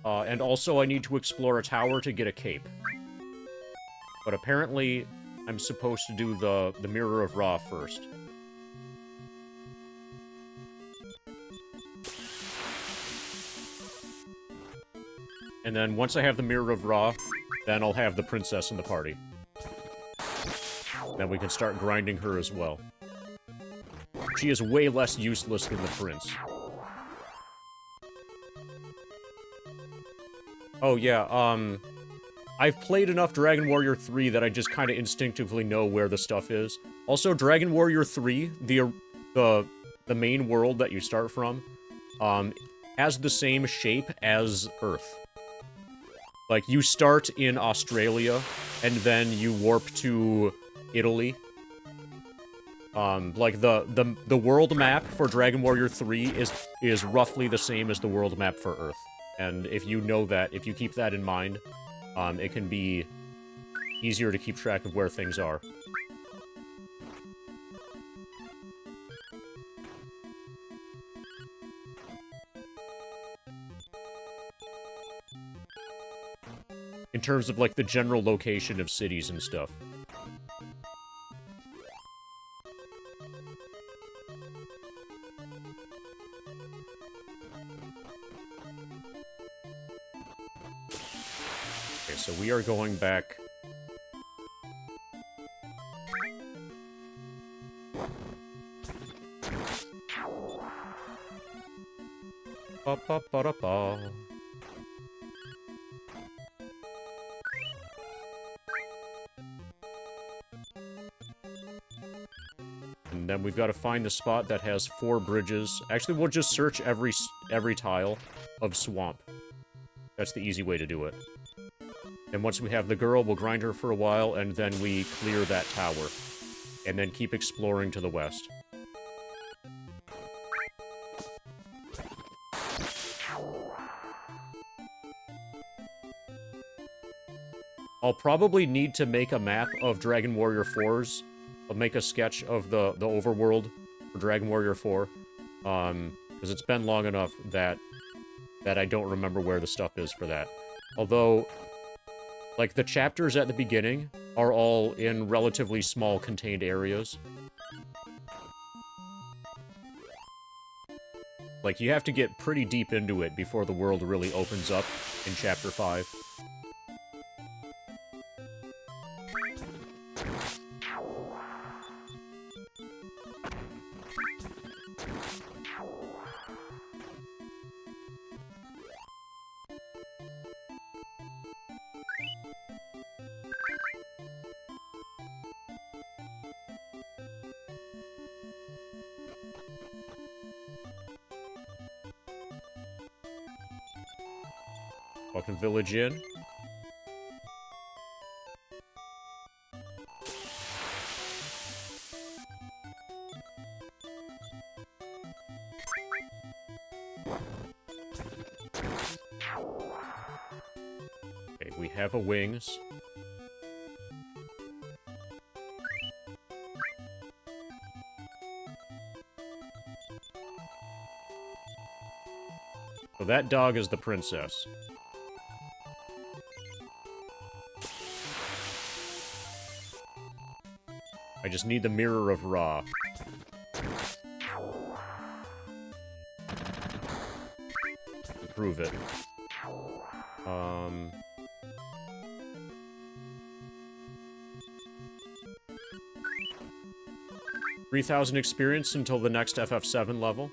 And also I need to explore a tower to get a cape. But apparently, I'm supposed to do the Mirror of Ra first. And then once I have the Mirror of Ra, then I'll have the princess in the party. Then we can start grinding her as well. She is way less useless than the prince. Oh yeah, I've played enough Dragon Warrior 3 that I just kind of instinctively know where the stuff is. Also, Dragon Warrior 3, the main world that you start from, has the same shape as Earth. Like, you start in Australia, and then you warp to Italy. Like, the world map for Dragon Warrior 3 is roughly the same as the world map for Earth. And if you know that, if you keep that in mind, it can be easier to keep track of where things are. In terms of, like, the general location of cities and stuff. Okay, so we are going back. Ba-ba-ba-da-ba. And then we've got to find the spot that has 4 bridges. Actually, we'll just search every tile of swamp. That's the easy way to do it. And once we have the girl, we'll grind her for a while, and then we clear that tower. And then keep exploring to the west. I'll probably need to make a map of Dragon Warrior 4's. I'll make a sketch of the overworld for Dragon Warrior 4. Because it's been long enough that I don't remember where the stuff is for that. Although, like, the chapters at the beginning are all in relatively small contained areas. Like, you have to get pretty deep into it before the world really opens up in Chapter 5. Fucking Village Inn. Okay, we have a wings. So that dog is the princess. I just need the Mirror of Ra. To prove it. 3,000 experience until the next FF7 level.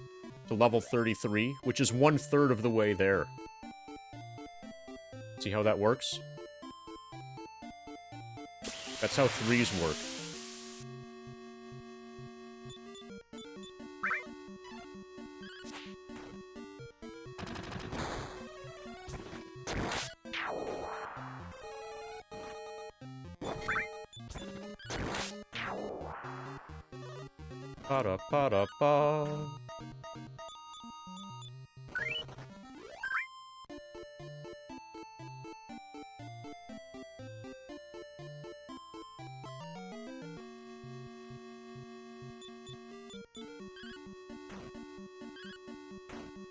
To level 33, which is 1/3 of the way there. See how that works? That's how 3s work. Ba-da-ba-da-ba.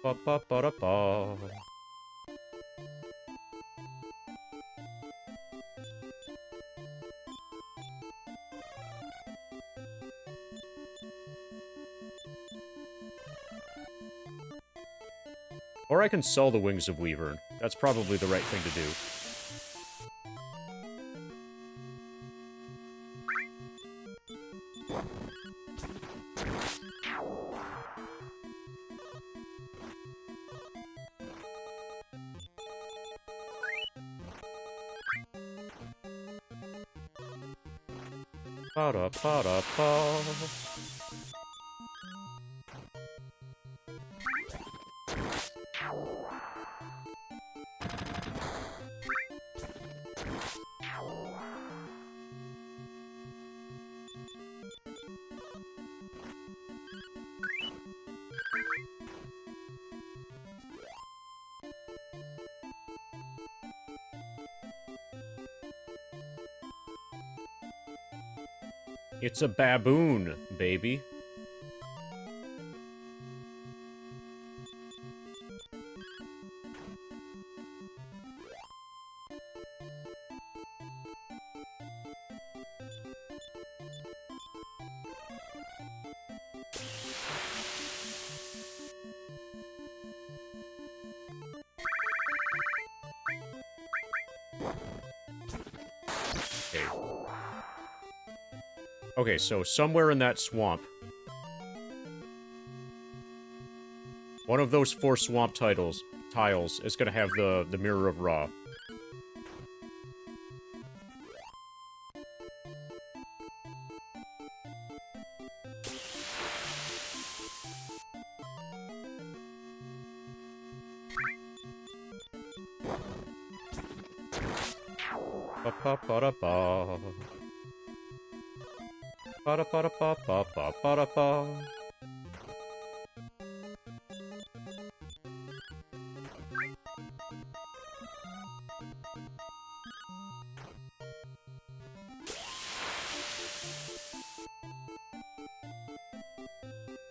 Ba-ba-ba-da-ba. Or I can sell the Wings of Weavern. That's probably the right thing to do. Ba-da-ba-da-ba. It's a baboon, baby. Okay. Okay, so somewhere in that swamp, one of those 4 swamp tiles is gonna have the Mirror of Ra. Ba-ba-ba-da-ba. Ba-da-ba-da-ba-ba-ba-ba-da-ba.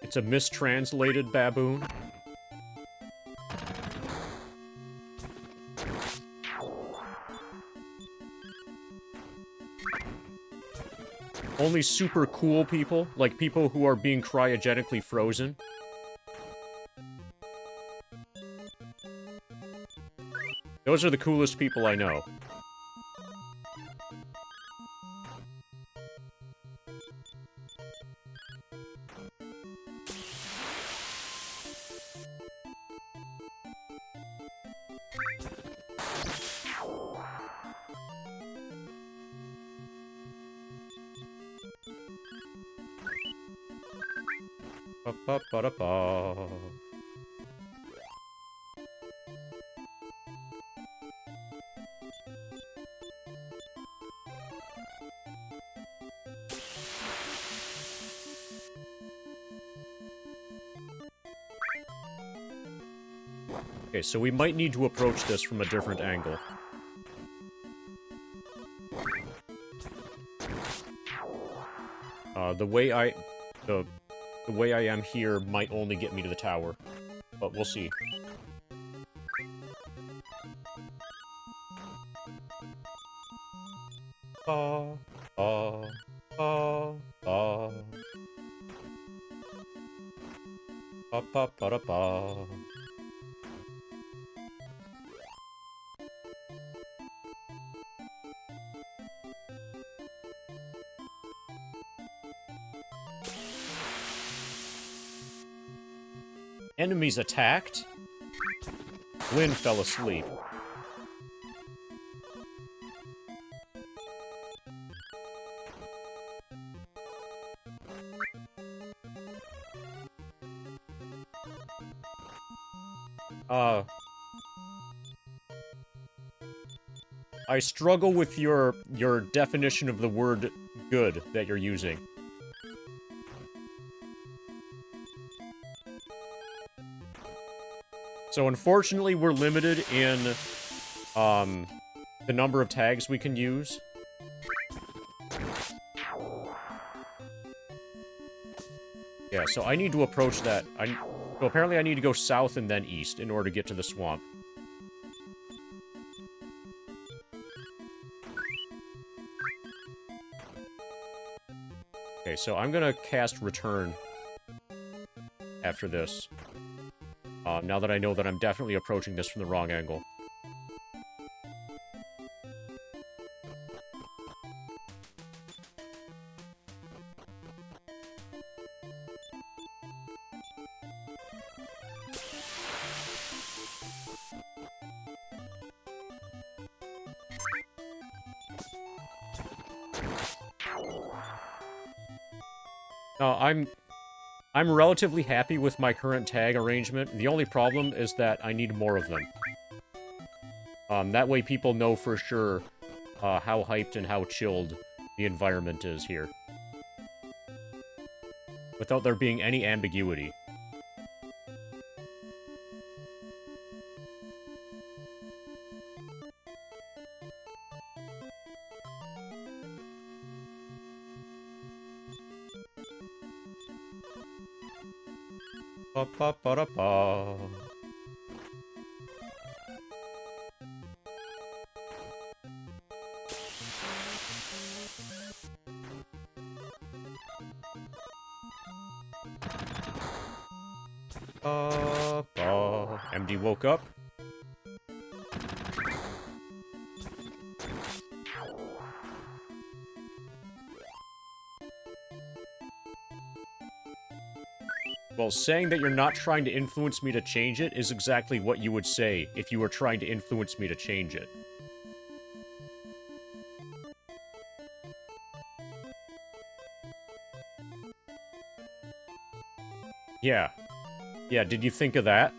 It's a mistranslated baboon. Only super cool people, like people who are being cryogenically frozen. Those are the coolest people I know. Ba-ba-ba-da-ba. Okay, so we might need to approach this from a different angle. The way I am here might only get me to the tower, but we'll see. Ba, ba, ba, ba. Ba, ba, ba, da, ba. Enemies attacked? Lynn fell asleep. I struggle with your definition of the word good that you're using. So unfortunately, we're limited in the number of tags we can use. Yeah, so I need to approach that. So apparently I need to go south and then east in order to get to the swamp. Okay, so I'm gonna cast Return after this. Now that I know that I'm definitely approaching this from the wrong angle. No, I'm relatively happy with my current tag arrangement. The only problem is that I need more of them. That way people know for sure how hyped and how chilled the environment is here. Without there being any ambiguity. Ba ba ba da ba. MD woke up. Well, saying that you're not trying to influence me to change it is exactly what you would say if you were trying to influence me to change it. Yeah. Yeah, did you think of that?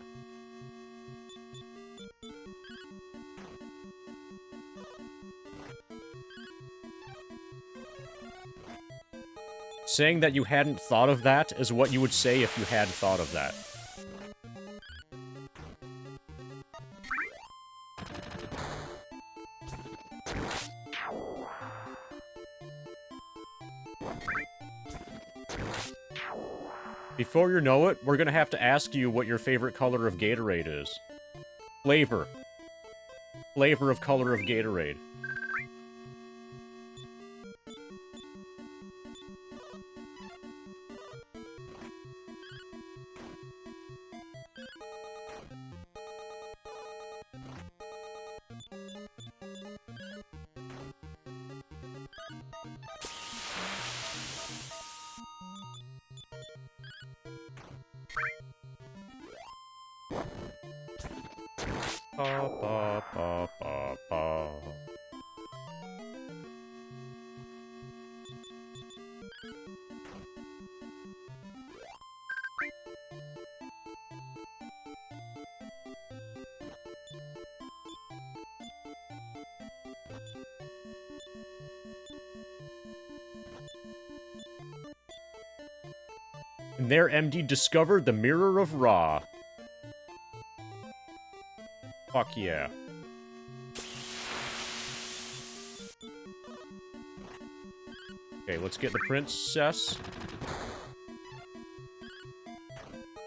Saying that you hadn't thought of that is what you would say if you had thought of that. Before you know it, we're gonna have to ask you what your favorite color of Gatorade is. Flavor. Flavor of color of Gatorade. Ba, ba, ba, ba, ba. And there MD discovered the Mirror of Ra. Fuck yeah. Okay, let's get the princess.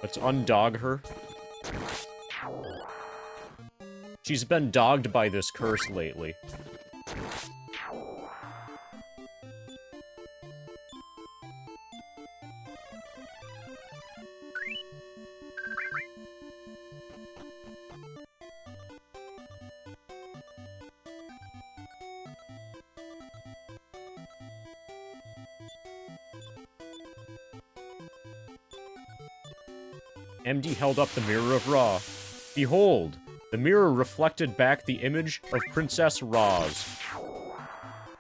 Let's undog her. She's been dogged by this curse lately. MD held up the Mirror of Ra. Behold, the mirror reflected back the image of Princess Roz.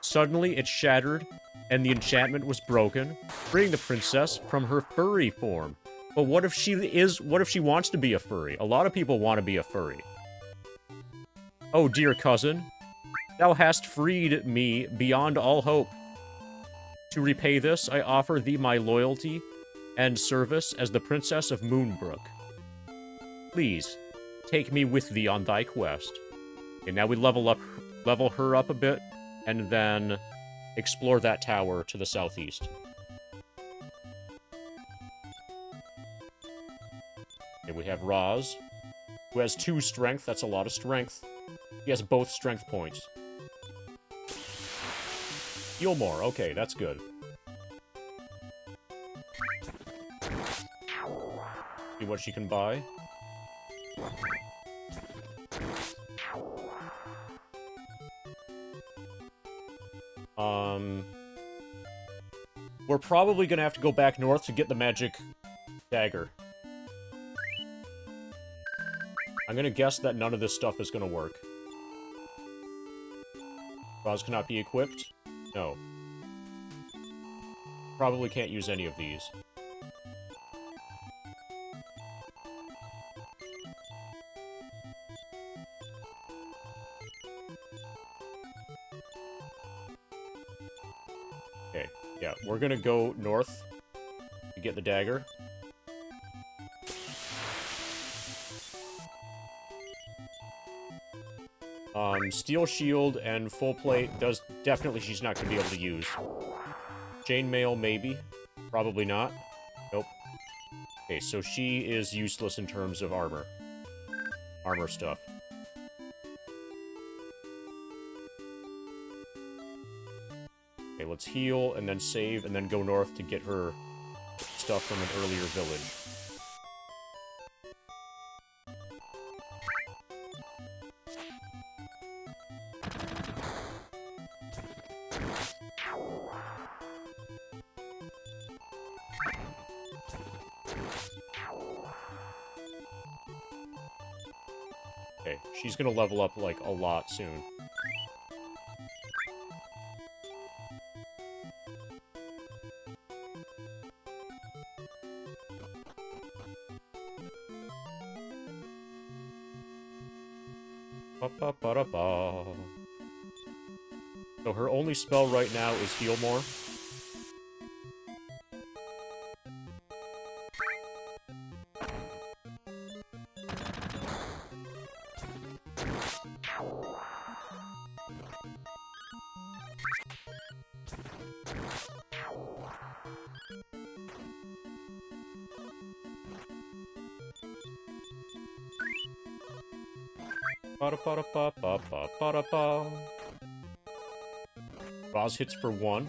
Suddenly, it shattered, and the enchantment was broken, freeing the princess from her furry form. But what if she wants to be a furry? A lot of people want to be a furry. Oh, dear cousin, thou hast freed me beyond all hope. To repay this, I offer thee my loyalty and service as the Princess of Moonbrook. Please, Take me with thee on thy quest. Okay, now we level her up a bit, and then explore that tower to the southeast. Okay, we have Roz, who has 2 strength. That's a lot of strength. He has both strength points. Heal more. Okay, that's good. See what she can buy. We're probably gonna have to go back north to get the magic dagger. I'm gonna guess that none of this stuff is gonna work. Roz cannot be equipped? No. Probably can't use any of these. Okay, yeah, we're gonna go north to get the dagger. Steel shield and full plate does definitely she's not gonna be able to use. Chainmail, maybe. Probably not. Nope. Okay, so she is useless in terms of armor. Armor stuff. Okay, let's heal, and then save, and then go north to get her stuff from an earlier village. Okay, she's gonna level up, like, a lot soon. Ba-ba-ba-da-ba. So her only spell right now is Heal More. Ba-da-ba-da-ba-ba-ba-ba-da-ba. Roz hits for 1.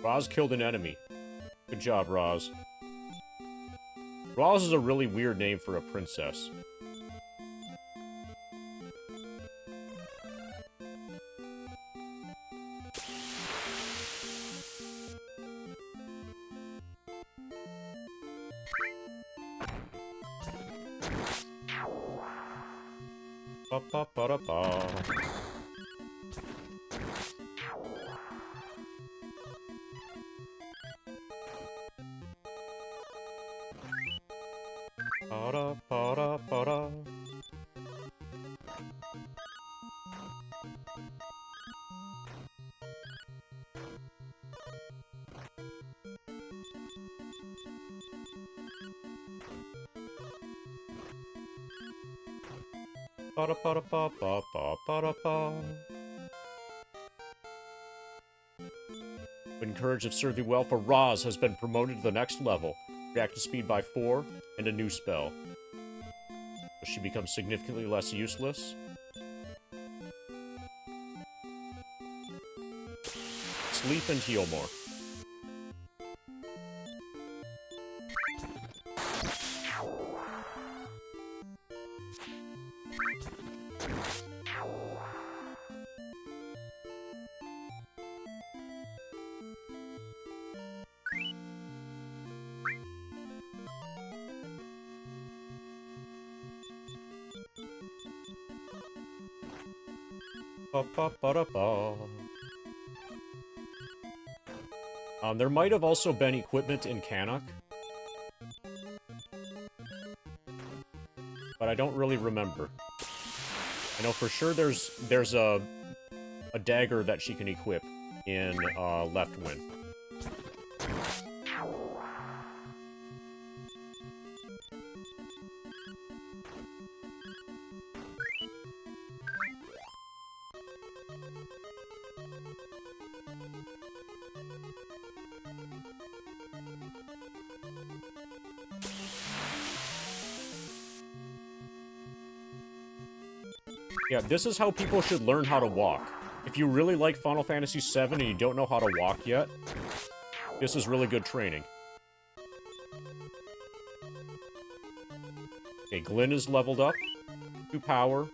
Roz killed an enemy. Good job, Roz. Roz is a really weird name for a princess. Ba-ba-ba-da-ba. Ba-da-ba-da-ba-da. Ba-da-ba-da-ba-ba-ba-ba-da-ba. When Courage have served you well, for Roz has been promoted to the next level. Reactor speed by 4, and a new spell. She becomes significantly less useless. Sleep and heal more. Ba-ba-ba-da-ba. There might have also been equipment in Cannock. But I don't really remember. I know for sure there's a dagger that she can equip in Left Wing. Yeah, this is how people should learn how to walk. If you really like Final Fantasy VII and you don't know how to walk yet, this is really good training. Okay, Glynn is leveled up. 2 power,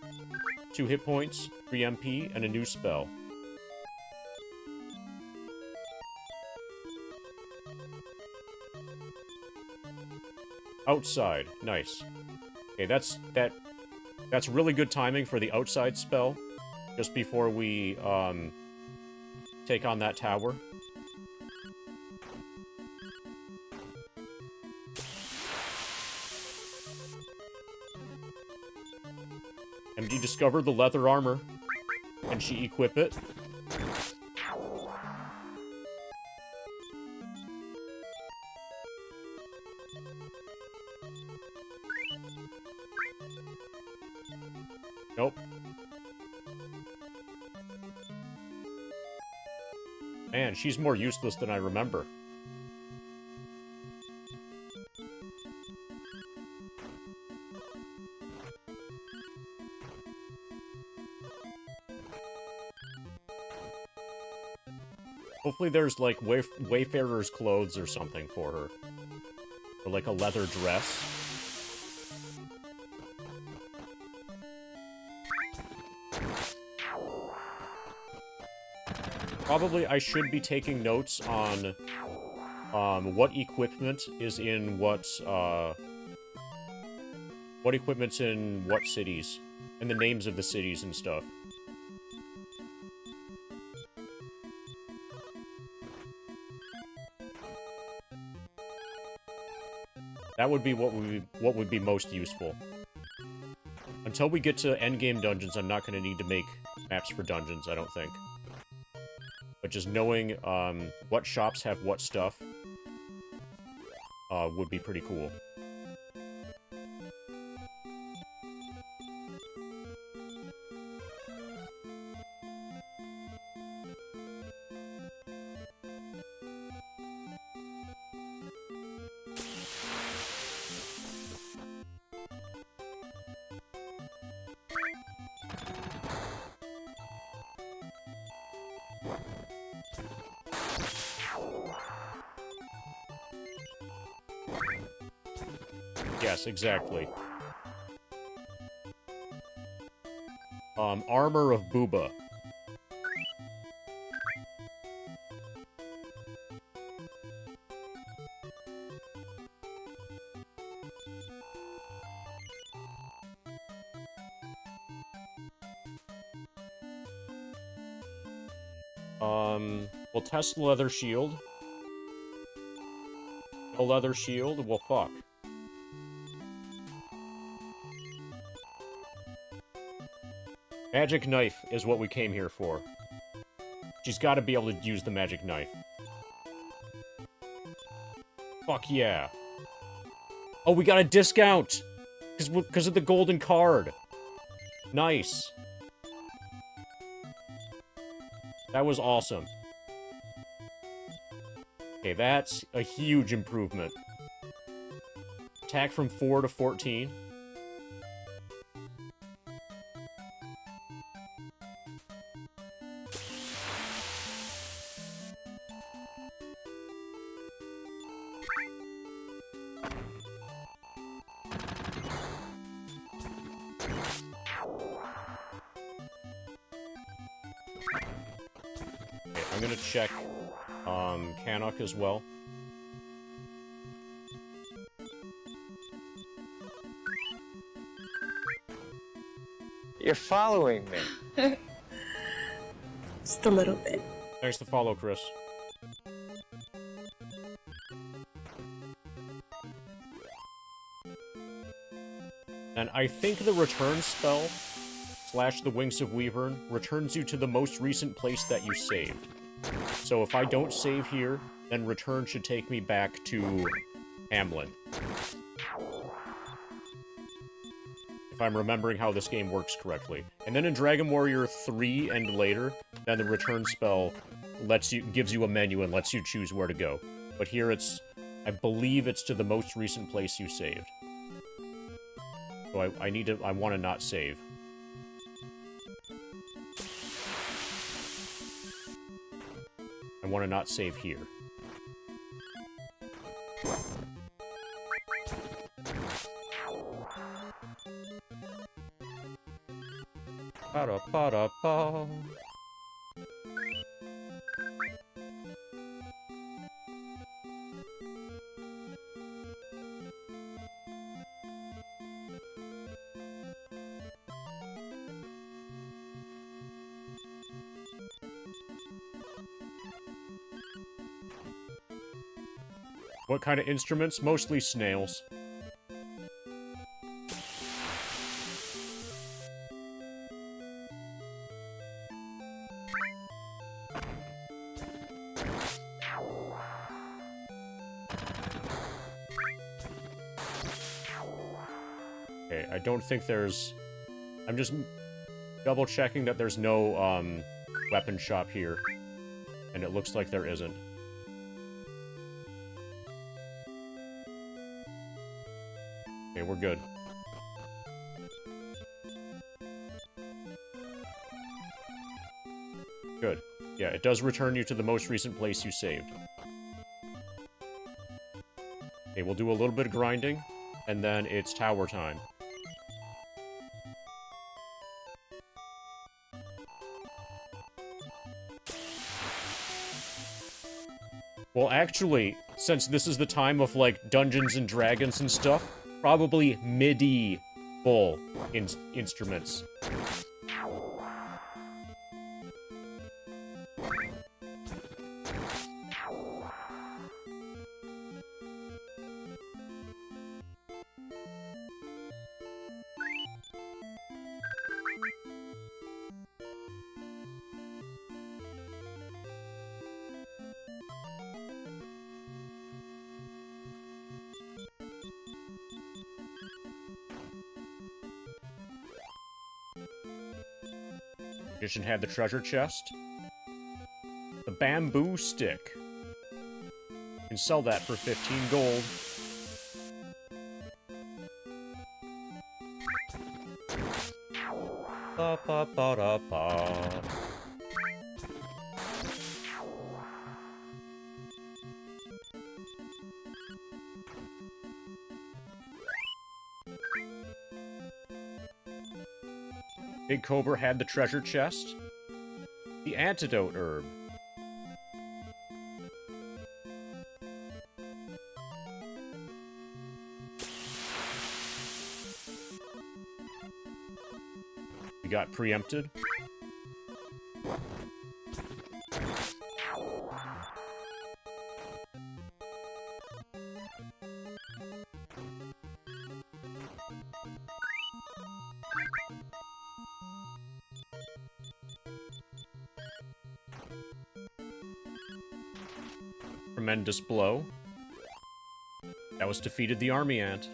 2 hit points, 3 MP, and a new spell. Outside. Nice. Okay, that's really good timing for the outside spell, just before we, take on that tower. MD discovered the leather armor. Can she equip it? Nope. Man, she's more useless than I remember. Hopefully there's, like, Wayfarer's clothes or something for her. Or, like, a leather dress. Probably I should be taking notes on what equipment is in what equipment's in what cities, and the names of the cities and stuff. That would be what would be most useful. Until we get to endgame dungeons, I'm not going to need to make maps for dungeons, I don't think. But just knowing what shops have what stuff would be pretty cool. Yes, exactly. Armor of Booba. We'll test the leather shield. No leather shield? Well, fuck. Magic knife is what we came here for. She's got to be able to use the magic knife. Fuck yeah. Oh, we got a discount! Because of the golden card. Nice. That was awesome. Okay, that's a huge improvement. Attack from 4 to 14. I'm gonna check, Canuck as well. You're following me. Just a little bit. Thanks to follow, Chris. And I think the return spell, / the Wings of Wyvern, returns you to the most recent place that you saved. So if I don't save here, then return should take me back to Hamlin. If I'm remembering how this game works correctly. And then in Dragon Warrior 3 and later, then the return spell gives you a menu and lets you choose where to go. But here I believe it's to the most recent place you saved. So I want to not save. I want to not save here. Ba-da-ba-da-ba. What kind of instruments? Mostly snails. Okay, I don't think there's... I'm just double-checking that there's no, weapon shop here. And it looks like there isn't. Okay, we're good. Good. Yeah, it does return you to the most recent place you saved. Okay, we'll do a little bit of grinding, and then it's tower time. Well, actually, since this is the time of, like, Dungeons and Dragons and stuff, probably medieval instruments. Magician had the treasure chest. The bamboo stick. You can sell that for 15 gold. Ba ba ba da ba. Big Cobra had the treasure chest. The antidote herb. We got preempted. Tremendous blow. That was defeated the army ant.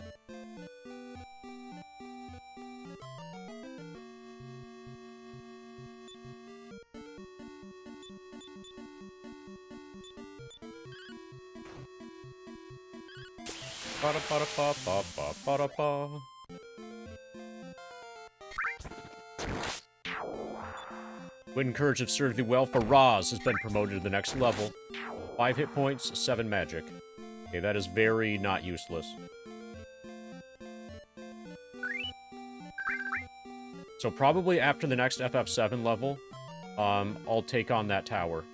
Ba da ba da ba ba ba ba da ba. Wit and Courage have served thee well, for Roz has been promoted to the next level. 5 hit points, 7 magic. Okay, that is very not useless. So probably after the next FF7 level, I'll take on that tower.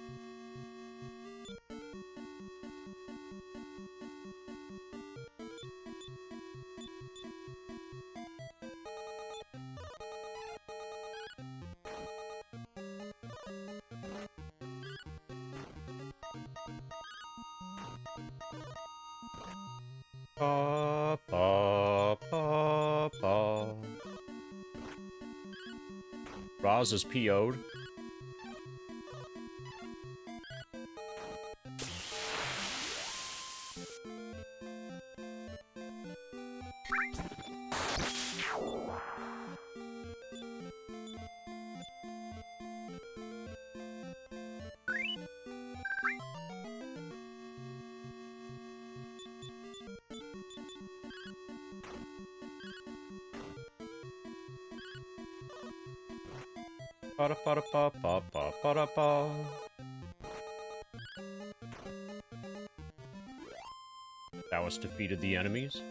Ba, ba, ba, ba. Roz is PO'd. Ba-da-ba-da-ba-ba-ba-ba-da-ba. Dallas defeated the enemies.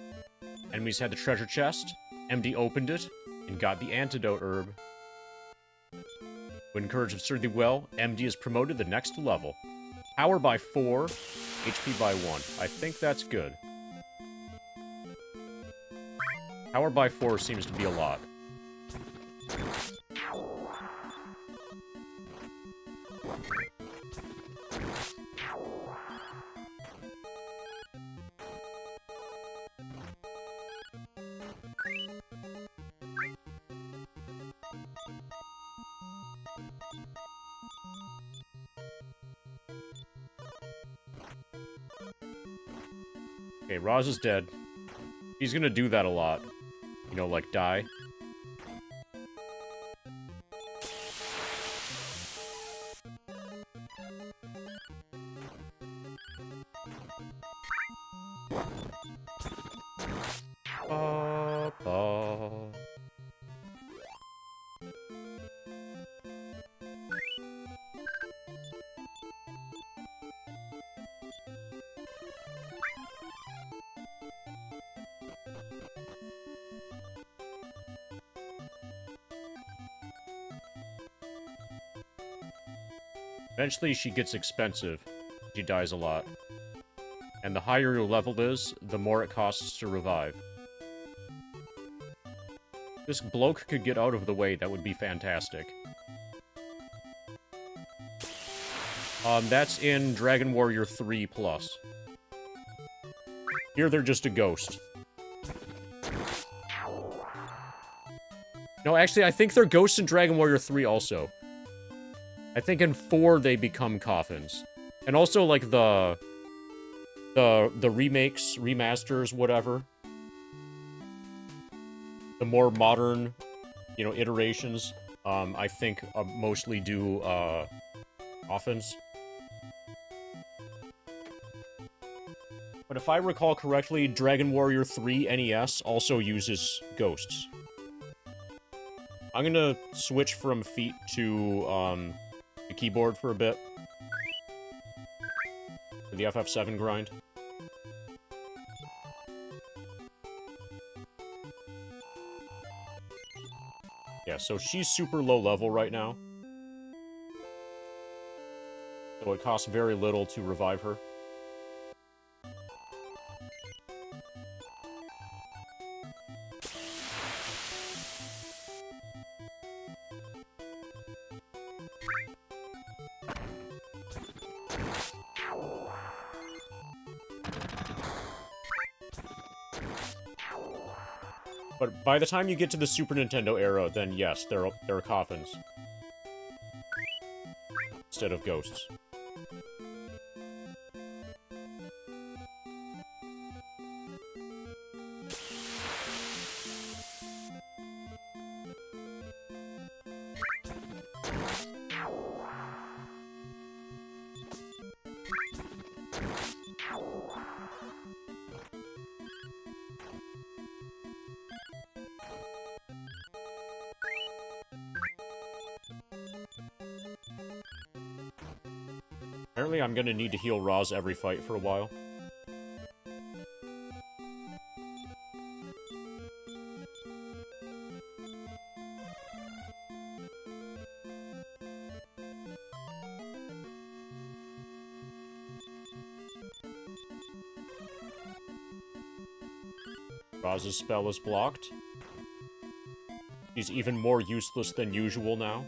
Enemies had the treasure chest. MD opened it and got the antidote herb. When encouraged absurdly well, MD is promoted the next level. Power by 4, HP by 1. I think that's good. Power by 4 seems to be a lot. Okay, Roz is dead. He's gonna do that a lot. You know, like die. Ba-ba. Eventually, she gets expensive. She dies a lot. And the higher your level is, the more it costs to revive. This bloke could get out of the way, that would be fantastic. That's in Dragon Warrior 3+. Here, they're just a ghost. No, actually, I think they're ghosts in Dragon Warrior 3 also. I think in 4 they become coffins. And also, like, the remakes, remasters, whatever. The more modern, you know, iterations, I think mostly do, coffins. But if I recall correctly, Dragon Warrior 3 NES also uses ghosts. I'm gonna switch from feet to, the keyboard for a bit. For the FF7 grind. Yeah, so she's super low level right now. So it costs very little to revive her. But by the time you get to the Super Nintendo era, then yes, there are coffins. Instead of ghosts. Apparently I'm gonna need to heal Roz every fight for a while. Roz's spell is blocked. He's even more useless than usual now.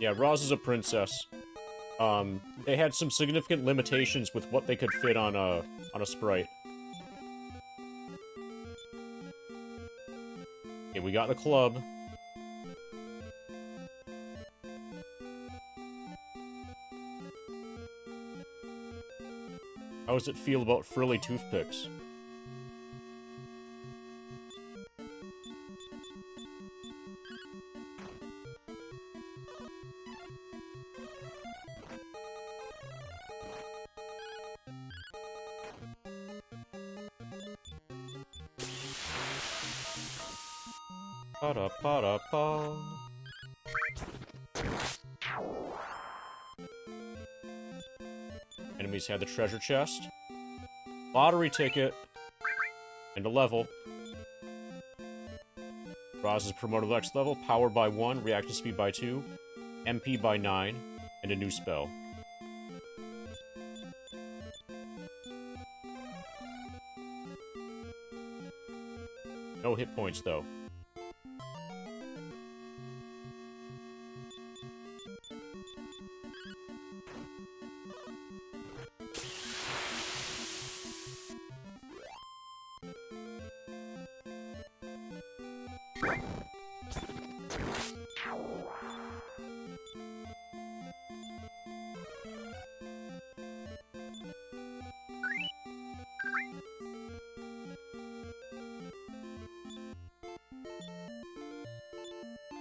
Yeah, Roz is a princess. They had some significant limitations with what they could fit on a sprite. Okay, we got the club. How does it feel about frilly toothpicks? Ba-da-ba-da-ba. Enemies had the treasure chest, lottery ticket, and a level. Roz is promoted to X level, power by 1, reactor speed by 2, MP by 9, and a new spell. No hit points, though.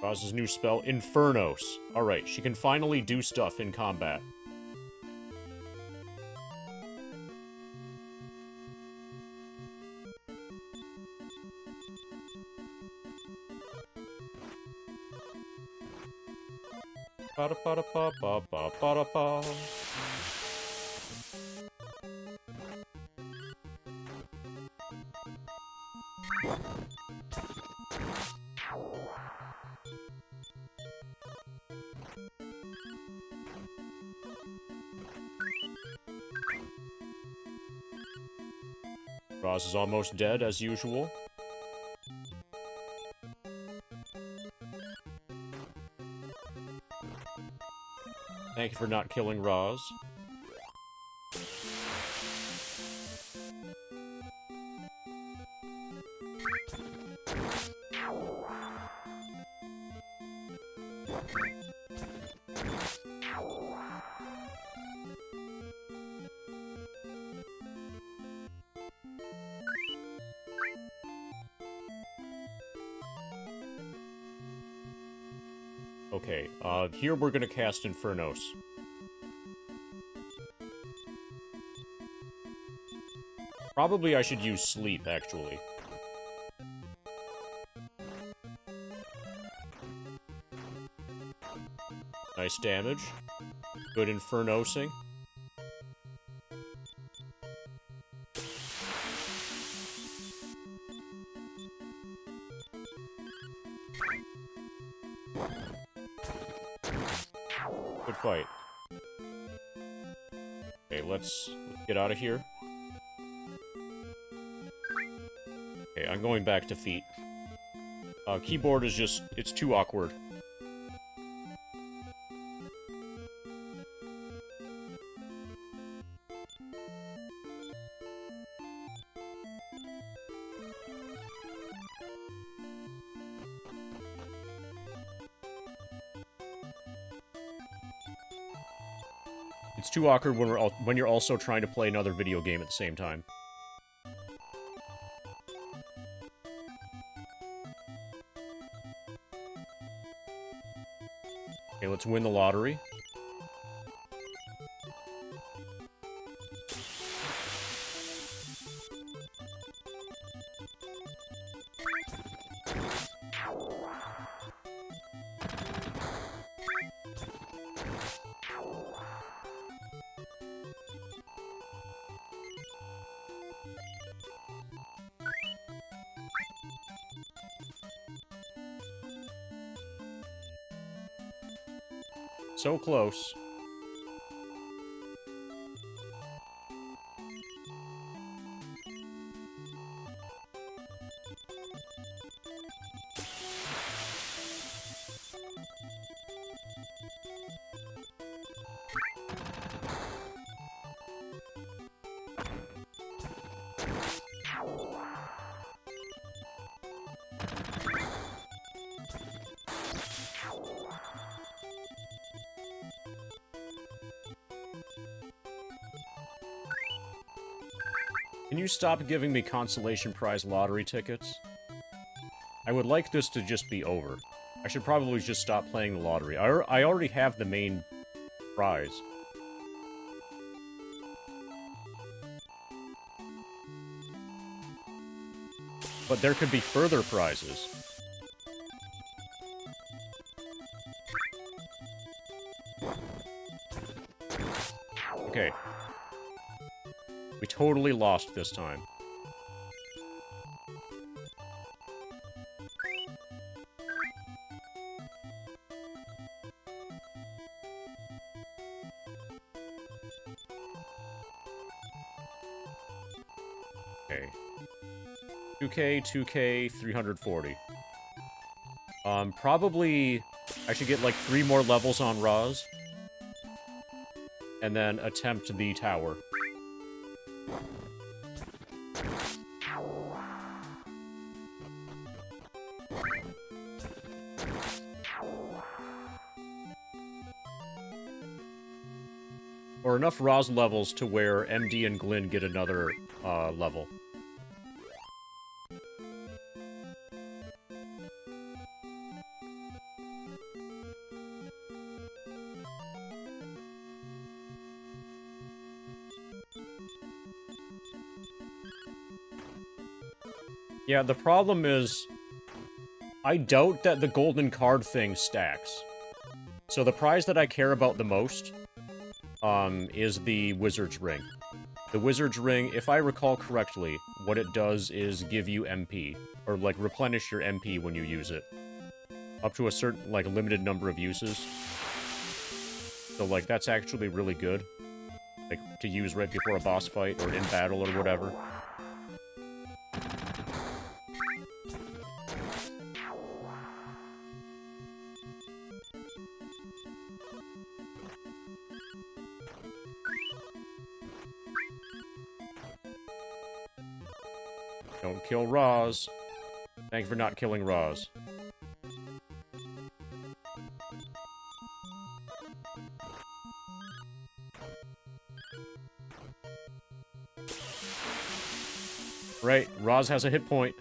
Roz's new spell, Infernos. Alright, she can finally do stuff in combat. Ba-da-ba-da-ba-ba-ba-ba-da-ba. Roz is almost dead, as usual. Thank you for not killing Roz. Okay, here we're gonna cast Infernos. Probably I should use Sleep, actually. Nice damage. Good Infernosing. Good fight. Okay, let's get out of here. Okay, I'm going back to feet. Keyboard is just, it's too awkward. It's too awkward when you're also trying to play another video game at the same time. Okay, let's win the lottery. So close. Can you stop giving me consolation prize lottery tickets? I would like this to just be over. I should probably just stop playing the lottery. I already have the main prize. But there could be further prizes. Okay. We totally lost this time. Okay. 2K, 2K, 340. Probably I should get like 3 more levels on Roz. And then attempt the tower. Or enough Roz levels to where MD and Glyn get another level. Yeah, the problem is, I doubt that the golden card thing stacks. So the prize that I care about the most, is the Wizard's Ring. The Wizard's Ring, if I recall correctly, what it does is give you MP, or, like, replenish your MP when you use it. Up to a certain, like, limited number of uses. So, like, that's actually really good. Like, to use right before a boss fight, or in battle, or whatever. Don't kill Roz. Thank you for not killing Roz. Right, Roz has a hit point.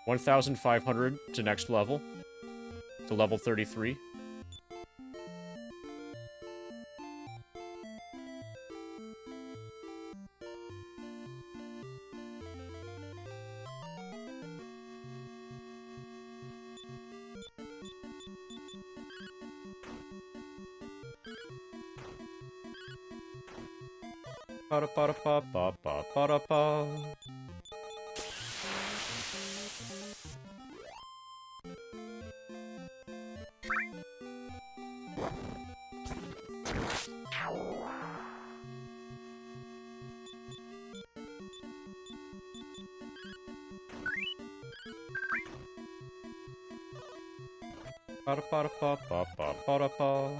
$1,500 to next level. To level 33. Ba-da-ba-da-ba-ba-ba-ba-da-ba. Ba-da-ba-da-ba-ba-ba-ba-da-ba.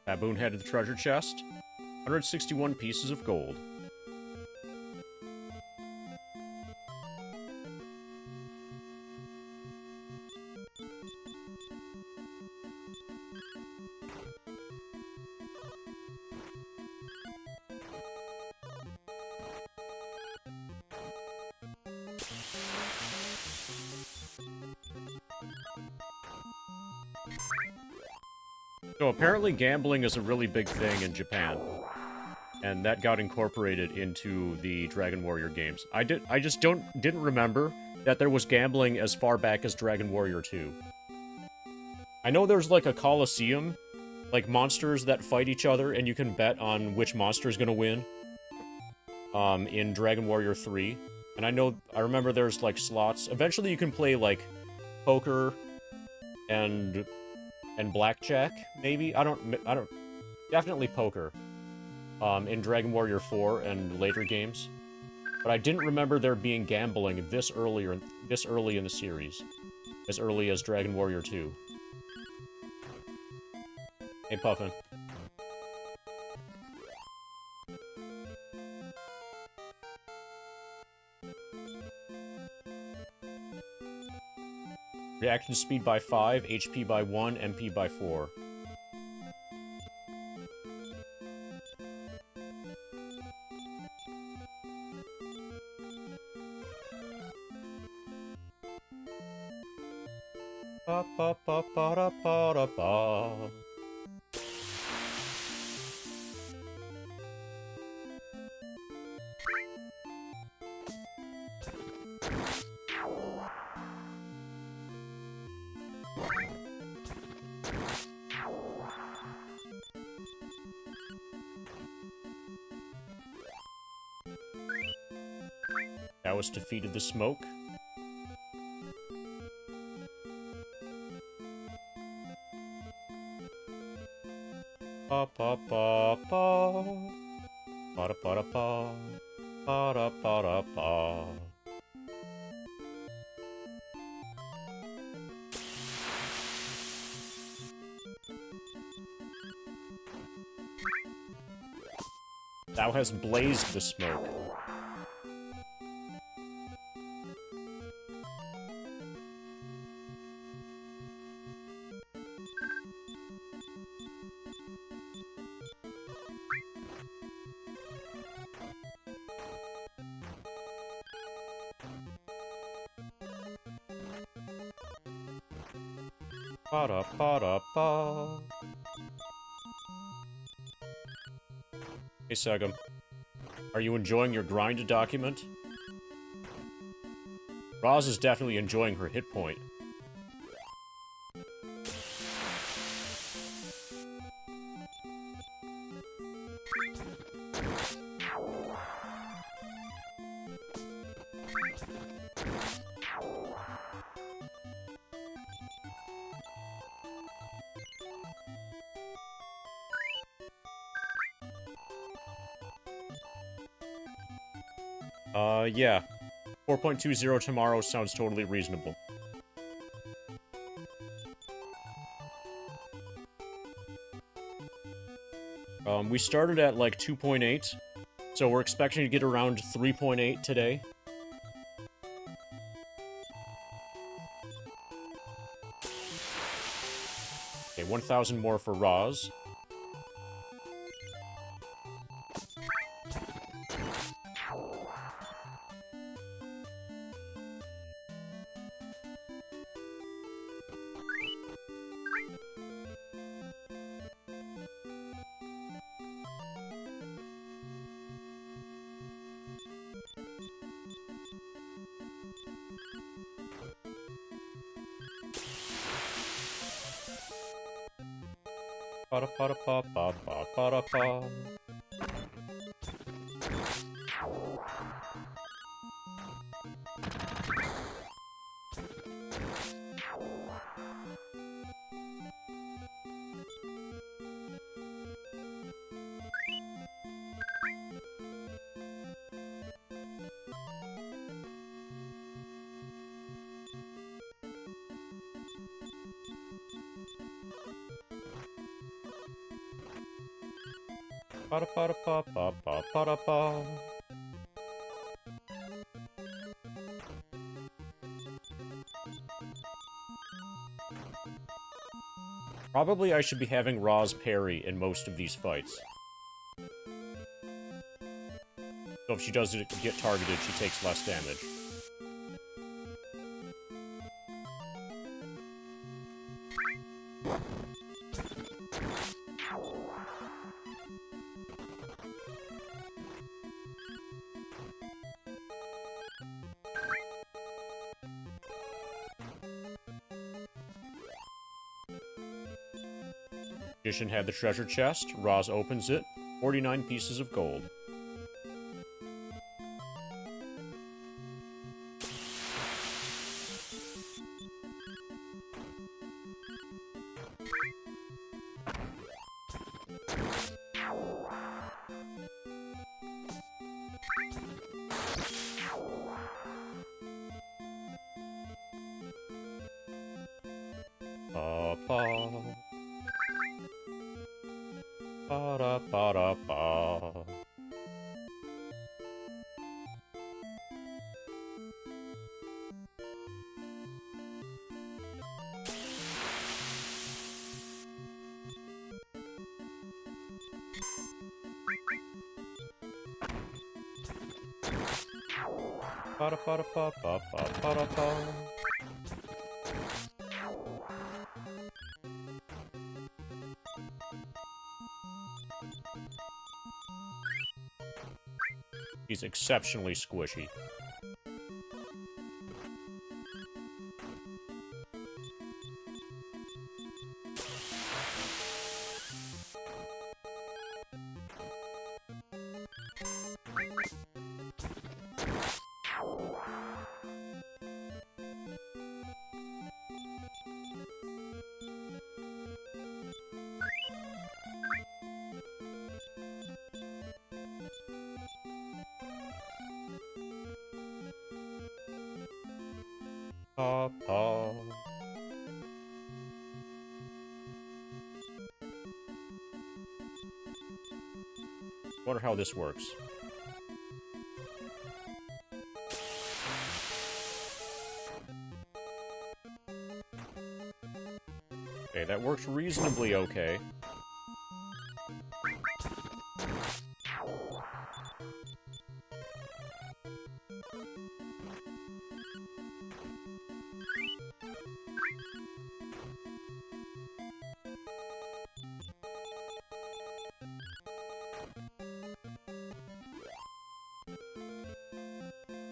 Baboon headed the treasure chest. 161 pieces of gold. So apparently gambling is a really big thing in Japan. And that got incorporated into the Dragon Warrior games. I just didn't remember that there was gambling as far back as Dragon Warrior 2. I know there's like a Coliseum, like monsters that fight each other and you can bet on which monster is gonna win. In Dragon Warrior 3. And I remember there's like slots. Eventually you can play like poker and blackjack, maybe? I don't, definitely poker. In Dragon Warrior 4 and later games. But I didn't remember there being gambling this early in the series. As early as Dragon Warrior 2. Hey, Puffin. Reaction speed by 5, HP by 1, MP by 4. Ba ba ba ba da ba da ba. That was defeated the smoke. Ba ba ba ba. Ba da ba da ba. Ba da ba da ba. Thou hast blazed the smoke. Ba-da-ba-da-ba. Hey, Segum. Are you enjoying your grind document? Roz is definitely enjoying her hit point. Yeah. 4.20 tomorrow sounds totally reasonable. We started at, like, 2.8, so we're expecting to get around 3.8 today. Okay, 1,000 more for Roz. Ba-da-ba-da-ba-ba-ba-ba-da-ba. Ba-da-ba-da-ba-ba-ba-ba-da-ba. Probably I should be having Roz parry in most of these fights. So if she does get targeted, she takes less damage. Magician had the treasure chest. Roz opens it. 49 pieces of gold. Ba-ba. Ba-da-ba-da-ba. He's exceptionally squishy. Wonder how this works. Okay, that works reasonably okay.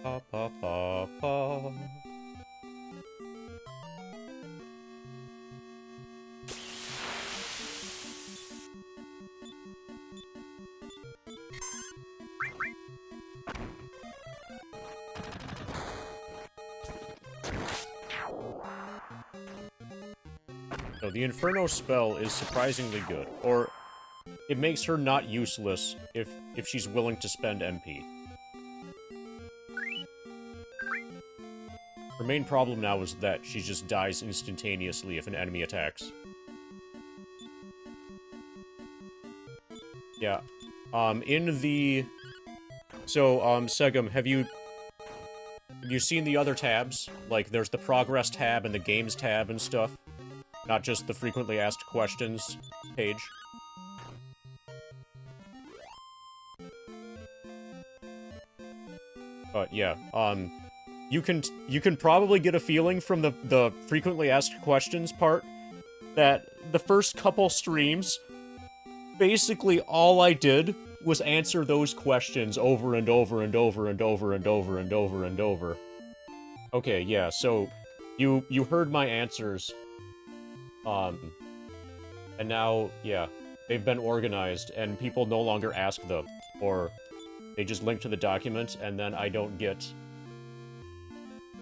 Pa pa pa pa. So the Inferno spell is surprisingly good, or it makes her not useless if she's willing to spend MP. Her main problem now is that she just dies instantaneously if an enemy attacks. Yeah. In the... So, Segum, have you seen the other tabs? Like, there's the Progress tab and the Games tab and stuff. Not just the Frequently Asked Questions page. But, yeah, you can probably get a feeling from the Frequently Asked Questions part that the first couple streams, basically all I did was answer those questions over and over and over and over and over and over and over. Okay, yeah, so you heard my answers. And now, yeah, they've been organized, and people no longer ask them, or they just link to the document, and then I don't get...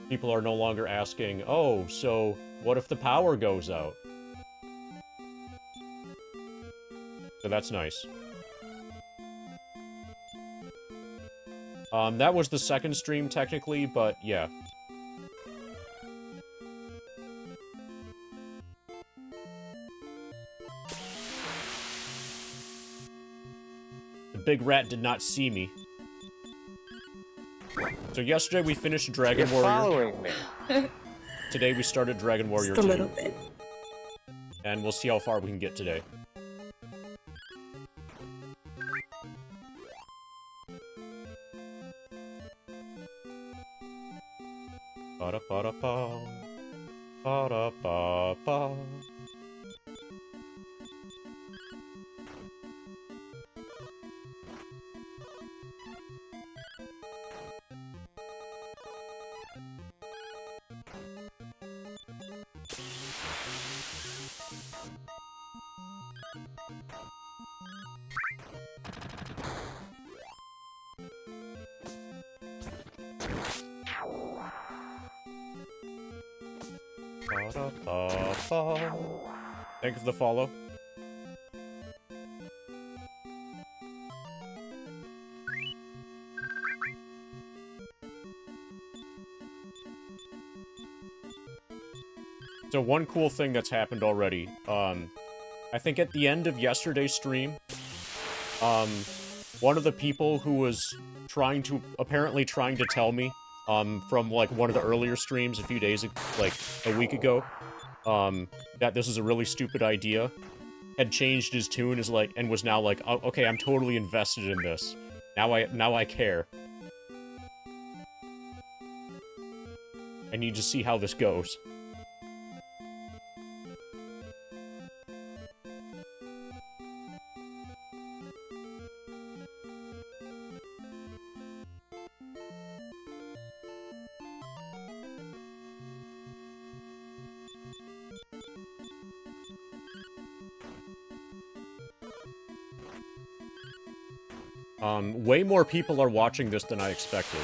People are no longer asking, oh, so what if the power goes out? So that's nice. That was the second stream, technically, but yeah. The big rat did not see me. So yesterday we finished Dragon Warrior. Following me. Today we started Dragon Warrior 2. Just a little bit. And we'll see how far we can get today. Ba-da-ba-da-ba. Ba-da-ba-ba. Ba-da-ba-ba. Thank you for the follow. So one cool thing that's happened already, I think at the end of yesterday's stream, one of the people who was apparently trying to tell me, from, like, one of the earlier streams a few days, like, a week ago, that this is a really stupid idea, had changed his tune, and was now like, oh, okay, I'm totally invested in this. Now I care. I need to see how this goes. Way more people are watching this than I expected.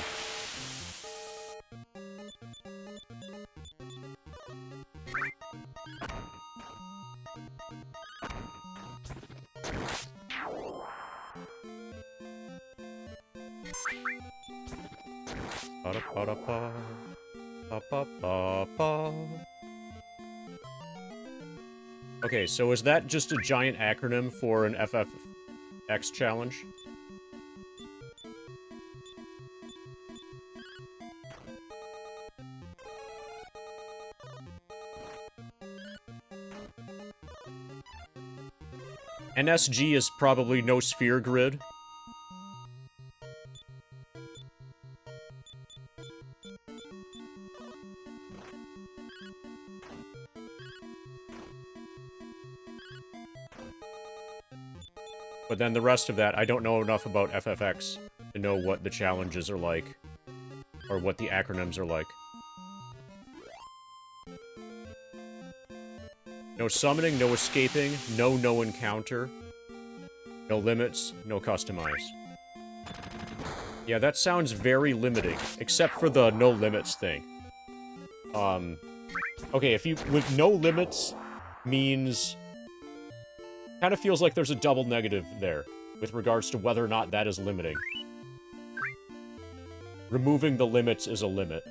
Ba-da-ba-da-ba. Ba-ba-ba-ba. Okay, so is that just a giant acronym for an FFX challenge? NSG is probably no sphere grid. But then the rest of that, I don't know enough about FFX to know what the challenges are like, or what the acronyms are like. No summoning, no escaping, no encounter, no limits, no customize. Yeah, that sounds very limiting, except for the no limits thing. Okay, if you, with no limits means, kind of feels like there's a double negative there, with regards to whether or not that is limiting. Removing the limits is a limit.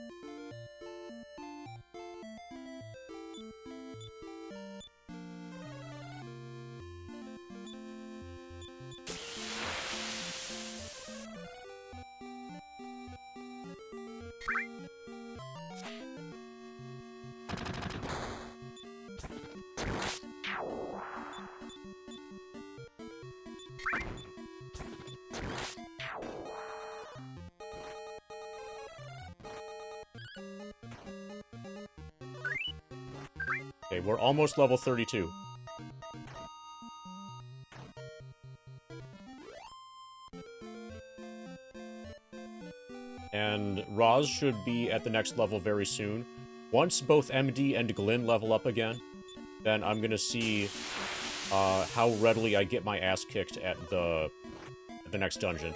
Okay, we're almost level 32. And Roz should be at the next level very soon. Once both MD and Glyn level up again, then I'm gonna see how readily I get my ass kicked at the next dungeon.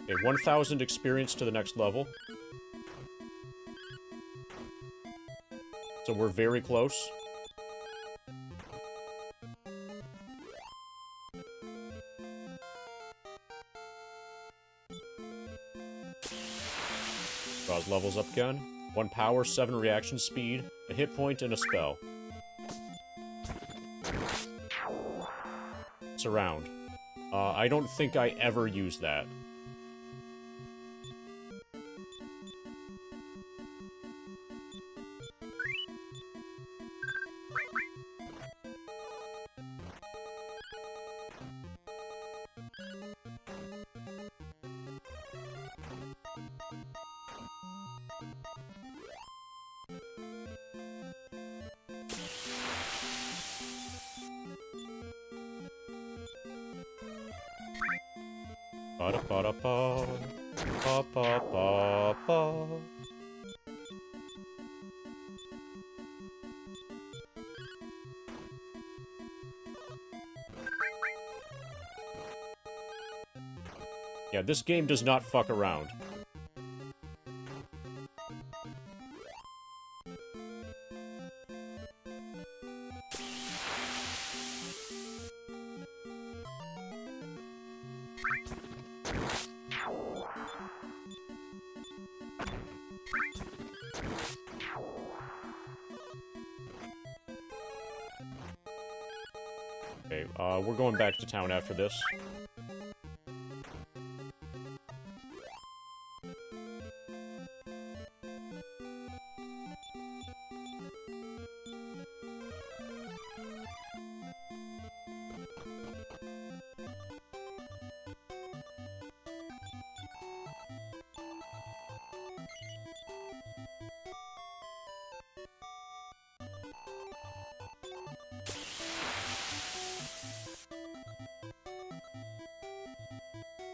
Okay, 1,000 experience to the next level. So we're very close. Roz levels up again. 1 power, 7 reaction speed, a hit point, and a spell. Surround. I don't think I ever use that. Ba-da-ba-da-ba. Ba-ba-ba-ba. Yeah, this game does not fuck around. Okay, we're going back to town after this.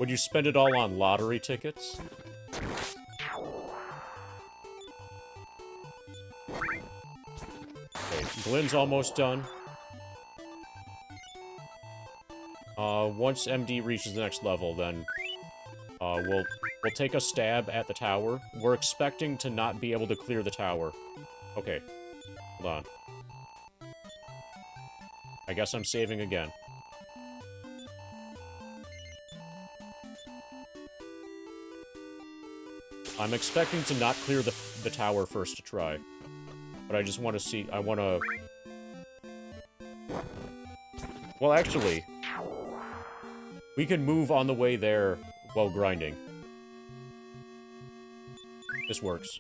Would you spend it all on lottery tickets? Okay, Glenn's almost done. Once MD reaches the next level, then we'll take a stab at the tower. We're expecting to not be able to clear the tower. Okay, hold on. I guess I'm saving again. I'm expecting to not clear the tower first to try. But I just want to see... I want to... Well, actually... We can move on the way there while grinding. This works.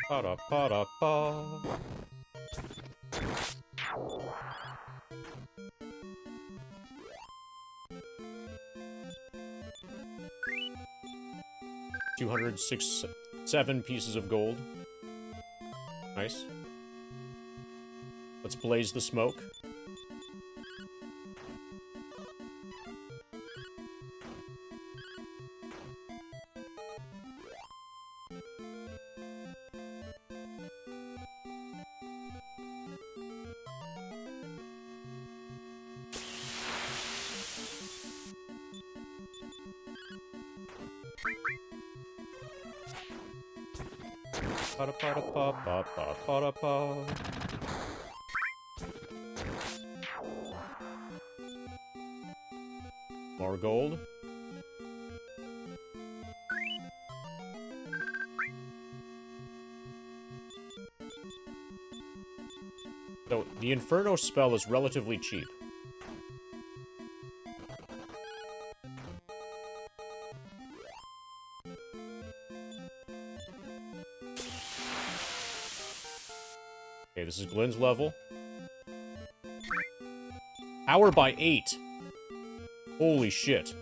Pa-da-pa-da-pa. $207 pieces of gold. Nice. Let's blaze the smoke. Pa-da-pa-da-pa-pa-pa-pa-da-pa. More gold. So, the Inferno spell is relatively cheap. Okay, this is Glenn's level. Power by 8! Holy shit.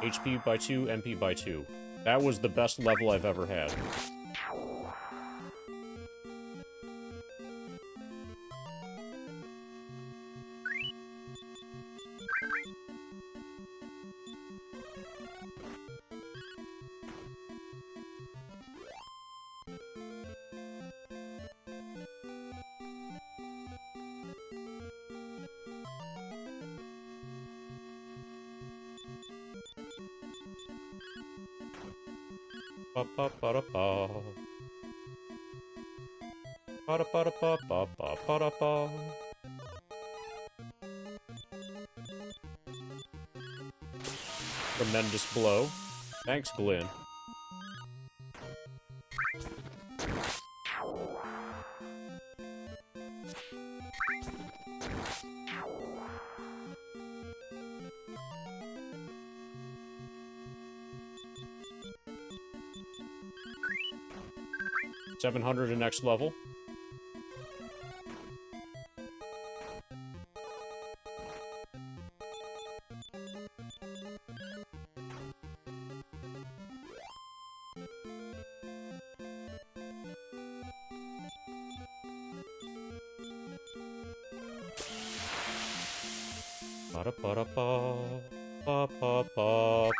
HP by 2, MP by 2. That was the best level I've ever had. Pa-pa-pa-da-pa. Pa-da-pa-da-pa-pa-pa-pa-da-pa. Tremendous blow. Thanks, Glenn. $700 to next level. Pa-da-pa-da-pa. Pa-pa-pa-pa.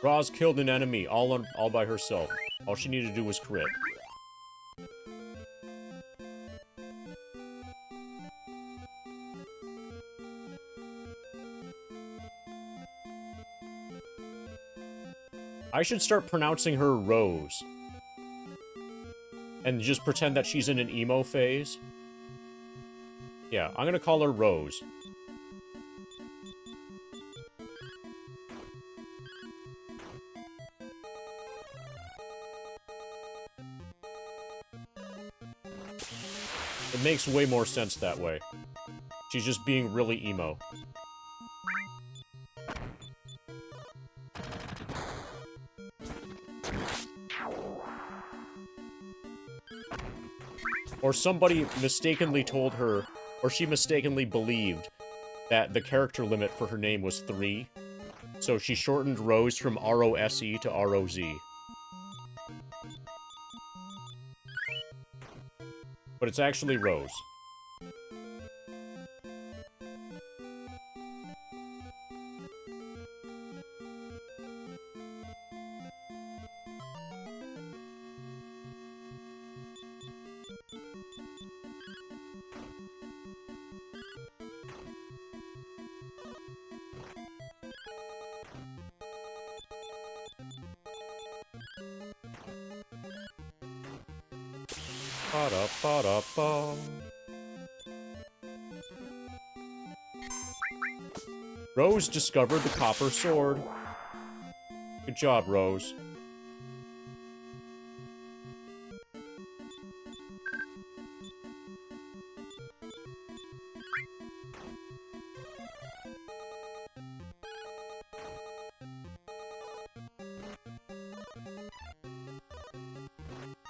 Roz killed an enemy all by herself. All she needed to do was crit. I should start pronouncing her Rose. And just pretend that she's in an emo phase. Yeah, I'm gonna call her Rose. makes way more sense that way. She's just being really emo. Or somebody mistakenly told her, or she mistakenly believed, that the character limit for her name was 3. So she shortened Rose from R-O-S-E to R-O-Z. But it's actually Rose. Ba-da-ba-da-ba. Rose discovered the copper sword. Good job, Rose.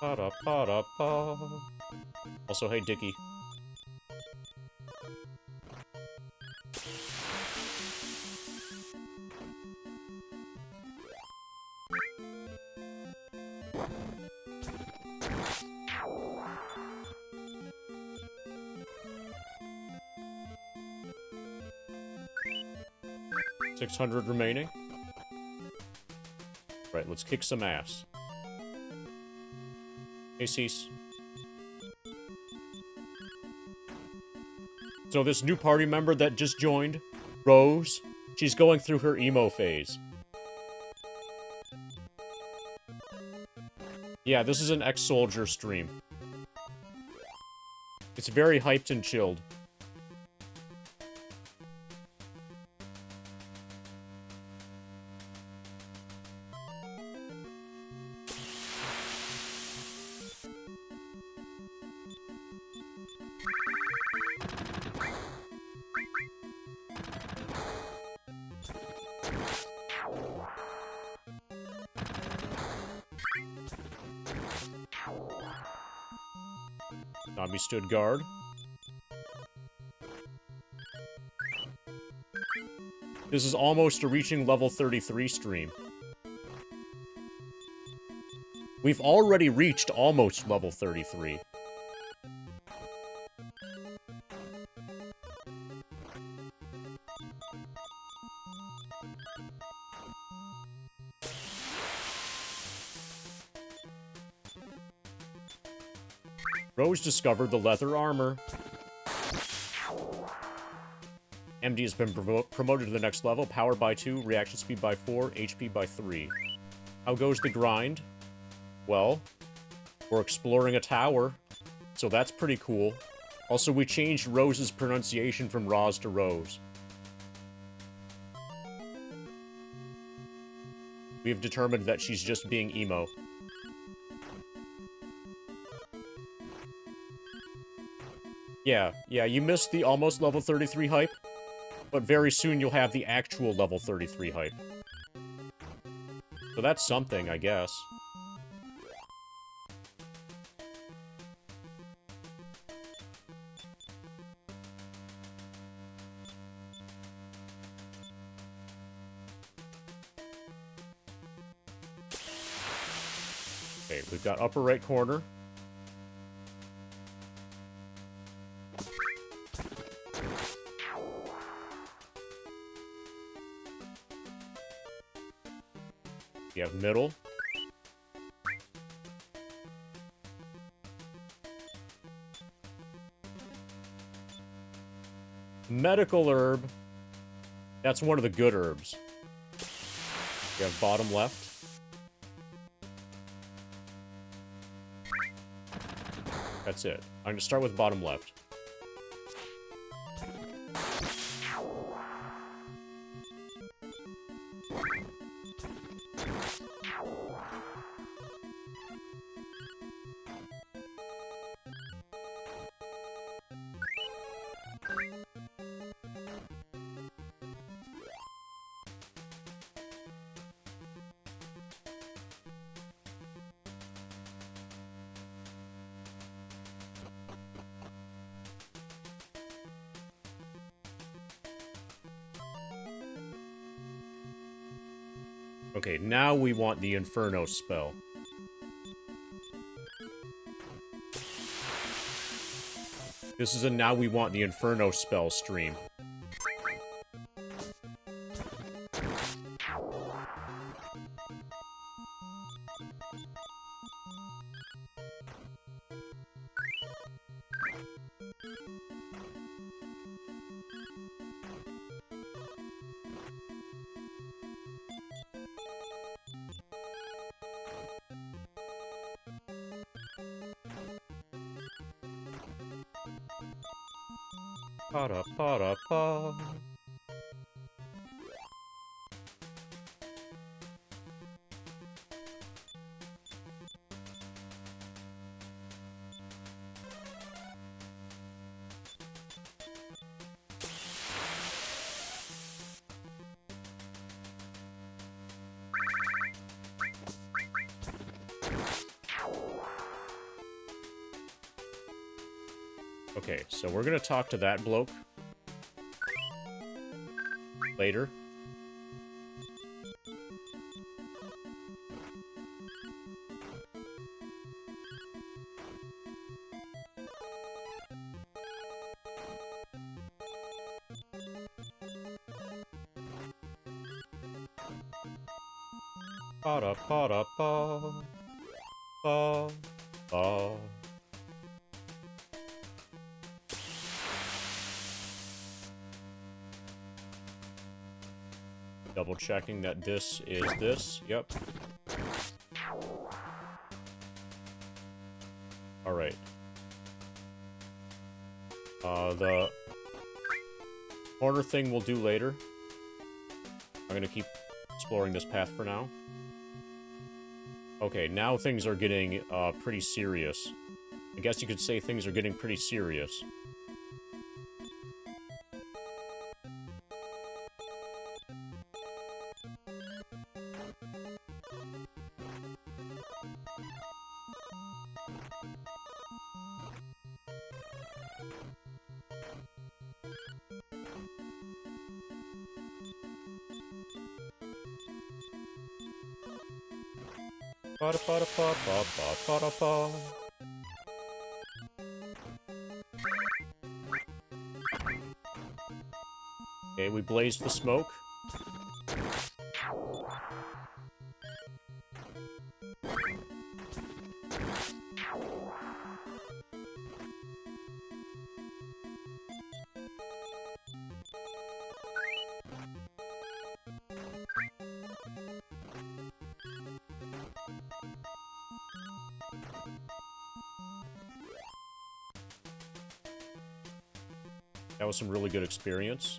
Ba-da-ba-da-ba. Also, hey, Dickie. $600 remaining. Right, let's kick some ass. Hey, Cease. So this new party member that just joined, Rose, she's going through her emo phase. Yeah, this is an ex-soldier stream. It's very hyped and chilled. Nami stood guard. This is almost a reaching level 33 stream. We've already reached almost level 33. Rose discovered the leather armor. MD has been promoted to the next level. Power by 2, reaction speed by 4, HP by 3. How goes the grind? Well, we're exploring a tower, so that's pretty cool. Also, we changed Rose's pronunciation from Roz to Rose. We have determined that she's just being emo. Yeah, you missed the almost level 33 hype, but very soon you'll have the actual level 33 hype. So that's something, I guess. Okay, we've got upper right corner. You have middle. Medical herb. That's one of the good herbs. You have bottom left. That's it. I'm gonna start with bottom left. Okay, now we want the Inferno spell. This is a now we want the Inferno spell stream. Pa-da-pa-da-pa. Okay, so we're gonna talk to that bloke later. Pa-da-pa-da-pa. Ba. Ba. Double checking that this is this. Yep. Alright. The corner thing we'll do later. I'm gonna keep exploring this path for now. Okay, now things are getting, pretty serious. I guess you could say things are getting pretty serious. Ba-da-ba-da-ba-ba-ba-ba-da-ba. Okay, we blazed the smoke. That was some really good experience.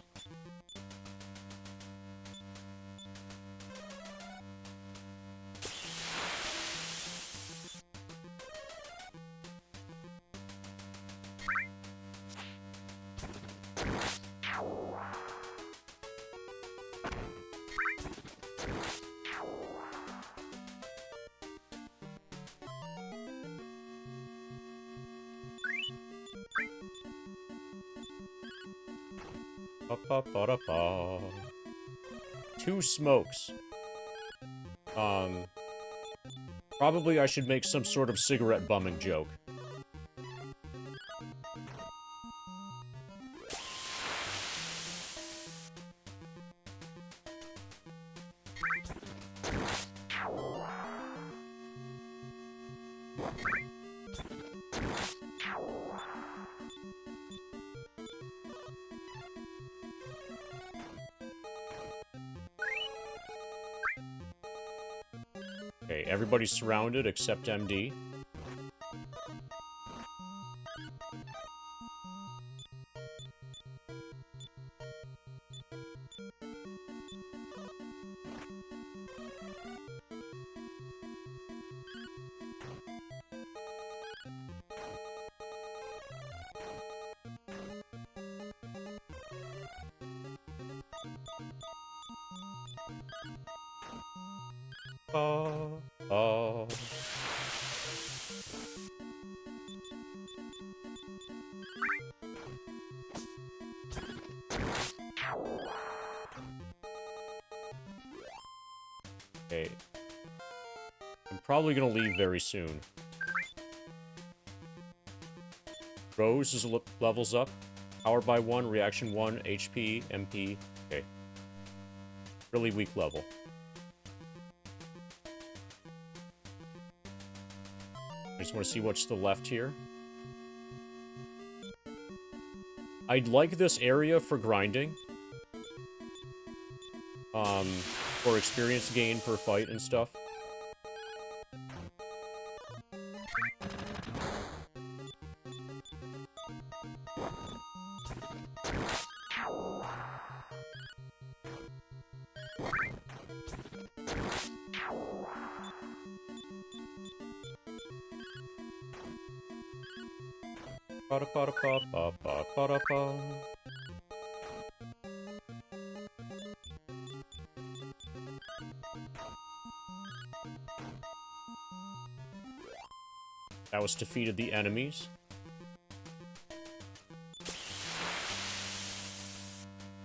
Ba-ba-ba-da-ba. 2 smokes. Probably I should make some sort of cigarette bumming joke. Okay, everybody's surrounded except MD. Okay. I'm probably gonna leave very soon. Rose is levels up. Power by 1, reaction 1, HP, MP. Okay. Really weak level. I just want to see what's to the left here. I'd like this area for grinding. For experience gain per fight and stuff. Ba-da-ba-da-ba-ba-ba-ba-da-ba. That was defeated the enemies.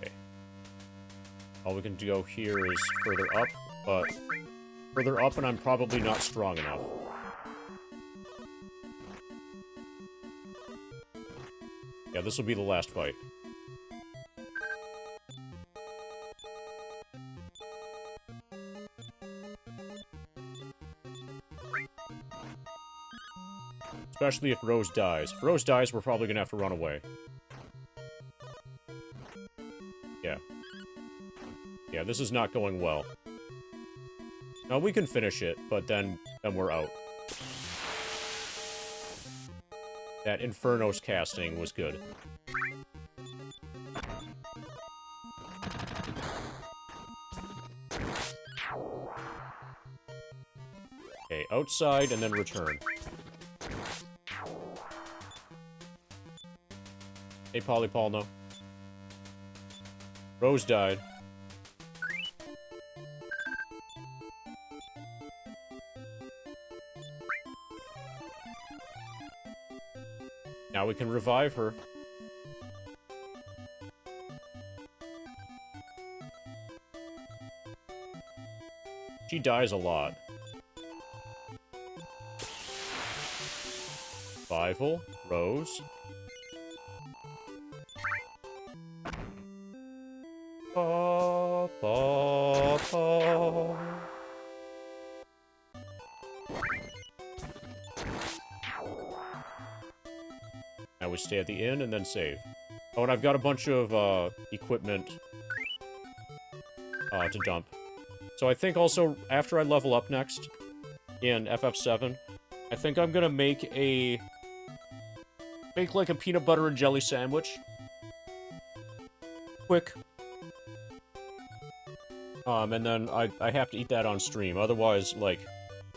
Okay. All we can go here is further up, but further up and I'm probably not strong enough. Yeah, this will be the last fight. Especially if Rose dies. If Rose dies, we're probably gonna have to run away. Yeah. Yeah, this is not going well. Now, we can finish it, but then we're out. That Inferno's casting was good. Okay, outside and then return. Hey, Polypolno. Rose died. Now we can revive her. She dies a lot. Revival, Rose. Ba, ba, ba. Now we stay at the inn and then save. Oh, and I've got a bunch of equipment to dump. So I think also, after I level up next in FF7, I think I'm gonna make like a peanut butter and jelly sandwich. Quick. And then I have to eat that on stream. Otherwise, like,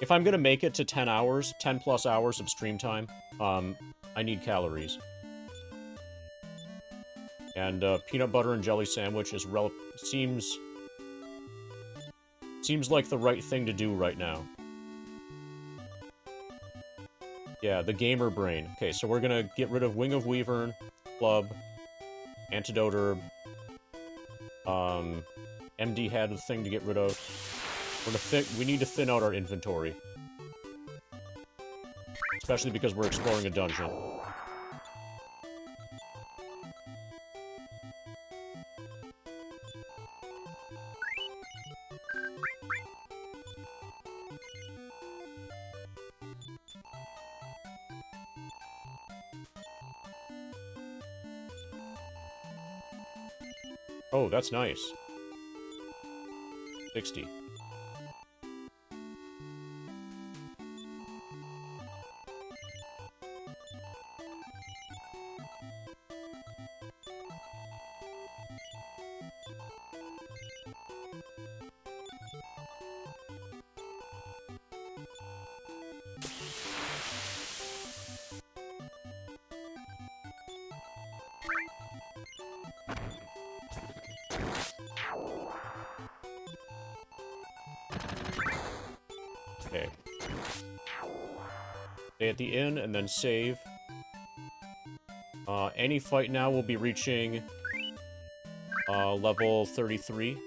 if I'm gonna make it to 10 hours, 10 plus hours of stream time, I need calories. And peanut butter and jelly sandwich is seems like the right thing to do right now. Yeah, the gamer brain. Okay, so we're gonna get rid of Wing of Weavern, Club, Antidote Herb. MD had a thing to get rid of. We need to thin out our inventory. Especially because we're exploring a dungeon. Oh, that's nice. 60. Okay. Stay at the inn and then save. Any fight now will be reaching level 33.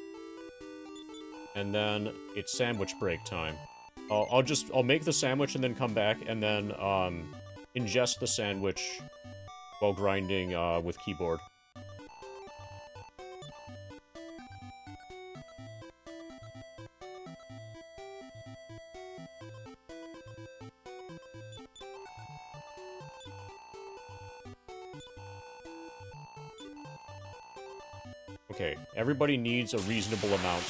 And then it's sandwich break time. I'll make the sandwich and then come back and then, ingest the sandwich while grinding, with keyboard. Okay, everybody needs a reasonable amount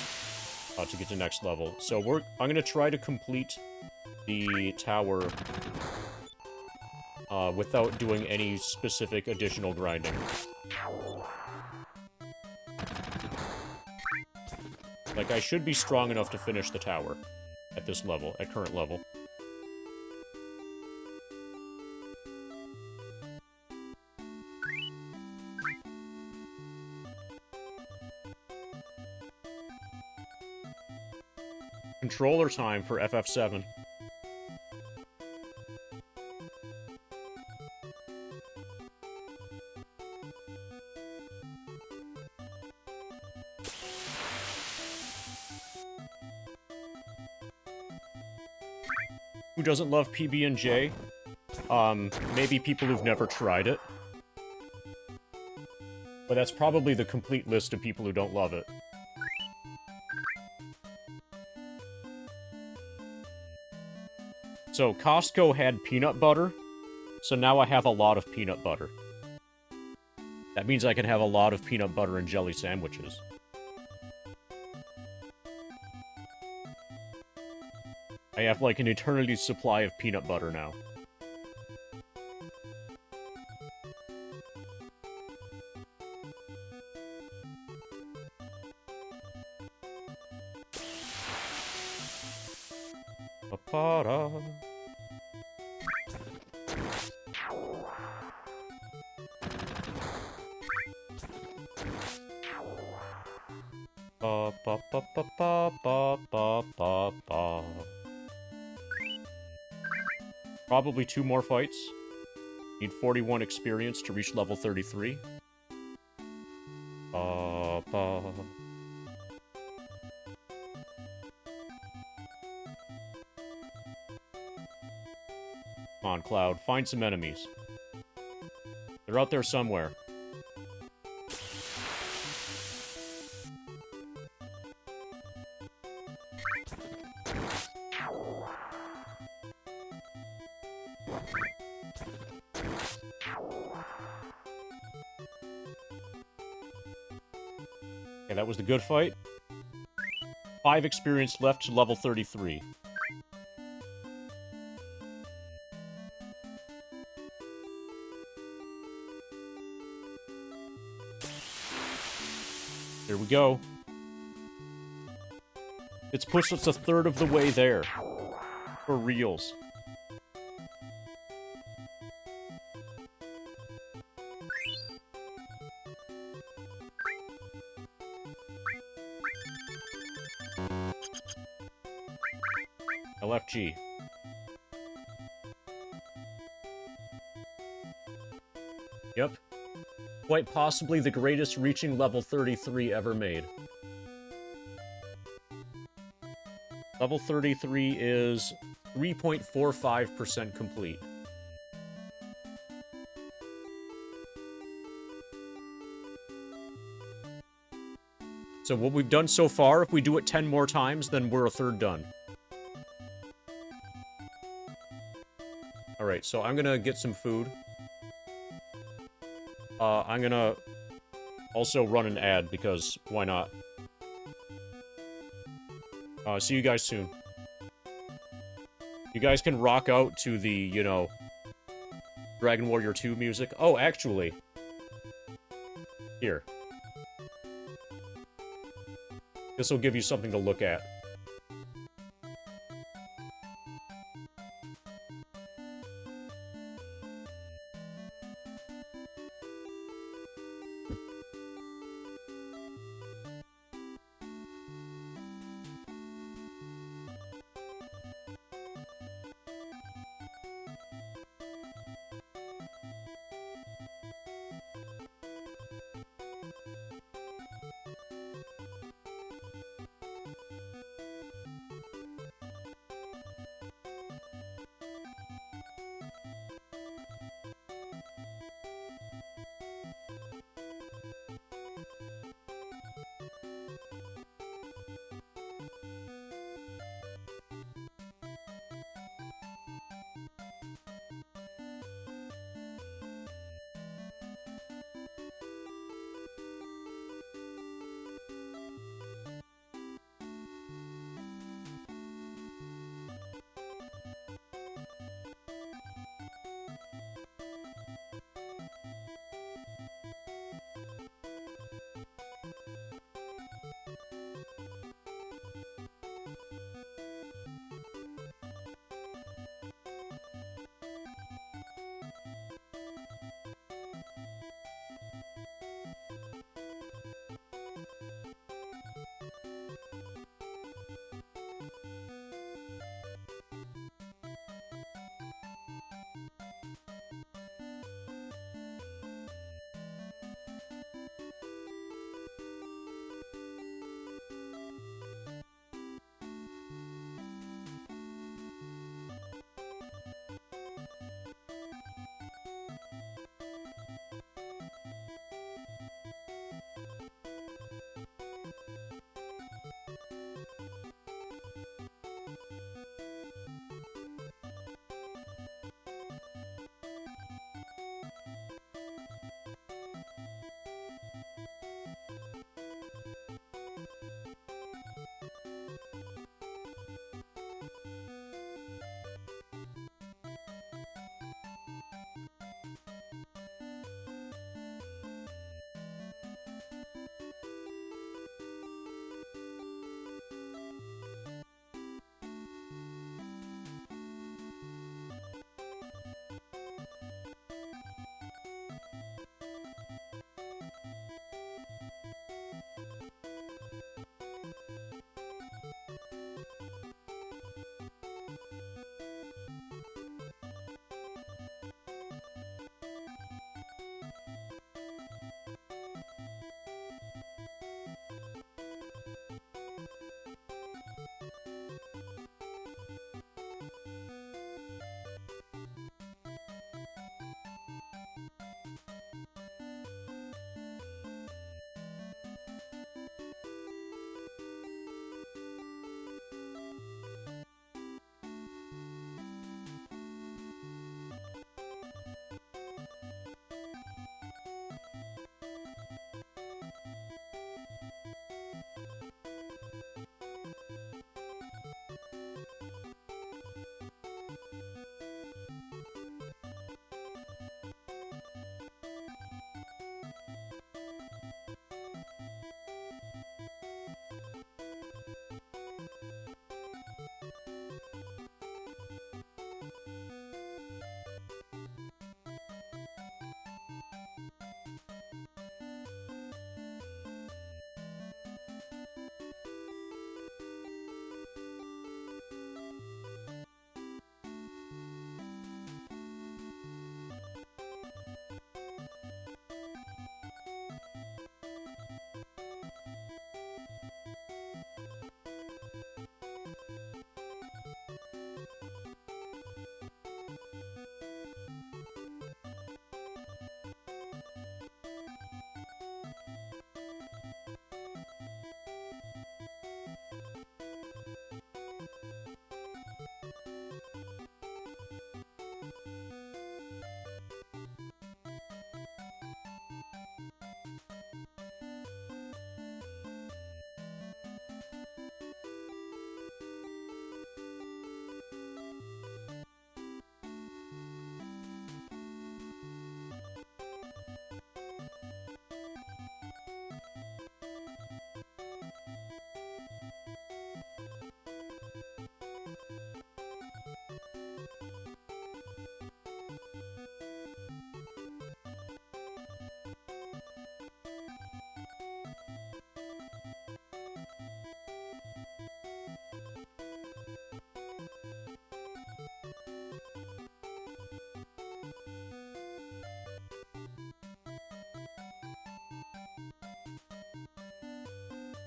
to get to next level. So I'm gonna try to complete the tower without doing any specific additional grinding. Like, I should be strong enough to finish the tower at this level, at current level. Controller time for FF7. Who doesn't love PB&J? Maybe people who've never tried it. But that's probably the complete list of people who don't love it. So, Costco had peanut butter, so now I have a lot of peanut butter. That means I can have a lot of peanut butter and jelly sandwiches. I have, like, an eternity supply of peanut butter now. Ba-ba-da. Ba ba ba ba ba ba ba ba ba. Probably 2 more fights. Need 41 experience to reach level 33. Ba ba. Come on, Cloud. Find some enemies. They're out there somewhere. Okay, that was the good fight. 5 experience left to level 33. Here we go. It's pushed us a third of the way there. For reals. LFG. Yep. Quite possibly the greatest reaching level 33 ever made. Level 33 is 3.45% complete. So what we've done so far, if we do it 10 more times, then we're a third done. Alright, so I'm gonna get some food. I'm gonna also run an ad, because why not? See you guys soon. You guys can rock out to the, you know, Dragon Warrior 2 music. Oh, actually. Here. This will give you something to look at.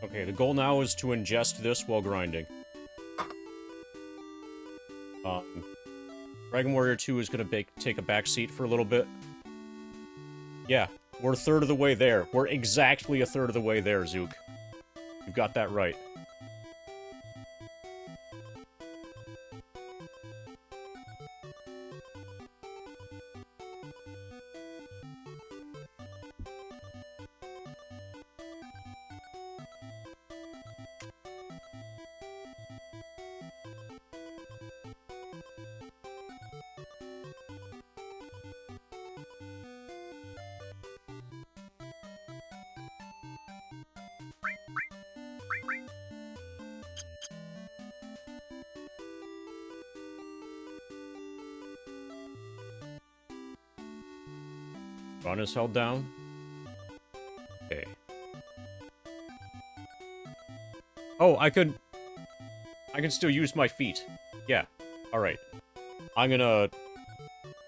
Okay, the goal now is to ingest this while grinding. Dragon Warrior 2 is gonna take a back seat for a little bit. Yeah, we're a third of the way there. We're exactly a third of the way there, Zook. You've got that right. Run is held down. Okay. Oh, I can still use my feet. Yeah. Alright. I'm gonna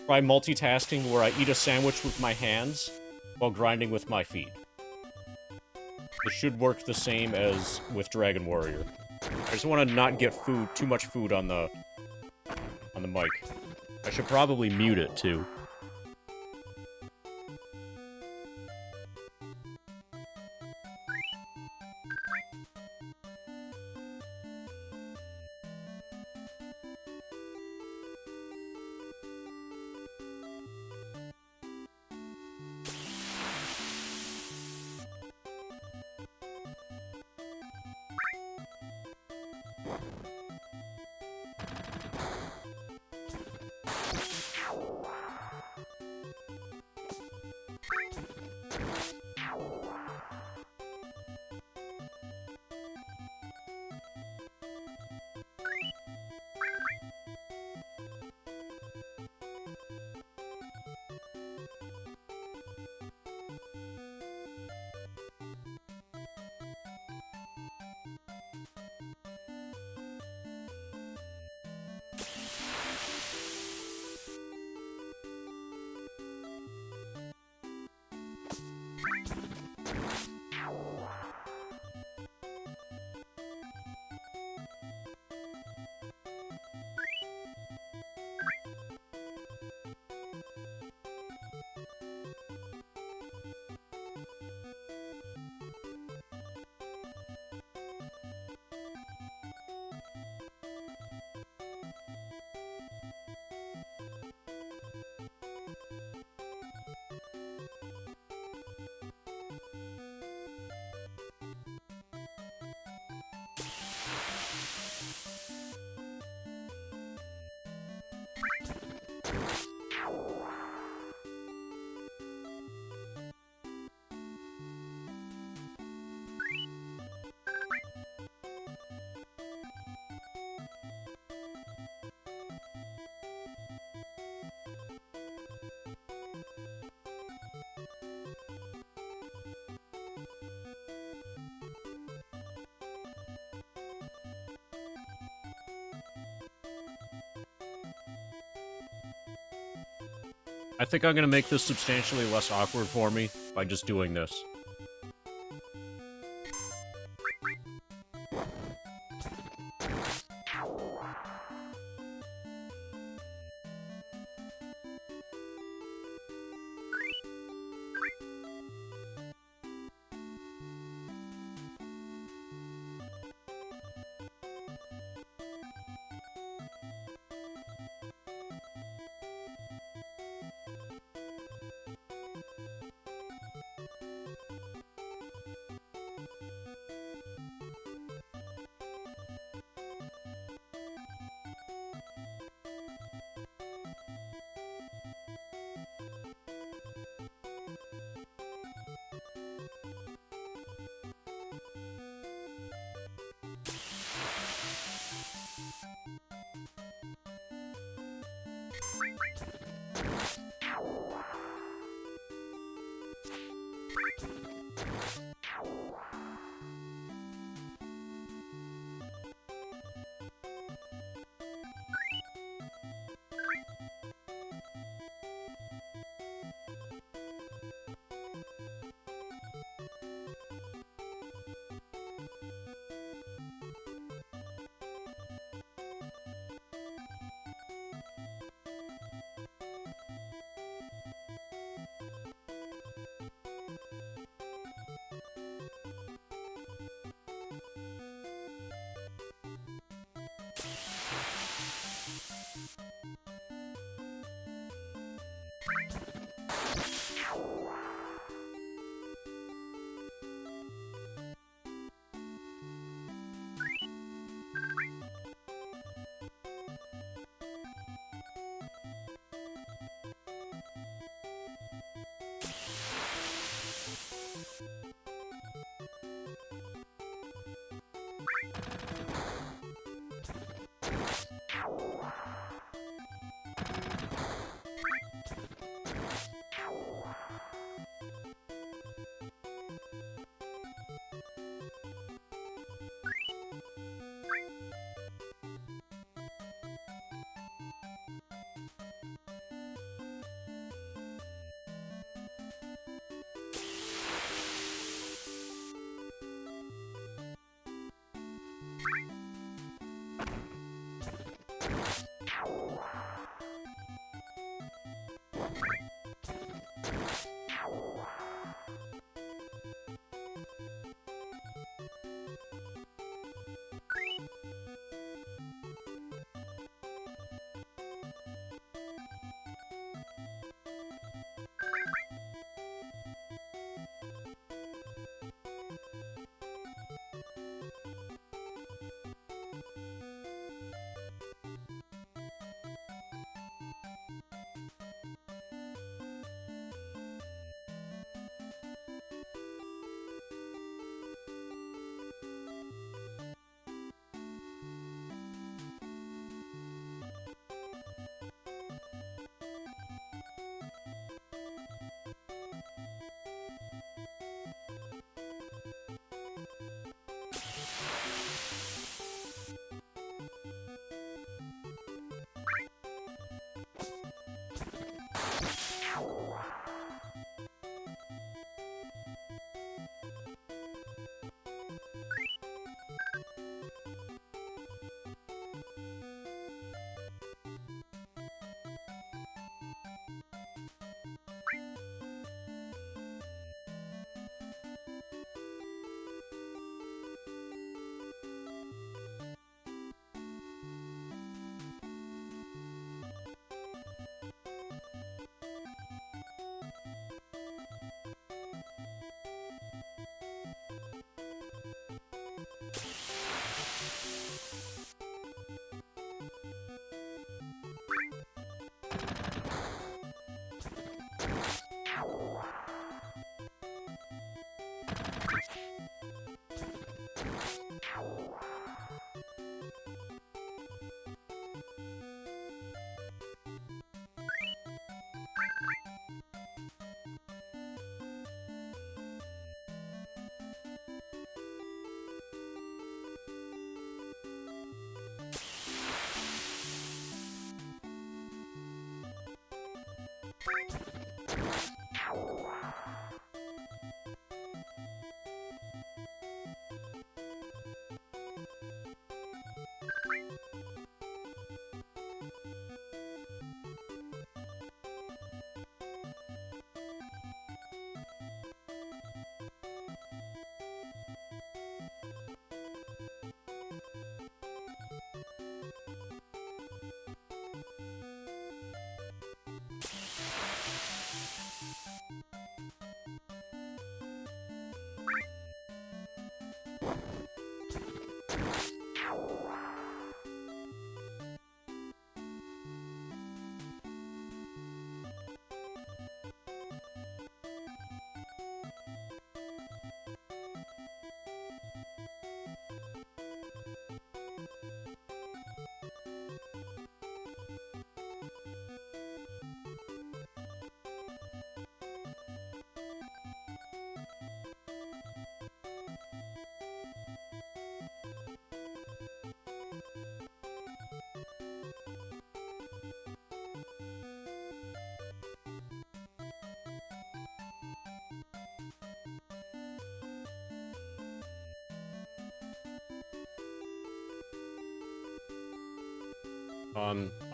try multitasking where I eat a sandwich with my hands while grinding with my feet. It should work the same as with Dragon Warrior. I just want to not get too much food on the mic. I should probably mute it too. I think I'm gonna make this substantially less awkward for me by just doing this.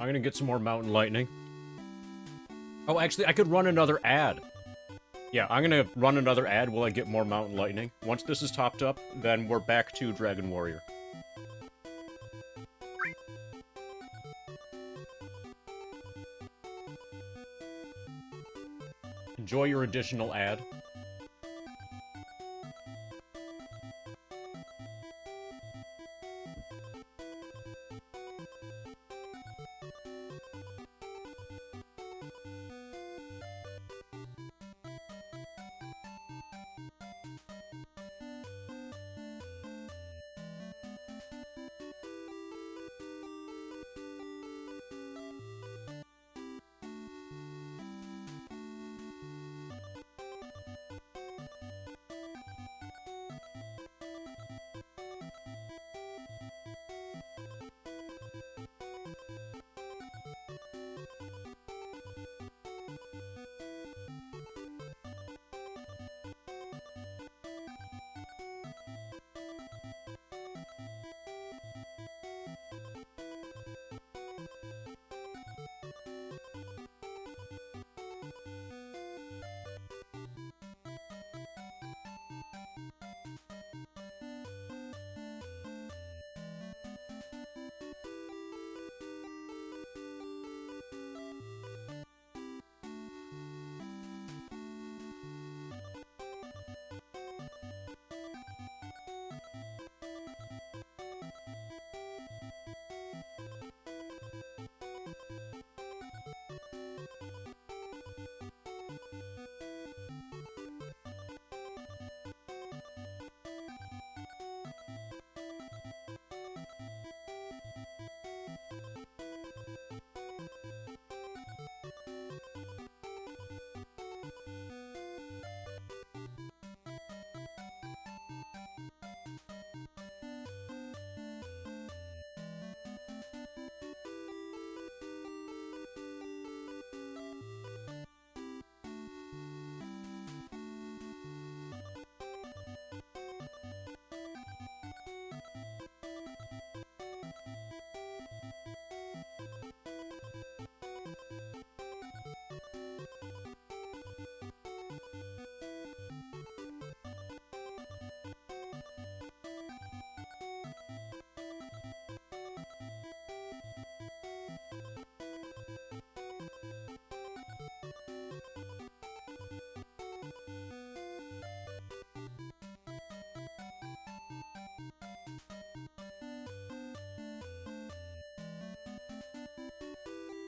I'm gonna get some more Mountain Lightning. Oh, actually, I could run another ad. Yeah, I'm gonna run another ad while I get more Mountain Lightning. Once this is topped up, then we're back to Dragon Warrior. Enjoy your additional ad.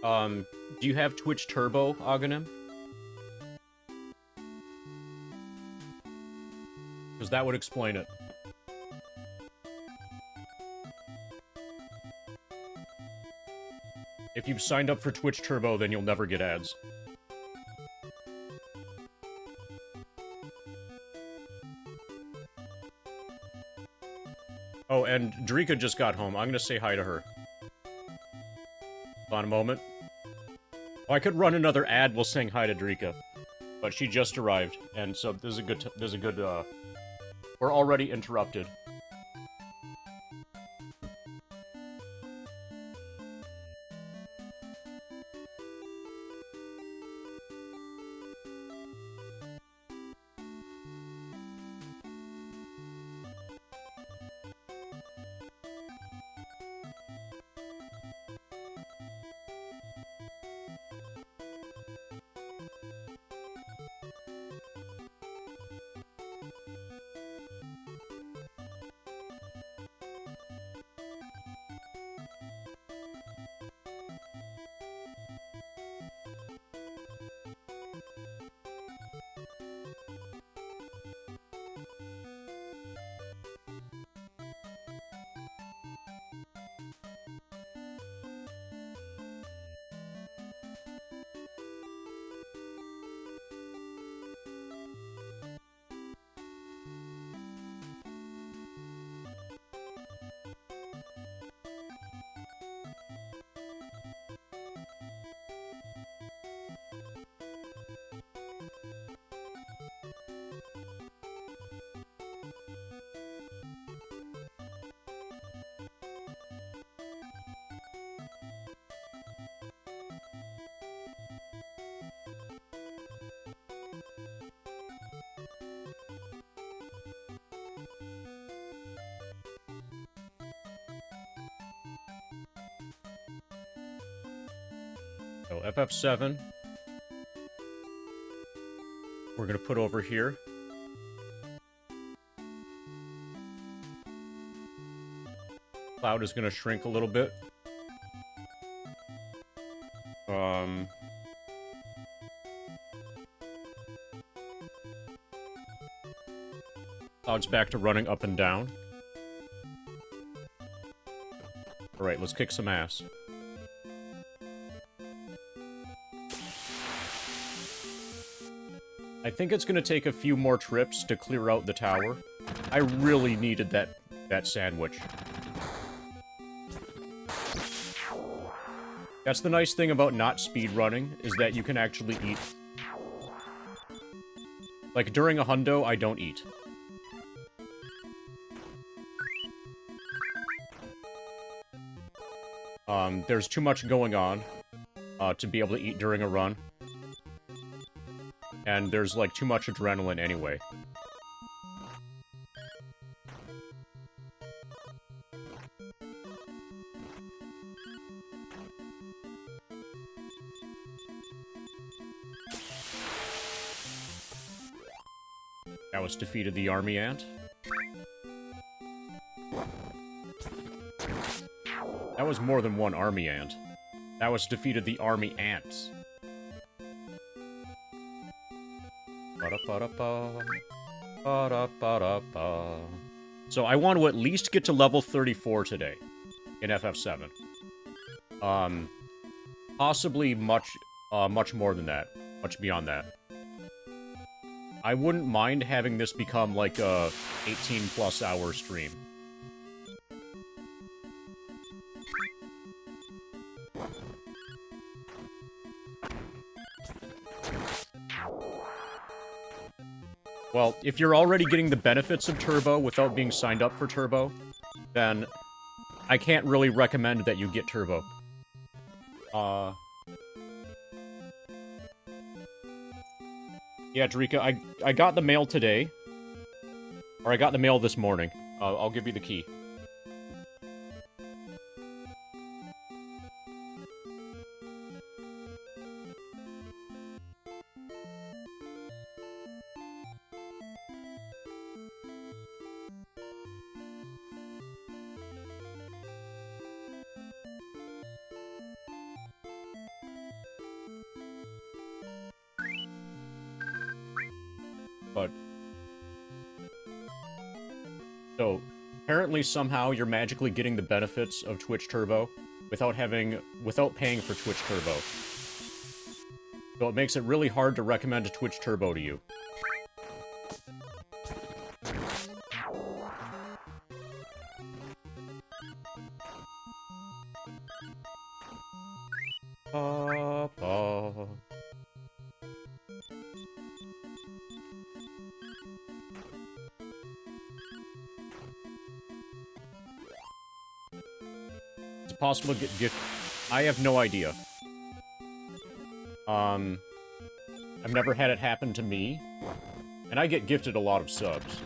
Do you have Twitch Turbo, Aghanim? Because that would explain it. If you've signed up for Twitch Turbo, then you'll never get ads. Oh, and Drika just got home. I'm gonna say hi to her. Hold on a moment. Oh, I could run another ad while saying hi to Drika. But she just arrived, and so this is a good, we're already interrupted. So FF7, we're gonna put over here. Cloud is gonna shrink a little bit. Cloud's back to running up and down. Alright, let's kick some ass. I think it's gonna take a few more trips to clear out the tower. I really needed that sandwich. That's the nice thing about not speedrunning, is that you can actually eat. Like, during a hundo, I don't eat. There's too much going on to be able to eat during a run. And there's, like, too much adrenaline anyway. That was defeated the army ant. That was more than one army ant. That was defeated the army ants. Ba-da-ba-da-ba. Ba-da-ba-da-ba. So I want to at least get to level 34 today in FF7. Possibly much more than that. Much beyond that. I wouldn't mind having this become like a 18+ hour stream. Well, if you're already getting the benefits of Turbo without being signed up for Turbo, then I can't really recommend that you get Turbo. Yeah, Drika, I got the mail today. Or I got the mail this morning. I'll give you the key. So, apparently somehow you're magically getting the benefits of Twitch Turbo without paying for Twitch Turbo. So it makes it really hard to recommend Twitch Turbo to you. Is it possible to get gift? I have no idea. I've never had it happen to me, and I get gifted a lot of subs.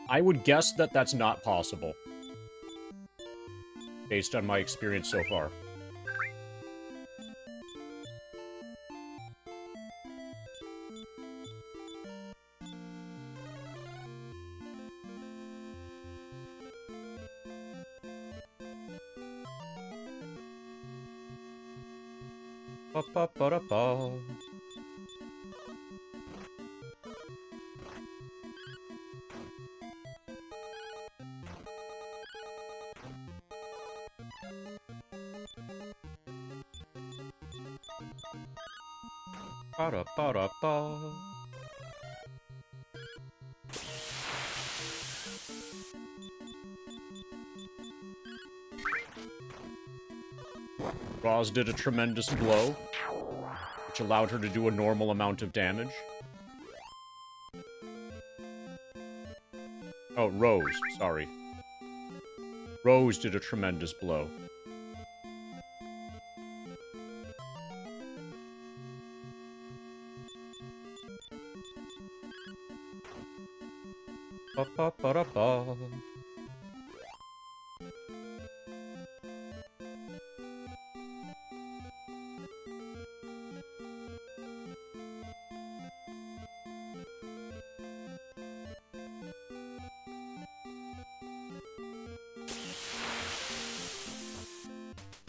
I would guess that that's not possible, based on my experience so far. Ba-ba-ba-da-ba. Ba-da-ba-da-ba. Roz did a tremendous blow, which allowed her to do a normal amount of damage. Oh, Rose, sorry. Rose did a tremendous blow. Ba-ba-ba-da-ba.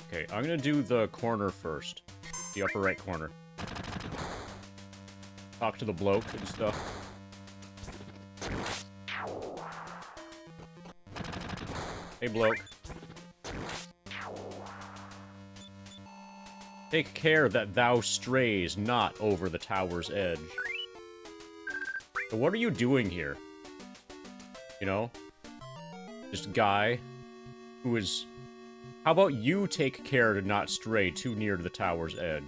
Okay, I'm gonna do the corner first. The upper right corner. Talk to the bloke and stuff. Hey, bloke. Take care that thou strays not over the tower's edge. So what are you doing here? You know? Just guy who is... How about you take care to not stray too near to the tower's edge?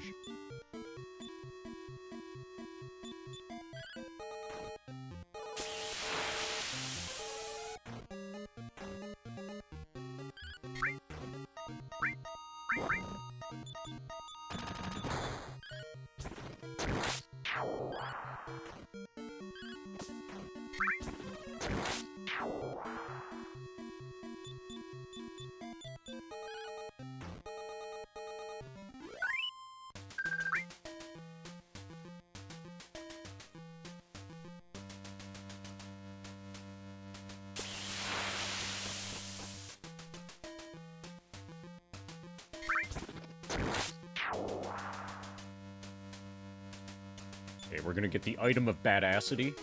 Okay, we're gonna get the item of badassity.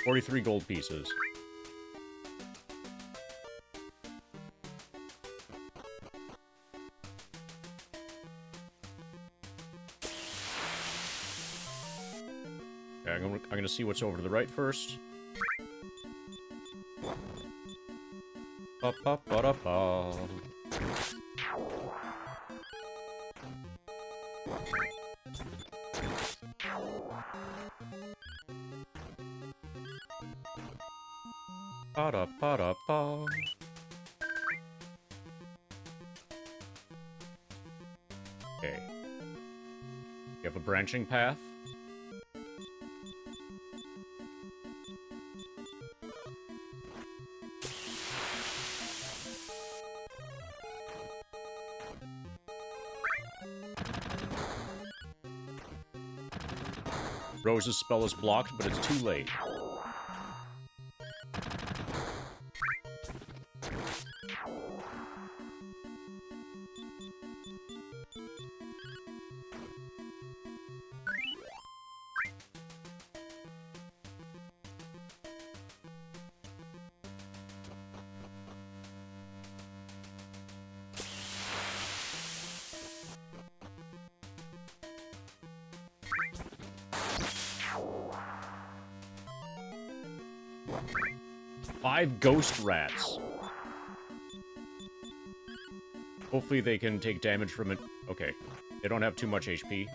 43 gold pieces. Okay, I'm gonna see what's over to the right first. Ba-ba-ba-da-ba. Ba-da-ba-da-ba. Okay. You have a branching path. Rose's spell is blocked, but it's too late. 5 ghost rats. Hopefully they can take damage from it. Okay. They don't have too much HP.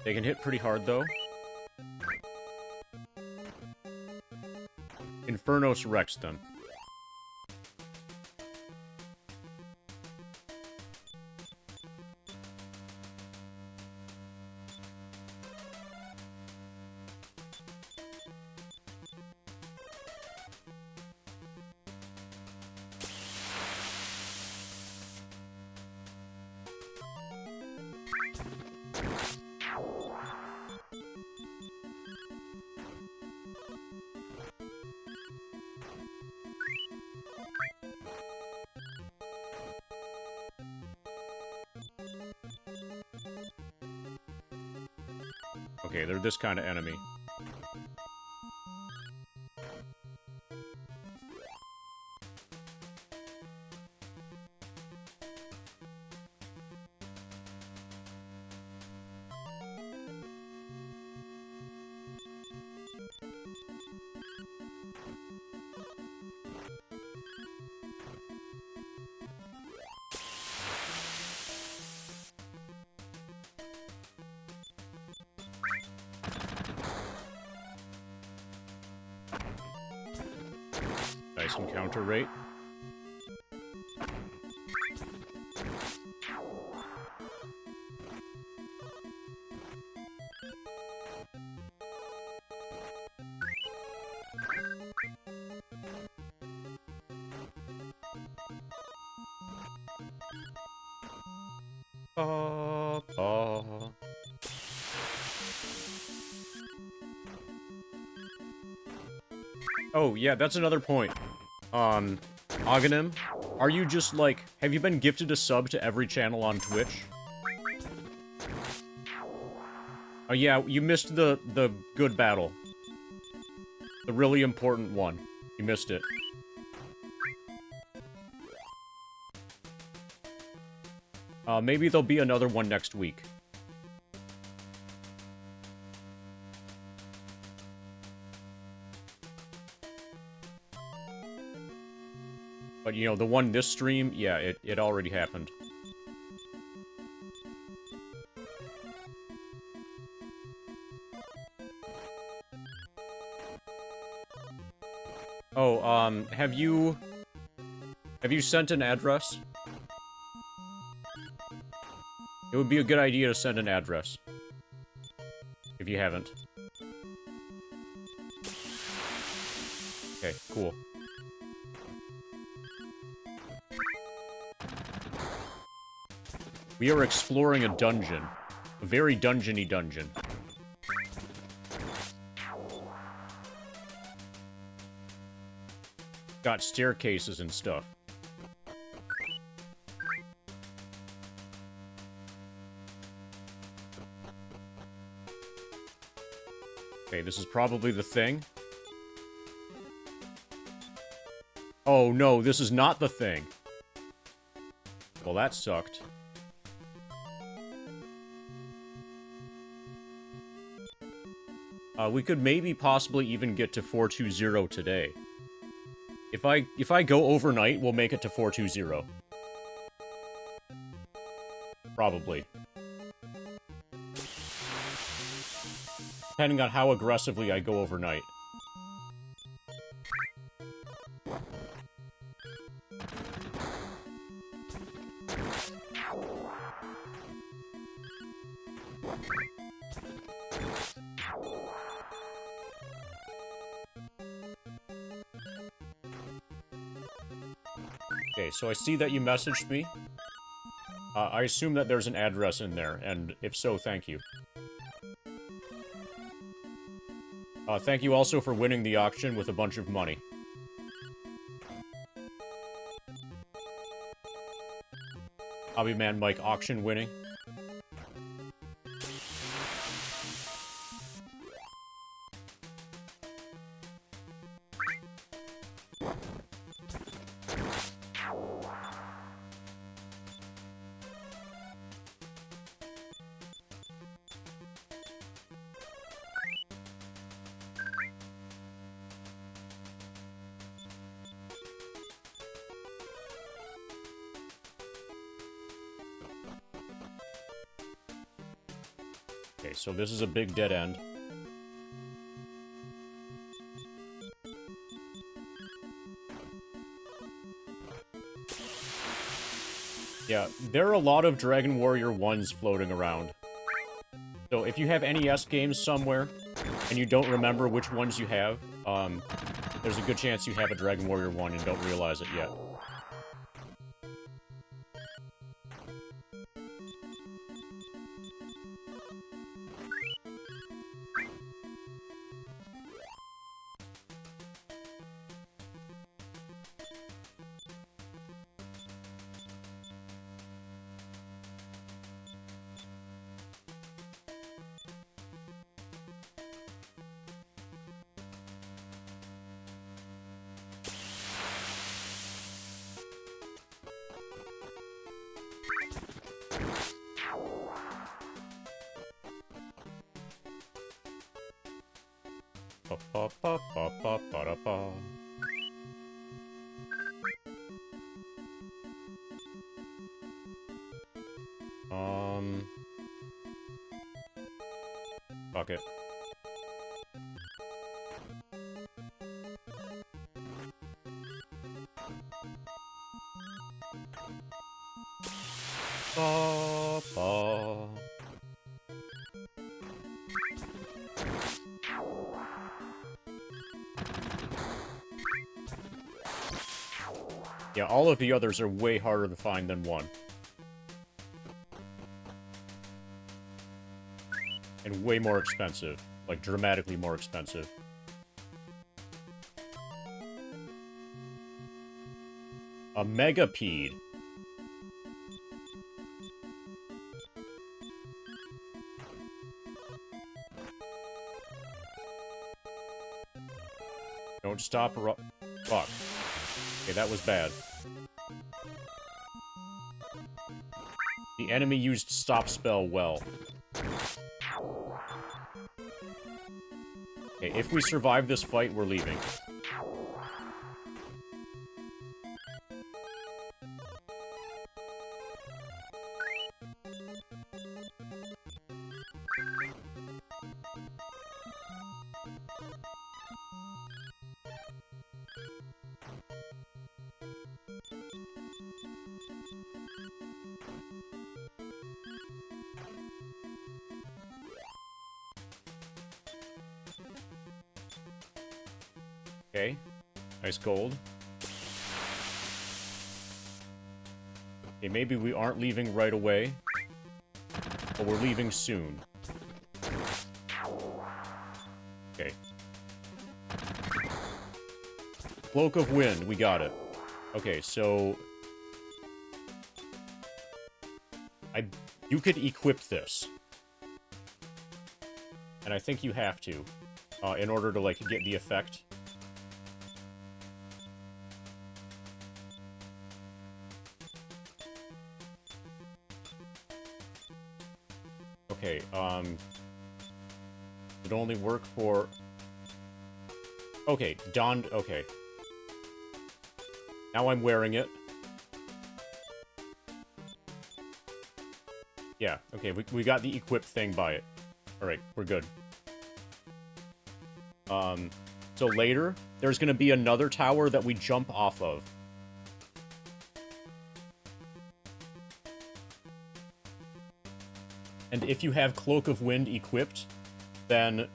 They can hit pretty hard, though. Infernos wrecks them. Okay, they're this kind of enemy. Nice encounter rate. Oh, yeah, that's another point. Aghanim, are you just, like, have you been gifted a sub to every channel on Twitch? Oh, yeah, you missed the good battle. The really important one. You missed it. Maybe there'll be another one next week. But, you know, the one this stream, yeah, it already happened. Oh, have you sent an address? It would be a good idea to send an address. If you haven't. Okay, cool. We are exploring a dungeon. A very dungeony dungeon. Got staircases and stuff. Okay, this is probably the thing. Oh no, this is not the thing. Well, that sucked. We could maybe possibly even get to 420 today. If I go overnight, we'll make it to 420. Probably. Depending on how aggressively I go overnight. Okay, so I see that you messaged me. I assume that there's an address in there, and if so, thank you. Thank you also for winning the auction with a bunch of money. Hobbyman Mike auction winning. Okay, so this is a big dead end. Yeah, there are a lot of Dragon Warrior 1s floating around. So if you have NES games somewhere, and you don't remember which ones you have, there's a good chance you have a Dragon Warrior 1 and don't realize it yet. Ba-ba-ba-ba-ba-ba-da-ba. Fuck it. Ba-ba. Yeah, all of the others are way harder to find than one. And way more expensive. Like, dramatically more expensive. A Megapede. Don't stop or... Fuck. Okay, that was bad. The enemy used stop spell well. Okay, if we survive this fight, we're leaving. Okay. Nice gold. Okay, maybe we aren't leaving right away. But we're leaving soon. Okay. Cloak of Wind, we got it. Okay, so... You could equip this. And I think you have to. In order to, like, get the effect. Okay, it only work for... Okay, donned... Okay. Now I'm wearing it. Yeah, okay, we got the equip thing by it. Alright, we're good. So later, there's gonna be another tower that we jump off of. And if you have Cloak of Wind equipped, then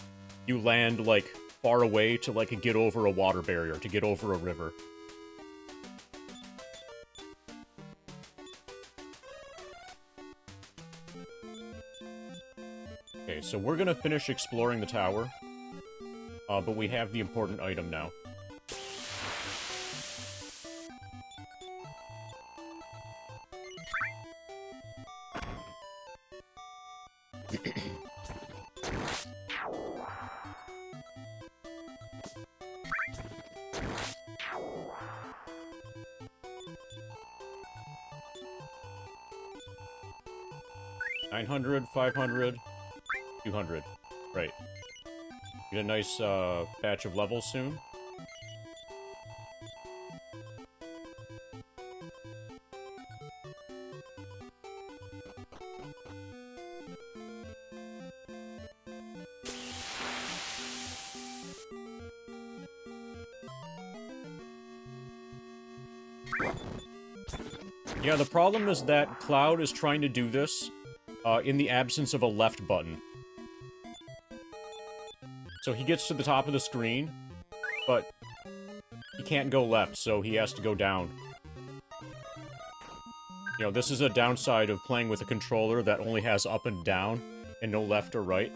you land, like, far away to, like, get over a water barrier, to get over a river. Okay, so we're gonna finish exploring the tower. But we have the important item now. $900, $500, $200. Right. Get a nice batch of levels soon. Yeah, the problem is that Cloud is trying to do this in the absence of a left button. So he gets to the top of the screen, but he can't go left, so he has to go down. You know, this is a downside of playing with a controller that only has up and down, and no left or right.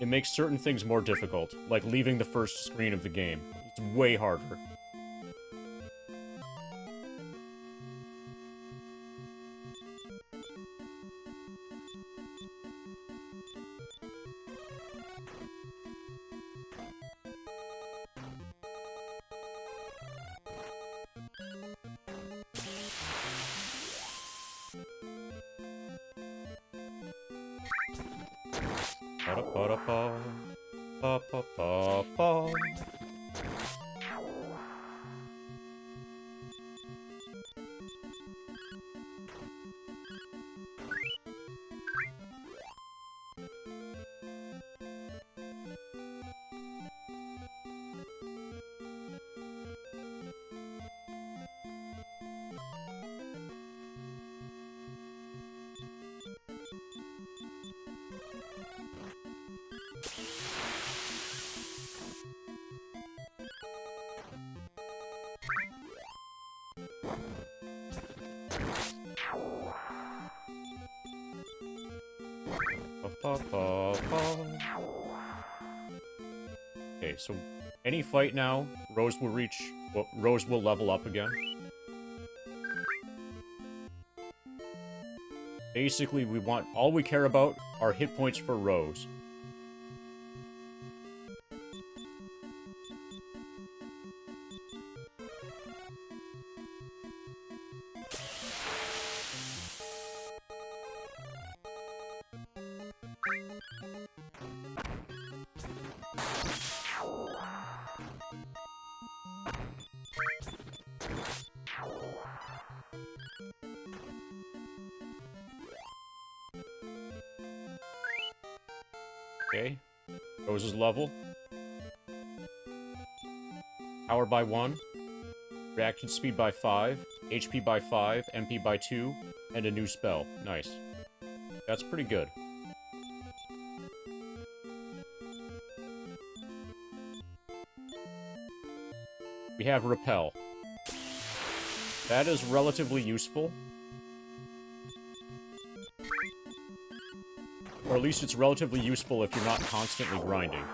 It makes certain things more difficult, like leaving the first screen of the game. It's way harder. Ba-da-ba-da-ba. Ba-ba-ba-ba. Okay, so any fight now, Rose will Rose will level up again. Basically, all we care about are hit points for Rose. Okay, Rose's level. Power by 1, reaction speed by 5, HP by 5, MP by 2, and a new spell. Nice. That's pretty good. We have Repel. That is relatively useful. Or at least it's relatively useful if you're not constantly grinding.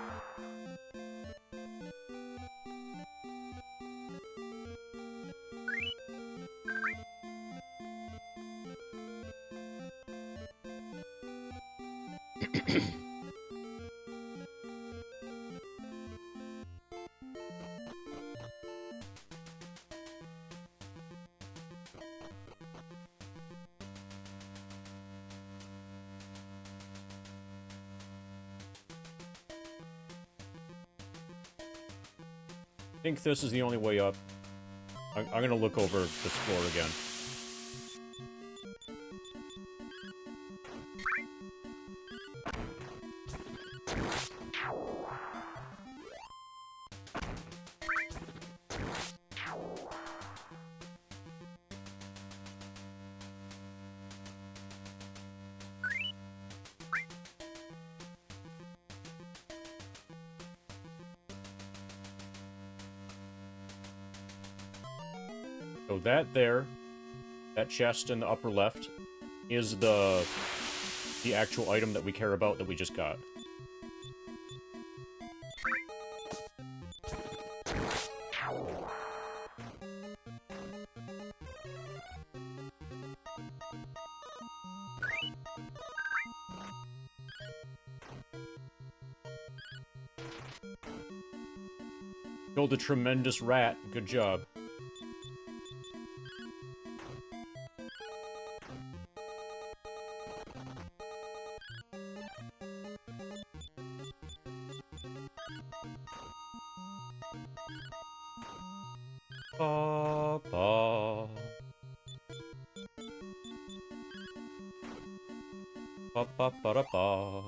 I think this is the only way up. I'm gonna look over this floor again. So that chest in the upper left, is the actual item that we care about that we just got. Killed a tremendous rat. Good job. Ba ba. Ba ba ba da ba.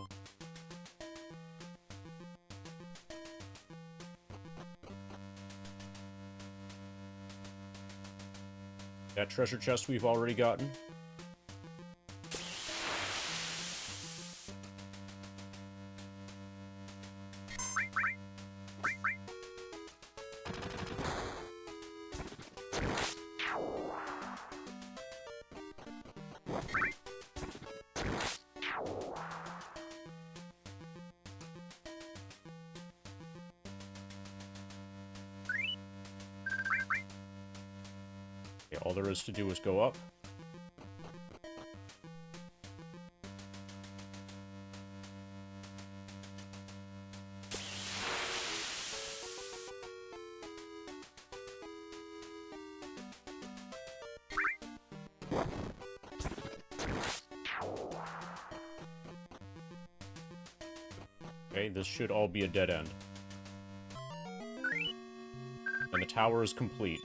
That treasure chest we've already gotten. All there is to do is go up. Okay, this should all be a dead end. And the tower is complete.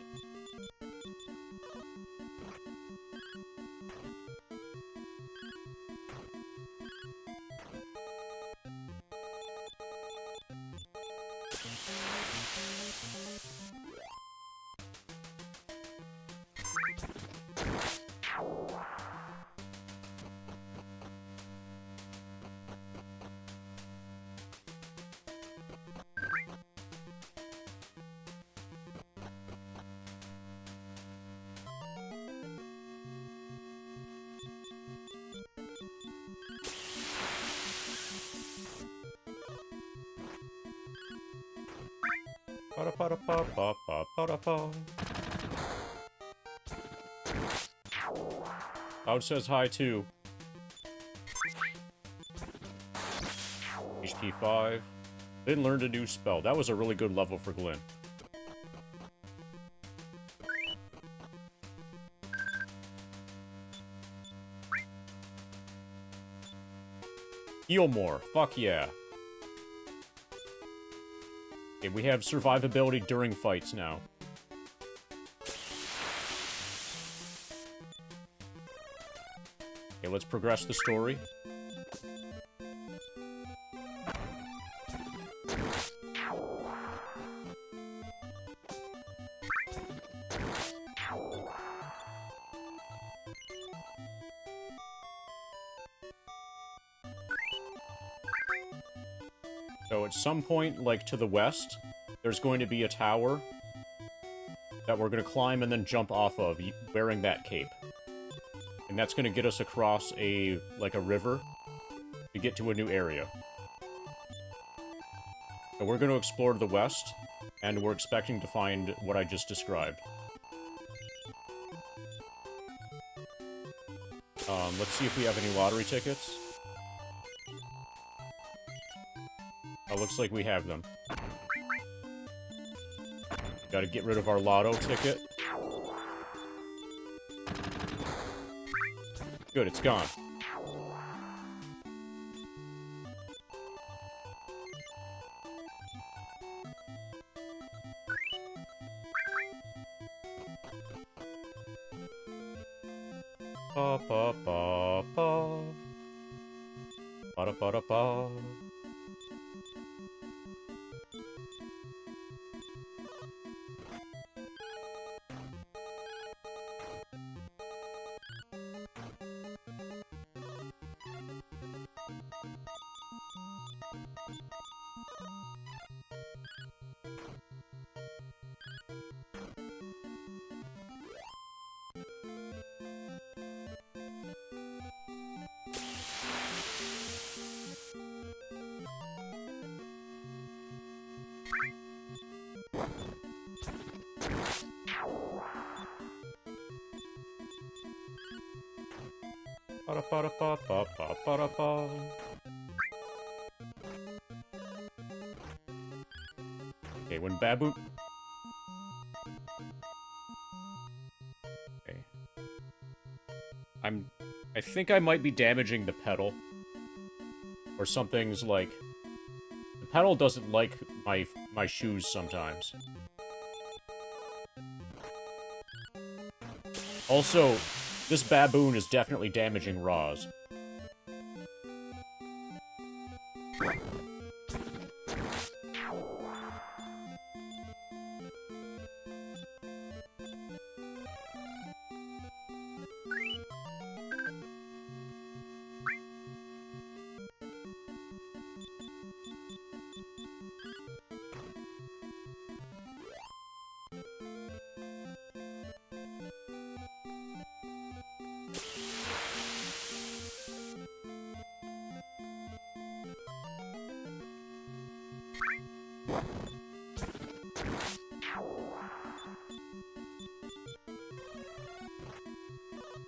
Cloud says hi too. HP 5. Then learned a new spell. That was a really good level for Glenn. Heal more. Fuck yeah. Okay, we have survivability during fights now. Okay, let's progress the story. So at some point, like to the west, there's going to be a tower that we're going to climb and then jump off of, wearing that cape. And that's going to get us across a river to get to a new area. So we're going to explore to the west, and we're expecting to find what I just described. Let's see if we have any lottery tickets. Oh, looks like we have them. Gotta get rid of our lotto ticket. Good, it's gone. Ba ba ba ba. Ba da ba da ba. Ba-da-ba-da-ba-ba-ba-ba-da-ba. Okay, when Baboon... Okay. I think I might be damaging the pedal. Or something's like... The pedal doesn't like my shoes sometimes. Also, this baboon is definitely damaging Roz.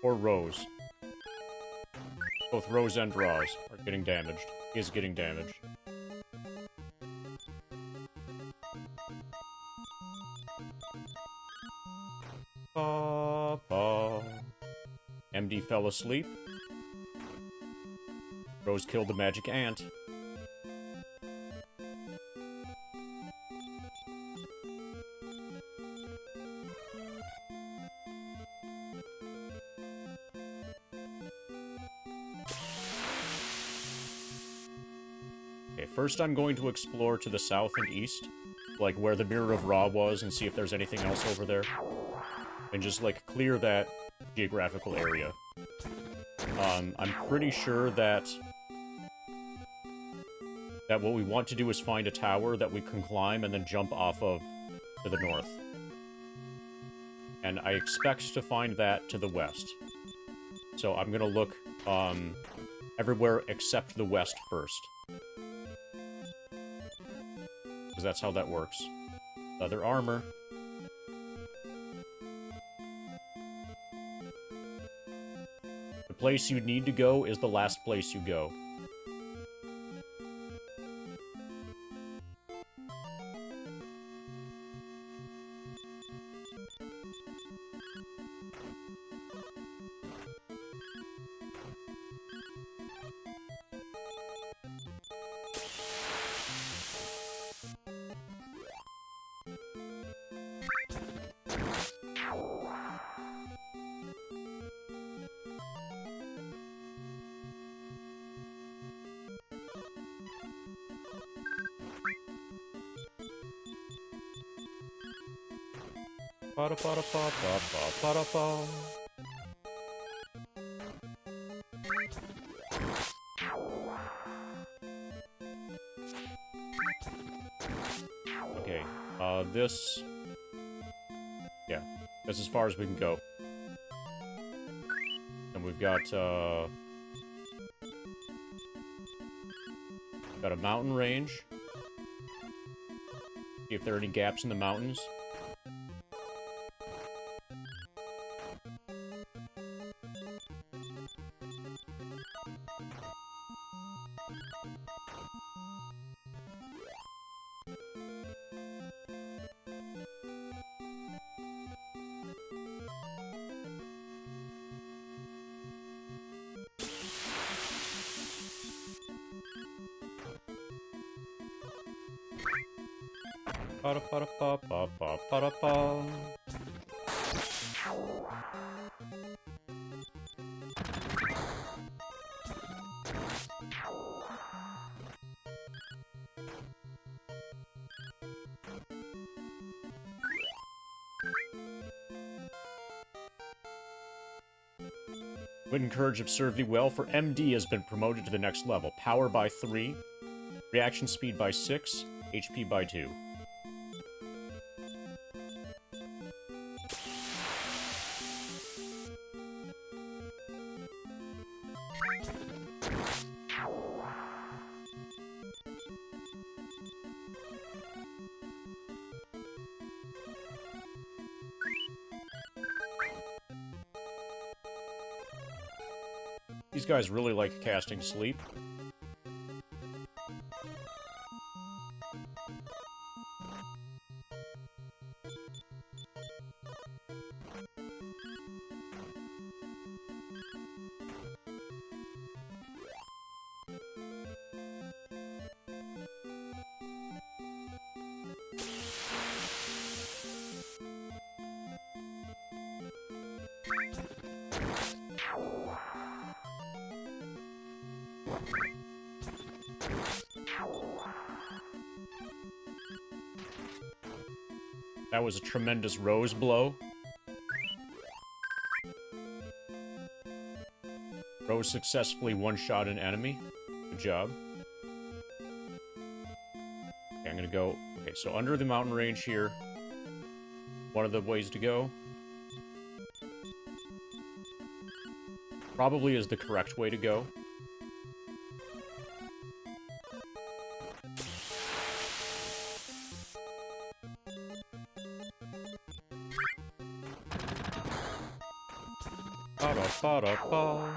Or Rose. Both Rose and Roz are getting damaged. He is getting damaged. Papa. MD fell asleep. Rose killed the magic ant. Okay, first I'm going to explore to the south and east, like where the Mirror of Ra was, and see if there's anything else over there. And just, like, clear that geographical area. I'm pretty sure that what we want to do is find a tower that we can climb and then jump off of to the north. And I expect to find that to the west. So I'm gonna look, everywhere except the west first. Because that's how that works. Leather armor. The place you need to go is the last place you go. Ba-da-ba-da-ba-ba-ba-ba-da-ba. Okay, this... Yeah, that's as far as we can go. And we've got, got a mountain range. See if there are any gaps in the mountains. Ba-da-ba-da-ba-ba-ba-ba-da-ba. Wit and Courage have served thee well, for MD has been promoted to the next level. Power by 3, reaction speed by 6, HP by 2. These guys really like casting sleep. That was a tremendous Rose blow. Rose successfully one-shot an enemy. Good job. Okay, I'm gonna go... Okay, so under the mountain range here. One of the ways to go. Probably is the correct way to go. Ba-da-ba.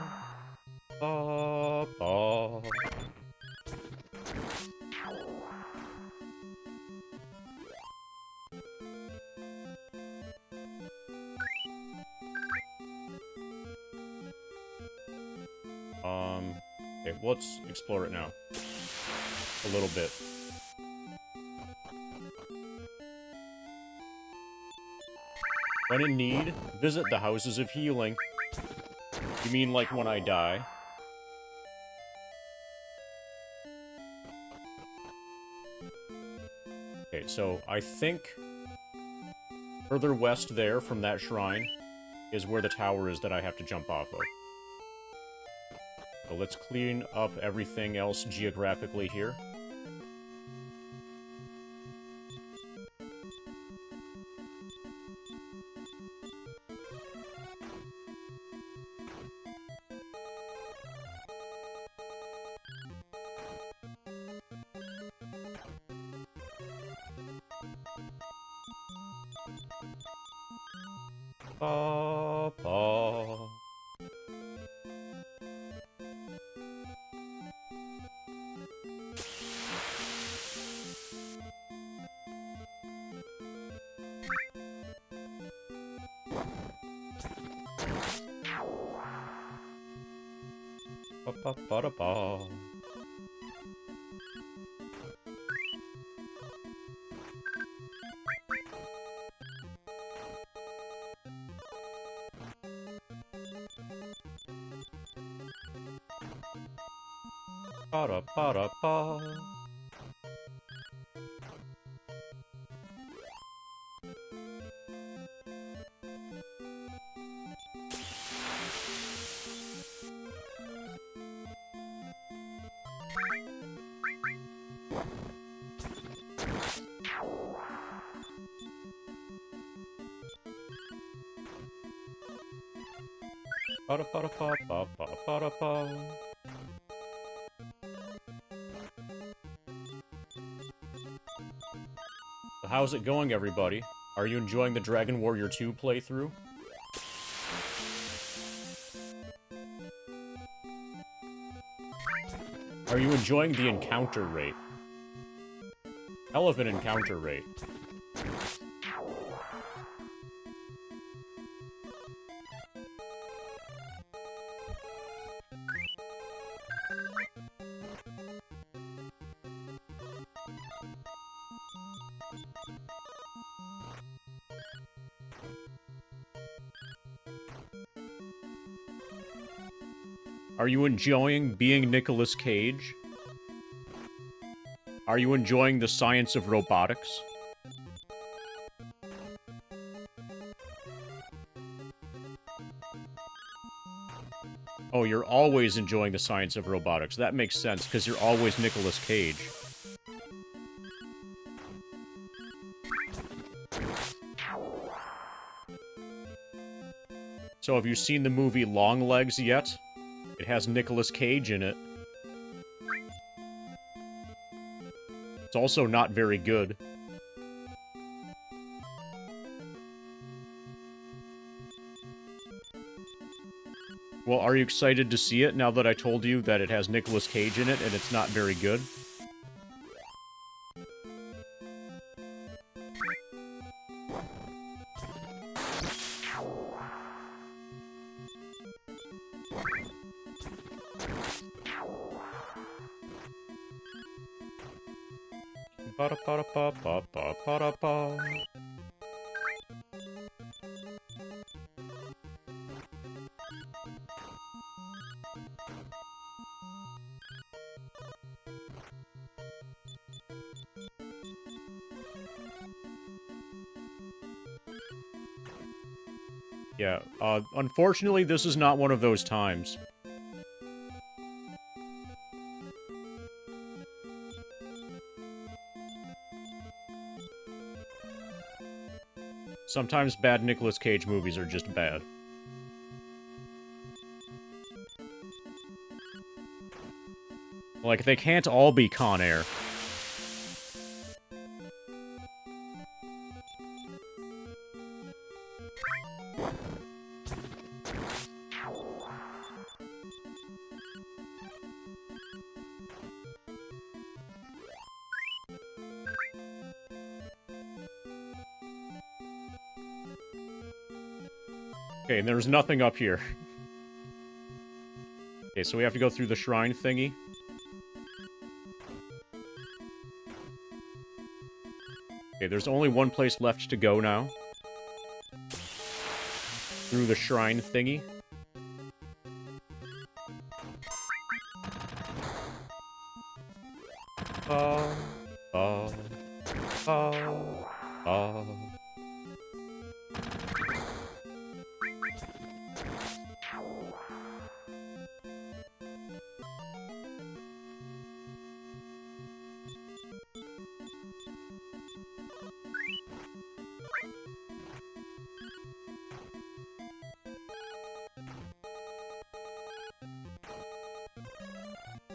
Ba-ba. Okay, let's explore it now. A little bit. When in need, visit the Houses of Healing. You mean like when I die? Okay, so I think further west there from that shrine is where the tower is that I have to jump off of. So let's clean up everything else geographically here. Ba-ba. Ba-ba-ba-da-ba. Ba-da-ba-da-ba. Ba-da-ba-da-ba-ba-ba-ba-da-ba. So how's it going, everybody? Are you enjoying the Dragon Warrior 2 playthrough? Are you enjoying the encounter rate? Hell of an encounter rate. Are you enjoying being Nicolas Cage? Are you enjoying the science of robotics? Oh, you're always enjoying the science of robotics. That makes sense, because you're always Nicolas Cage. So have you seen the movie Longlegs yet? It has Nicolas Cage in it. It's also not very good. Well, are you excited to see it now that I told you that it has Nicolas Cage in it and it's not very good? Ba-da-ba-da-ba-ba-ba-ba-da-ba. Yeah, unfortunately, this is not one of those times. Sometimes bad Nicolas Cage movies are just bad. Like, they can't all be Con Air. Okay, and there's nothing up here. Okay, so we have to go through the shrine thingy. Okay, there's only one place left to go now. Through the shrine thingy.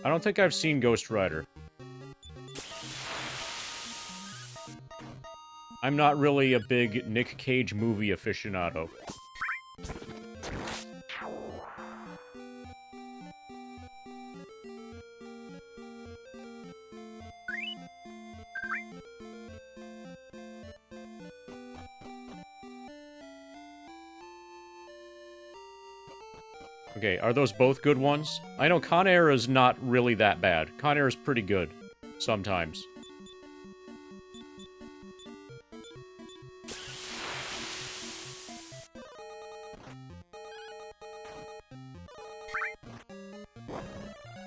I don't think I've seen Ghost Rider. I'm not really a big Nick Cage movie aficionado. Okay, are those both good ones? I know Con Air is not really that bad. Con Air is pretty good. Sometimes.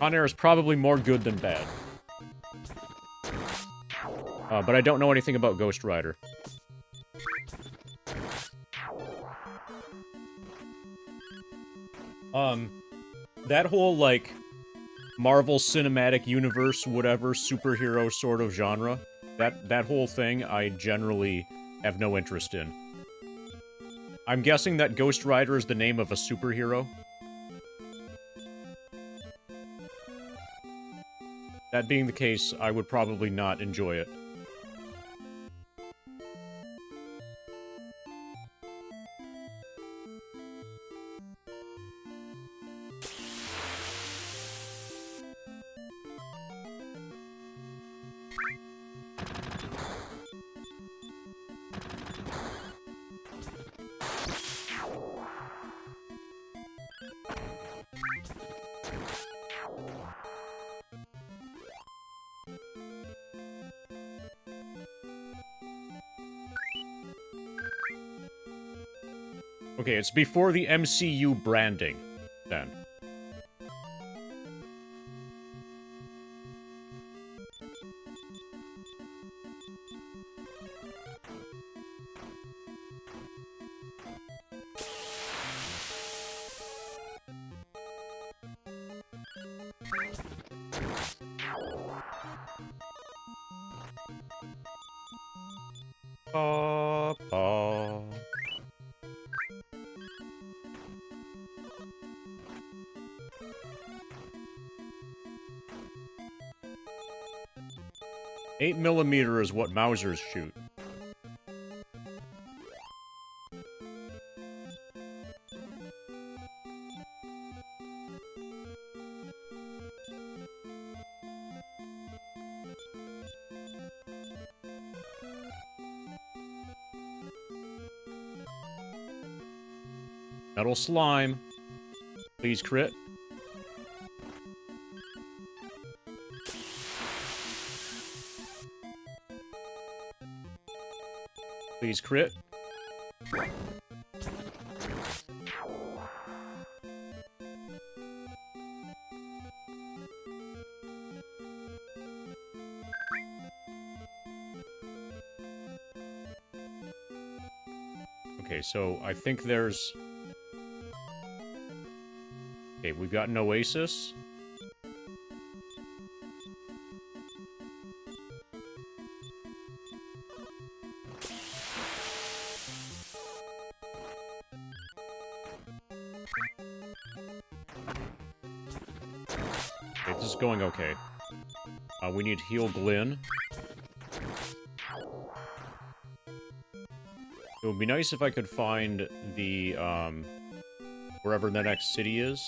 Con Air is probably more good than bad. But I don't know anything about Ghost Rider. That whole, like, Marvel Cinematic Universe, whatever, superhero sort of genre, that whole thing, I generally have no interest in. I'm guessing that Ghost Rider is the name of a superhero. That being the case, I would probably not enjoy it. Okay, it's before the MCU branding, then. Ba. 8mm is what Mausers shoot. Metal slime. Please crit. Please crit. Okay, so I think there's... Okay, we've got an oasis. Okay, this is going okay. We need heal Glyn. It would be nice if I could find the, wherever the next city is.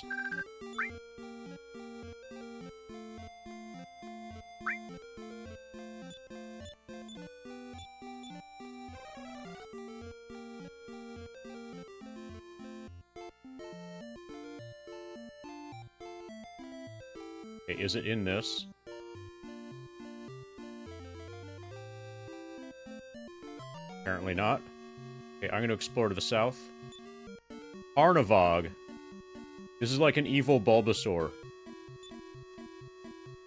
Okay, is it in this? Apparently not. Okay, I'm gonna explore to the south. Arnavog. This is like an evil Bulbasaur.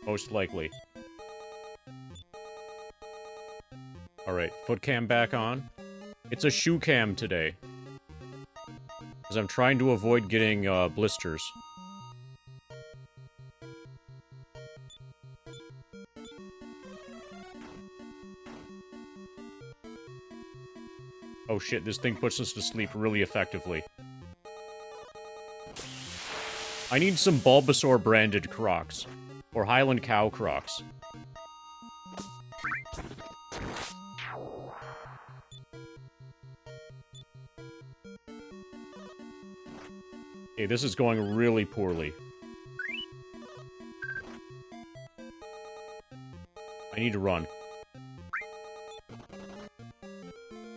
Most likely. Alright, foot cam back on. It's a shoe cam today. Because I'm trying to avoid getting blisters. Oh shit, this thing puts us to sleep really effectively. I need some Bulbasaur branded Crocs. Or Highland Cow Crocs. Okay, this is going really poorly. I need to run.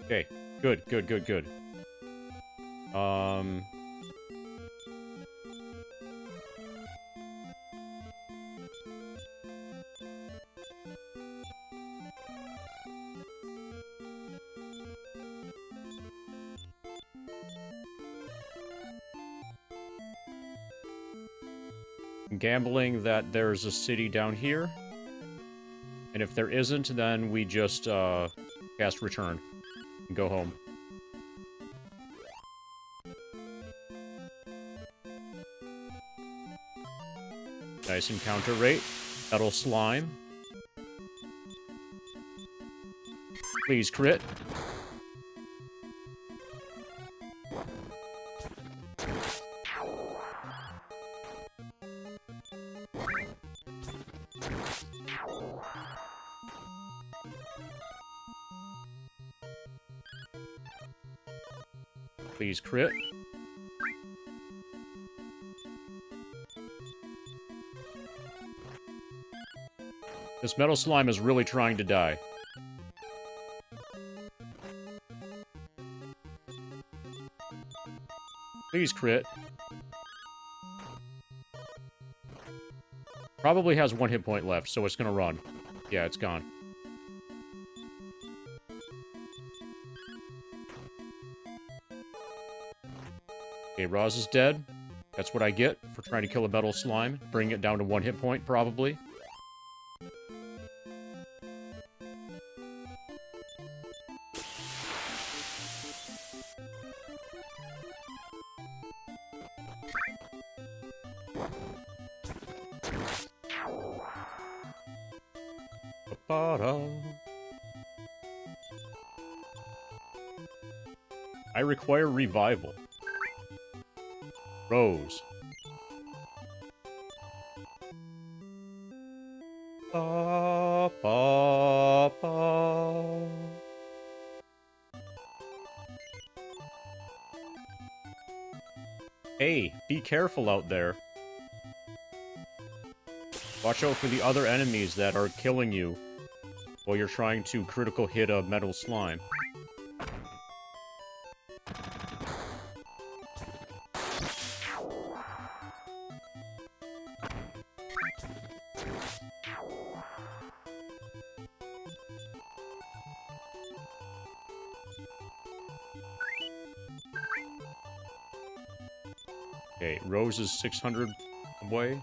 Okay, good. I'm gambling that there's a city down here. And if there isn't, then we just, cast return. And go home. Nice encounter rate. Metal slime. Please crit. Please crit. This metal slime is really trying to die. Please crit. Probably has 1 hit point left, so it's gonna run. Yeah, it's gone. Okay, Roz is dead. That's what I get for trying to kill a metal slime. Bring it down to 1 hit point, probably. I require revival. Rose. Ba, ba, ba. Hey, be careful out there. Watch out for the other enemies that are killing you while you're trying to critical hit a metal slime. Okay, Rose is 600 away.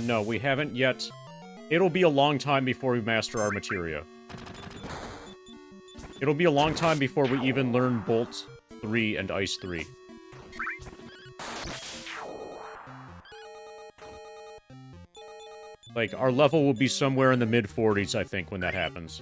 No, we haven't yet. It'll be a long time before we master our materia. It'll be a long time before we even learn Bolt 3 and Ice 3. Like, our level will be somewhere in the mid-40s, I think, when that happens.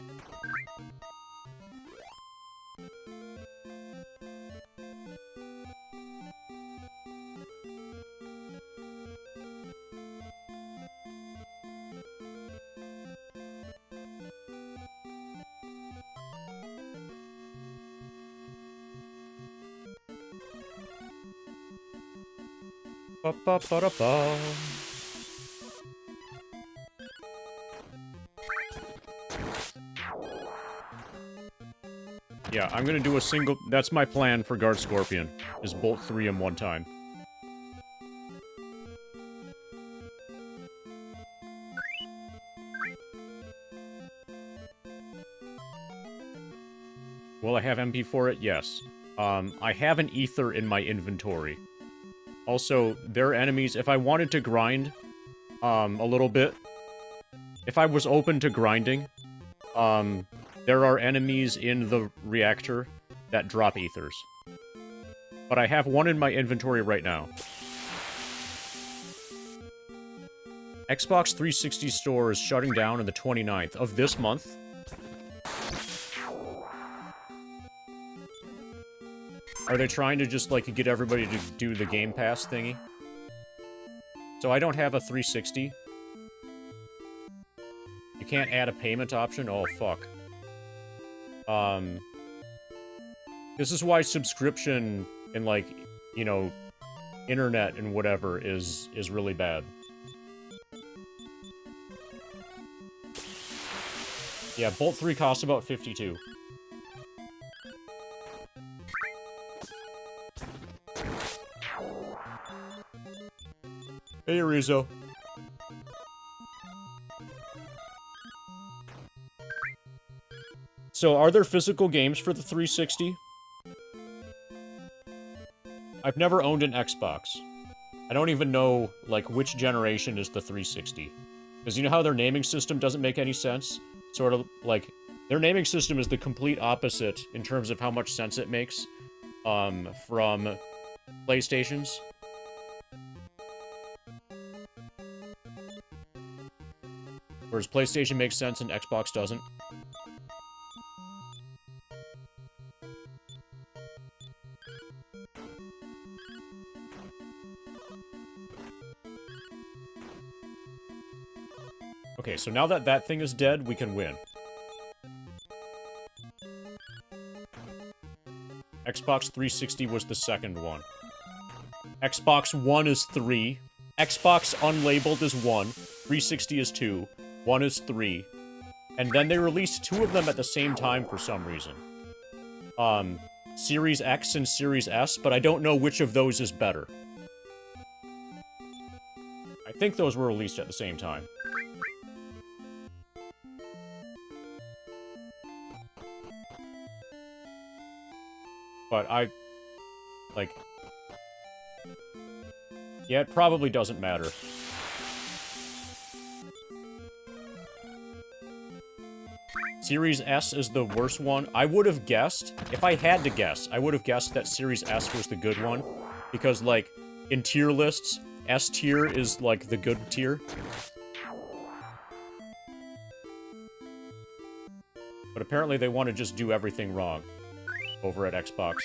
Ba-ba-ba-da-ba. Yeah, I'm gonna do a single... That's my plan for Guard Scorpion, is bolt 3 in one time. Will I have MP for it? Yes. I have an ether in my inventory. Also, their enemies, if I wanted to grind, a little bit, if I was open to grinding, there are enemies in the reactor that drop ethers. But I have one in my inventory right now. Xbox 360 store is shutting down on the 29th of this month. Are they trying to just, like, get everybody to do the Game Pass thingy? So I don't have a 360. You can't add a payment option? Oh, fuck. This is why subscription and, like, you know, internet and whatever is really bad. Yeah, Bolt 3 costs about 52. Hey, Rizzo. So, are there physical games for the 360? I've never owned an Xbox. I don't even know, like, which generation is the 360. Because you know how their naming system doesn't make any sense? Sort of, like, their naming system is the complete opposite in terms of how much sense it makes, from PlayStation's. Whereas PlayStation makes sense and Xbox doesn't. Okay, so now that that thing is dead, we can win. Xbox 360 was the second one. Xbox One is 3. Xbox Unlabeled is 1. 360 is 2. 1 is 3. And then they released 2 of them at the same time for some reason. Series X and Series S, but I don't know which of those is better. I think those were released at the same time. But like... Yeah, it probably doesn't matter. Series S is the worst one. I would have guessed, if I had to guess, I would have guessed that Series S was the good one. Because, like, in tier lists, S tier is, like, the good tier. But apparently they want to just do everything wrong over at Xbox.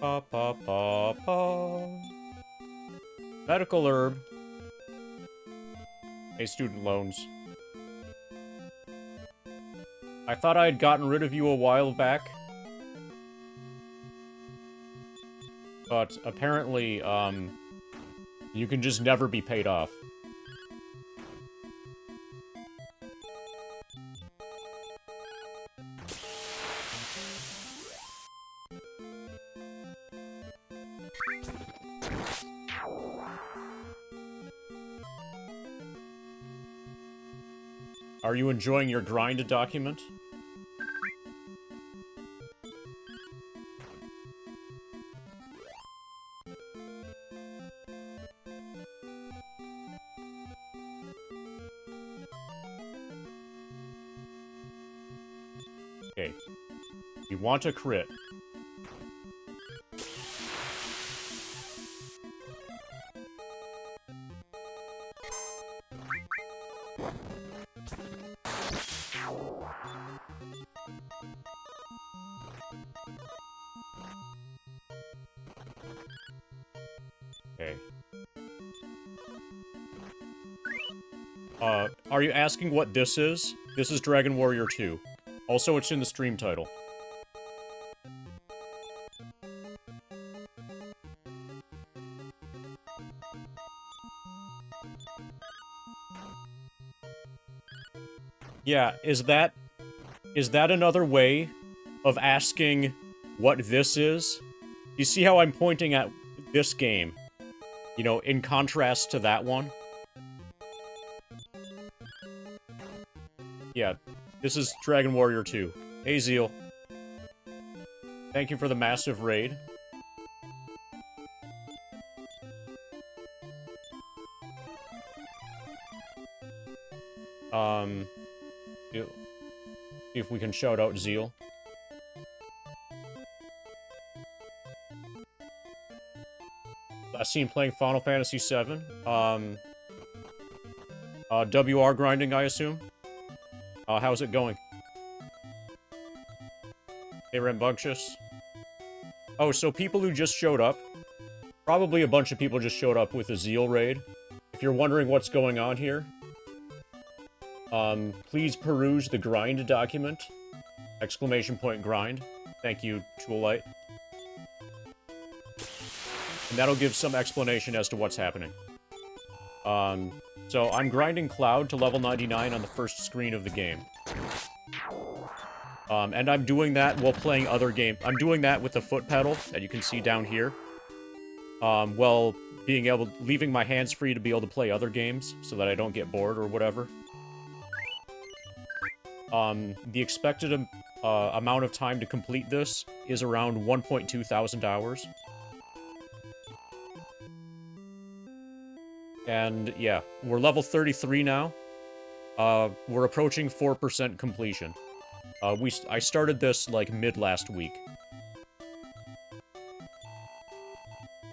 Pa pa pa pa. Medical herb. Hey, student loans. I thought I had gotten rid of you a while back. But apparently, you can just never be paid off. Are you enjoying your grind document? Okay. You want a crit. Okay. Are you asking what this is? This is Dragon Warrior 2. Also, it's in the stream title. Yeah, is that another way of asking what this is? You see how I'm pointing at this game? You know, in contrast to that one? Yeah, this is Dragon Warrior 2. Hey, Zeal. Thank you for the massive raid. See if we can shout out Zeal. Last seen playing Final Fantasy VII. WR grinding, I assume? How's it going? Hey, Rambunctious. Oh, so people who just showed up. Probably a bunch of people just showed up with a Zeal raid. If you're wondering what's going on here, please peruse the grind document. ! Grind. Thank you, Toolite. And that'll give some explanation as to what's happening. So I'm grinding Cloud to level 99 on the first screen of the game. And I'm doing that while playing other games. I'm doing that with the foot pedal that you can see down here. While leaving my hands free to be able to play other games so that I don't get bored or whatever. The expected amount of time to complete this is around 1.2 thousand hours. And yeah, we're level 33 now. We're approaching 4% completion. I started this like mid last week.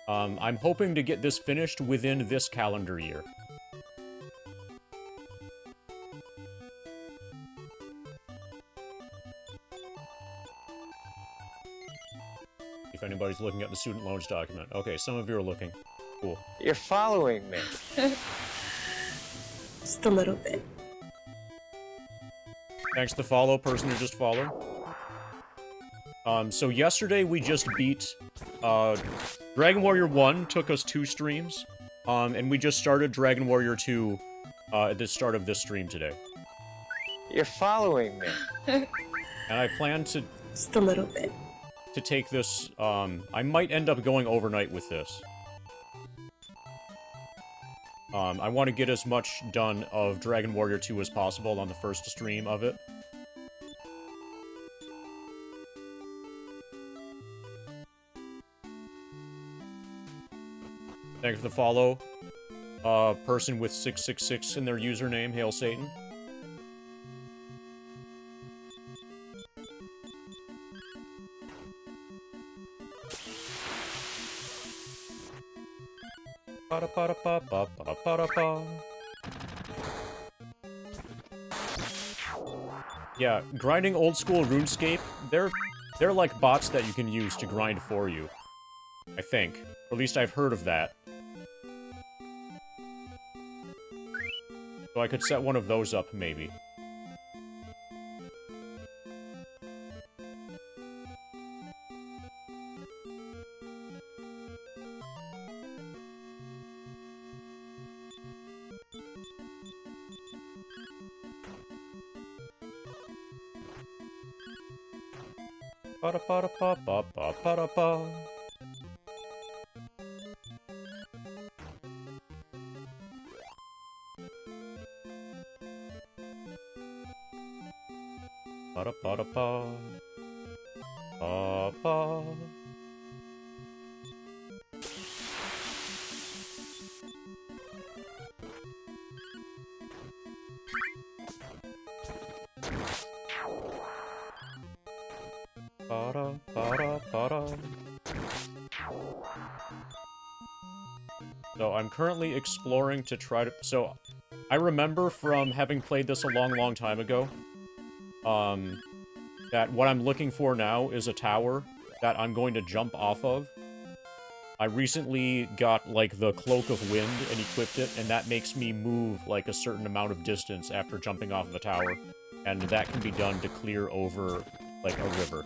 I'm hoping to get this finished within this calendar year. If anybody's looking at the student loans document. Okay, some of you are looking. Cool. You're following me. Just a little bit. Thanks to follow, person who just followed. So yesterday we just beat, Dragon Warrior 1 took us 2 streams, and we just started Dragon Warrior 2, at the start of this stream today. You're following me. And I plan to... Just a little bit. To take this, I might end up going overnight with this. I want to get as much done of Dragon Warrior 2 as possible on the first stream of it. Thanks for the follow. Person with 666 in their username, Hail Satan. Yeah, grinding old school RuneScape, they're like bots that you can use to grind for you. I think. Or at least I've heard of that. So I could set one of those up, maybe. Ba-da-ba-da-ba-ba-ba-ba-da-ba. Ba-da-ba-da-ba. Ba-ba. Ba-da, ba-da, ba-da. So I'm currently exploring to try to... So, I remember from having played this a long, long time ago, that what I'm looking for now is a tower that I'm going to jump off of. I recently got, like, the Cloak of Wind and equipped it, and that makes me move, like, a certain amount of distance after jumping off of a tower. And that can be done to clear over, like, a river.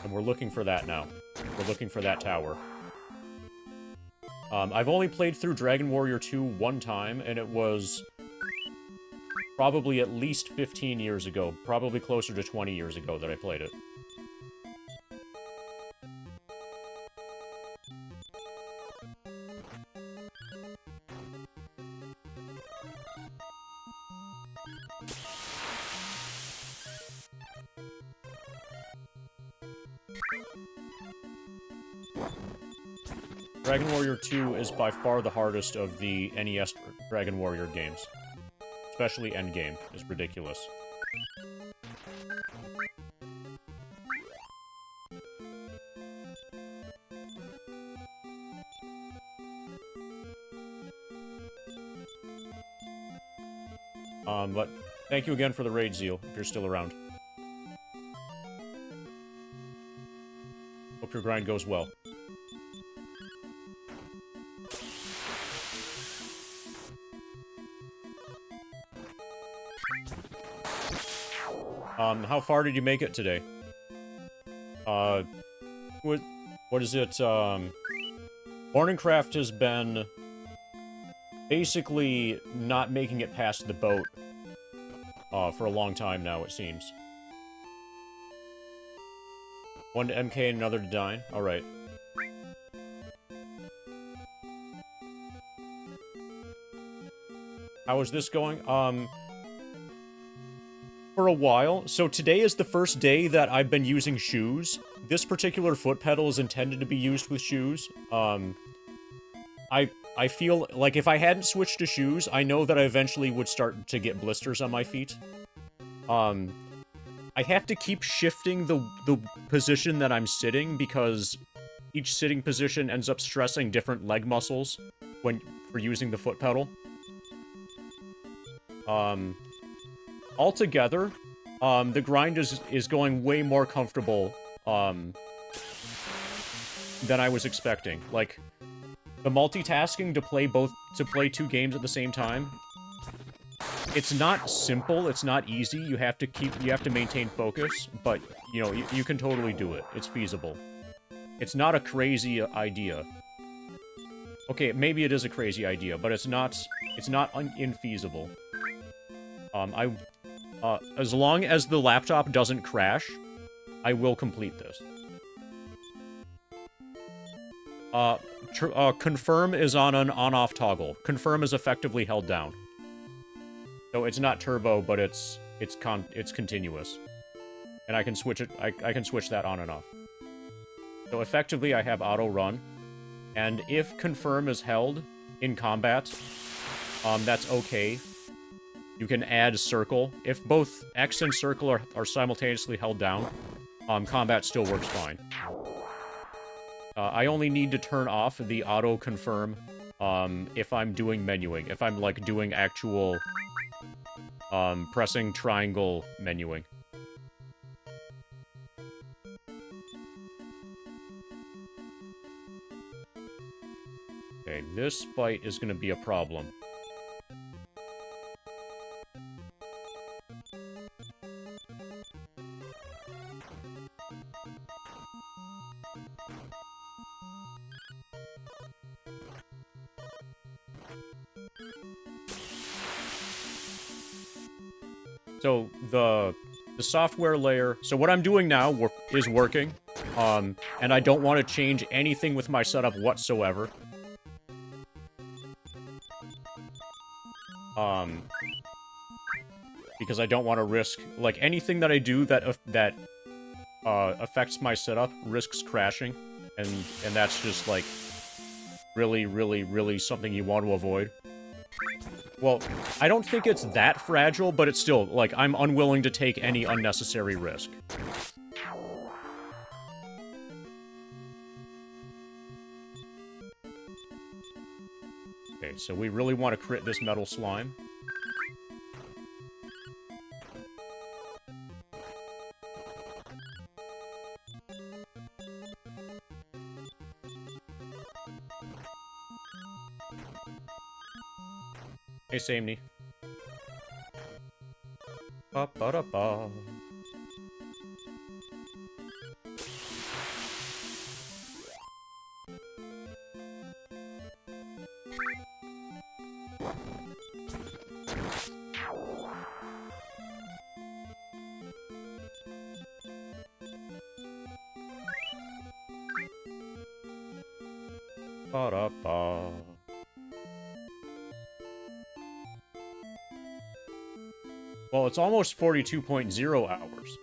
And we're looking for that now. We're looking for that tower. I've only played through Dragon Warrior 2 one time, and it was probably at least 15 years ago. Probably closer to 20 years ago that I played it. Dragon Warrior 2 is by far the hardest of the NES Dragon Warrior games. Especially Endgame is ridiculous. But thank you again for the raid, Zeal, if you're still around. Hope your grind goes well. How far did you make it today? What is it, Morningcraft has been basically not making it past the boat, for a long time now, it seems. One to MK and another to Dine. Alright. How is this going? For a while. So today is the first day that I've been using shoes. This particular foot pedal is intended to be used with shoes. I feel like if I hadn't switched to shoes, I know that I eventually would start to get blisters on my feet. I have to keep shifting the position that I'm sitting because each sitting position ends up stressing different leg muscles for using the foot pedal. Altogether, the grind is going way more comfortable, than I was expecting. Like, the multitasking to play two games at the same time, it's not simple, it's not easy, you have to maintain focus, but, you know, you can totally do it. It's feasible. It's not a crazy idea. Okay, maybe it is a crazy idea, but it's not infeasible. As long as the laptop doesn't crash, I will complete this. Confirm is on an on-off toggle. Confirm is effectively held down. So it's not turbo, but it's continuous. And I can switch it, I can switch that on and off. So effectively I have auto run. And if confirm is held in combat, that's okay. You can add circle. If both X and circle are simultaneously held down, combat still works fine. I only need to turn off the auto confirm if I'm doing menuing. If I'm, like, doing actual pressing triangle menuing. Okay, this fight is gonna be a problem. So, the software layer... So what I'm doing now is working, and I don't want to change anything with my setup whatsoever. Because I don't want to risk... Like, anything that I do that affects my setup risks crashing, and that's just, like, really, really, really something you want to avoid. Well, I don't think it's that fragile, but it's still, like, I'm unwilling to take any unnecessary risk. Okay, so we really want to crit this metal slime. Hey, Samney. Ba-ba-da-ba. Ba-da-ba. Well, it's almost 42.0 hours.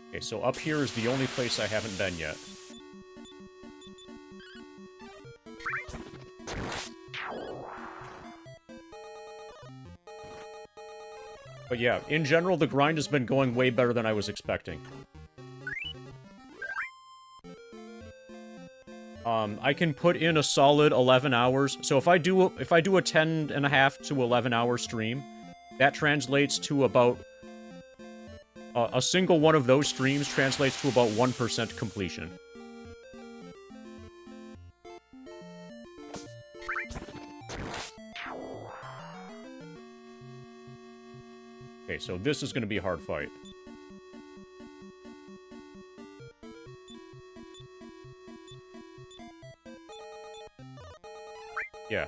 Okay, so up here is the only place I haven't been yet. But yeah, in general, the grind has been going way better than I was expecting. I can put in a solid 11 hours. So if I do a 10.5 to 11 hour stream, that translates to about a single one of those streams translates to about 1% completion. Okay, so this is going to be a hard fight. Yeah.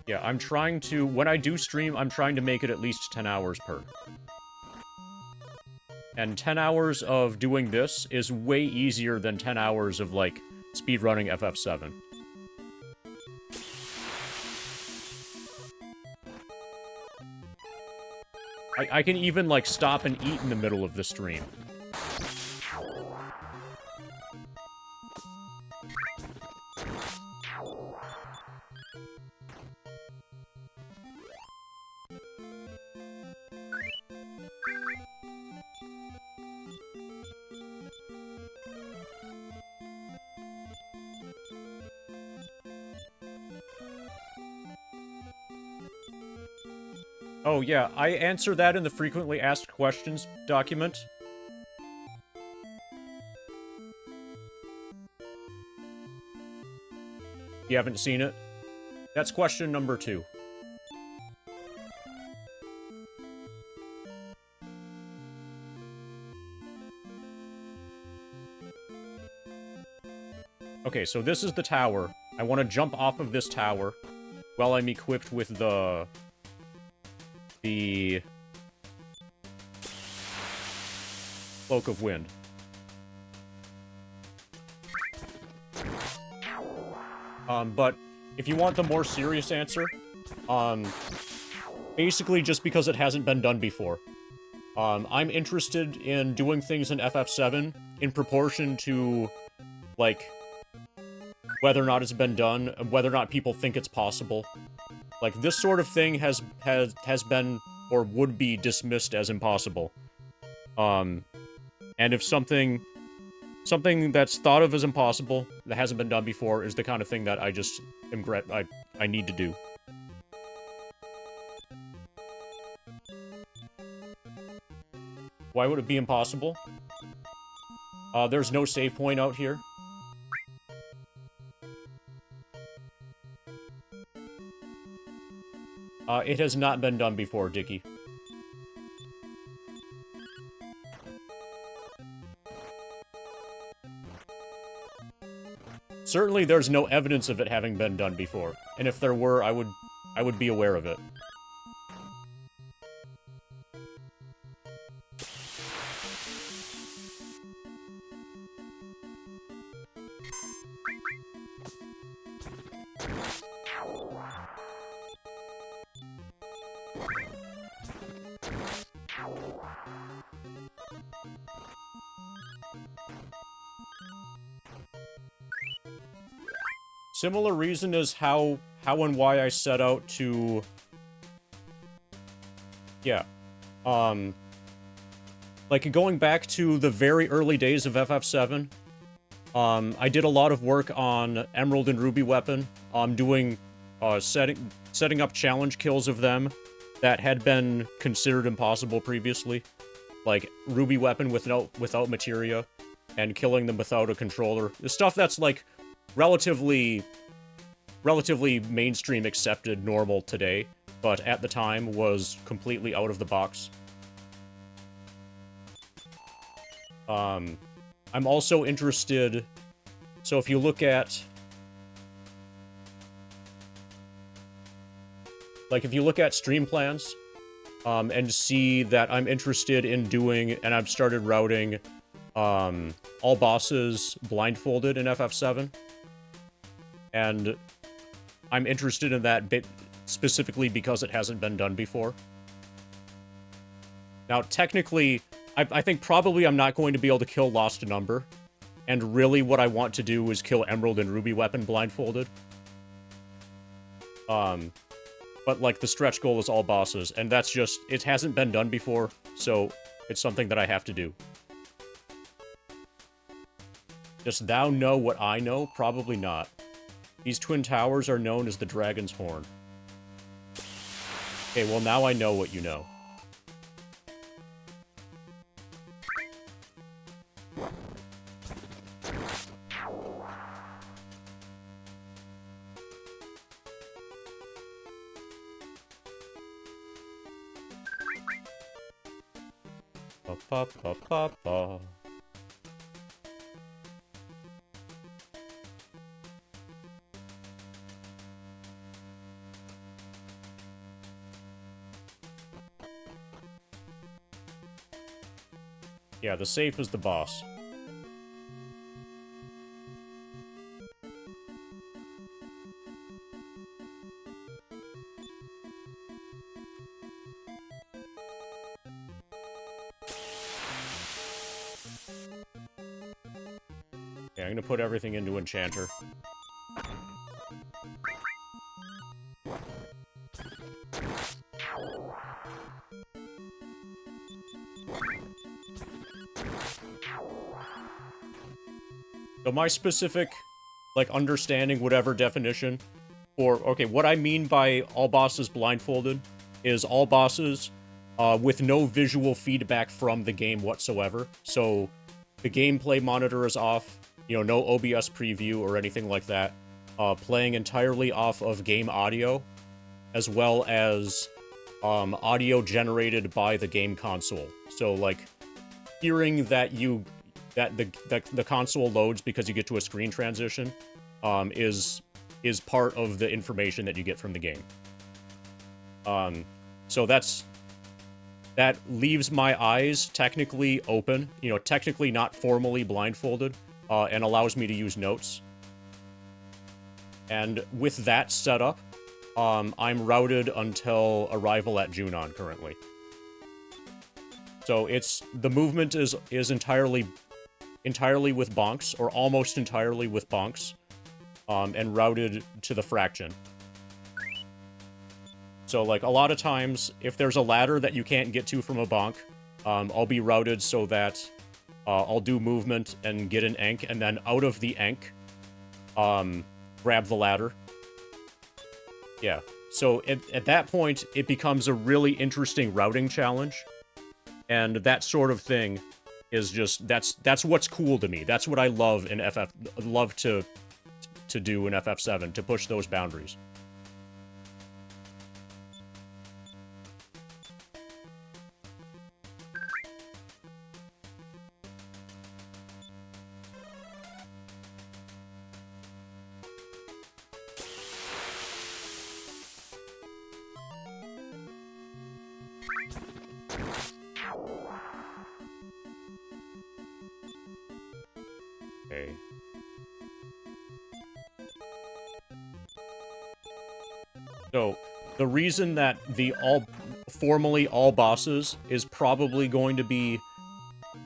Yeah, I'm trying to... When I do stream, I'm trying to make it at least 10 hours per. And 10 hours of doing this is way easier than 10 hours of, like, speedrunning FF7. I can even, like, stop and eat in the middle of the stream. Oh, yeah, I answer that in the frequently asked questions document. You haven't seen it? That's question number 2. Okay, so this is the tower. I want to jump off of this tower while I'm equipped with the Cloak of Wind. But if you want the more serious answer, basically just because it hasn't been done before. I'm interested in doing things in FF7 in proportion to, like, whether or not it's been done, whether or not people think it's possible. Like, this sort of thing has been, or would be, dismissed as impossible. And if something that's thought of as impossible, that hasn't been done before, is the kind of thing that I just I need to do. Why would it be impossible? There's no save point out here. It has not been done before, Dickie. Certainly there's no evidence of it having been done before, and if there were, I would be aware of it. Similar reason is how and why I set out to... Yeah. Like, going back to the very early days of FF7, I did a lot of work on Emerald and Ruby Weapon, doing, setting up challenge kills of them that had been considered impossible previously. Like, Ruby Weapon without materia, and killing them without a controller. The stuff that's, like, relatively mainstream accepted normal today, but at the time was completely out of the box. I'm also interested, so if you look at, like, if you look at stream plans, and see that I'm interested in doing, and I've started routing, all bosses blindfolded in FF7, and I'm interested in that bit specifically because it hasn't been done before. Now, technically, I think probably I'm not going to be able to kill Lost Number, and really what I want to do is kill Emerald and Ruby Weapon blindfolded. But, like, the stretch goal is all bosses, and that's just, it hasn't been done before, so it's something that I have to do. Dost thou know what I know? Probably not. These twin towers are known as the Dragon's Horn. Okay, well now I know what you know. Pa pa pa pa. Yeah, the safe is the boss. Yeah, I'm gonna put everything into Enchanter. So my specific, like, understanding, whatever definition, for, okay, what I mean by all bosses blindfolded is all bosses with no visual feedback from the game whatsoever. So the gameplay monitor is off, you know, no OBS preview or anything like that. Playing entirely off of game audio, as well as audio generated by the game console. So, like, hearing that the console loads because you get to a screen transition is part of the information that you get from the game. So that leaves my eyes technically open, you know, technically not formally blindfolded, and allows me to use notes. And with that setup, I'm routed until arrival at Junon currently. So the movement is entirely with bonks, or almost entirely with bonks, and routed to the fraction. So, like, a lot of times, if there's a ladder that you can't get to from a bonk, I'll be routed so that I'll do movement and get an Enk, and then out of the Enk, grab the ladder. Yeah. So, at that point, it becomes a really interesting routing challenge, and that sort of thing is just, that's what's cool to me. That's what I love in love to do in FF7, to push those boundaries. Okay. So, the reason that the formally all bosses is probably going to be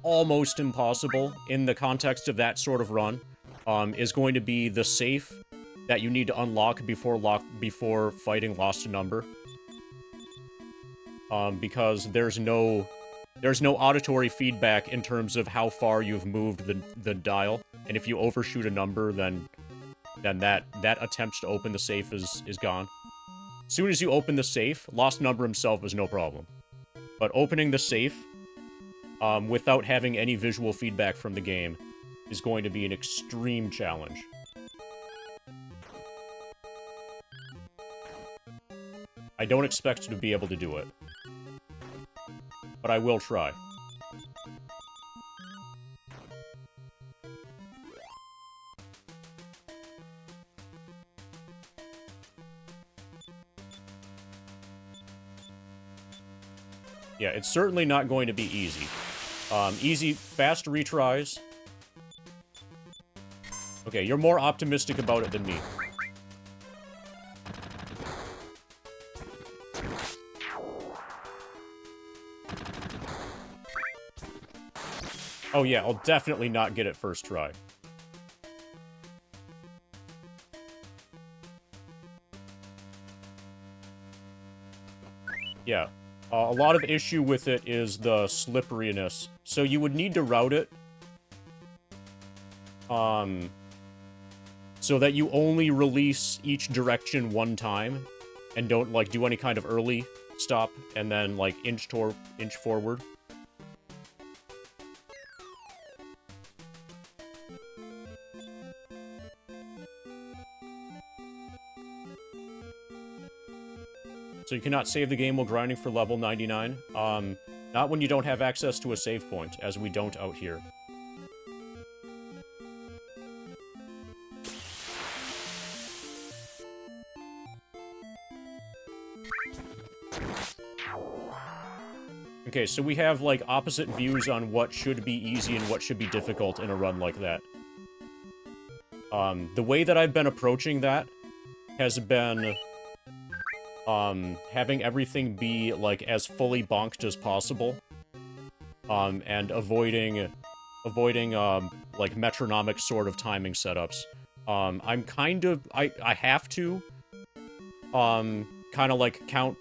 almost impossible in the context of that sort of run, is going to be the safe that you need to unlock before fighting Lost Number. Because there's no auditory feedback in terms of how far you've moved the dial, and if you overshoot a number, then that attempt to open the safe is gone. As soon as you open the safe, Lost Number himself is no problem. But opening the safe, without having any visual feedback from the game, is going to be an extreme challenge. don't expect to be able to do it. But I will try. Yeah, it's certainly not going to be easy. Easy, fast retries. Okay, you're more optimistic about it than me. Oh yeah, I'll definitely not get it first try. Yeah. A lot of issue with it is the slipperiness. So you would need to route it. So that you only release each direction one time. And don't, like, do any kind of early stop. And then, like, inch forward. So you cannot save the game while grinding for level 99. Not when you don't have access to a save point, as we don't out here. Okay, so we have, like, opposite views on what should be easy and what should be difficult in a run like that. The way that I've been approaching that has been... having everything be, like, as fully bonked as possible. And avoiding, like, metronomic sort of timing setups. I'm kind of... I have to, kind of, like, count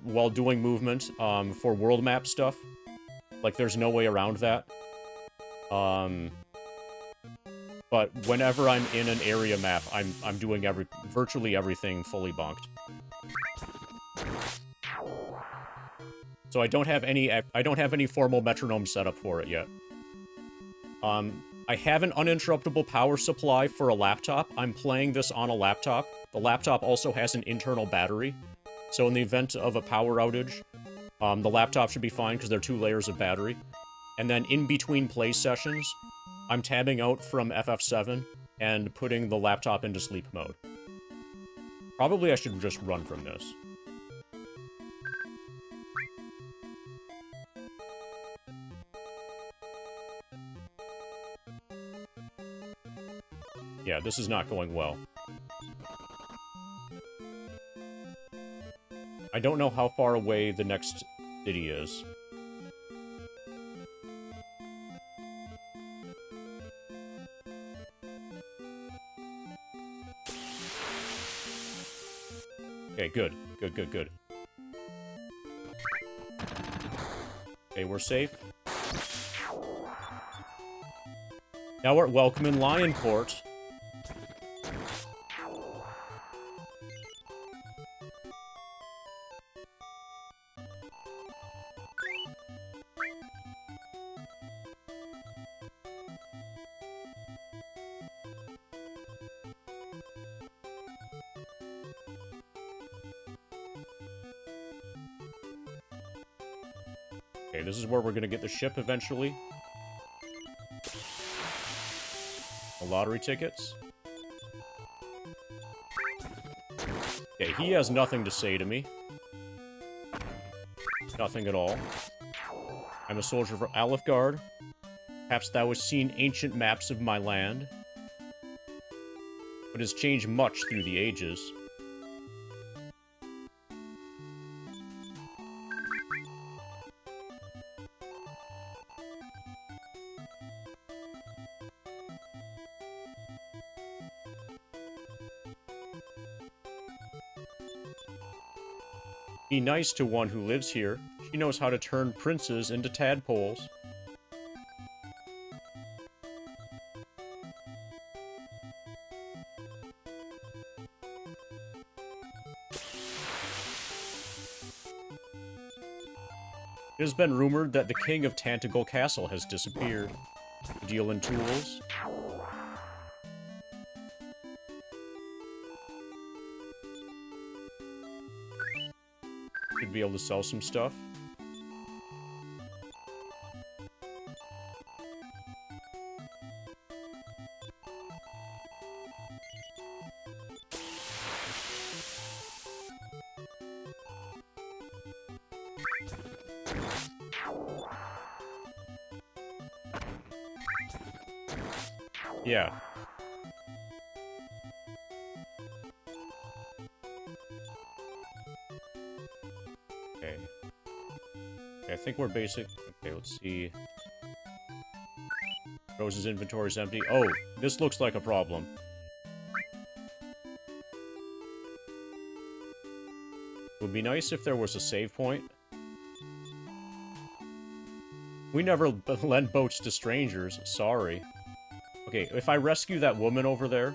while doing movement, for world map stuff. Like, there's no way around that. But whenever I'm in an area map, I'm doing virtually everything fully bonked. So I don't have any formal metronome setup for it yet. I have an uninterruptible power supply for a laptop. I'm playing this on a laptop. The laptop also has an internal battery. So in the event of a power outage, the laptop should be fine because there are 2 layers of battery. And then in between play sessions, I'm tabbing out from FF7 and putting the laptop into sleep mode. Probably I should just run from this. Yeah, this is not going well. I don't know how far away the next city is. Okay, good. Good. Okay, we're safe. Now we're at welcome in Lionport. Okay, this is where we're gonna get the ship eventually. The lottery tickets. Okay, he has nothing to say to me. Nothing at all. I'm a soldier for Alifgard. Perhaps thou hast seen ancient maps of my land, but has changed much through the ages. Be nice to one who lives here. She knows how to turn princes into tadpoles. It has been rumored that the king of Tantagle Castle has disappeared. Deal in tools. Should be able to sell some stuff. Yeah. Okay. Okay, I think we're basic. Okay, let's see. Rose's inventory is empty. Oh, this looks like a problem. Would be nice if there was a save point. We never lend boats to strangers. Sorry. Okay, if I rescue that woman over there,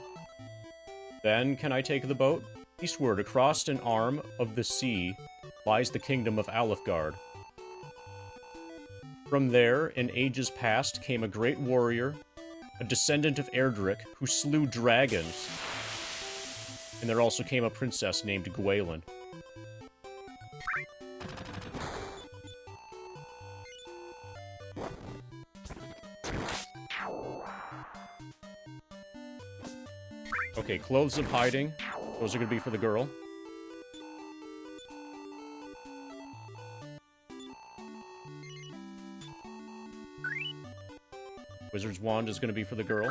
then can I take the boat? Eastward, across an arm of the sea, lies the kingdom of Alefgard. From there, in ages past, came a great warrior, a descendant of Erdrick, who slew dragons. And there also came a princess named Gwaelin. Okay, clothes of hiding. Those are gonna be for the girl. Wizard's wand is gonna be for the girl.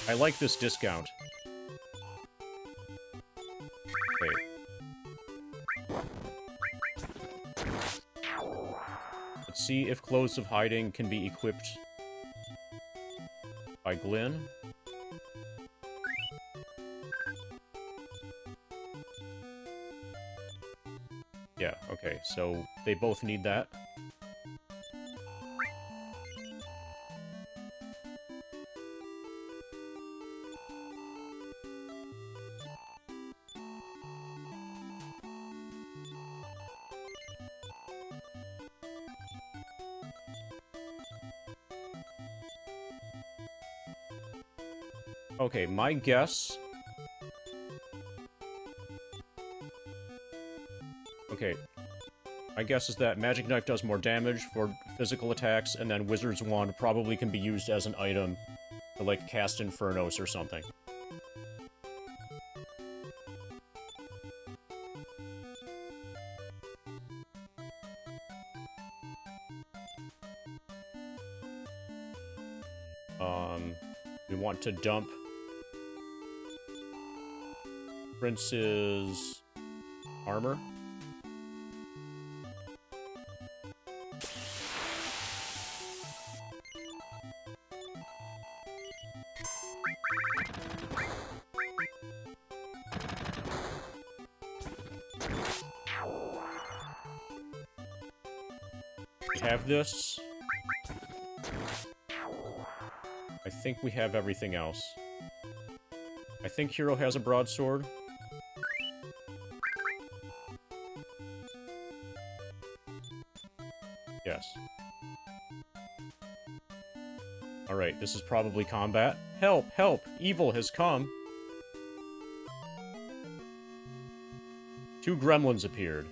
I like this discount. Okay. Let's see if Clothes of Hiding can be equipped by Glyn. Yeah, okay, so they both need that. Okay, my guess... Okay. My guess is that Magic Knife does more damage for physical attacks, and then Wizard's Wand probably can be used as an item to, like, cast Infernos or something. We want to dump Prince's armor. We have this. I think we have everything else. I think Hero has a broadsword. Yes. Alright, this is probably combat. Help! Help! Evil has come! 2 gremlins appeared.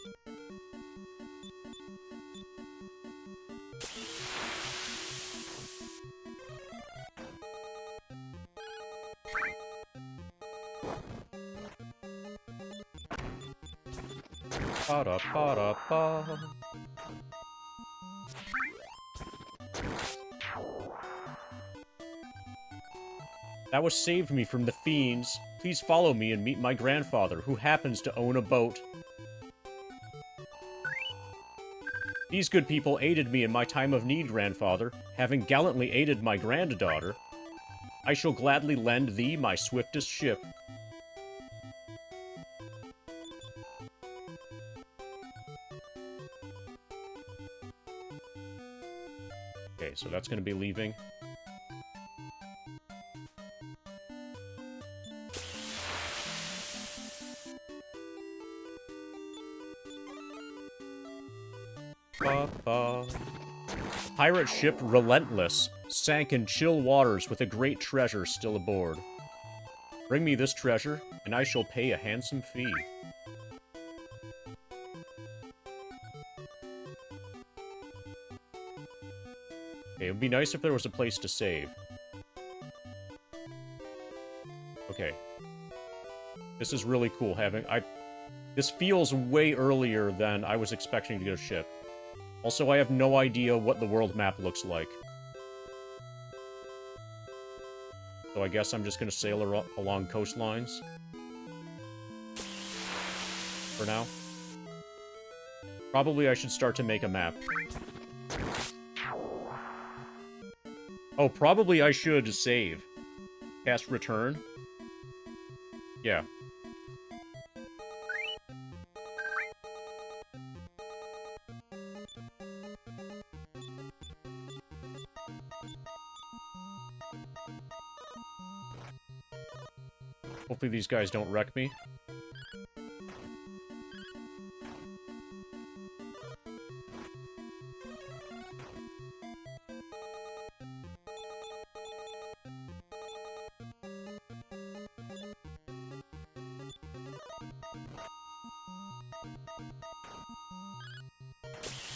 Ba-da-ba-da-ba. That was saved me from the fiends. Please follow me and meet my grandfather, who happens to own a boat. These good people aided me in my time of need, grandfather, having gallantly aided my granddaughter. I shall gladly lend thee my swiftest ship. Okay, so that's going to be leaving. Pirate ship Relentless sank in chill waters with a great treasure still aboard. Bring me this treasure, and I shall pay a handsome fee. Okay, it would be nice if there was a place to save. Okay. This is really cool having... This feels way earlier than I was expecting to get a ship. Also, I have no idea what the world map looks like. So I guess I'm just gonna sail along coastlines. For now. Probably I should start to make a map. Oh, probably I should save. Cast return. Yeah. Hopefully these guys don't wreck me.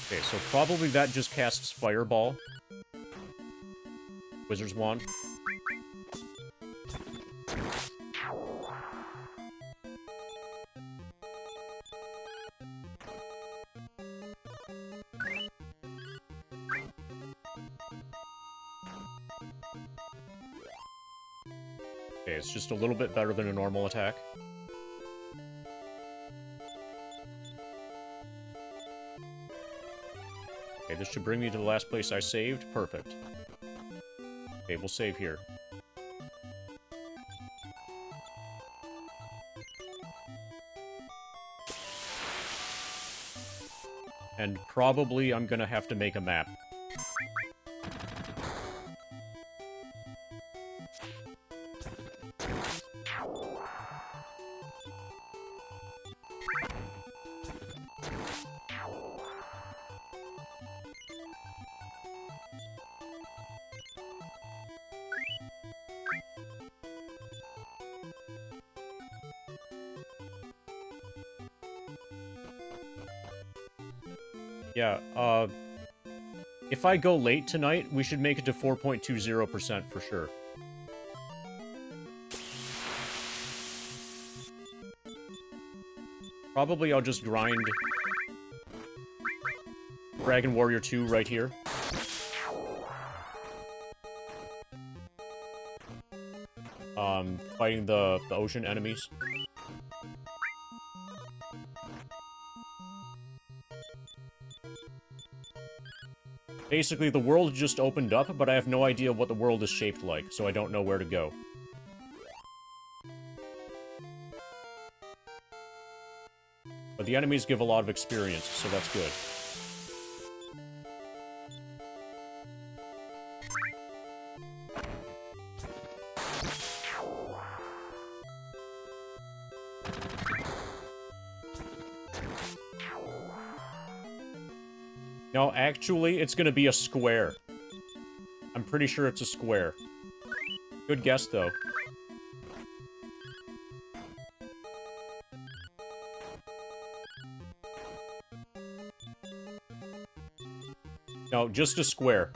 Okay, so probably that just casts Fireball. Wizard's Wand. Okay, it's just a little bit better than a normal attack. Okay, this should bring me to the last place I saved. Perfect. Okay, we'll save here. And probably I'm gonna have to make a map. Yeah, if I go late tonight, we should make it to 4.20% for sure. Probably I'll just grind Dragon Warrior 2 right here. Fighting the ocean enemies. Basically, the world just opened up, but I have no idea what the world is shaped like, so I don't know where to go. But the enemies give a lot of experience, so that's good. No, actually, it's gonna be a square. I'm pretty sure it's a square. Good guess, though. No, just a square.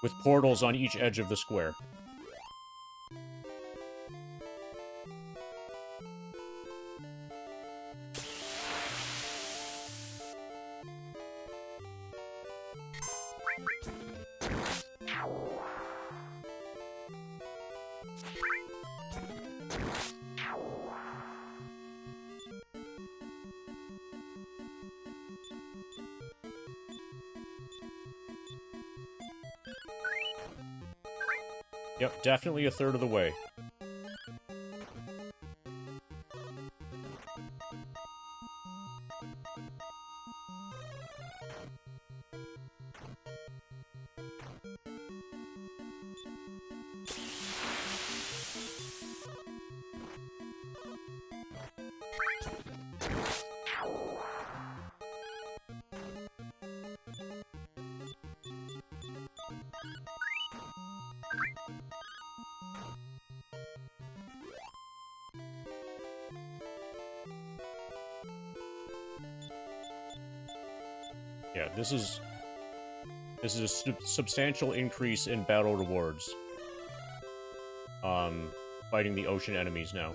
With portals on each edge of the square. Yep, definitely a third of the way. Yeah, this is a substantial increase in battle rewards. Fighting the ocean enemies now.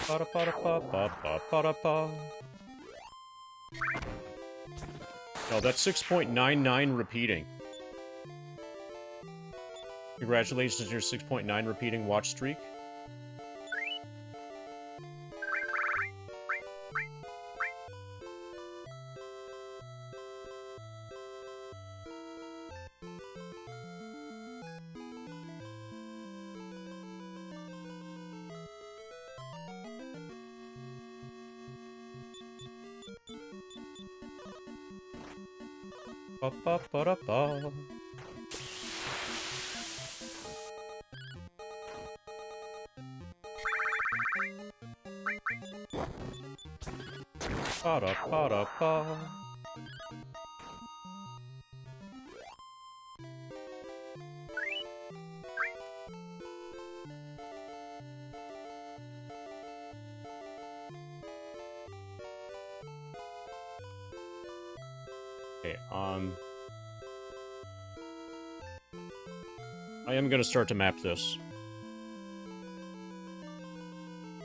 Ba-da-ba-da-ba-ba-ba-ba-da-ba. No, that's 6.99 repeating. Congratulations on your 6.9 repeating watch streak. Ba-ba-ba-da-ba. Ba-da-ba-da-ba. Okay, I am gonna start to map this.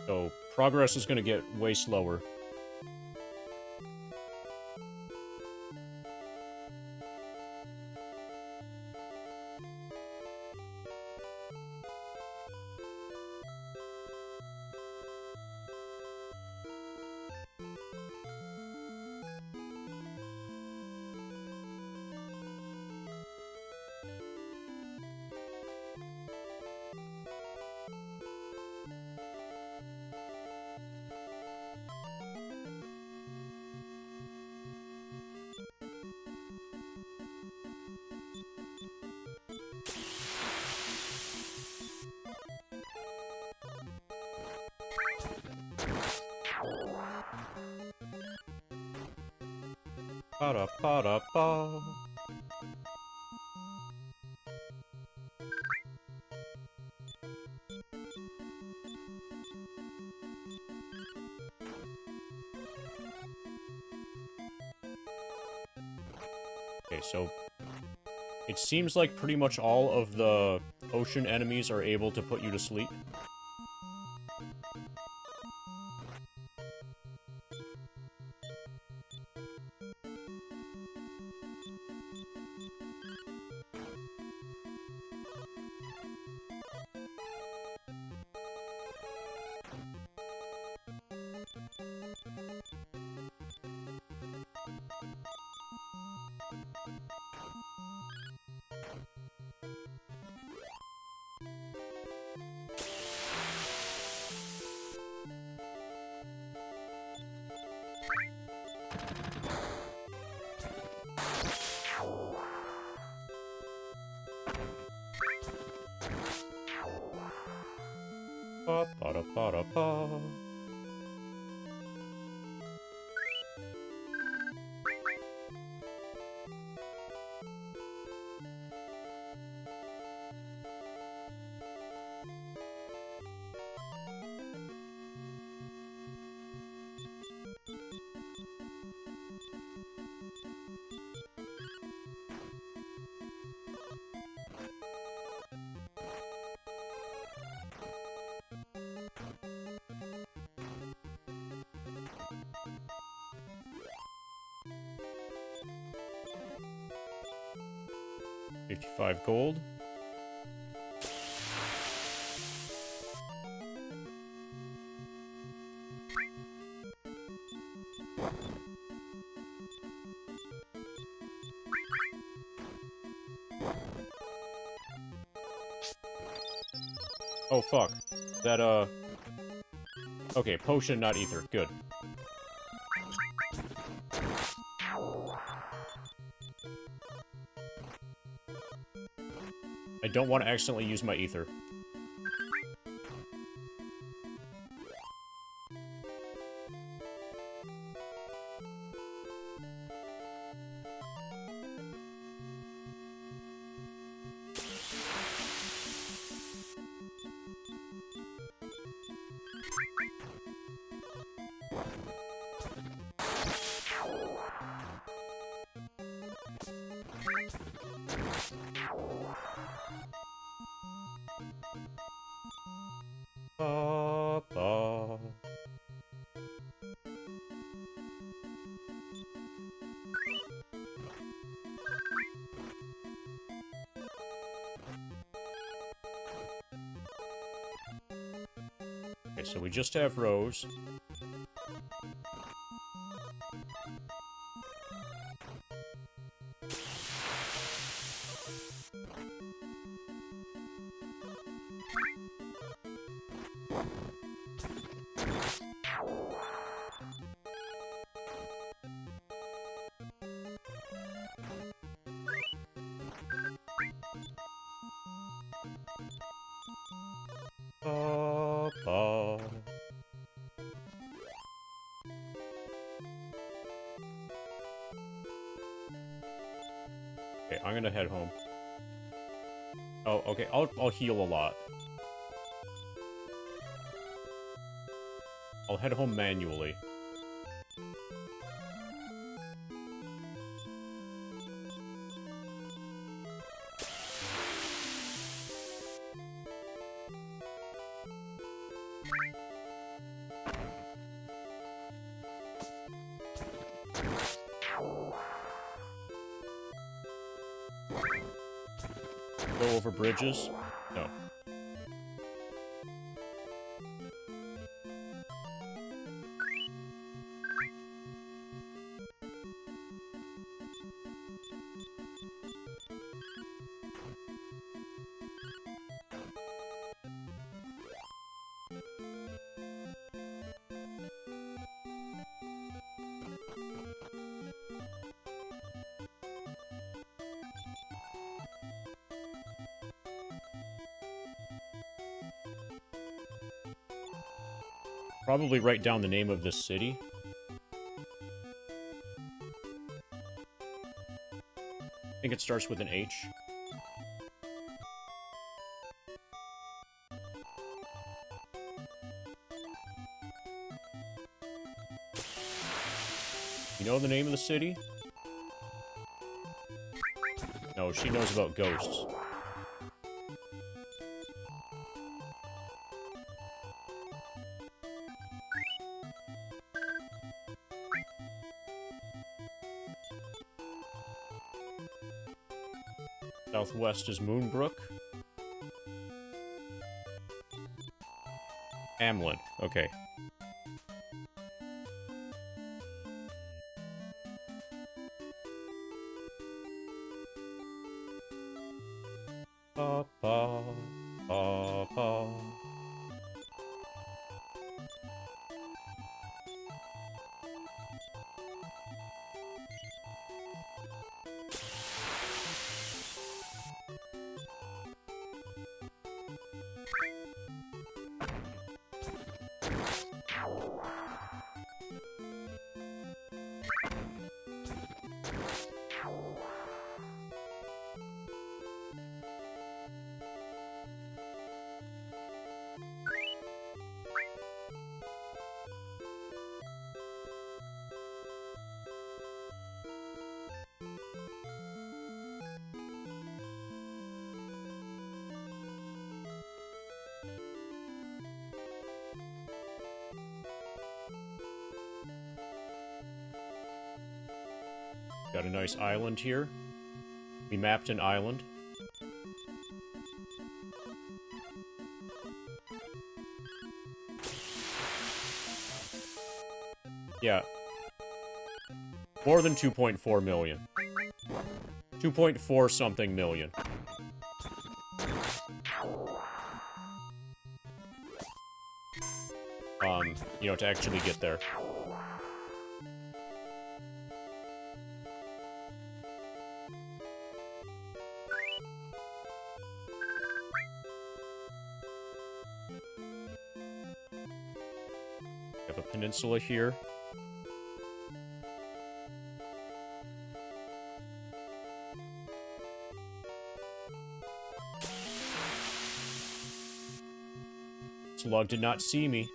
So, progress is gonna get way slower. Ba-da-ba-da-ba. Okay, so it seems like pretty much all of the ocean enemies are able to put you to sleep. Ba-ba-da-ba-da-ba. $55 gold. Oh, fuck. That, okay, potion, not ether. Good. I don't want to accidentally use my ether. Ba, ba. Okay, so we just have Rose. Ba, ba. Okay, I'm gonna head home. Oh, okay, I'll heal a lot. I'll head home manually. Go over bridges? No. Probably write down the name of this city. I think it starts with an H. You know the name of the city? No, she knows about ghosts. Southwest is Moonbrook. Hamlin, okay. Ba, ba, ba, ba. Got a nice island here. We mapped an island. Yeah. More than 2.4 million. 2.4 something million. You know, to actually get there. We have a peninsula here. Slug did not see me.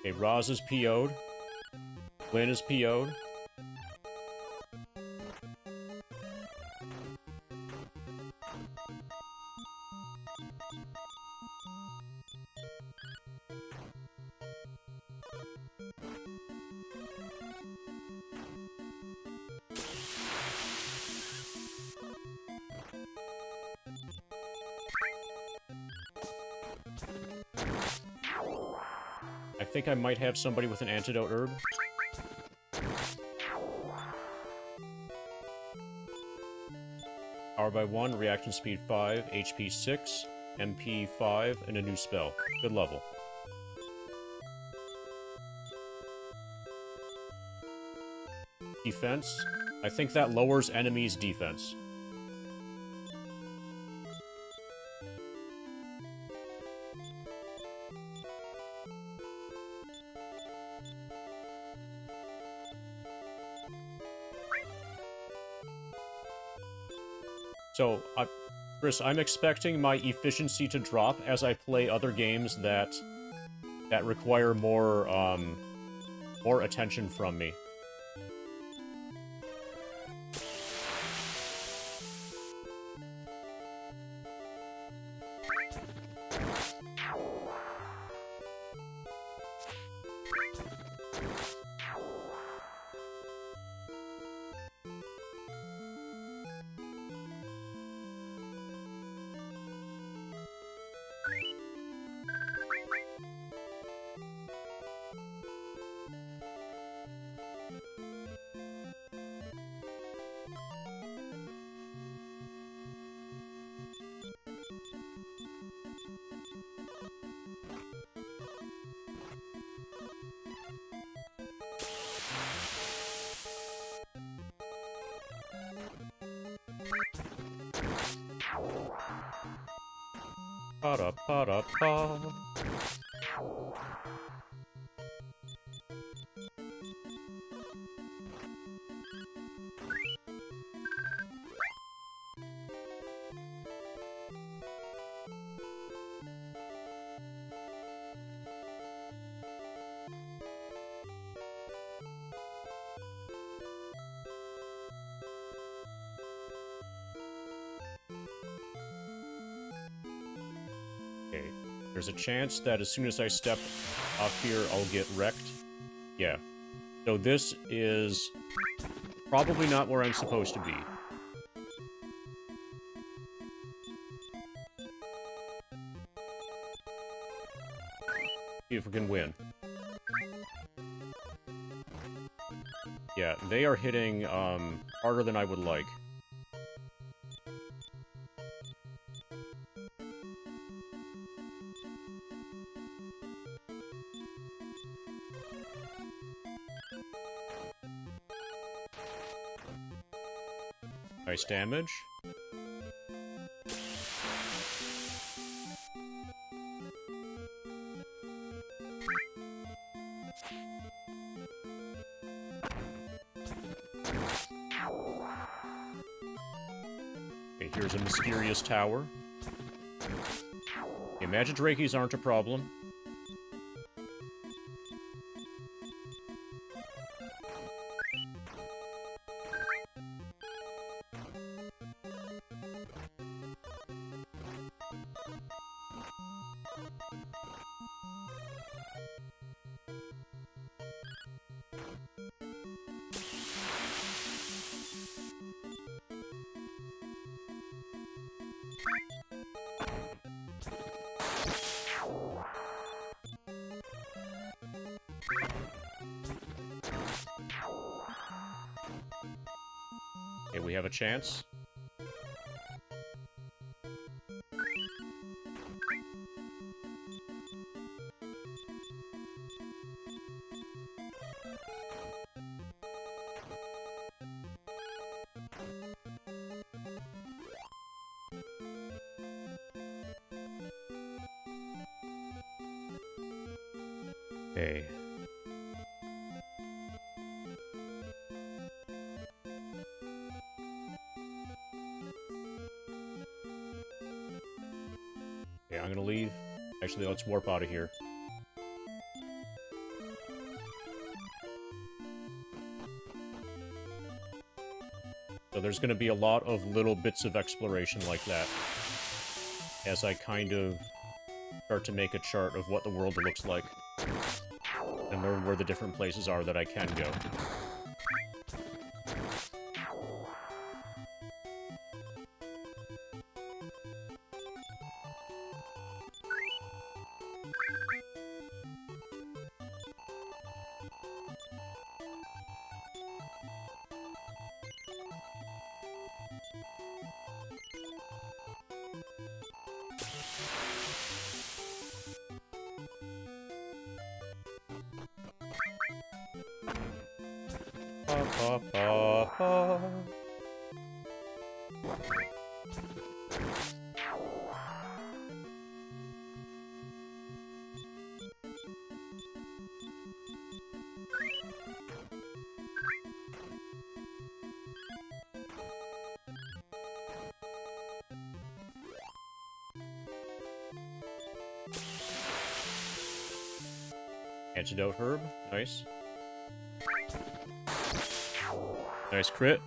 Okay, Roz is PO'd. Lynn is PO'd. I think I might have somebody with an antidote herb. Power by 1, reaction speed 5, HP 6, MP 5, and a new spell. Good level. Defense. I think that lowers enemies' defense. So, Chris, I'm expecting my efficiency to drop as I play other games that require more attention from me. Pa-da-pa-da-pa. Okay, there's a chance that as soon as I step off here, I'll get wrecked. Yeah. So this is probably not where I'm supposed to be. See if we can win. Yeah, they are hitting, harder than I would like. Nice damage. Okay, here's a mysterious tower. Okay, Magidrakies aren't a problem. Okay, we have a chance. Okay. Okay, I'm gonna leave. Actually, let's warp out of here. there's going to be a lot of little bits of exploration like that as I kind of start to make a chart of what the world looks like and learn where the different places are that I can go. Antidote herb, nice. Nice crit.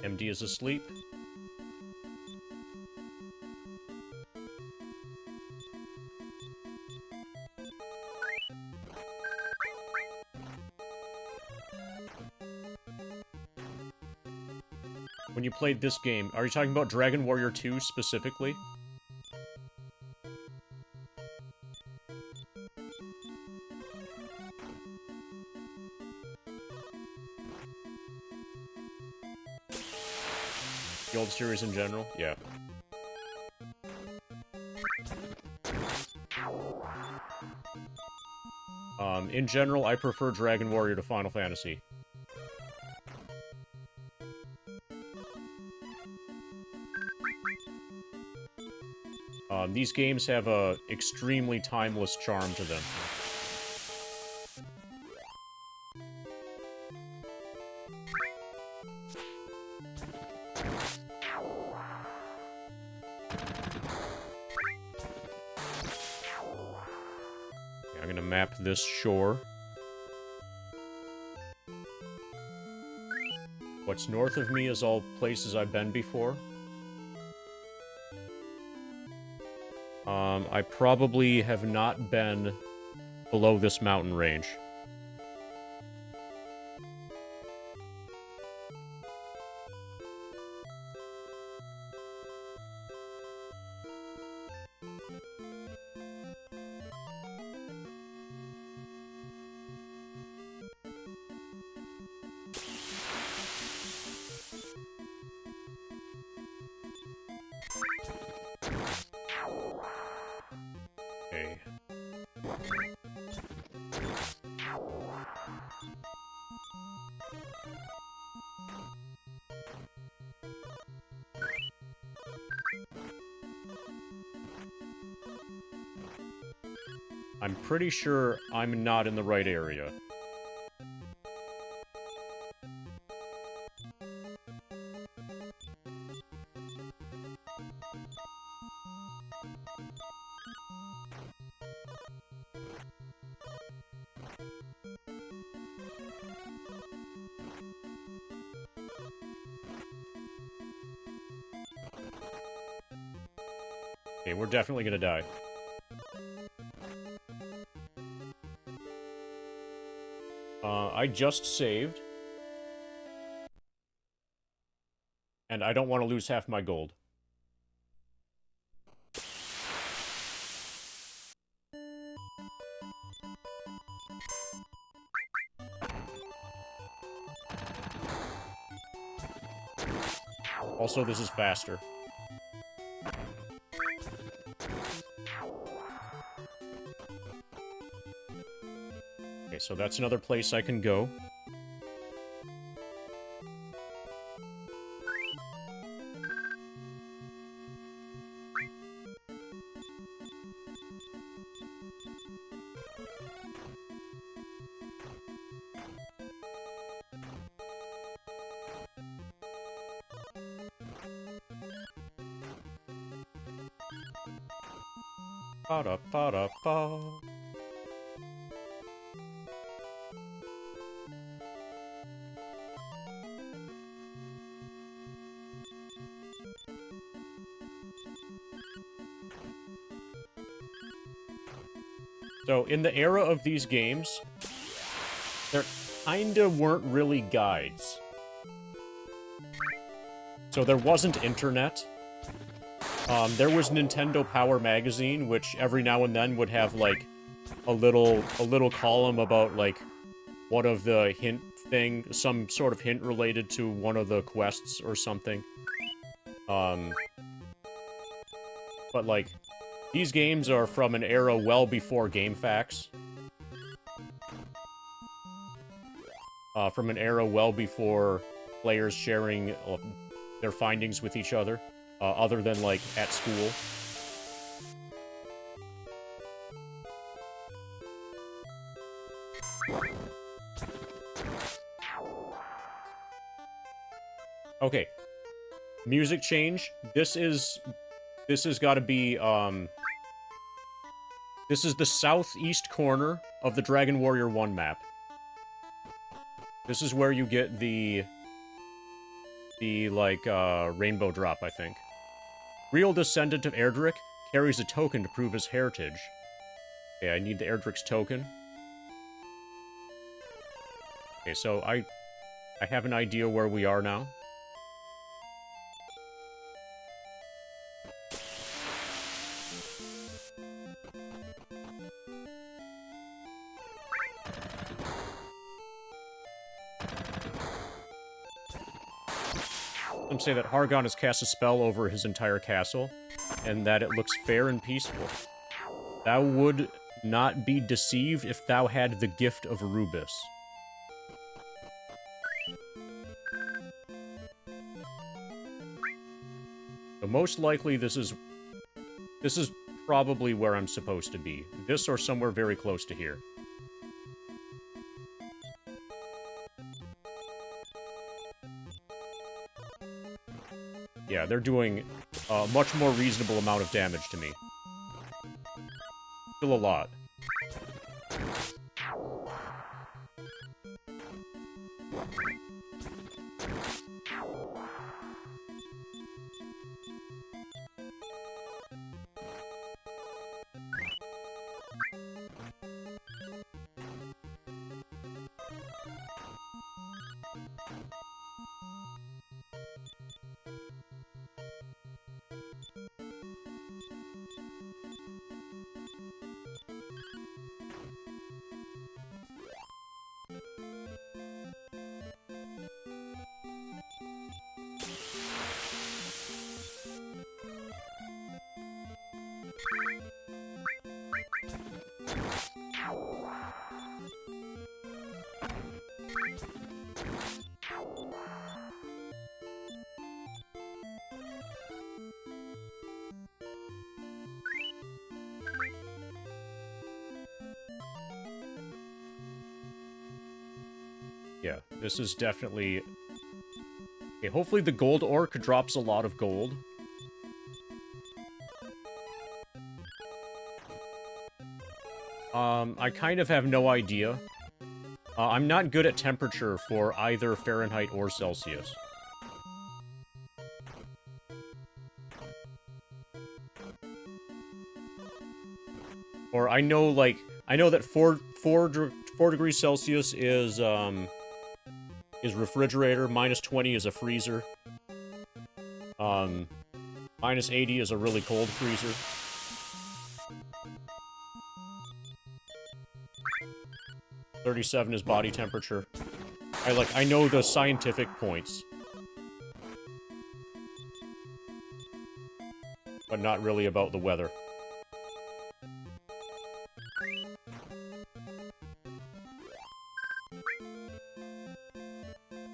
MD is asleep. When you played this game, are you talking about Dragon Warrior 2 specifically? The old series in general? Yeah. In general, I prefer Dragon Warrior to Final Fantasy. These games have a extremely timeless charm to them. I'm gonna map this shore. What's north of me is all places I've been before. I probably have not been below this mountain range. Okay. I'm pretty sure I'm not in the right area. Okay, we're definitely gonna die. I just saved. And I don't want to lose half my gold. Also, this is faster. Okay, so that's another place I can go. Ba-da-ba-da-ba. So, in the era of these games, there kinda weren't really guides. So there wasn't internet. There was Nintendo Power Magazine, which every now and then would have, like, a little column about, like, one of the hint thing, some sort of hint related to one of the quests or something. But, like, these games are from an era well before GameFAQs. From an era well before players sharing their findings with each other, other than, like, at school. Okay. Music change. This has gotta be, this is the southeast corner of the Dragon Warrior 1 map. This is where you get the rainbow drop, I think. Real descendant of Erdrick carries a token to prove his heritage. Okay, I need the Erdrick's token. Okay, so I have an idea where we are now. Some say that Hargon has cast a spell over his entire castle, and that it looks fair and peaceful. Thou would not be deceived if thou had the gift of Rubis. So most likely this is probably where I'm supposed to be. This or somewhere very close to here. Yeah, they're doing a much more reasonable amount of damage to me. Still a lot. Yeah, this is definitely... Okay, hopefully the gold orc drops a lot of gold. I kind of have no idea. I'm not good at temperature for either Fahrenheit or Celsius. Or I know, like, I know that 4 degrees Celsius is refrigerator, -20 is a freezer. -80 is a really cold freezer. -37 is body temperature. I know the scientific points. But not really about the weather.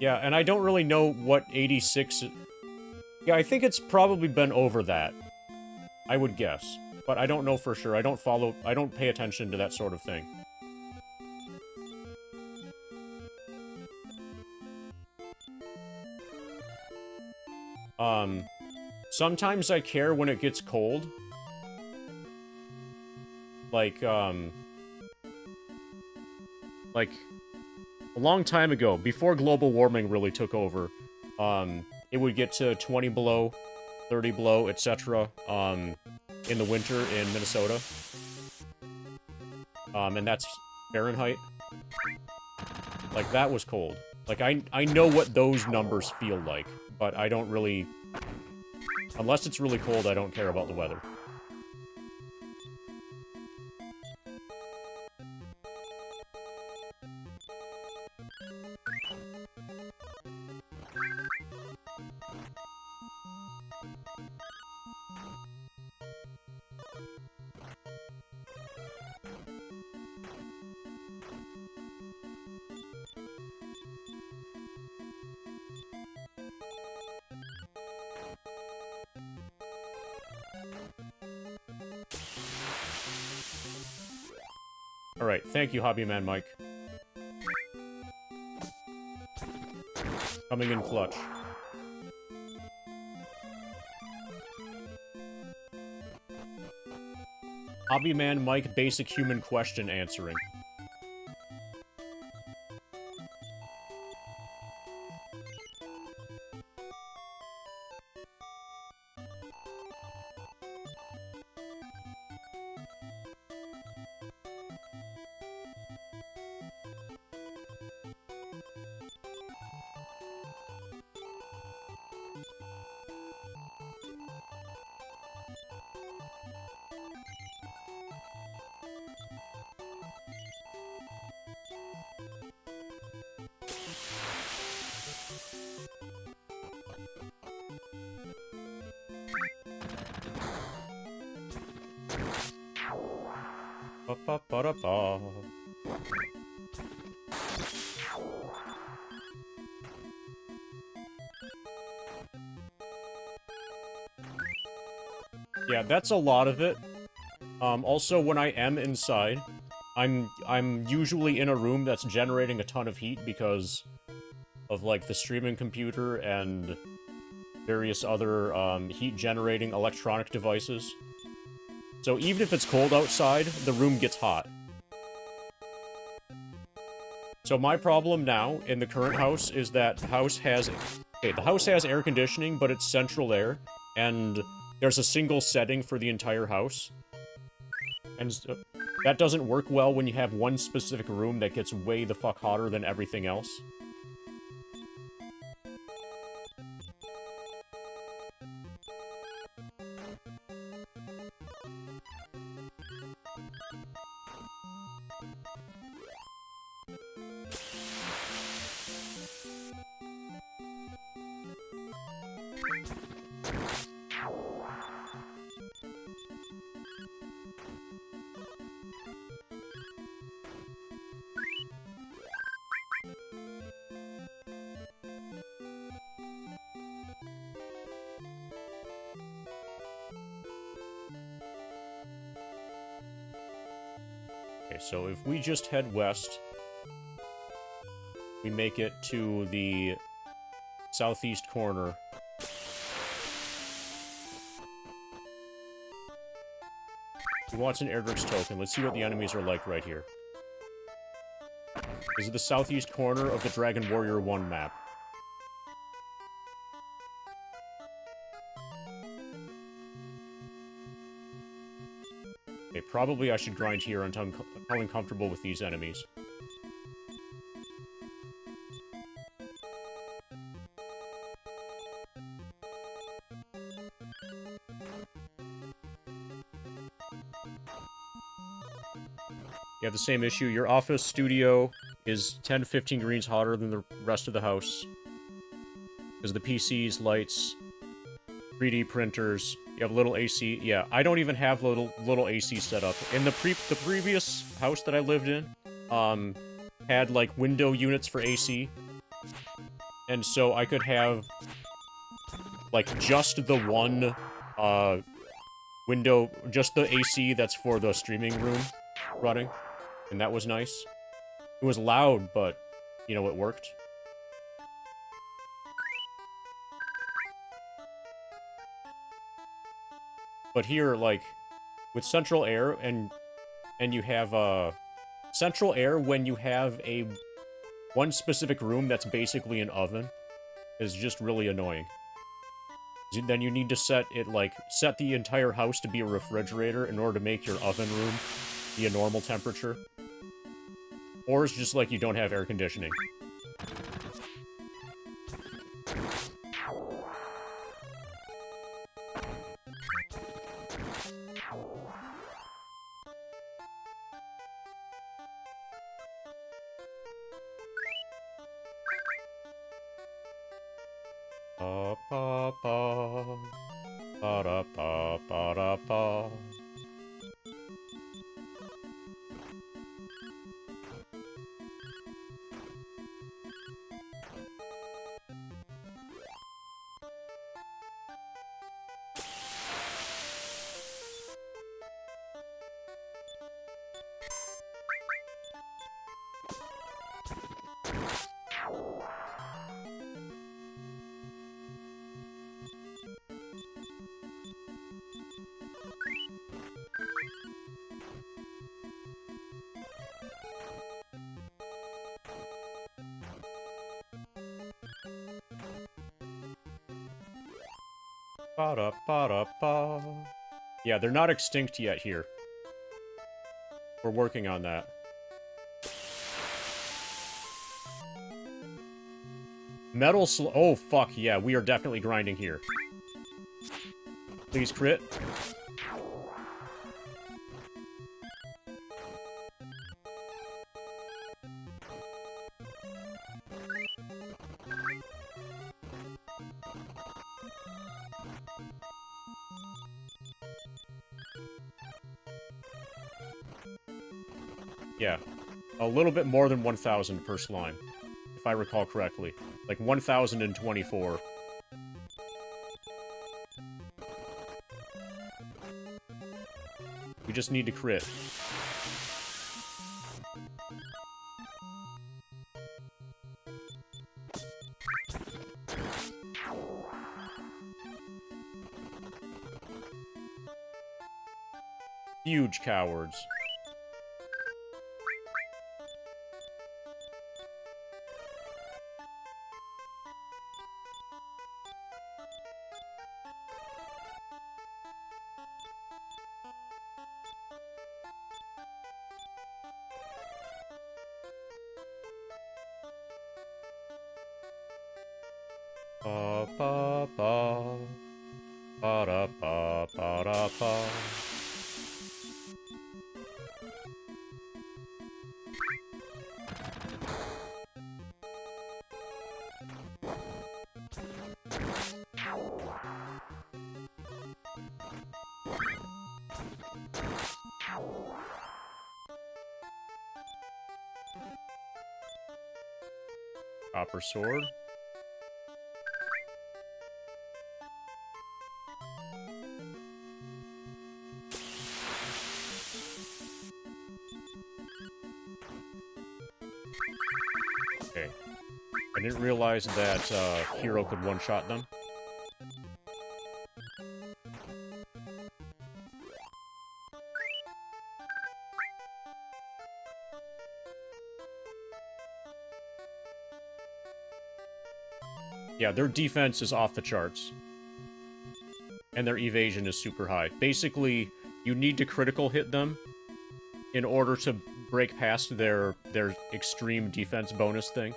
Yeah, and I don't really know what 86... Yeah, I think it's probably been over that. I would guess. But I don't know for sure. I don't pay attention to that sort of thing. Sometimes I care when it gets cold. Like, a long time ago, before global warming really took over, it would get to 20 below, 30 below, etc., in the winter in Minnesota. And that's Fahrenheit. Like, that was cold. Like, I know what those numbers feel like, but I don't really... Unless it's really cold, I don't care about the weather. Alright, thank you, Hobbyman Mike. Coming in clutch. Hobbyman Mike, basic human question answering. Ba-ba-ba-da-ba. Yeah, that's a lot of it. Also, when I am inside, I'm usually in a room that's generating a ton of heat because of, like, the streaming computer and various other, heat-generating electronic devices. So even if it's cold outside, the room gets hot. So my problem now, in the current house, is that the house has... Okay, the house has air conditioning, but it's central air, and there's a single setting for the entire house. And that doesn't work well when you have one specific room that gets way the fuck hotter than everything else. Okay, so if we just head west, we make it to the southeast corner. He wants an Erdrick's token. Let's see what the enemies are like right here. This is the southeast corner of the Dragon Warrior 1 map. Okay, probably I should grind here until I'm becoming comfortable with these enemies. You have the same issue. Your office studio is 10-15 greens hotter than the rest of the house. Because the PCs, lights, 3D printers, you have little AC. Yeah, I don't even have little AC set up. In the previous house that I lived in, had like window units for AC. And so I could have, like, just the one, window, just the AC that's for the streaming room running. And that was nice. It was loud, but, you know, it worked. But here, like, with central air, and you have, central air when you have one specific room that's basically an oven is just really annoying. Then you need to set the entire house to be a refrigerator in order to make your oven room be a normal temperature. Or it's just like you don't have air conditioning. Pa pa pa, pa da pa pa da pa. Ba-da-ba-da-ba. Yeah, they're not extinct yet here. We're working on that. Oh, fuck, yeah, we are definitely grinding here. Please crit. Yeah. A little bit more than 1,000 per slime, if I recall correctly. Like 1,024. We just need to crit. Huge cowards. Ba ba ba, ba da ba ba da ba. Copper sword. Okay. I didn't realize that Hero could one-shot them. Yeah, their defense is off the charts. And their evasion is super high. Basically, you need to critical hit them in order to break past their extreme defense bonus thing.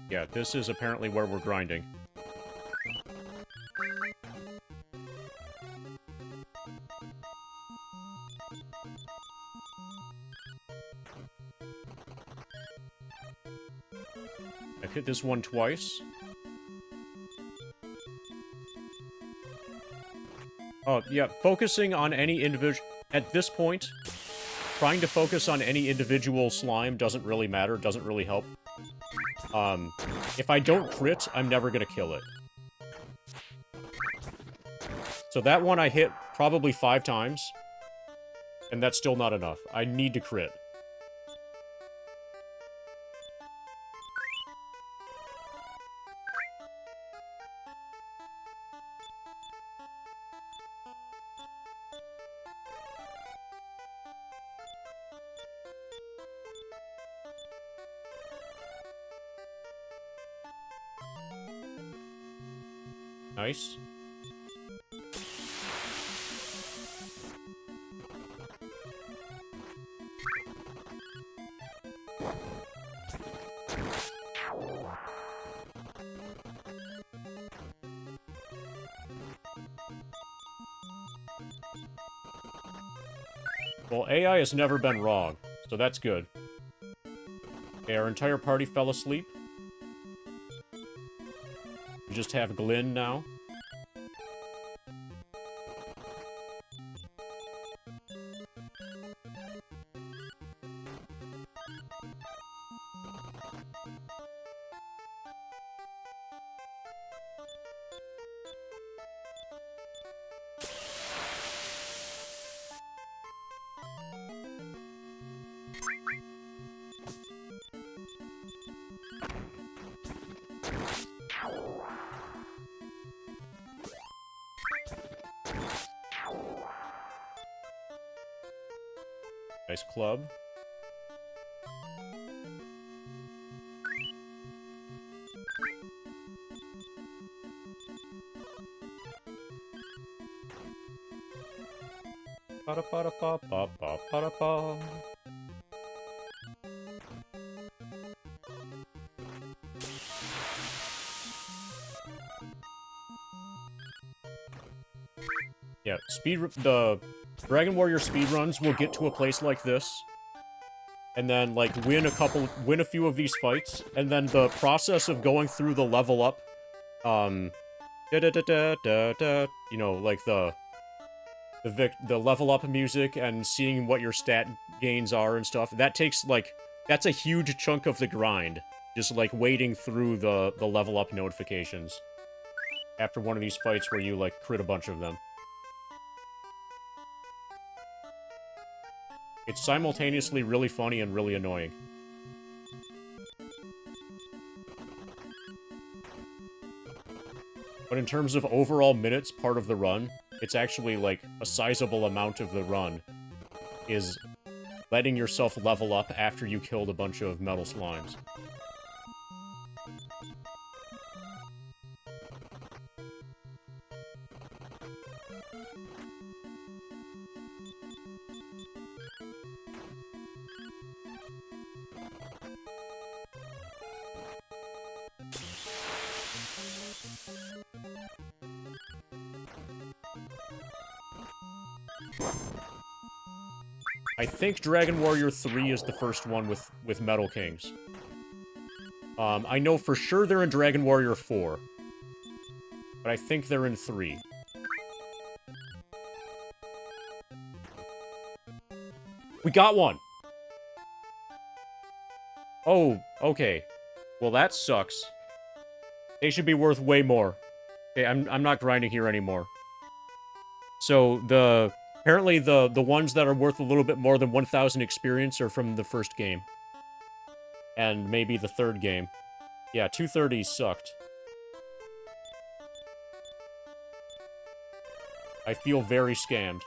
Yeah, this is apparently where we're grinding. I've hit this one twice. Oh, yeah, focusing on any individual... At this point, trying to focus on any individual slime doesn't really matter, doesn't really help. If I don't crit, I'm never gonna kill it. So that one I hit probably 5 times, and that's still not enough. I need to crit. Nice. Well, AI has never been wrong, so that's good. Okay, our entire party fell asleep. We just have Glyn now. Nice club. Ba-da-ba-da-ba-ba-ba-ba-da-ba. Yeah, the Dragon Warrior speedruns will get to a place like this, and then, like, win a few of these fights, and then the process of going through the level up, da-da-da-da-da-da, you know, like the level up music and seeing what your stat gains are and stuff, that takes, like, that's a huge chunk of the grind, just, like, waiting through the level up notifications after one of these fights where you, like, crit a bunch of them. It's simultaneously really funny and really annoying. But in terms of overall minutes part of the run, it's actually, like, a sizable amount of the run is letting yourself level up after you killed a bunch of metal slimes. I think Dragon Warrior 3 is the first one with Metal Kings. I know for sure they're in Dragon Warrior 4. But I think they're in 3. We got one! Oh, okay. Well, that sucks. They should be worth way more. Okay, I'm not grinding here anymore. So, apparently the ones that are worth a little bit more than 1,000 experience are from the first game. And maybe the third game. Yeah, 230s sucked. I feel very scammed.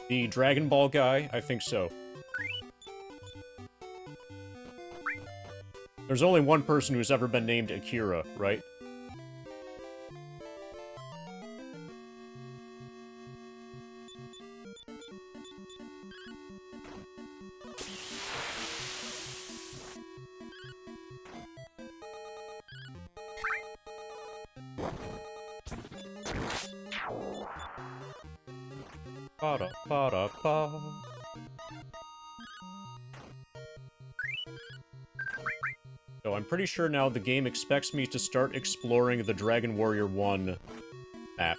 The Dragon Ball guy? I think so. There's only one person who's ever been named Akira, right? Ba-da-ba-da-ba. So I'm pretty sure now the game expects me to start exploring the Dragon Warrior 1 map.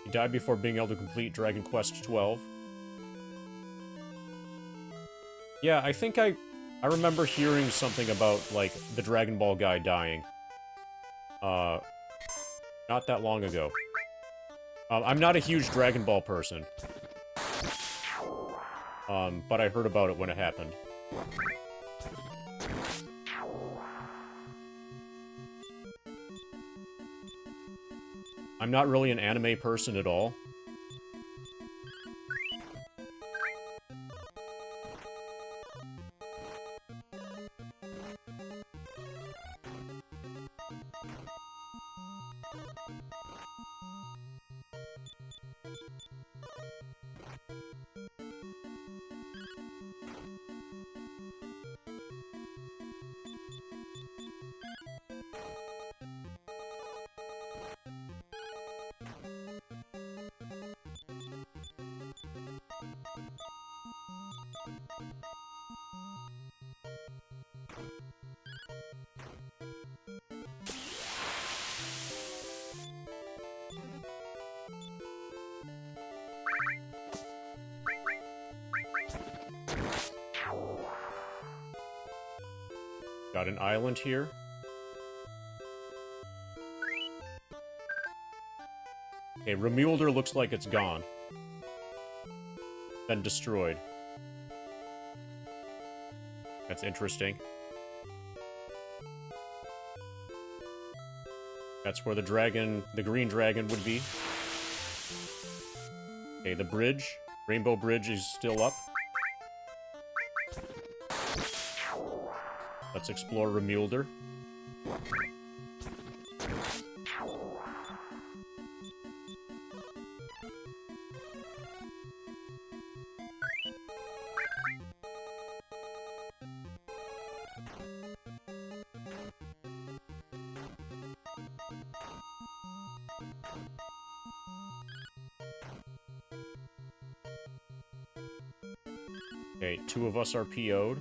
He died before being able to complete Dragon Quest 12. Yeah, I think I remember hearing something about, like, the Dragon Ball guy dying. Not that long ago. I'm not a huge Dragon Ball person. But I heard about it when it happened. I'm not really an anime person at all. Got an island here. Okay, Remulder looks like it's gone. Been destroyed. That's interesting. That's where the dragon, the green dragon would be. Okay, the bridge. Rainbow Bridge is still up. Let's explore Remulder. Okay, 2 of us are PO'd.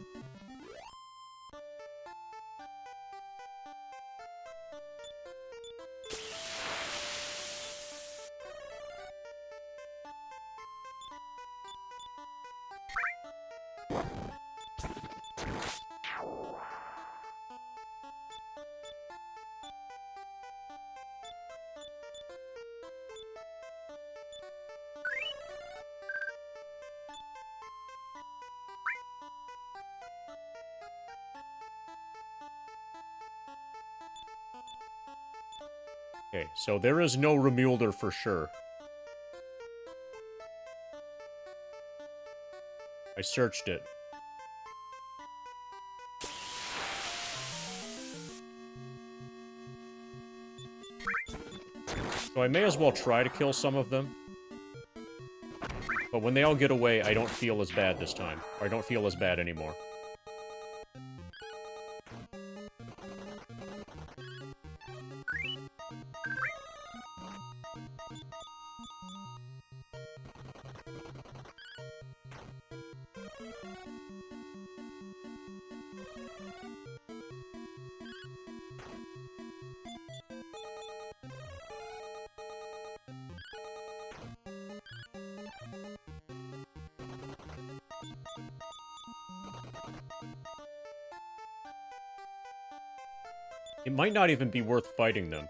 Okay, so there is no Remulder for sure. I searched it. So I may as well try to kill some of them. But when they all get away, I don't feel as bad this time. Or I don't feel as bad anymore. It might not even be worth fighting them.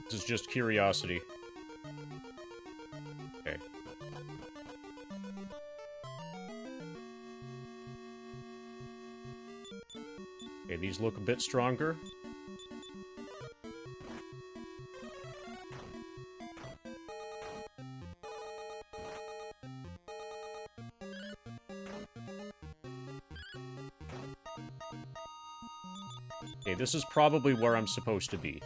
This is just curiosity. Okay. Okay, these look a bit stronger. Okay, this is probably where I'm supposed to be.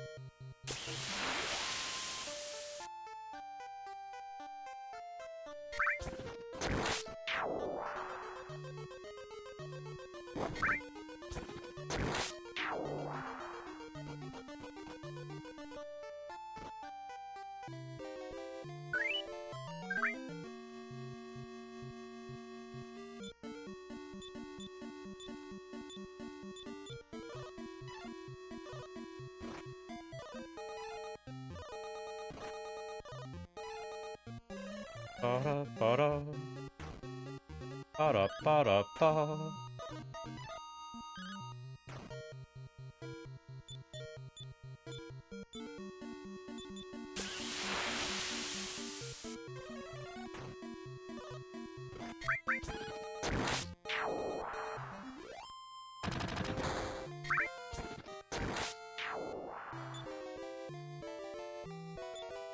Ba-da, ba-da. Ba-da, ba-da, ba.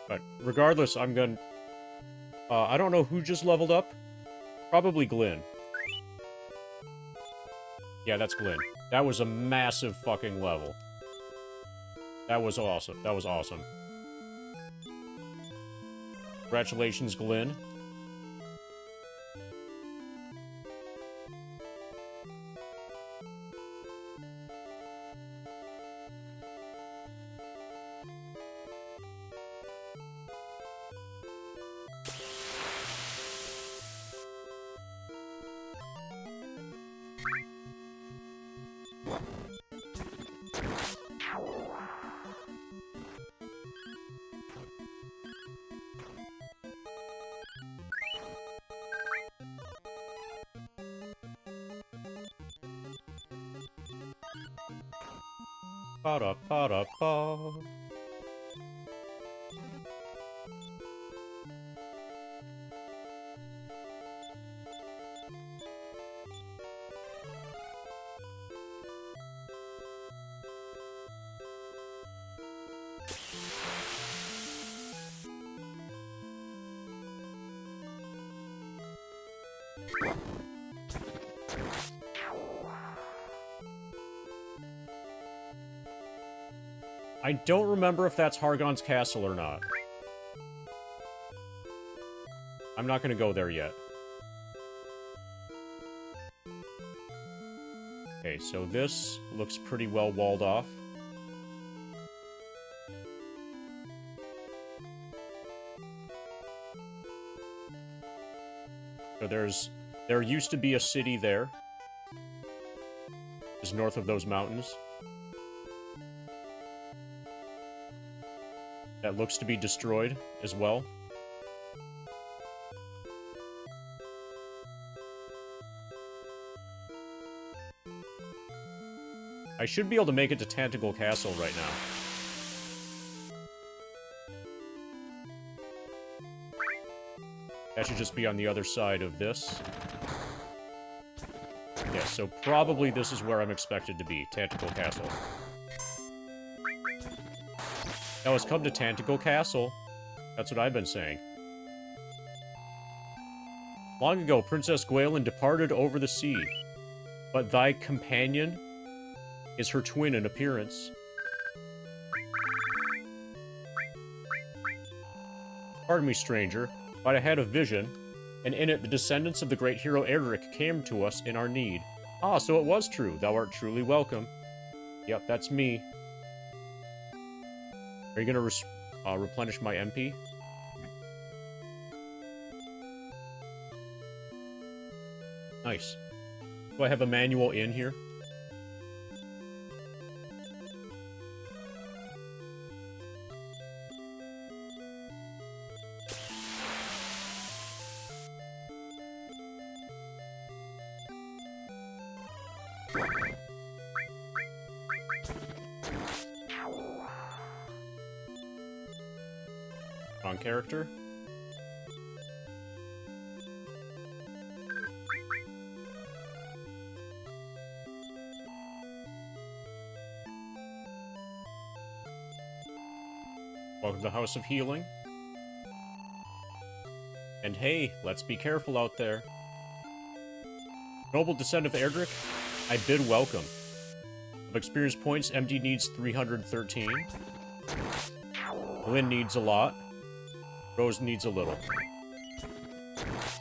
But regardless, I'm gonna... I don't know who just leveled up. Probably Glenn. Yeah, that's Glenn. That was a massive fucking level. That was awesome. That was awesome. Congratulations, Glenn. Ba-da-ba-da-ba. I don't remember if that's Hargon's castle or not. I'm not gonna go there yet. Okay, so this looks pretty well walled off. So there used to be a city there. Just north of those mountains. That looks to be destroyed as well. I should be able to make it to Tentacle Castle right now. That should just be on the other side of this. Yeah, so probably this is where I'm expected to be, Tentacle Castle. Now let's come to Tentacle Castle. That's what I've been saying. Long ago, Princess Gwaelin departed over the sea, but thy companion is her twin in appearance. Pardon me, stranger, but I had a vision, and in it the descendants of the great hero Eric came to us in our need. Ah, so it was true. Thou art truly welcome. Yep, that's me. Are you gonna replenish my MP? Nice. Do I have a manual in here? Wrong character. Welcome to the House of Healing. And hey, let's be careful out there. Noble Descent of Erdrick, I bid welcome. Of experience points, MD needs 313. Lynn needs a lot. Rose needs a little.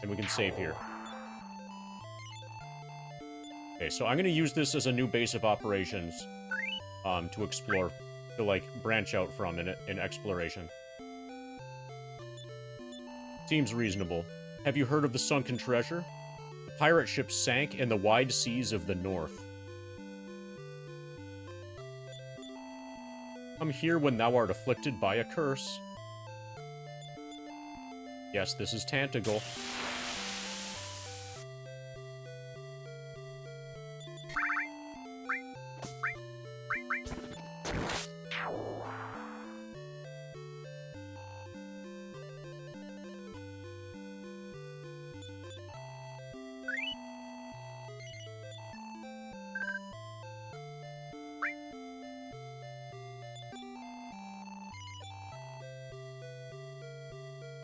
And we can save here. Okay, so I'm going to use this as a new base of operations to explore, to, like, branch out from in exploration. Seems reasonable. Have you heard of the sunken treasure? The pirate ship sank in the wide seas of the north. Come here when thou art afflicted by a curse. Yes, this is Tantagle.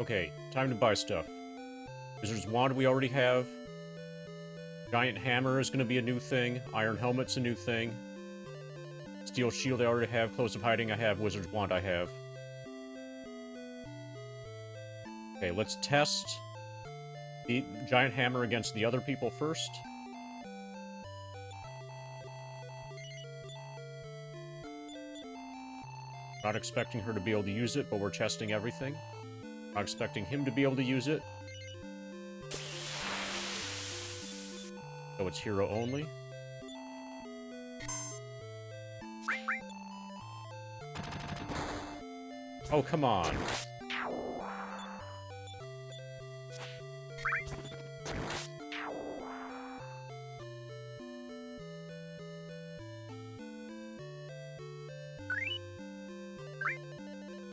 Okay, time to buy stuff. Wizard's Wand we already have. Giant Hammer is going to be a new thing. Iron Helmet's a new thing. Steel Shield I already have. Clothes of Hiding I have. Wizard's Wand I have. Okay, let's test the Giant Hammer against the other people first. Not expecting her to be able to use it, but we're testing everything. Not expecting him to be able to use it. So it's hero only. Oh, come on.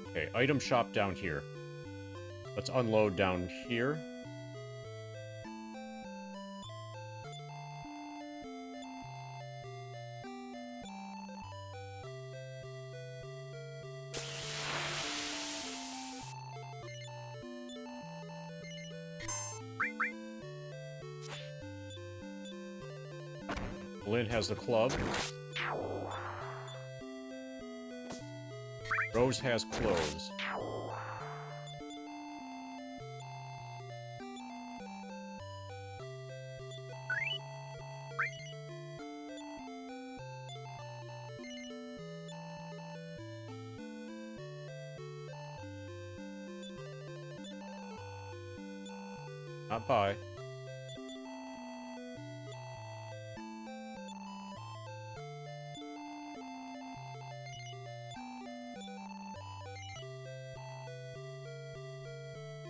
Okay, item shop down here. Let's unload down here. Lynn has the club. Rose has clothes. Not buy.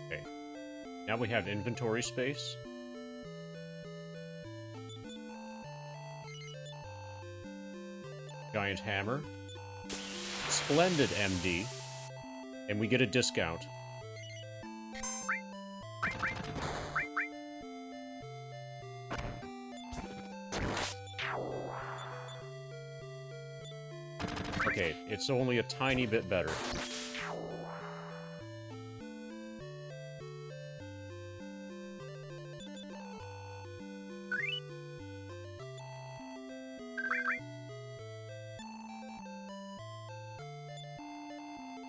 Okay. Now we have inventory space. Giant Hammer. Splendid MD. And we get a discount. Okay, it's only a tiny bit better.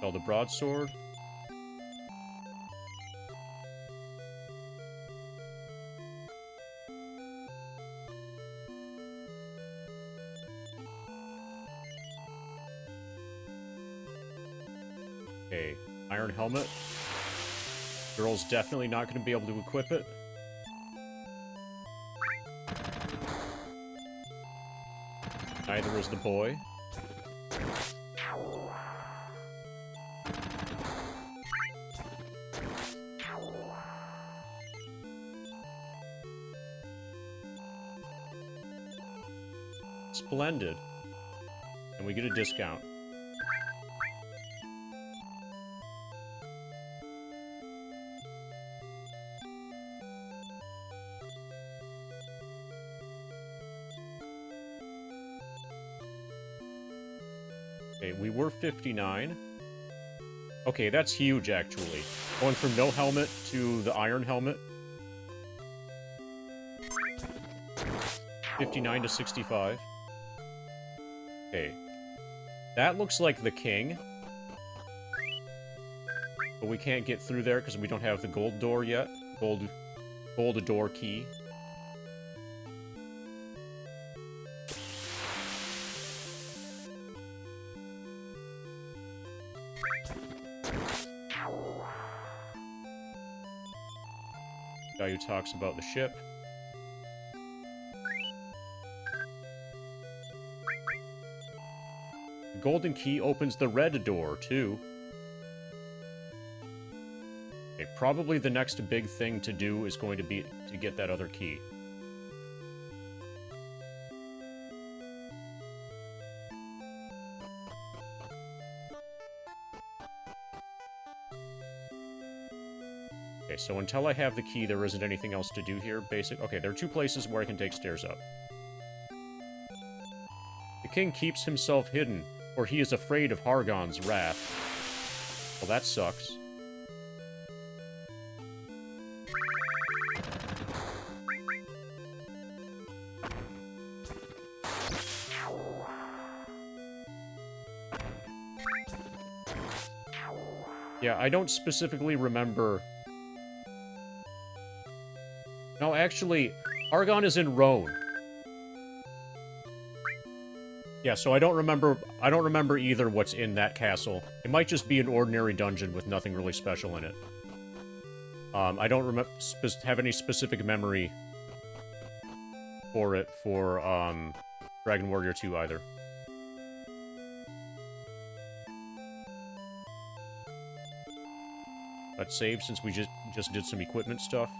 Sell the broadsword. Okay, Iron Helmet. Girl's definitely not going to be able to equip it. Neither is the boy. Splendid. And we get a discount. Okay, we were 59. Okay, that's huge, actually. Going from no helmet to the iron helmet. 59 to 65. Okay. That looks like the king. But we can't get through there because we don't have the gold door yet. Gold door key. Guy who talks about the ship. The golden key opens the red door, too. Okay, probably the next big thing to do is going to be to get that other key. Okay, so until I have the key, there isn't anything else to do here, Okay, there are 2 places where I can take stairs up. The king keeps himself hidden, for he is afraid of Hargon's wrath. Well, that sucks. Yeah, I don't specifically remember... No, actually, Argon is in Rhone. Yeah, so I don't remember either what's in that castle. It might just be an ordinary dungeon with nothing really special in it. I don't have any specific memory for it for Dragon Warrior 2 either. Let's save since we just did some equipment stuff.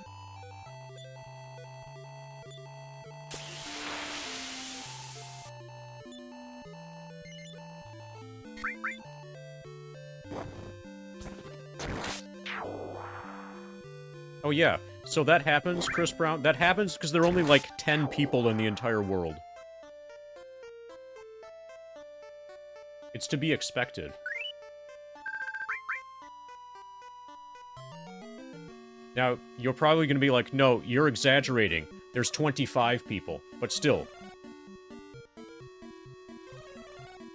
Oh yeah, so that happens, Chris Brown? That happens because there are only like 10 people in the entire world. It's to be expected. Now, you're probably going to be like, no, you're exaggerating. There's 25 people. But still.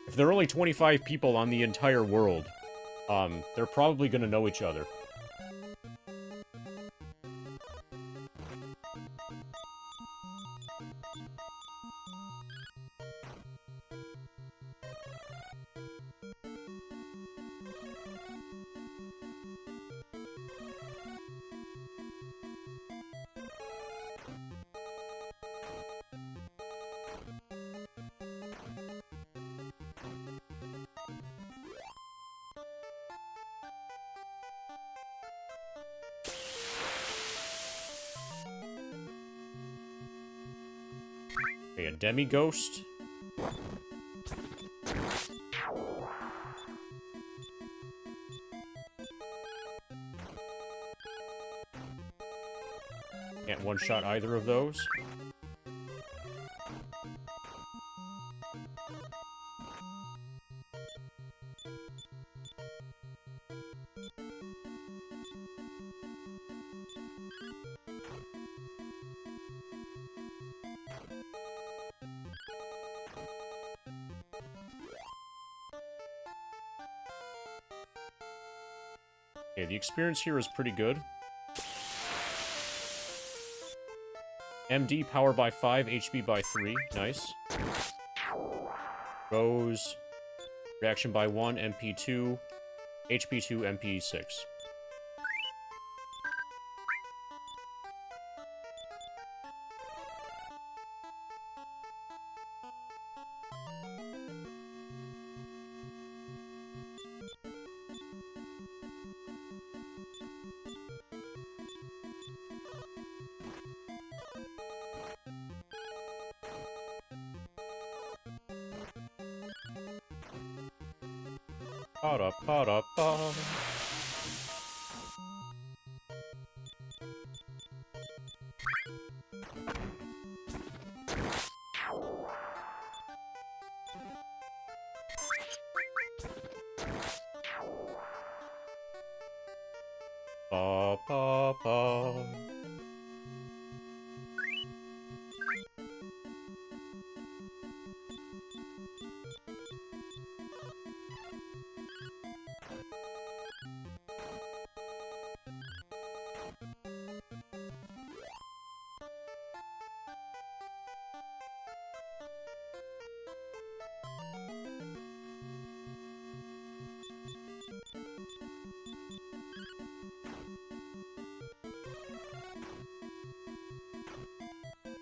If there are only 25 people on the entire world, they're probably going to know each other. Okay, a demi-ghost. Can't one-shot either of those. Okay, the experience here is pretty good. MD, power by 5, HP by 3. Nice. Rose, reaction by 1, MP 2, HP 2, MP 6. Pa-da-pa-da-pa.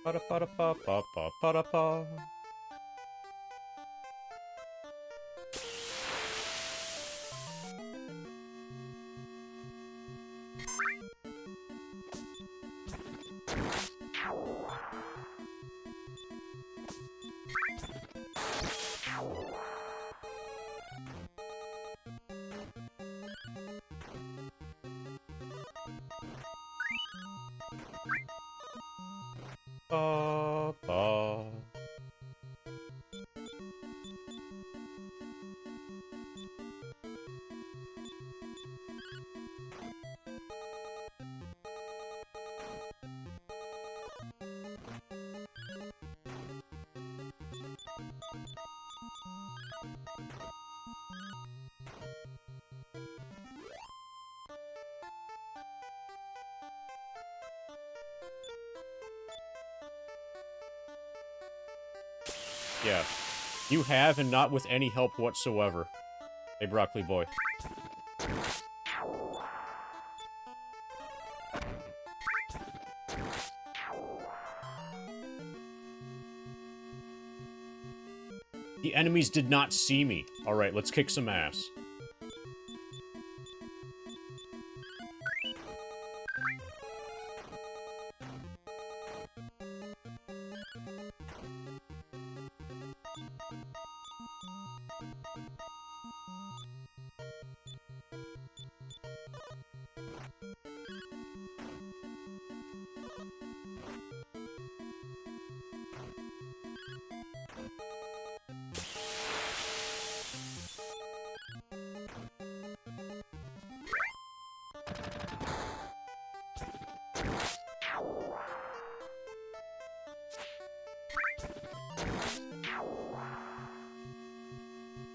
Pa-da-pa-da-pa-pa-pa-pa-da-pa. Ba-ba. Yeah. You have, and not with any help whatsoever. Hey, Broccoli Boy. The enemies did not see me. Alright, let's kick some ass.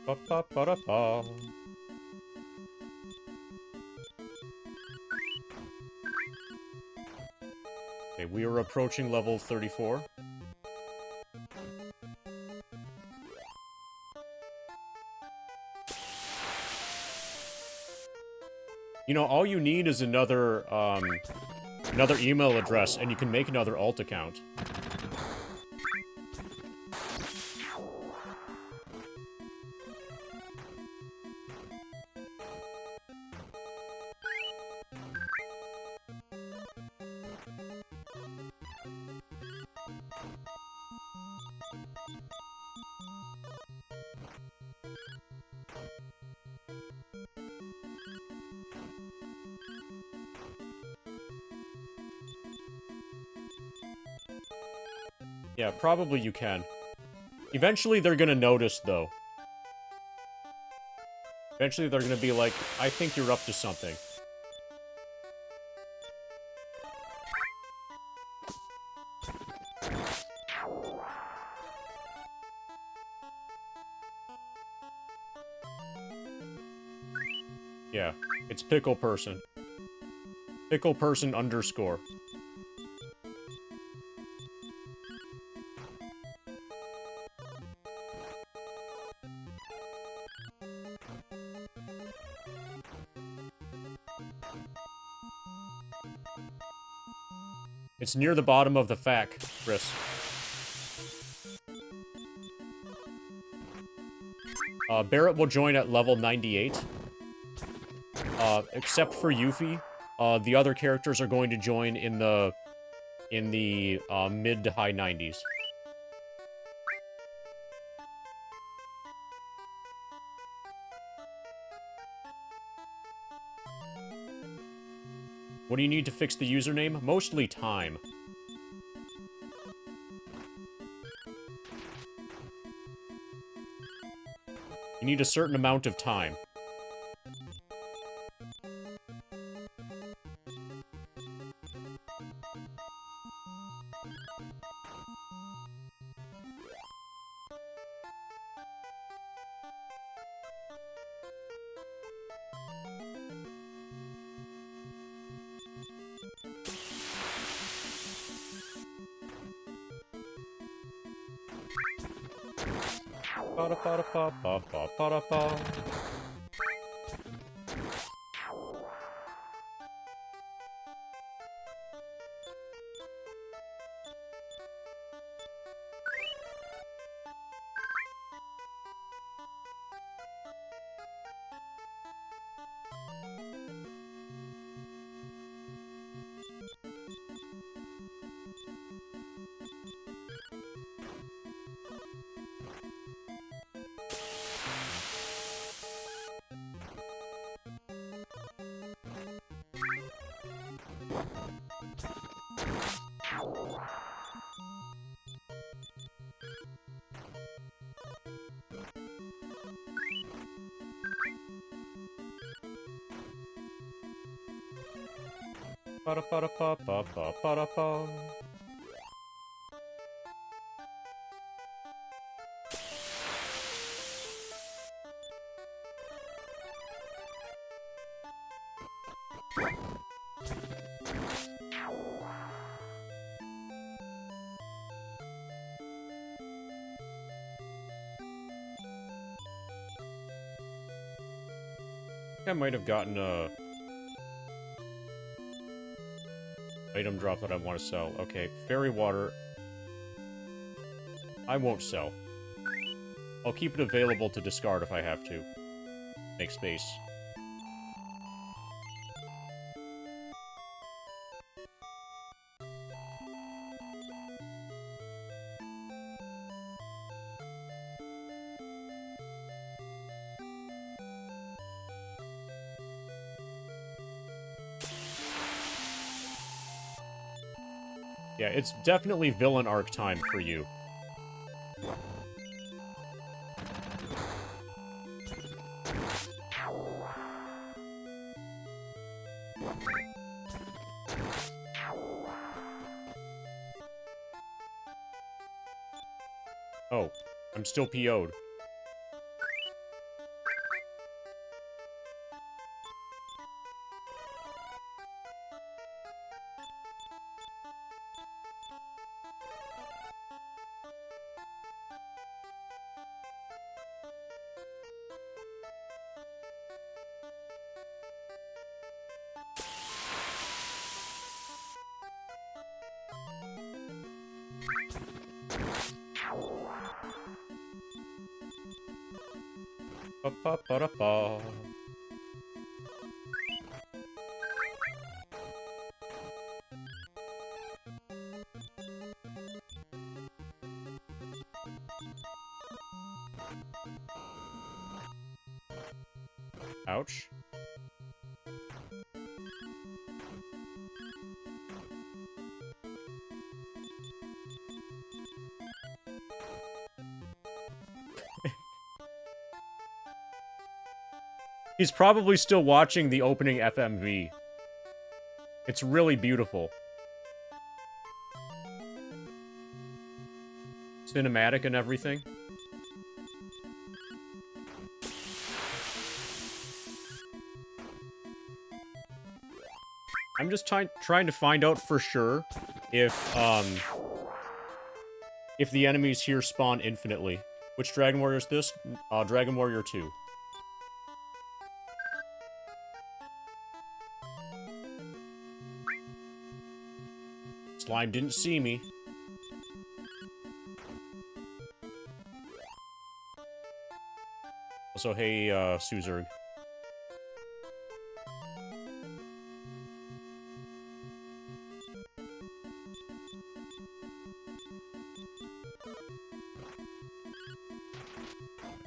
Ba-ba-ba-da-ba. Okay, we are approaching level 34. You know, all you need is another email address, and you can make another alt account. Yeah, probably you can. Eventually they're gonna notice, though. Eventually they're gonna be like, I think you're up to something. Yeah, it's Pickle Person. Pickle Person _. It's near the bottom of the FAQ, Chris. Barrett will join at level 98. Except for Yuffie, the other characters are going to join in the mid to high 90s. What do you need to fix the username? Mostly time. You need a certain amount of time. Ba-da-ba-da-ba-ba-ba-ba-da-ba. Ba-da-ba-da-ba-ba-ba-ba-da-ba. I might have gotten a item drop that I want to sell. Okay, fairy water. I won't sell. I'll keep it available to discard if I have to. Make space. Yeah, it's definitely villain arc time for you. Oh, I'm still PO'd. Ba-ba-ba-da-ba. Ouch. He's probably still watching the opening FMV. It's really beautiful. Cinematic and everything. I'm just trying to find out for sure if the enemies here spawn infinitely. Which Dragon Warrior is this? Dragon Warrior 2. Slime didn't see me. Also, hey, Suzerg.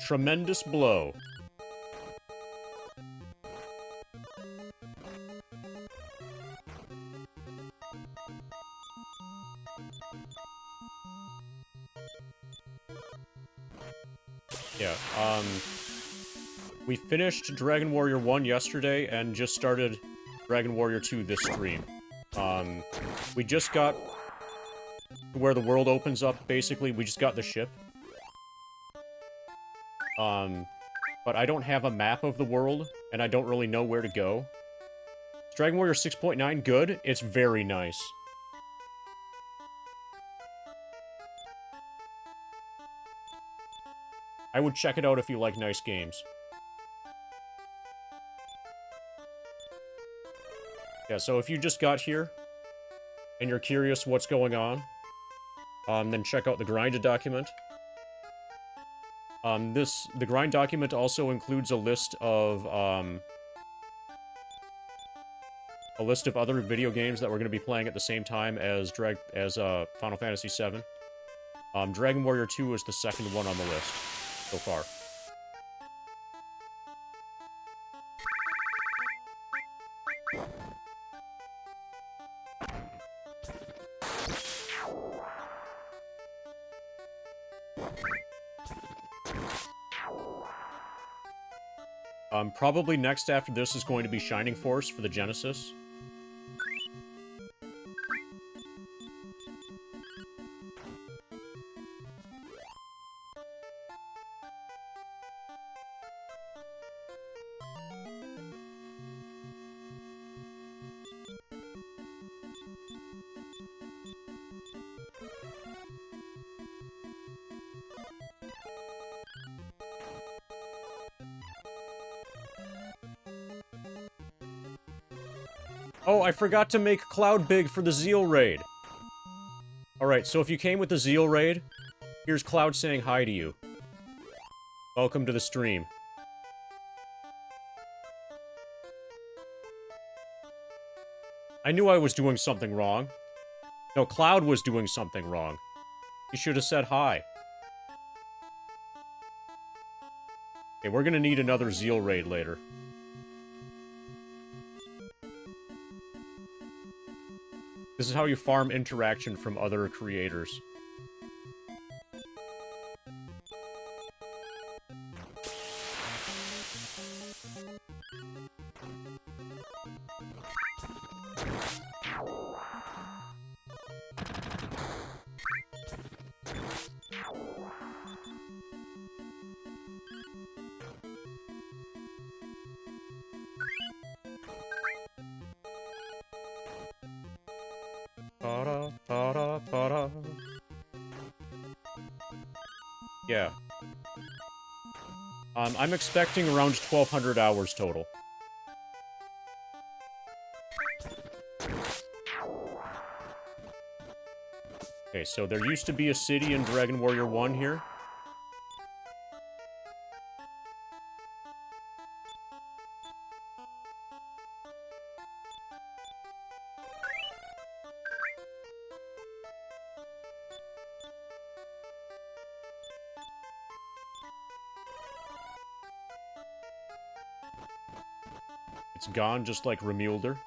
Tremendous blow. Yeah, we finished Dragon Warrior 1 yesterday and just started Dragon Warrior 2 this stream. We just got to where the world opens up, basically. We just got the ship. But I don't have a map of the world, and I don't really know where to go. Is Dragon Warrior 6.9 good? It's very nice. I would check it out if you like nice games. Yeah, so if you just got here, and you're curious what's going on, then check out the grind document. The grind document also includes a list of other video games that we're going to be playing at the same time as Final Fantasy VII. Dragon Warrior 2 is the second one on the list so far. Probably next after this is going to be Shining Force for the Genesis. Oh, I forgot to make Cloud big for the Zeal Raid. Alright, so if you came with the Zeal Raid, here's Cloud saying hi to you. Welcome to the stream. I knew I was doing something wrong. No, Cloud was doing something wrong. He should have said hi. Okay, we're gonna need another Zeal Raid later. This is how you farm interaction from other creators. Ta-da, ta-da, ta-da. Yeah. I'm expecting around 1,200 hours total. Okay, so there used to be a city in Dragon Warrior 1 here. It's gone, just like Remulder.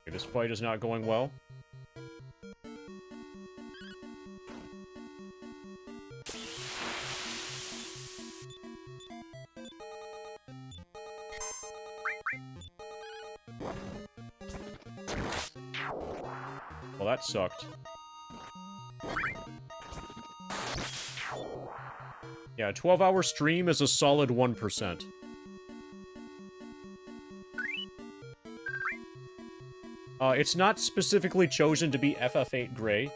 Okay, this fight is not going well. Well, that sucked. Yeah, a 12-hour stream is a solid 1%. It's not specifically chosen to be FF8 gray.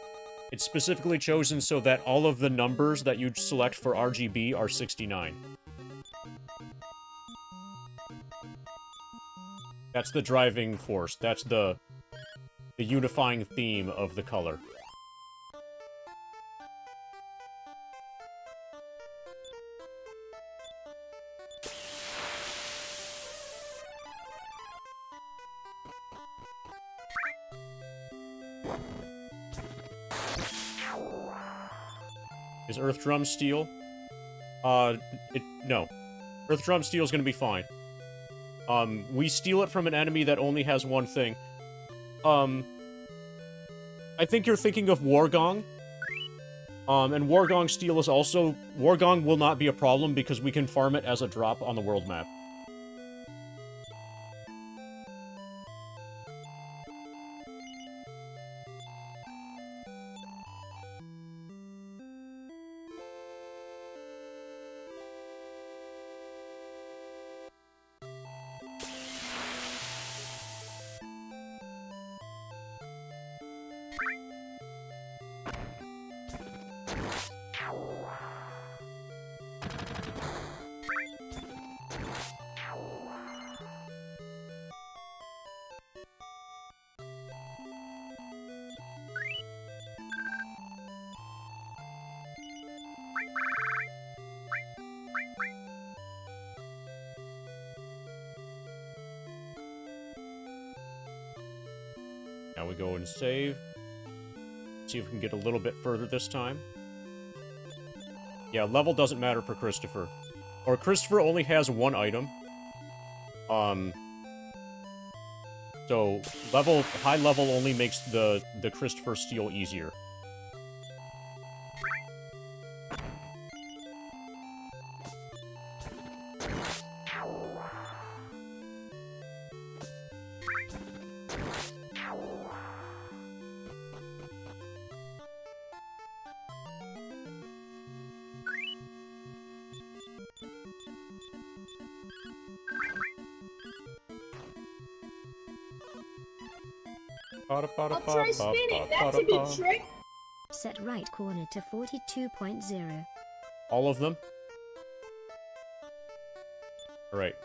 It's specifically chosen so that all of the numbers that you select for RGB are 69. That's the driving force. That's the unifying theme of the color. Is Earth Drum Steel? No. Earth Drum Steel is gonna be fine. We steal it from an enemy that only has one thing. I think you're thinking of Wargong. And Wargong Steel is also... Wargong will not be a problem because we can farm it as a drop on the world map. Now we go and save. See if we can get a little bit further this time. Yeah, level doesn't matter for Christopher. Or Christopher only has one item. So high level only makes the Christopher steal easier. I'll try spinning. That's a good trick. Set right corner to 42.0. All of them? Alright.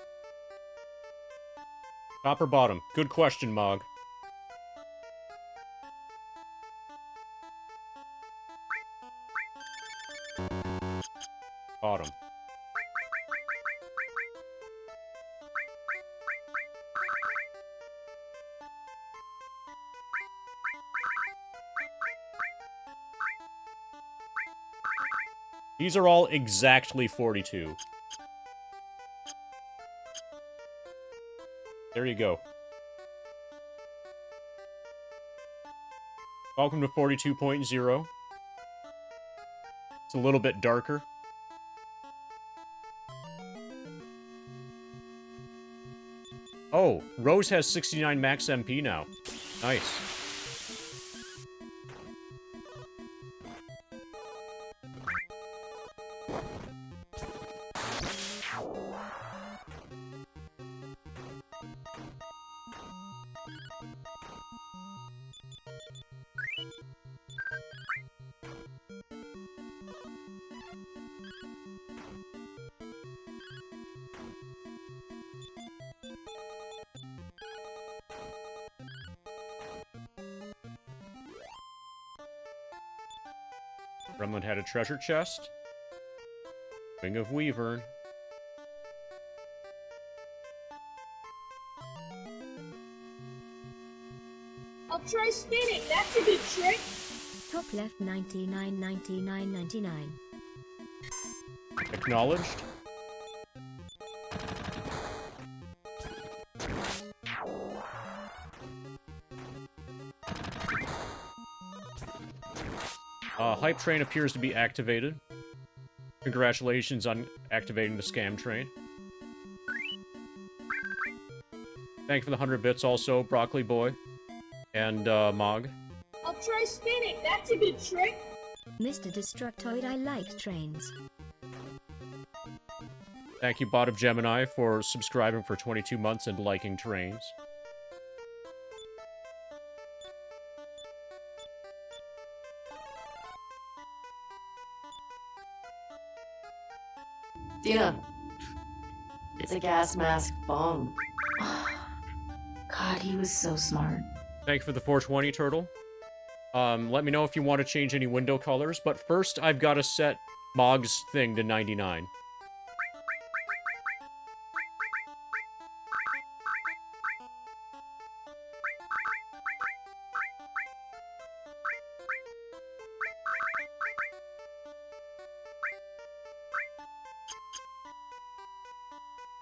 Top or bottom? Good question, Mog. Bottom. These are all exactly 42. There you go. Welcome to 42.0. It's a little bit darker. Oh, Rose has 69 max MP now. Nice. Gremlin had a treasure chest. Wing of Weavern. I'll try spinning. That's a good trick. Top left 99, 99, 99. Acknowledged. Hype train appears to be activated. Congratulations on activating the scam train. Thank you for the 100 bits also, Broccoli Boy. And, Mog. I'll try spinning. That's a good trick. Mr. Destructoid, I like trains. Thank you, Bot of Gemini, for subscribing for 22 months and liking trains. Dina. It's a gas mask bomb. God, he was so smart. Thank you for the 420, Turtle. Let me know if you want to change any window colors, but first I've got to set Mog's thing to 99.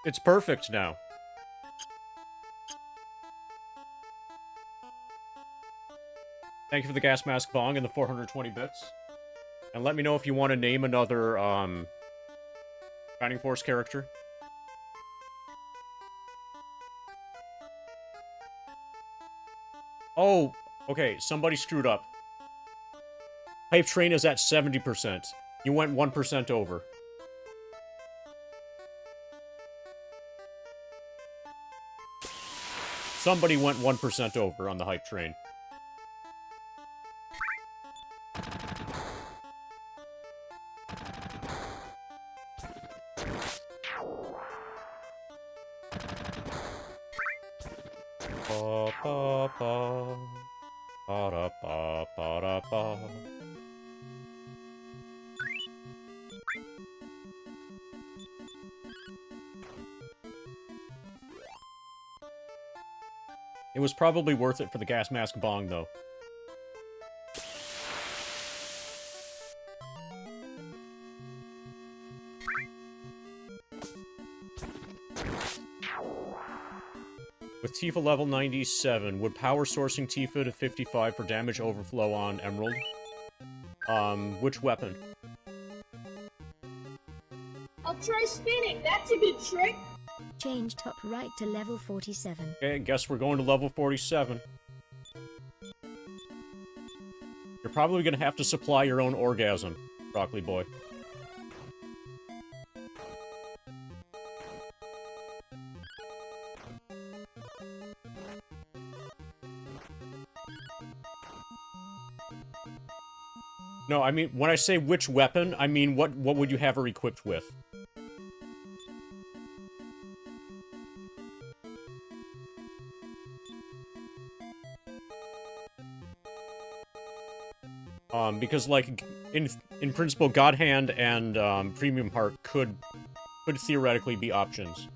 It's perfect now. Thank you for the gas mask bong and the 420 bits. And let me know if you want to name another, Shining Force character. Oh, okay, somebody screwed up. Hype train is at 70%. You went 1% over. Somebody went 1% over on the hype train. Ba ba ba ba da ba ba da ba. It was probably worth it for the gas mask bong, though. With Tifa level 97, would power sourcing Tifa to 55 for damage overflow on Emerald? Which weapon? I'll try spinning. That's a good trick. Change top right to level 47. Okay, I guess we're going to level 47. You're probably gonna have to supply your own orgasm, Broccoli Boy. No, I mean, when I say which weapon, I mean what would you have her equipped with? Because, like, in principle, God Hand and, Premium Part could theoretically be options.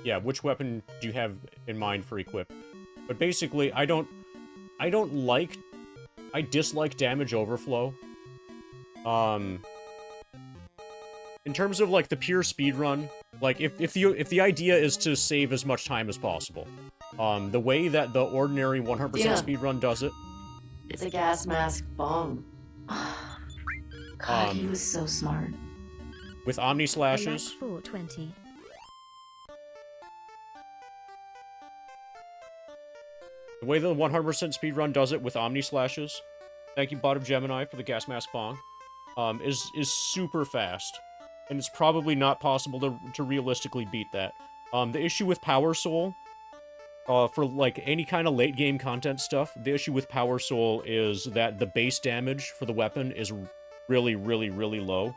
Yeah, which weapon do you have in mind for equip? But basically, I dislike damage overflow. In terms of, like, the pure speedrun, like, if the idea is to save as much time as possible, the way that the ordinary 100% speedrun does it... It's a gas mask bomb. God, he was so smart. With Omni Slashes... 420. The way the 100% speedrun does it with Omni Slashes, thank you, Bottom Gemini, for the gas mask bong, is super fast. And it's probably not possible to realistically beat that. The issue with Power Soul, for, like, any kind of late-game content stuff, the issue with Power Soul is that the base damage for the weapon is really, really, really low.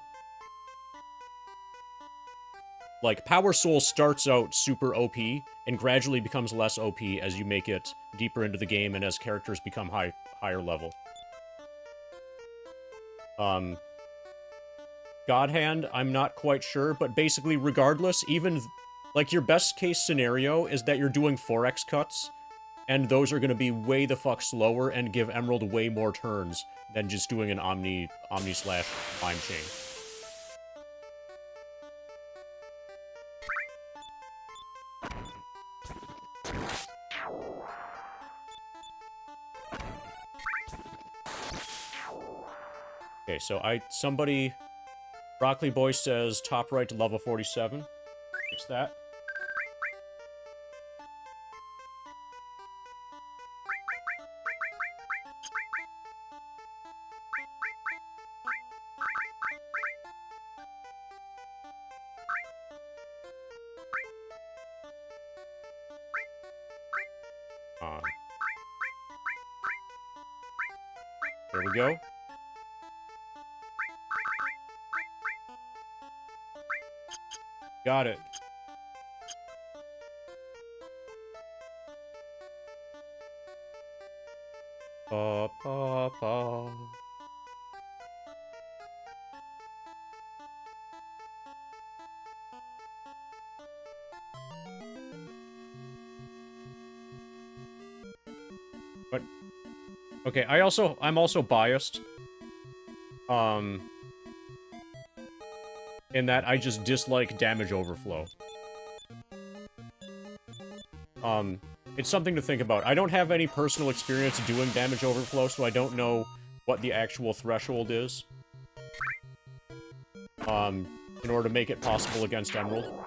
Like, Power Soul starts out super OP, and gradually becomes less OP as you make it deeper into the game and as characters become higher level. God Hand, I'm not quite sure, but basically, regardless, even... Like, your best-case scenario is that you're doing 4x cuts, and those are going to be way the fuck slower and give Emerald way more turns than just doing an Omni-slash Mind Chain. Okay, so somebody... Broccoli Boy says top right to level 47. Fix that. There we go. Got it. Pa, pa, pa. But okay, I'm also biased. In that I just dislike damage overflow. It's something to think about. I don't have any personal experience doing damage overflow, so I don't know what the actual threshold is. In order to make it possible against Emerald.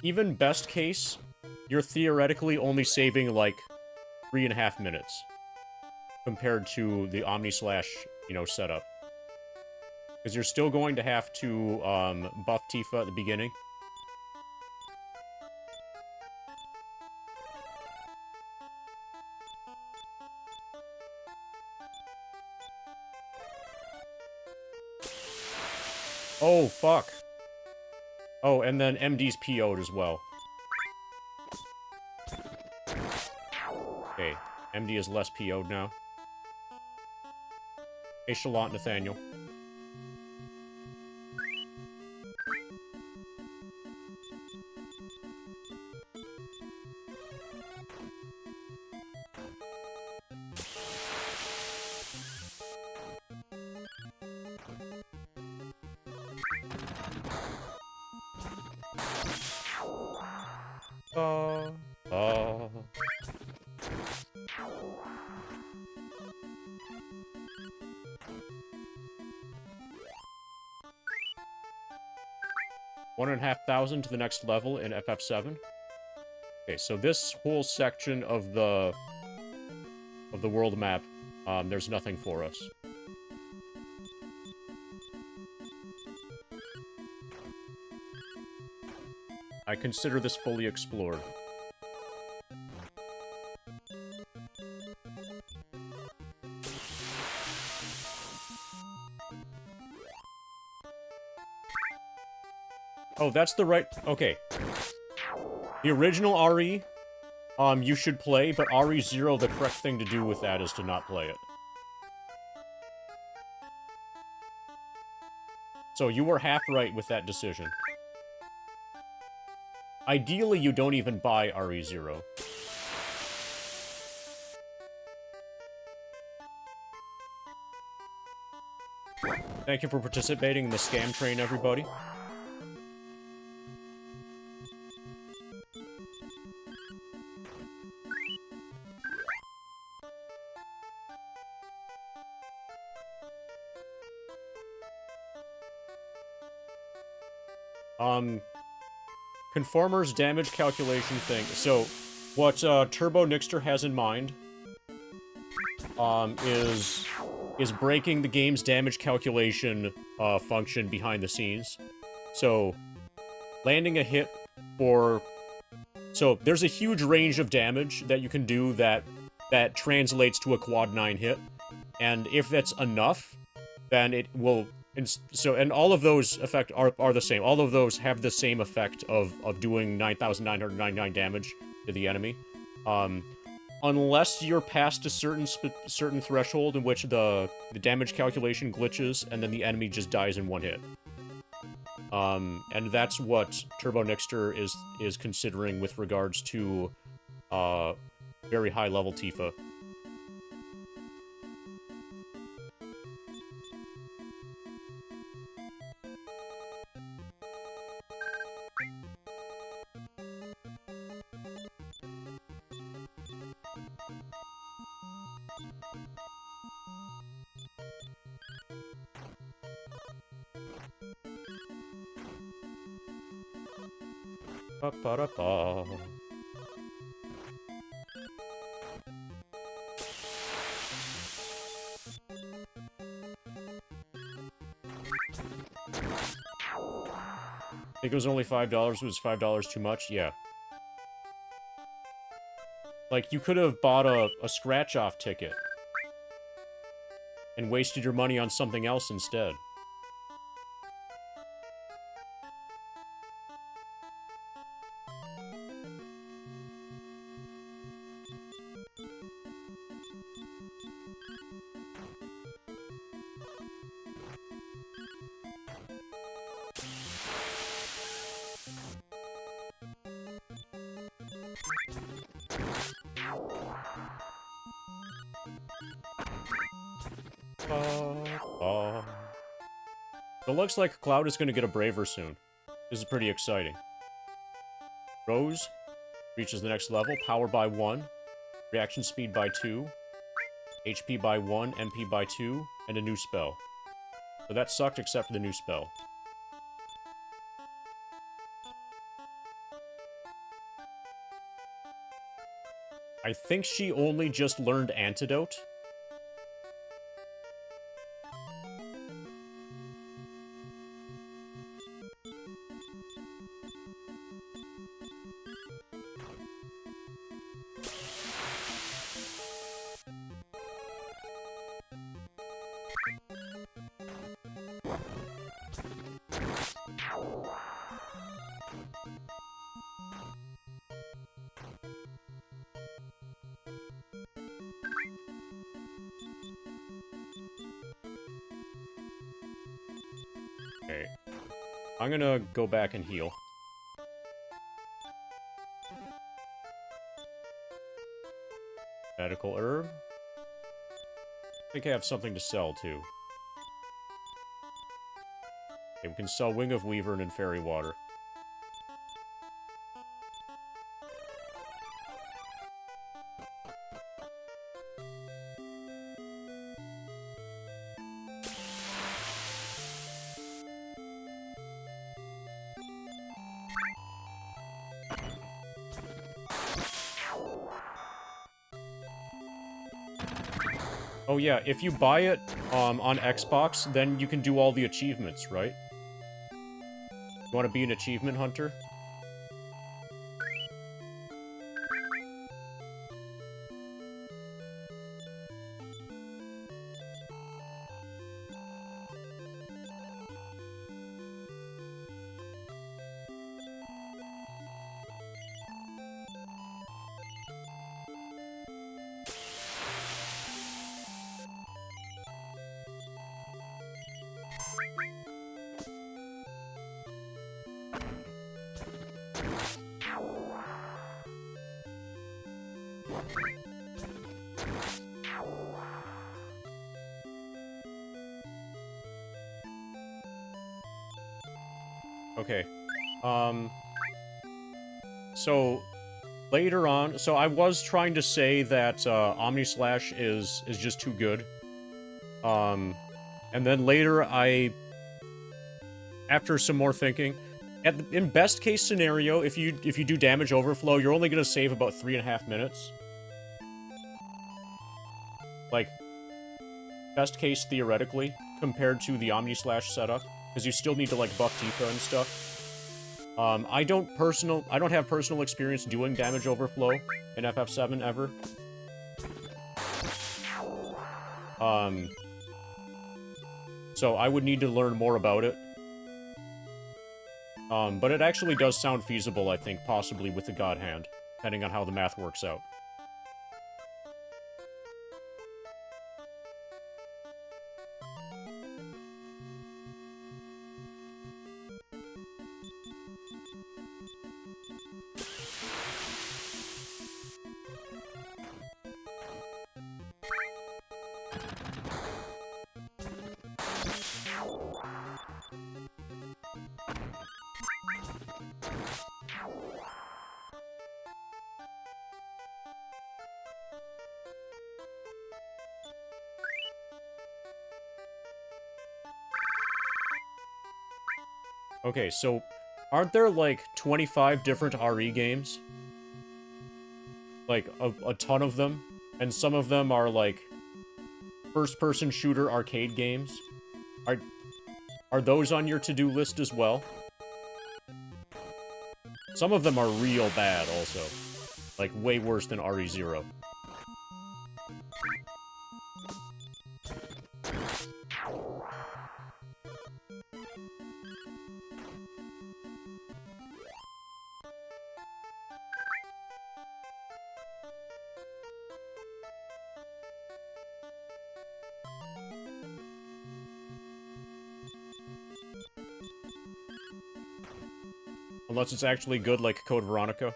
Even best case, you're theoretically only saving, like, 3.5 minutes. Compared to the Omni-slash, setup. Because you're still going to have to, buff Tifa at the beginning. Oh, fuck. Oh, and then MD's PO'd as well. Okay, MD is less PO'd now. Hey, Shalot, Nathaniel. Uh. 1,500 to the next level in FF7. Okay, so this whole section of the world map, there's nothing for us. I consider this fully explored. Oh, that's the right... Okay. The original RE, you should play, but RE0, the correct thing to do with that is to not play it. So you were half right with that decision. Ideally, you don't even buy RE0. Thank you for participating in the scam train, everybody. Conformer's damage calculation thing. So, what Turbo Nixter has in mind is breaking the game's damage calculation function behind the scenes. So, landing a hit for... So, there's a huge range of damage that you can do that translates to a quad 9 hit. And if that's enough, then it will... And all of those are the same. All of those have the same effect of doing 9,999 damage to the enemy. Unless you're past a certain threshold in which the damage calculation glitches, and then the enemy just dies in one hit. And that's what Turbo Nixter is considering with regards to very high level Tifa. Ba-ba-da-ba. I think it was only $5. Was $5 too much? Yeah. Like, you could have bought a scratch-off ticket and wasted your money on something else instead. It looks like Cloud is going to get a Braver soon. This is pretty exciting. Rose reaches the next level, power by 1, reaction speed by 2, HP by 1, MP by 2, and a new spell. So that sucked except for the new spell. I think she only just learned Antidote. Okay. I'm gonna go back and heal. Medical herb. I think I have something to sell, too. Okay, we can sell Wing of Weaver and Fairy Water. Oh yeah, if you buy it on Xbox, then you can do all the achievements, right? You want to be an achievement hunter? Okay. So, later on... So, I was trying to say that, Omnislash is just too good. And then later, after some more thinking... in best case scenario, if you do damage overflow, you're only gonna save about 3.5 minutes. Like, best case theoretically, compared to the Omnislash setup. Because you still need to, like, buff Tifa and stuff. I don't have personal experience doing damage overflow in FF7 ever. So I would need to learn more about it. But it actually does sound feasible, I think, possibly with the God Hand, depending on how the math works out. Okay, so aren't there, like, 25 different RE games? Like, a ton of them? And some of them are, like, first-person shooter arcade games? Are those on your to-do list as well? Some of them are real bad, also. Like, way worse than RE0. Unless it's actually good, like Code Veronica.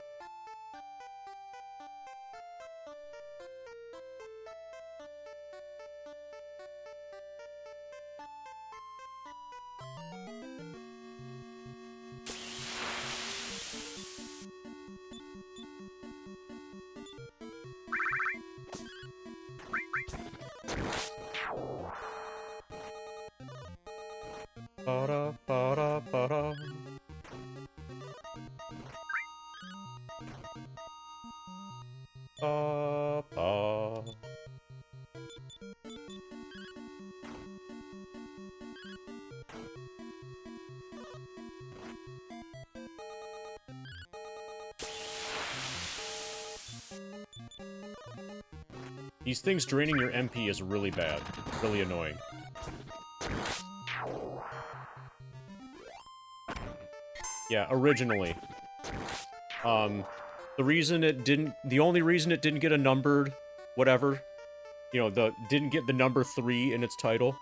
Ba-da, ba-da, ba-da. Ba-ba. These things draining your MP is really bad. Really annoying. Yeah, originally. The only reason it didn't get a numbered whatever, you know, didn't get the number 3 in its title,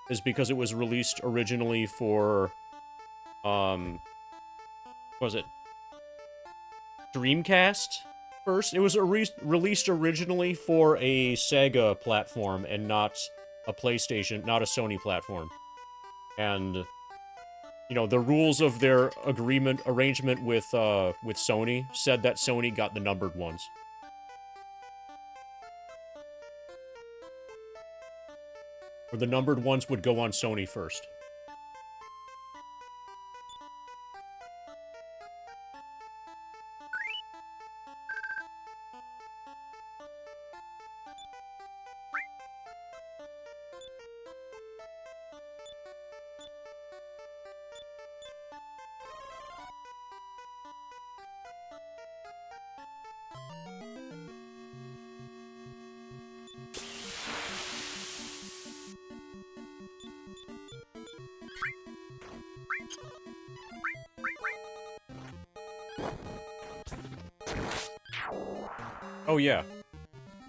is because it was released originally for Was it Dreamcast first? It was released originally for a Sega platform and not a PlayStation, not a Sony platform. And, you know, the rules of their arrangement with Sony said that Sony got the numbered ones. Or the numbered ones would go on Sony first. Oh yeah.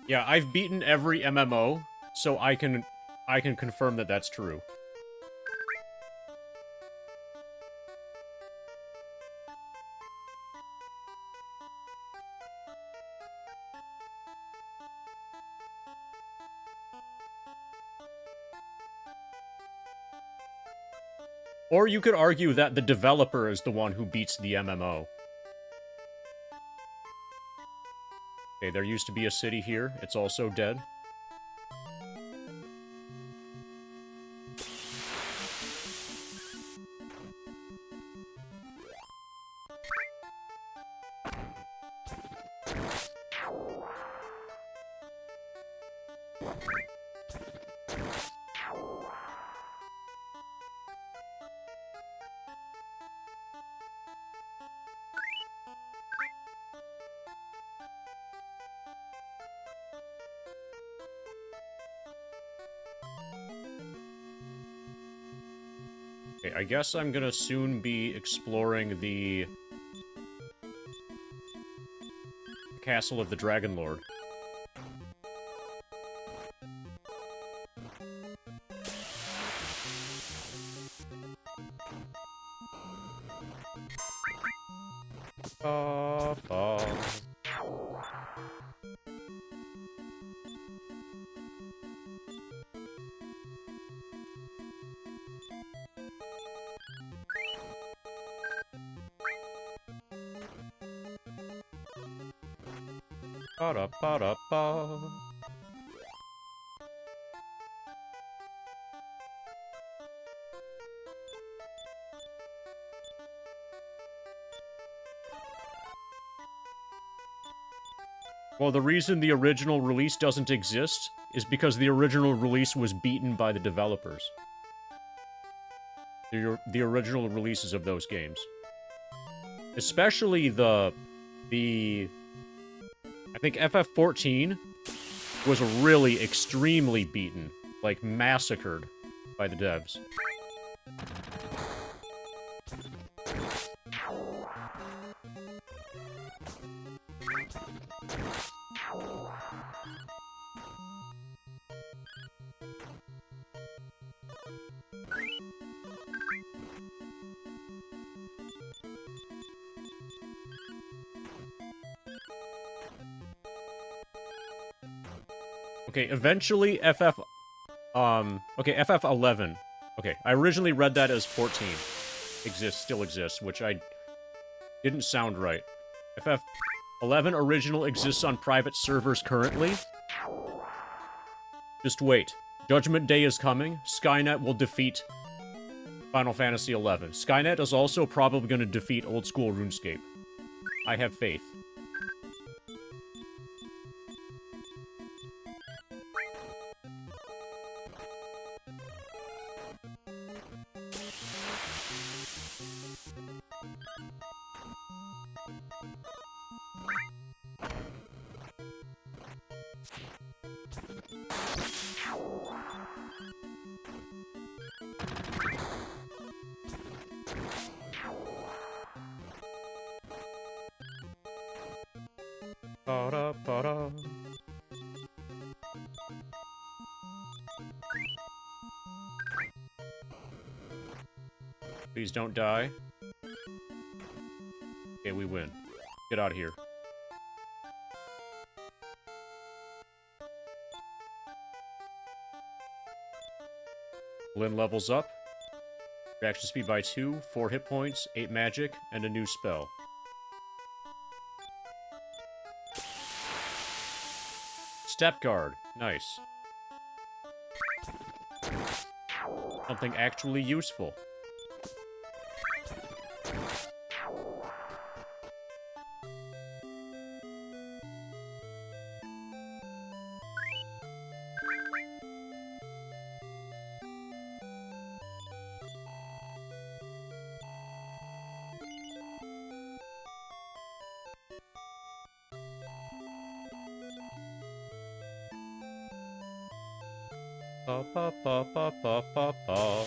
Yeah, I've beaten every MMO, so I can confirm that that's true. Or you could argue that the developer is the one who beats the MMO. Okay, there used to be a city here. It's also dead. Okay, I guess I'm gonna soon be exploring the Castle of the Dragon Lord. Ba-da-ba-da-ba. Well, the reason the original release doesn't exist is because the original release was beaten by the developers. The original releases of those games. Especially I think FF14 was really extremely beaten, like massacred by the devs. Okay, eventually FF11. Okay, I originally read that as 14. Still exists, which I didn't sound right. FF11 original exists on private servers currently. Just wait. Judgment Day is coming. Skynet will defeat Final Fantasy XI. Skynet is also probably going to defeat old school RuneScape. I have faith. Ba-da-ba-da. Please don't die. Okay, we win. Get out of here. Lynn levels up. Reaction speed by 2, 4 hit points, 8 magic, and a new spell. Step guard. Nice. Something actually useful. Ba ba ba ba ba ba ba.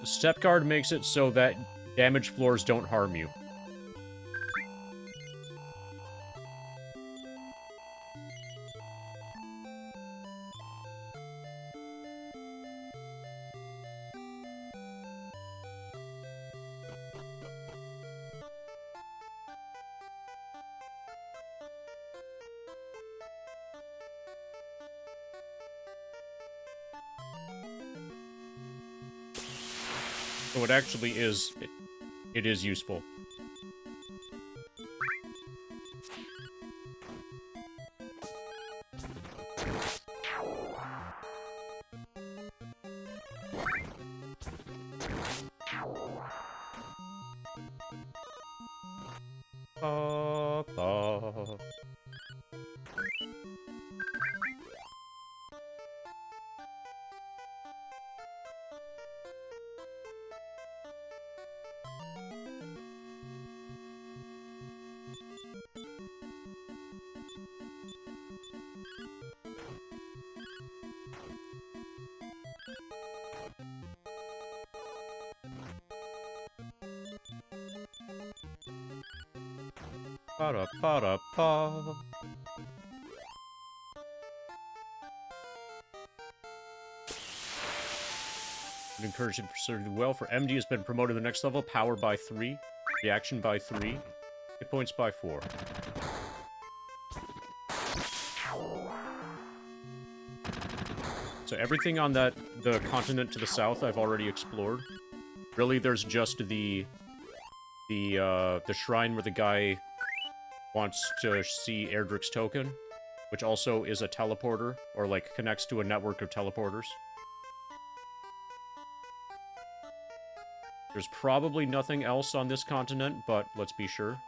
Step guard makes it so that damaged floors don't harm you. So it actually is, it is useful. Ba, ba. Ba-da-ba-da-ba. Encouraged and pursued well. For MD has been promoted to the next level. Power by 3. Reaction by 3. Hit points by 4. So everything on the continent to the south I've already explored. Really, there's just the shrine where the guy wants to see Erdrick's token, which also is a teleporter, or like connects to a network of teleporters. There's probably nothing else on this continent, but let's be sure.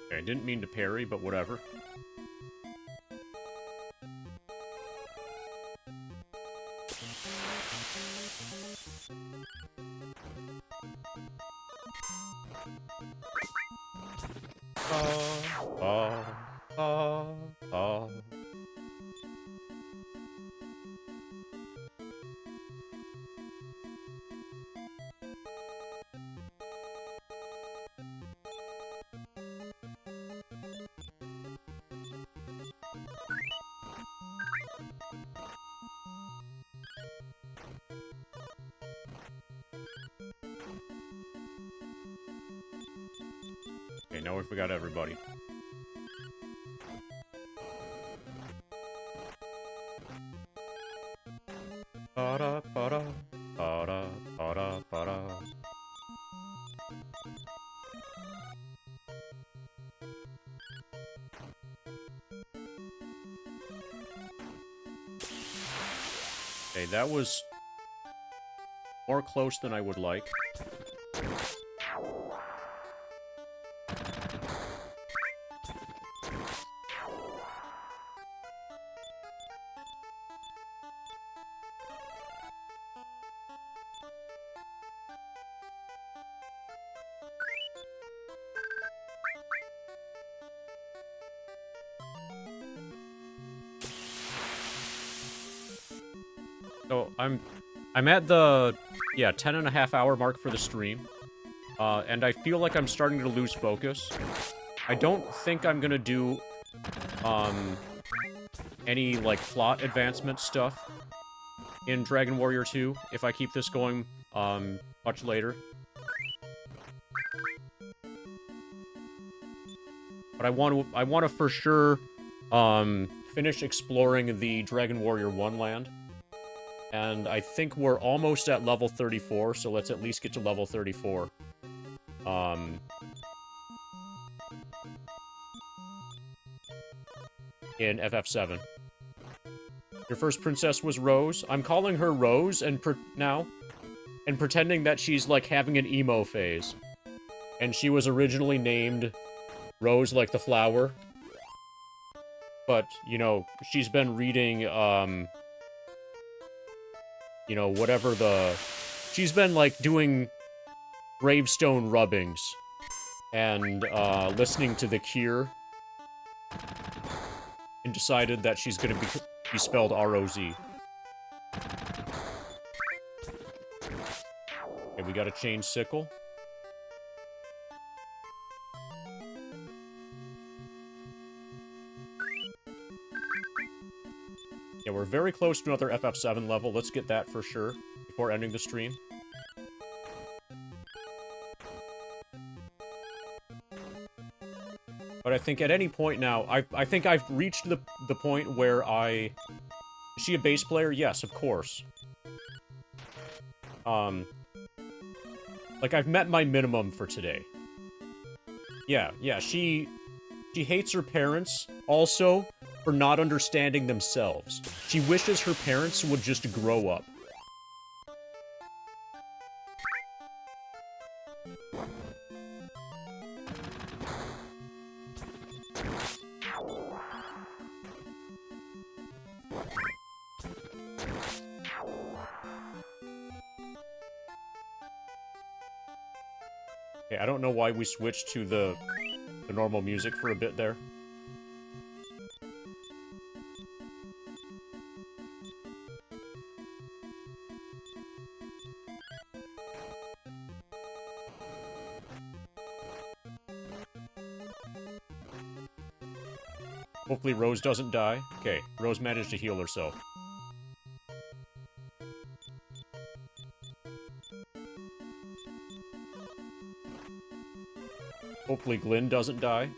Okay, I didn't mean to parry, but whatever. Okay, now we forgot everybody. Ba-da, ba-da, ba-da, ba-da, ba-da. Okay, that was more close than I would like. So I'm at the 10.5 hour mark for the stream. And I feel like I'm starting to lose focus. I don't think I'm gonna do any like plot advancement stuff in Dragon Warrior 2 if I keep this going much later. But I want to for sure finish exploring the Dragon Warrior 1 land. And I think we're almost at level 34, so let's at least get to level 34. In FF7. Your first princess was Rose. I'm calling her Rose now, and pretending that she's, like, having an emo phase. And she was originally named Rose, like the flower. But, you know, she's been reading, you know, whatever the... She's been, like, doing gravestone rubbings and, listening to The Cure. And decided that she's gonna be spelled R-O-Z. Okay, we gotta change sickle. Yeah, we're very close to another FF7 level. Let's get that for sure before ending the stream. But I think at any point now, I think I've reached the point where Is she a bass player? Yes, of course. Like, I've met my minimum for today. Yeah, she hates her parents, also, for not understanding themselves. She wishes her parents would just grow up. Okay, I don't know why we switched to the normal music for a bit there. Hopefully Rose doesn't die. Okay, Rose managed to heal herself. Hopefully Glyn doesn't die.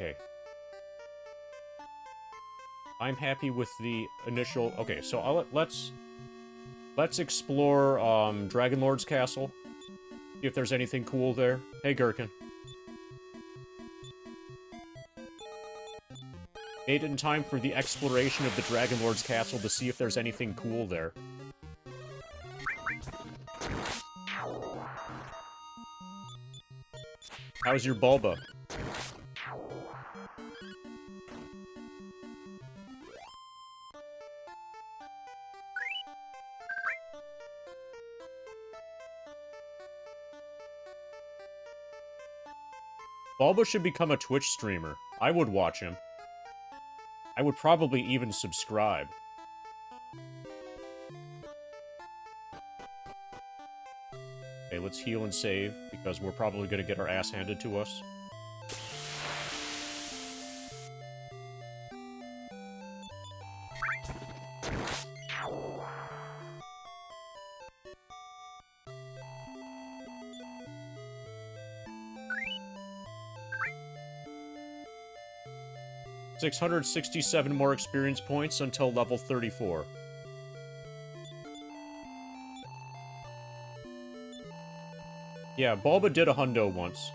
Okay. I'm happy with the initial... Okay, so let's explore Dragon Lord's castle. See if there's anything cool there. Hey, Gherkin. Made it in time for the exploration of the Dragon Lord's castle to see if there's anything cool there. How's your Bulba? Bulba should become a Twitch streamer. I would watch him. I would probably even subscribe. Okay, let's heal and save, because we're probably going to get our ass handed to us. $667 more experience points until level 34. Yeah, Bulba did a hundo once.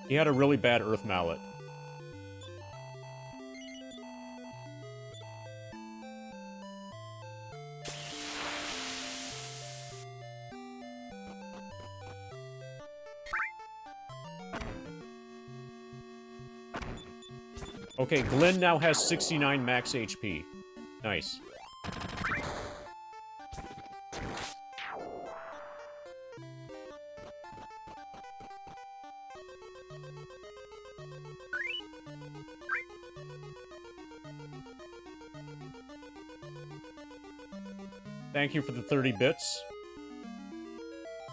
He had a really bad Earth Mallet. Okay, Glenn now has 69 max HP. Nice. Thank you for the 30 bits.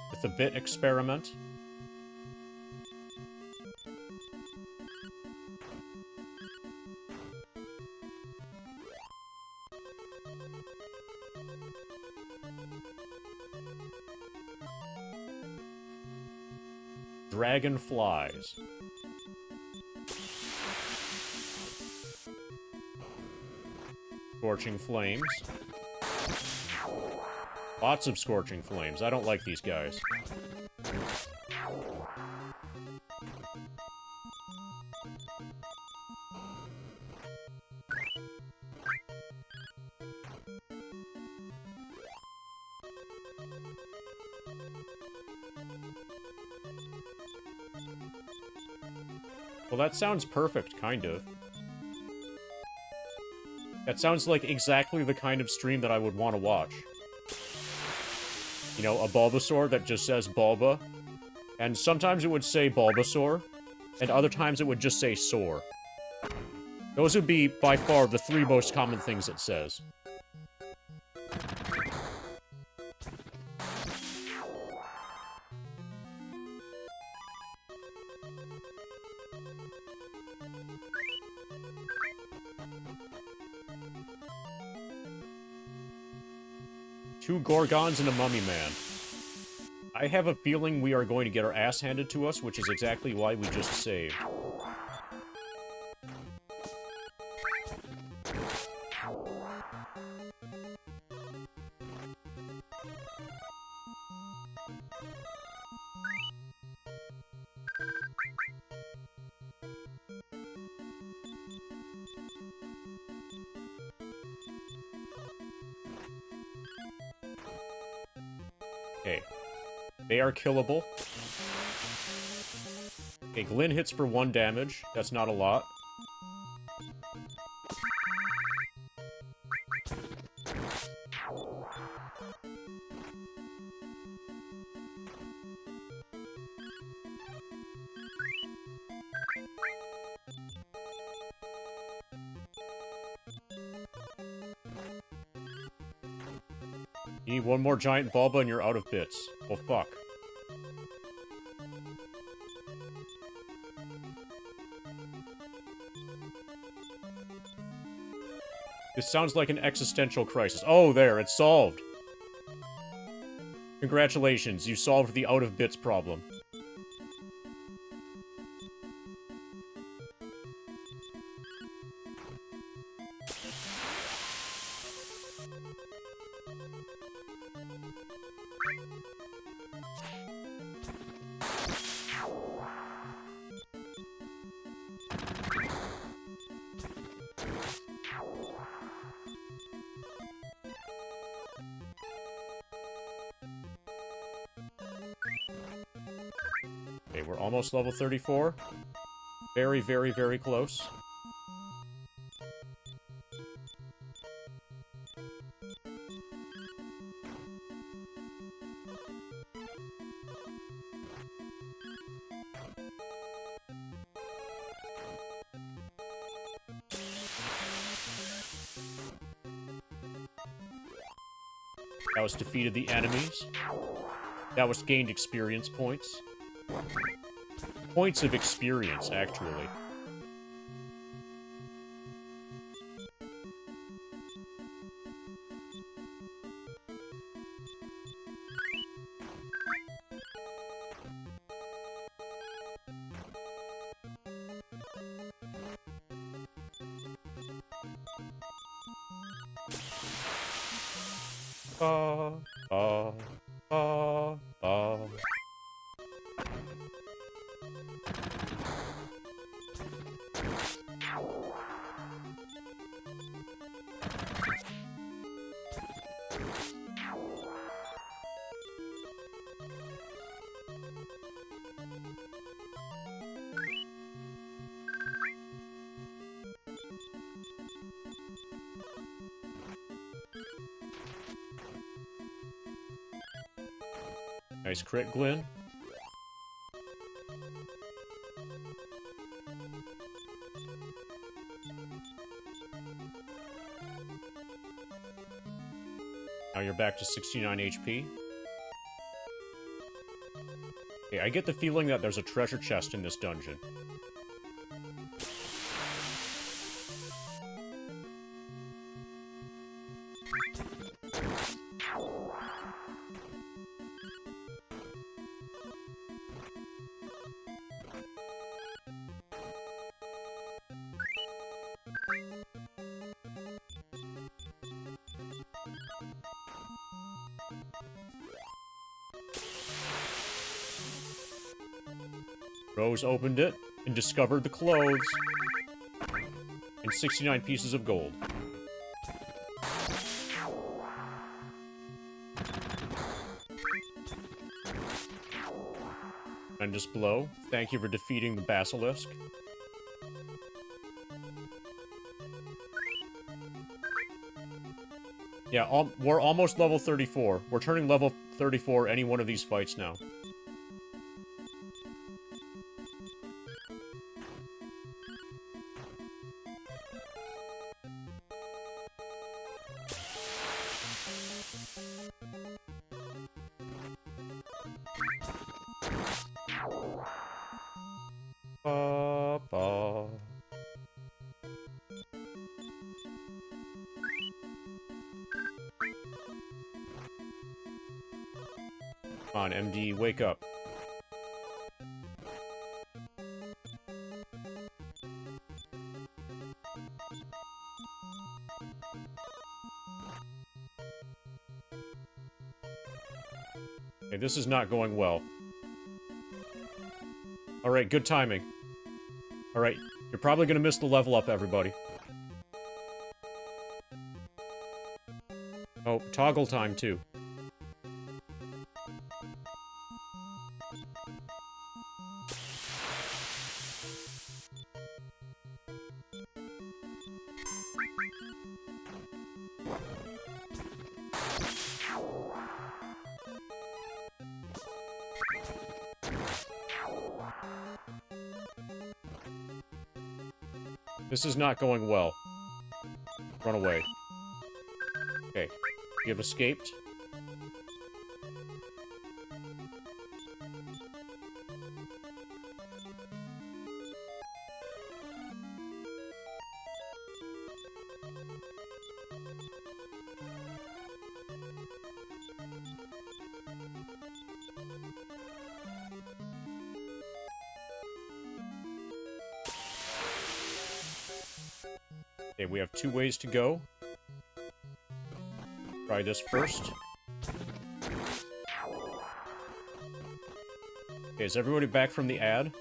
With the bit experiment. Dragonflies. Scorching flames. Lots of scorching flames. I don't like these guys. Well, that sounds perfect, kind of. That sounds like exactly the kind of stream that I would want to watch. You know, a Bulbasaur that just says Bulba, and sometimes it would say Bulbasaur, and other times it would just say Soar. Those would be, by far, the three most common things it says. Two Gorgons and a Mummy Man. I have a feeling we are going to get our ass handed to us, which is exactly why we just saved. Okay. They are killable. Okay, Glenn hits for 1 damage. That's not a lot. You need one more giant Bulba and you're out of bits. Oh, fuck. This sounds like an existential crisis. Oh, there, it's solved. Congratulations, you solved the out-of-bits problem. Okay, we're almost level 34. Very, very, very close. That was defeated the enemies. That was gained experience points. Points of experience, actually. Ba, ba, ba, ba. Nice crit, Glenn. Now you're back to 69 HP. Okay, I get the feeling that there's a treasure chest in this dungeon. Rose opened it and discovered the clothes and 69 pieces of gold. Tremendous blow. Thank you for defeating the basilisk. Yeah, we're almost level 34. We're turning level 34 any one of these fights now. Ba, ba. Come on, MD, wake up. Okay, this is not going well. Alright, good timing. Alright, you're probably gonna miss the level up, everybody. Oh, toggle time, too. This is not going well. Run away. Okay. You have escaped. Okay, we have 2 ways to go. Try this first. Okay, is everybody back from the ad?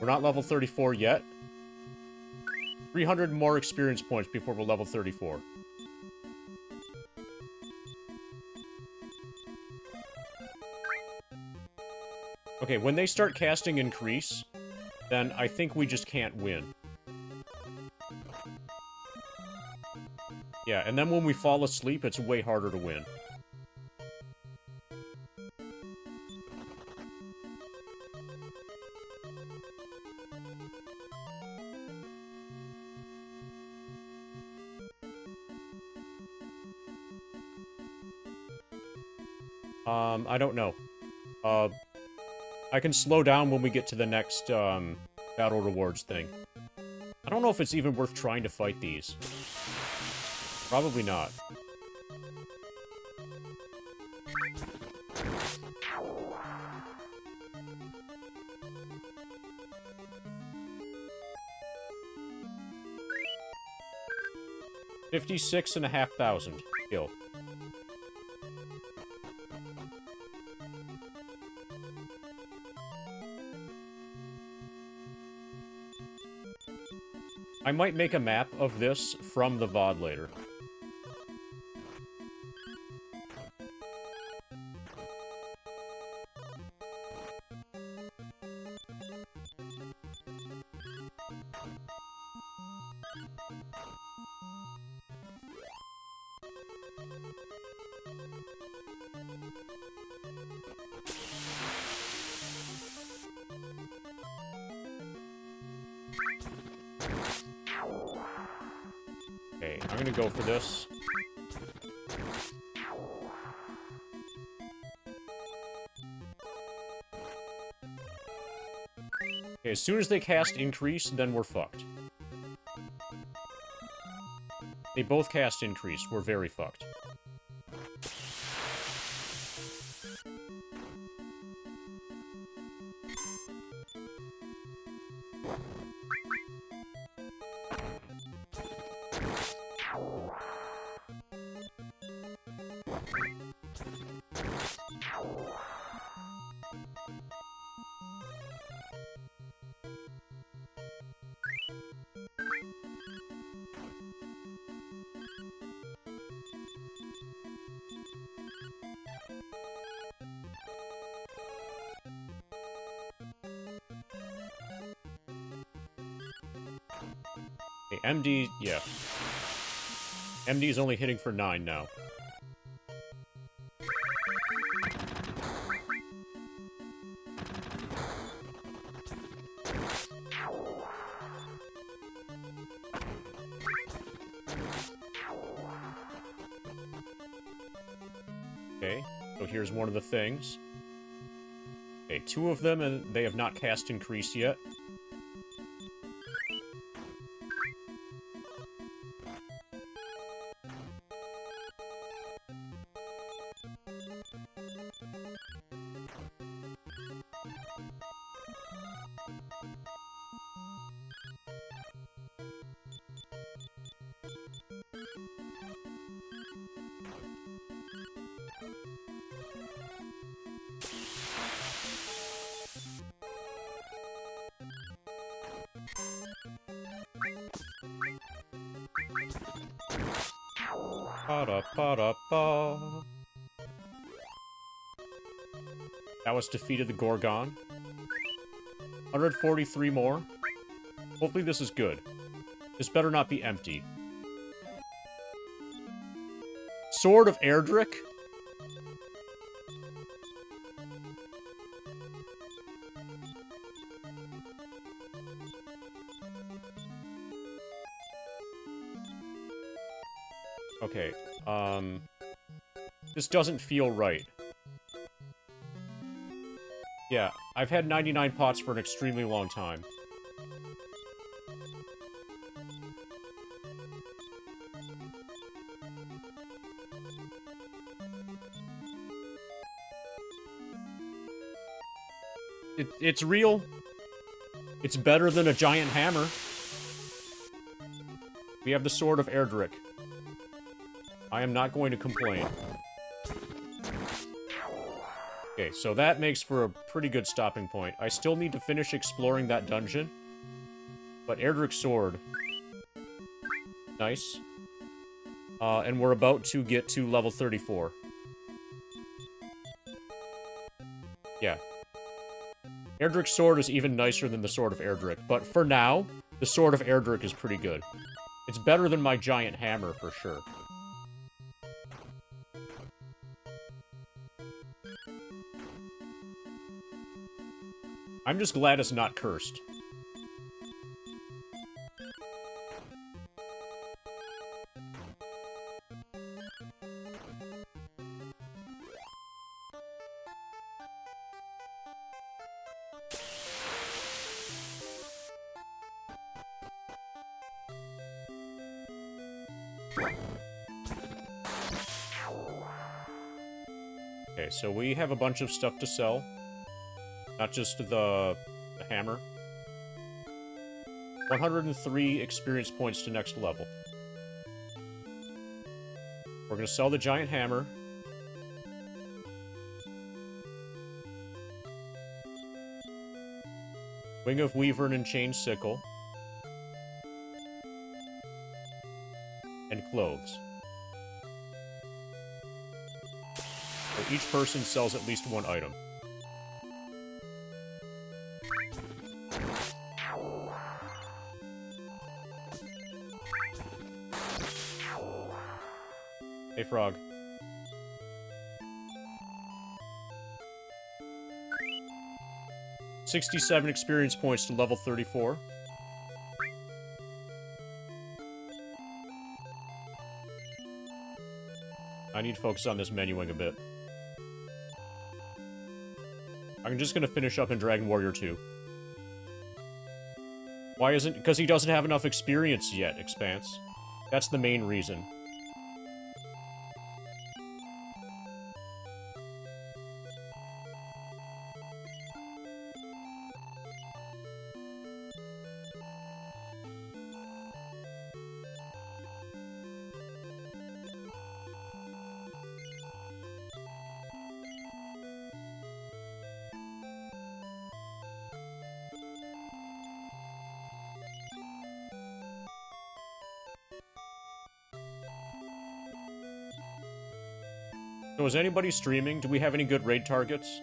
We're not level 34 yet. 300 more experience points before we're level 34. Okay, when they start casting Increase, then I think we just can't win. Yeah, and then when we fall asleep, it's way harder to win. I don't know. I can slow down when we get to the next, battle rewards thing. I don't know if it's even worth trying to fight these. Probably not. $56,500 kill. I might make a map of this from the VOD later. Okay, I'm gonna go for this. Okay, as soon as they cast Increase, then we're fucked. They both cast Increase, we're very fucked. Okay, MD, yeah. MD is only hitting for 9 now. Okay, so here's one of the things. Okay, 2 of them, and they have not cast Increase yet. Ba-da-ba-da-ba. That was defeated the Gorgon. 143 more. Hopefully this is good. This better not be empty. Sword of Erdrick? Okay, this doesn't feel right. Yeah, I've had 99 pots for an extremely long time. It's real. It's better than a giant hammer. We have the Sword of Erdrick. I am not going to complain. Okay, so that makes for a pretty good stopping point. I still need to finish exploring that dungeon. But Erdrick's Sword. Nice. And we're about to get to level 34. Yeah. Erdrick's Sword is even nicer than the Sword of Erdrick, but for now, the Sword of Erdrick is pretty good. It's better than my giant hammer, for sure. I'm just glad it's not cursed. Okay, so we have a bunch of stuff to sell. Not just the hammer. 103 experience points to next level. We're gonna sell the giant hammer. Wing of Weavern and Chain Sickle. And clothes. So each person sells at least one item. Hey, Frog. $67 experience points to level 34. I need to focus on this menuing a bit. I'm just gonna finish up in Dragon Warrior 2. Why isn't... Because he doesn't have enough experience yet, Expanse. That's the main reason. So is anybody streaming? Do we have any good raid targets?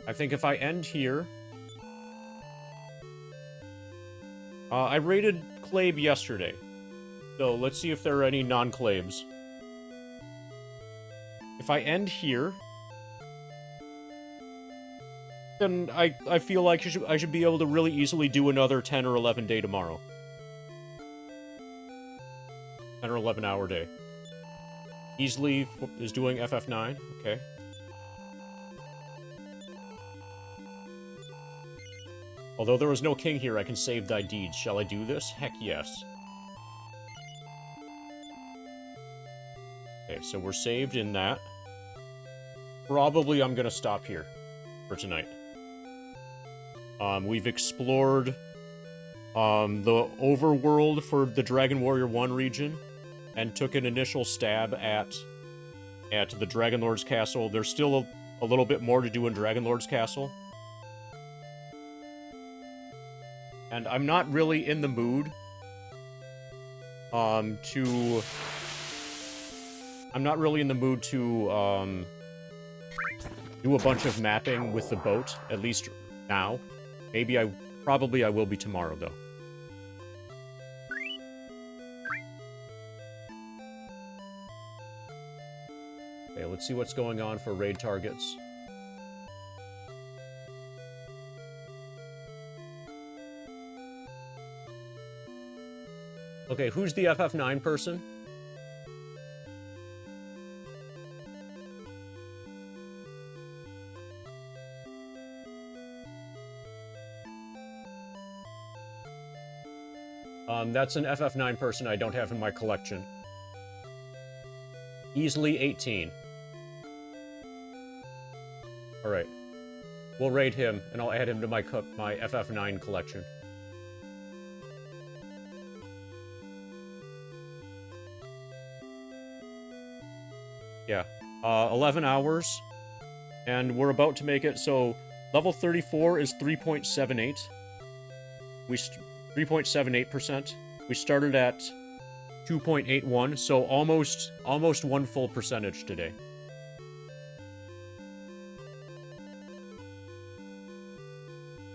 I think if I end here... I raided Clave yesterday. So let's see if there are any non-Claves. If I end here... then I feel like I should be able to really easily do another 10 or 11 day tomorrow. 10 or 11 hour day. Easily is doing FF9, okay. Although there was no king here, I can save thy deeds. Shall I do this? Heck yes. Okay, so we're saved in that. Probably I'm gonna stop here for tonight. We've explored the overworld for the Dragon Warrior 1 region and took an initial stab at the Dragon Lord's Castle. There's still a little bit more to do in Dragon Lord's Castle. And I'm not really in the mood to do a bunch of mapping with the boat, at least now. Probably I will be tomorrow, though. Okay, let's see what's going on for raid targets. Okay, who's the FF9 person? That's an FF9 person I don't have in my collection. Easily 18. Alright. We'll raid him, and I'll add him to my FF9 collection. Yeah. 11 hours. And we're about to make it, so... Level 34 is 3.78. 3.78%. We started at 2.81, so almost 1 full percentage today.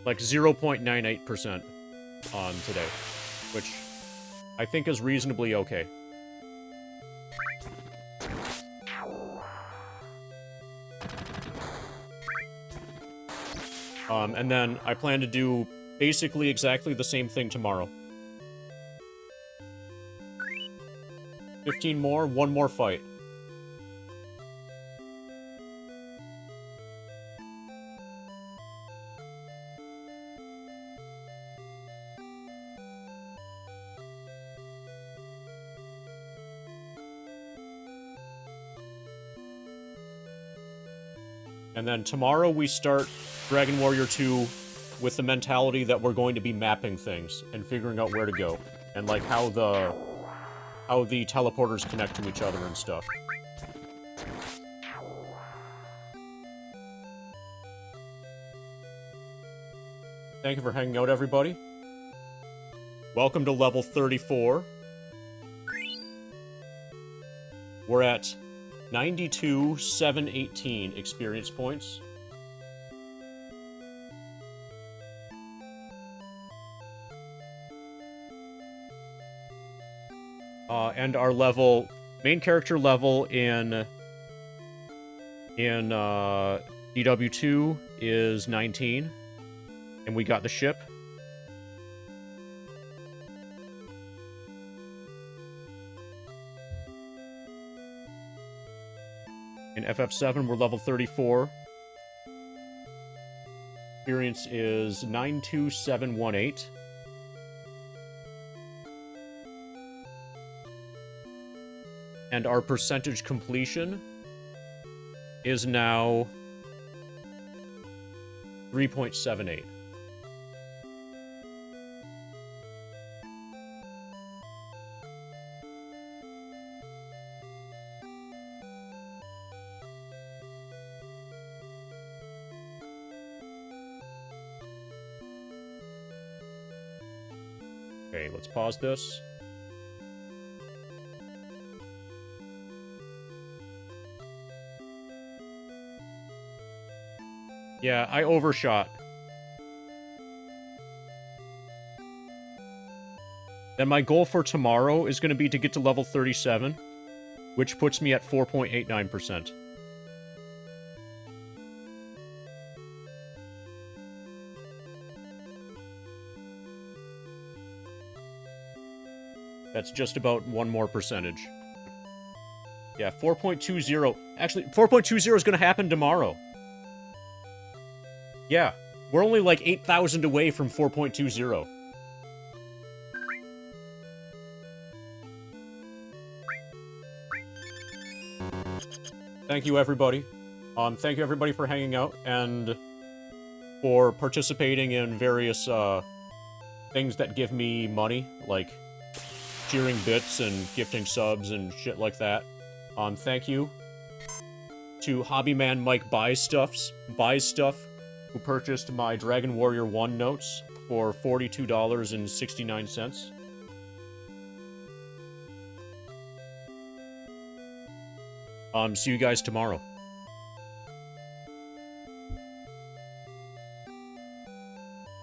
Like 0.98% today, which I think is reasonably okay. And then I plan to do basically exactly the same thing tomorrow. 15 more, 1 more fight. And then tomorrow we start Dragon Warrior 2 with the mentality that we're going to be mapping things and figuring out where to go. And, like, how the teleporters connect to each other and stuff. Thank you for hanging out, everybody. Welcome to level 34. We're at 92,718 experience points. And our level, main character level in DW2 is 19. And we got the ship. In FF7, we're level 34. Experience is 92718. And our percentage completion is now 3.78. Okay, let's pause this. Yeah, I overshot. Then my goal for tomorrow is going to be to get to level 37, which puts me at 4.89%. That's just about one more percentage. Yeah, 4.20. Actually, 4.20 is going to happen tomorrow. Yeah, we're only like 8,000 away from 4.20. Thank you, everybody. Thank you, everybody, for hanging out and for participating in various things that give me money, like cheering bits and gifting subs and shit like that. Thank you to Hobbyman Mike Buys Stuff, who purchased my Dragon Warrior 1 notes for $42.69. See you guys tomorrow.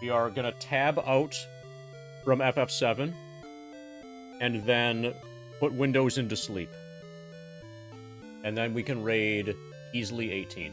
We are gonna tab out from FF7 and then put Windows into sleep. And then we can raid easily 18.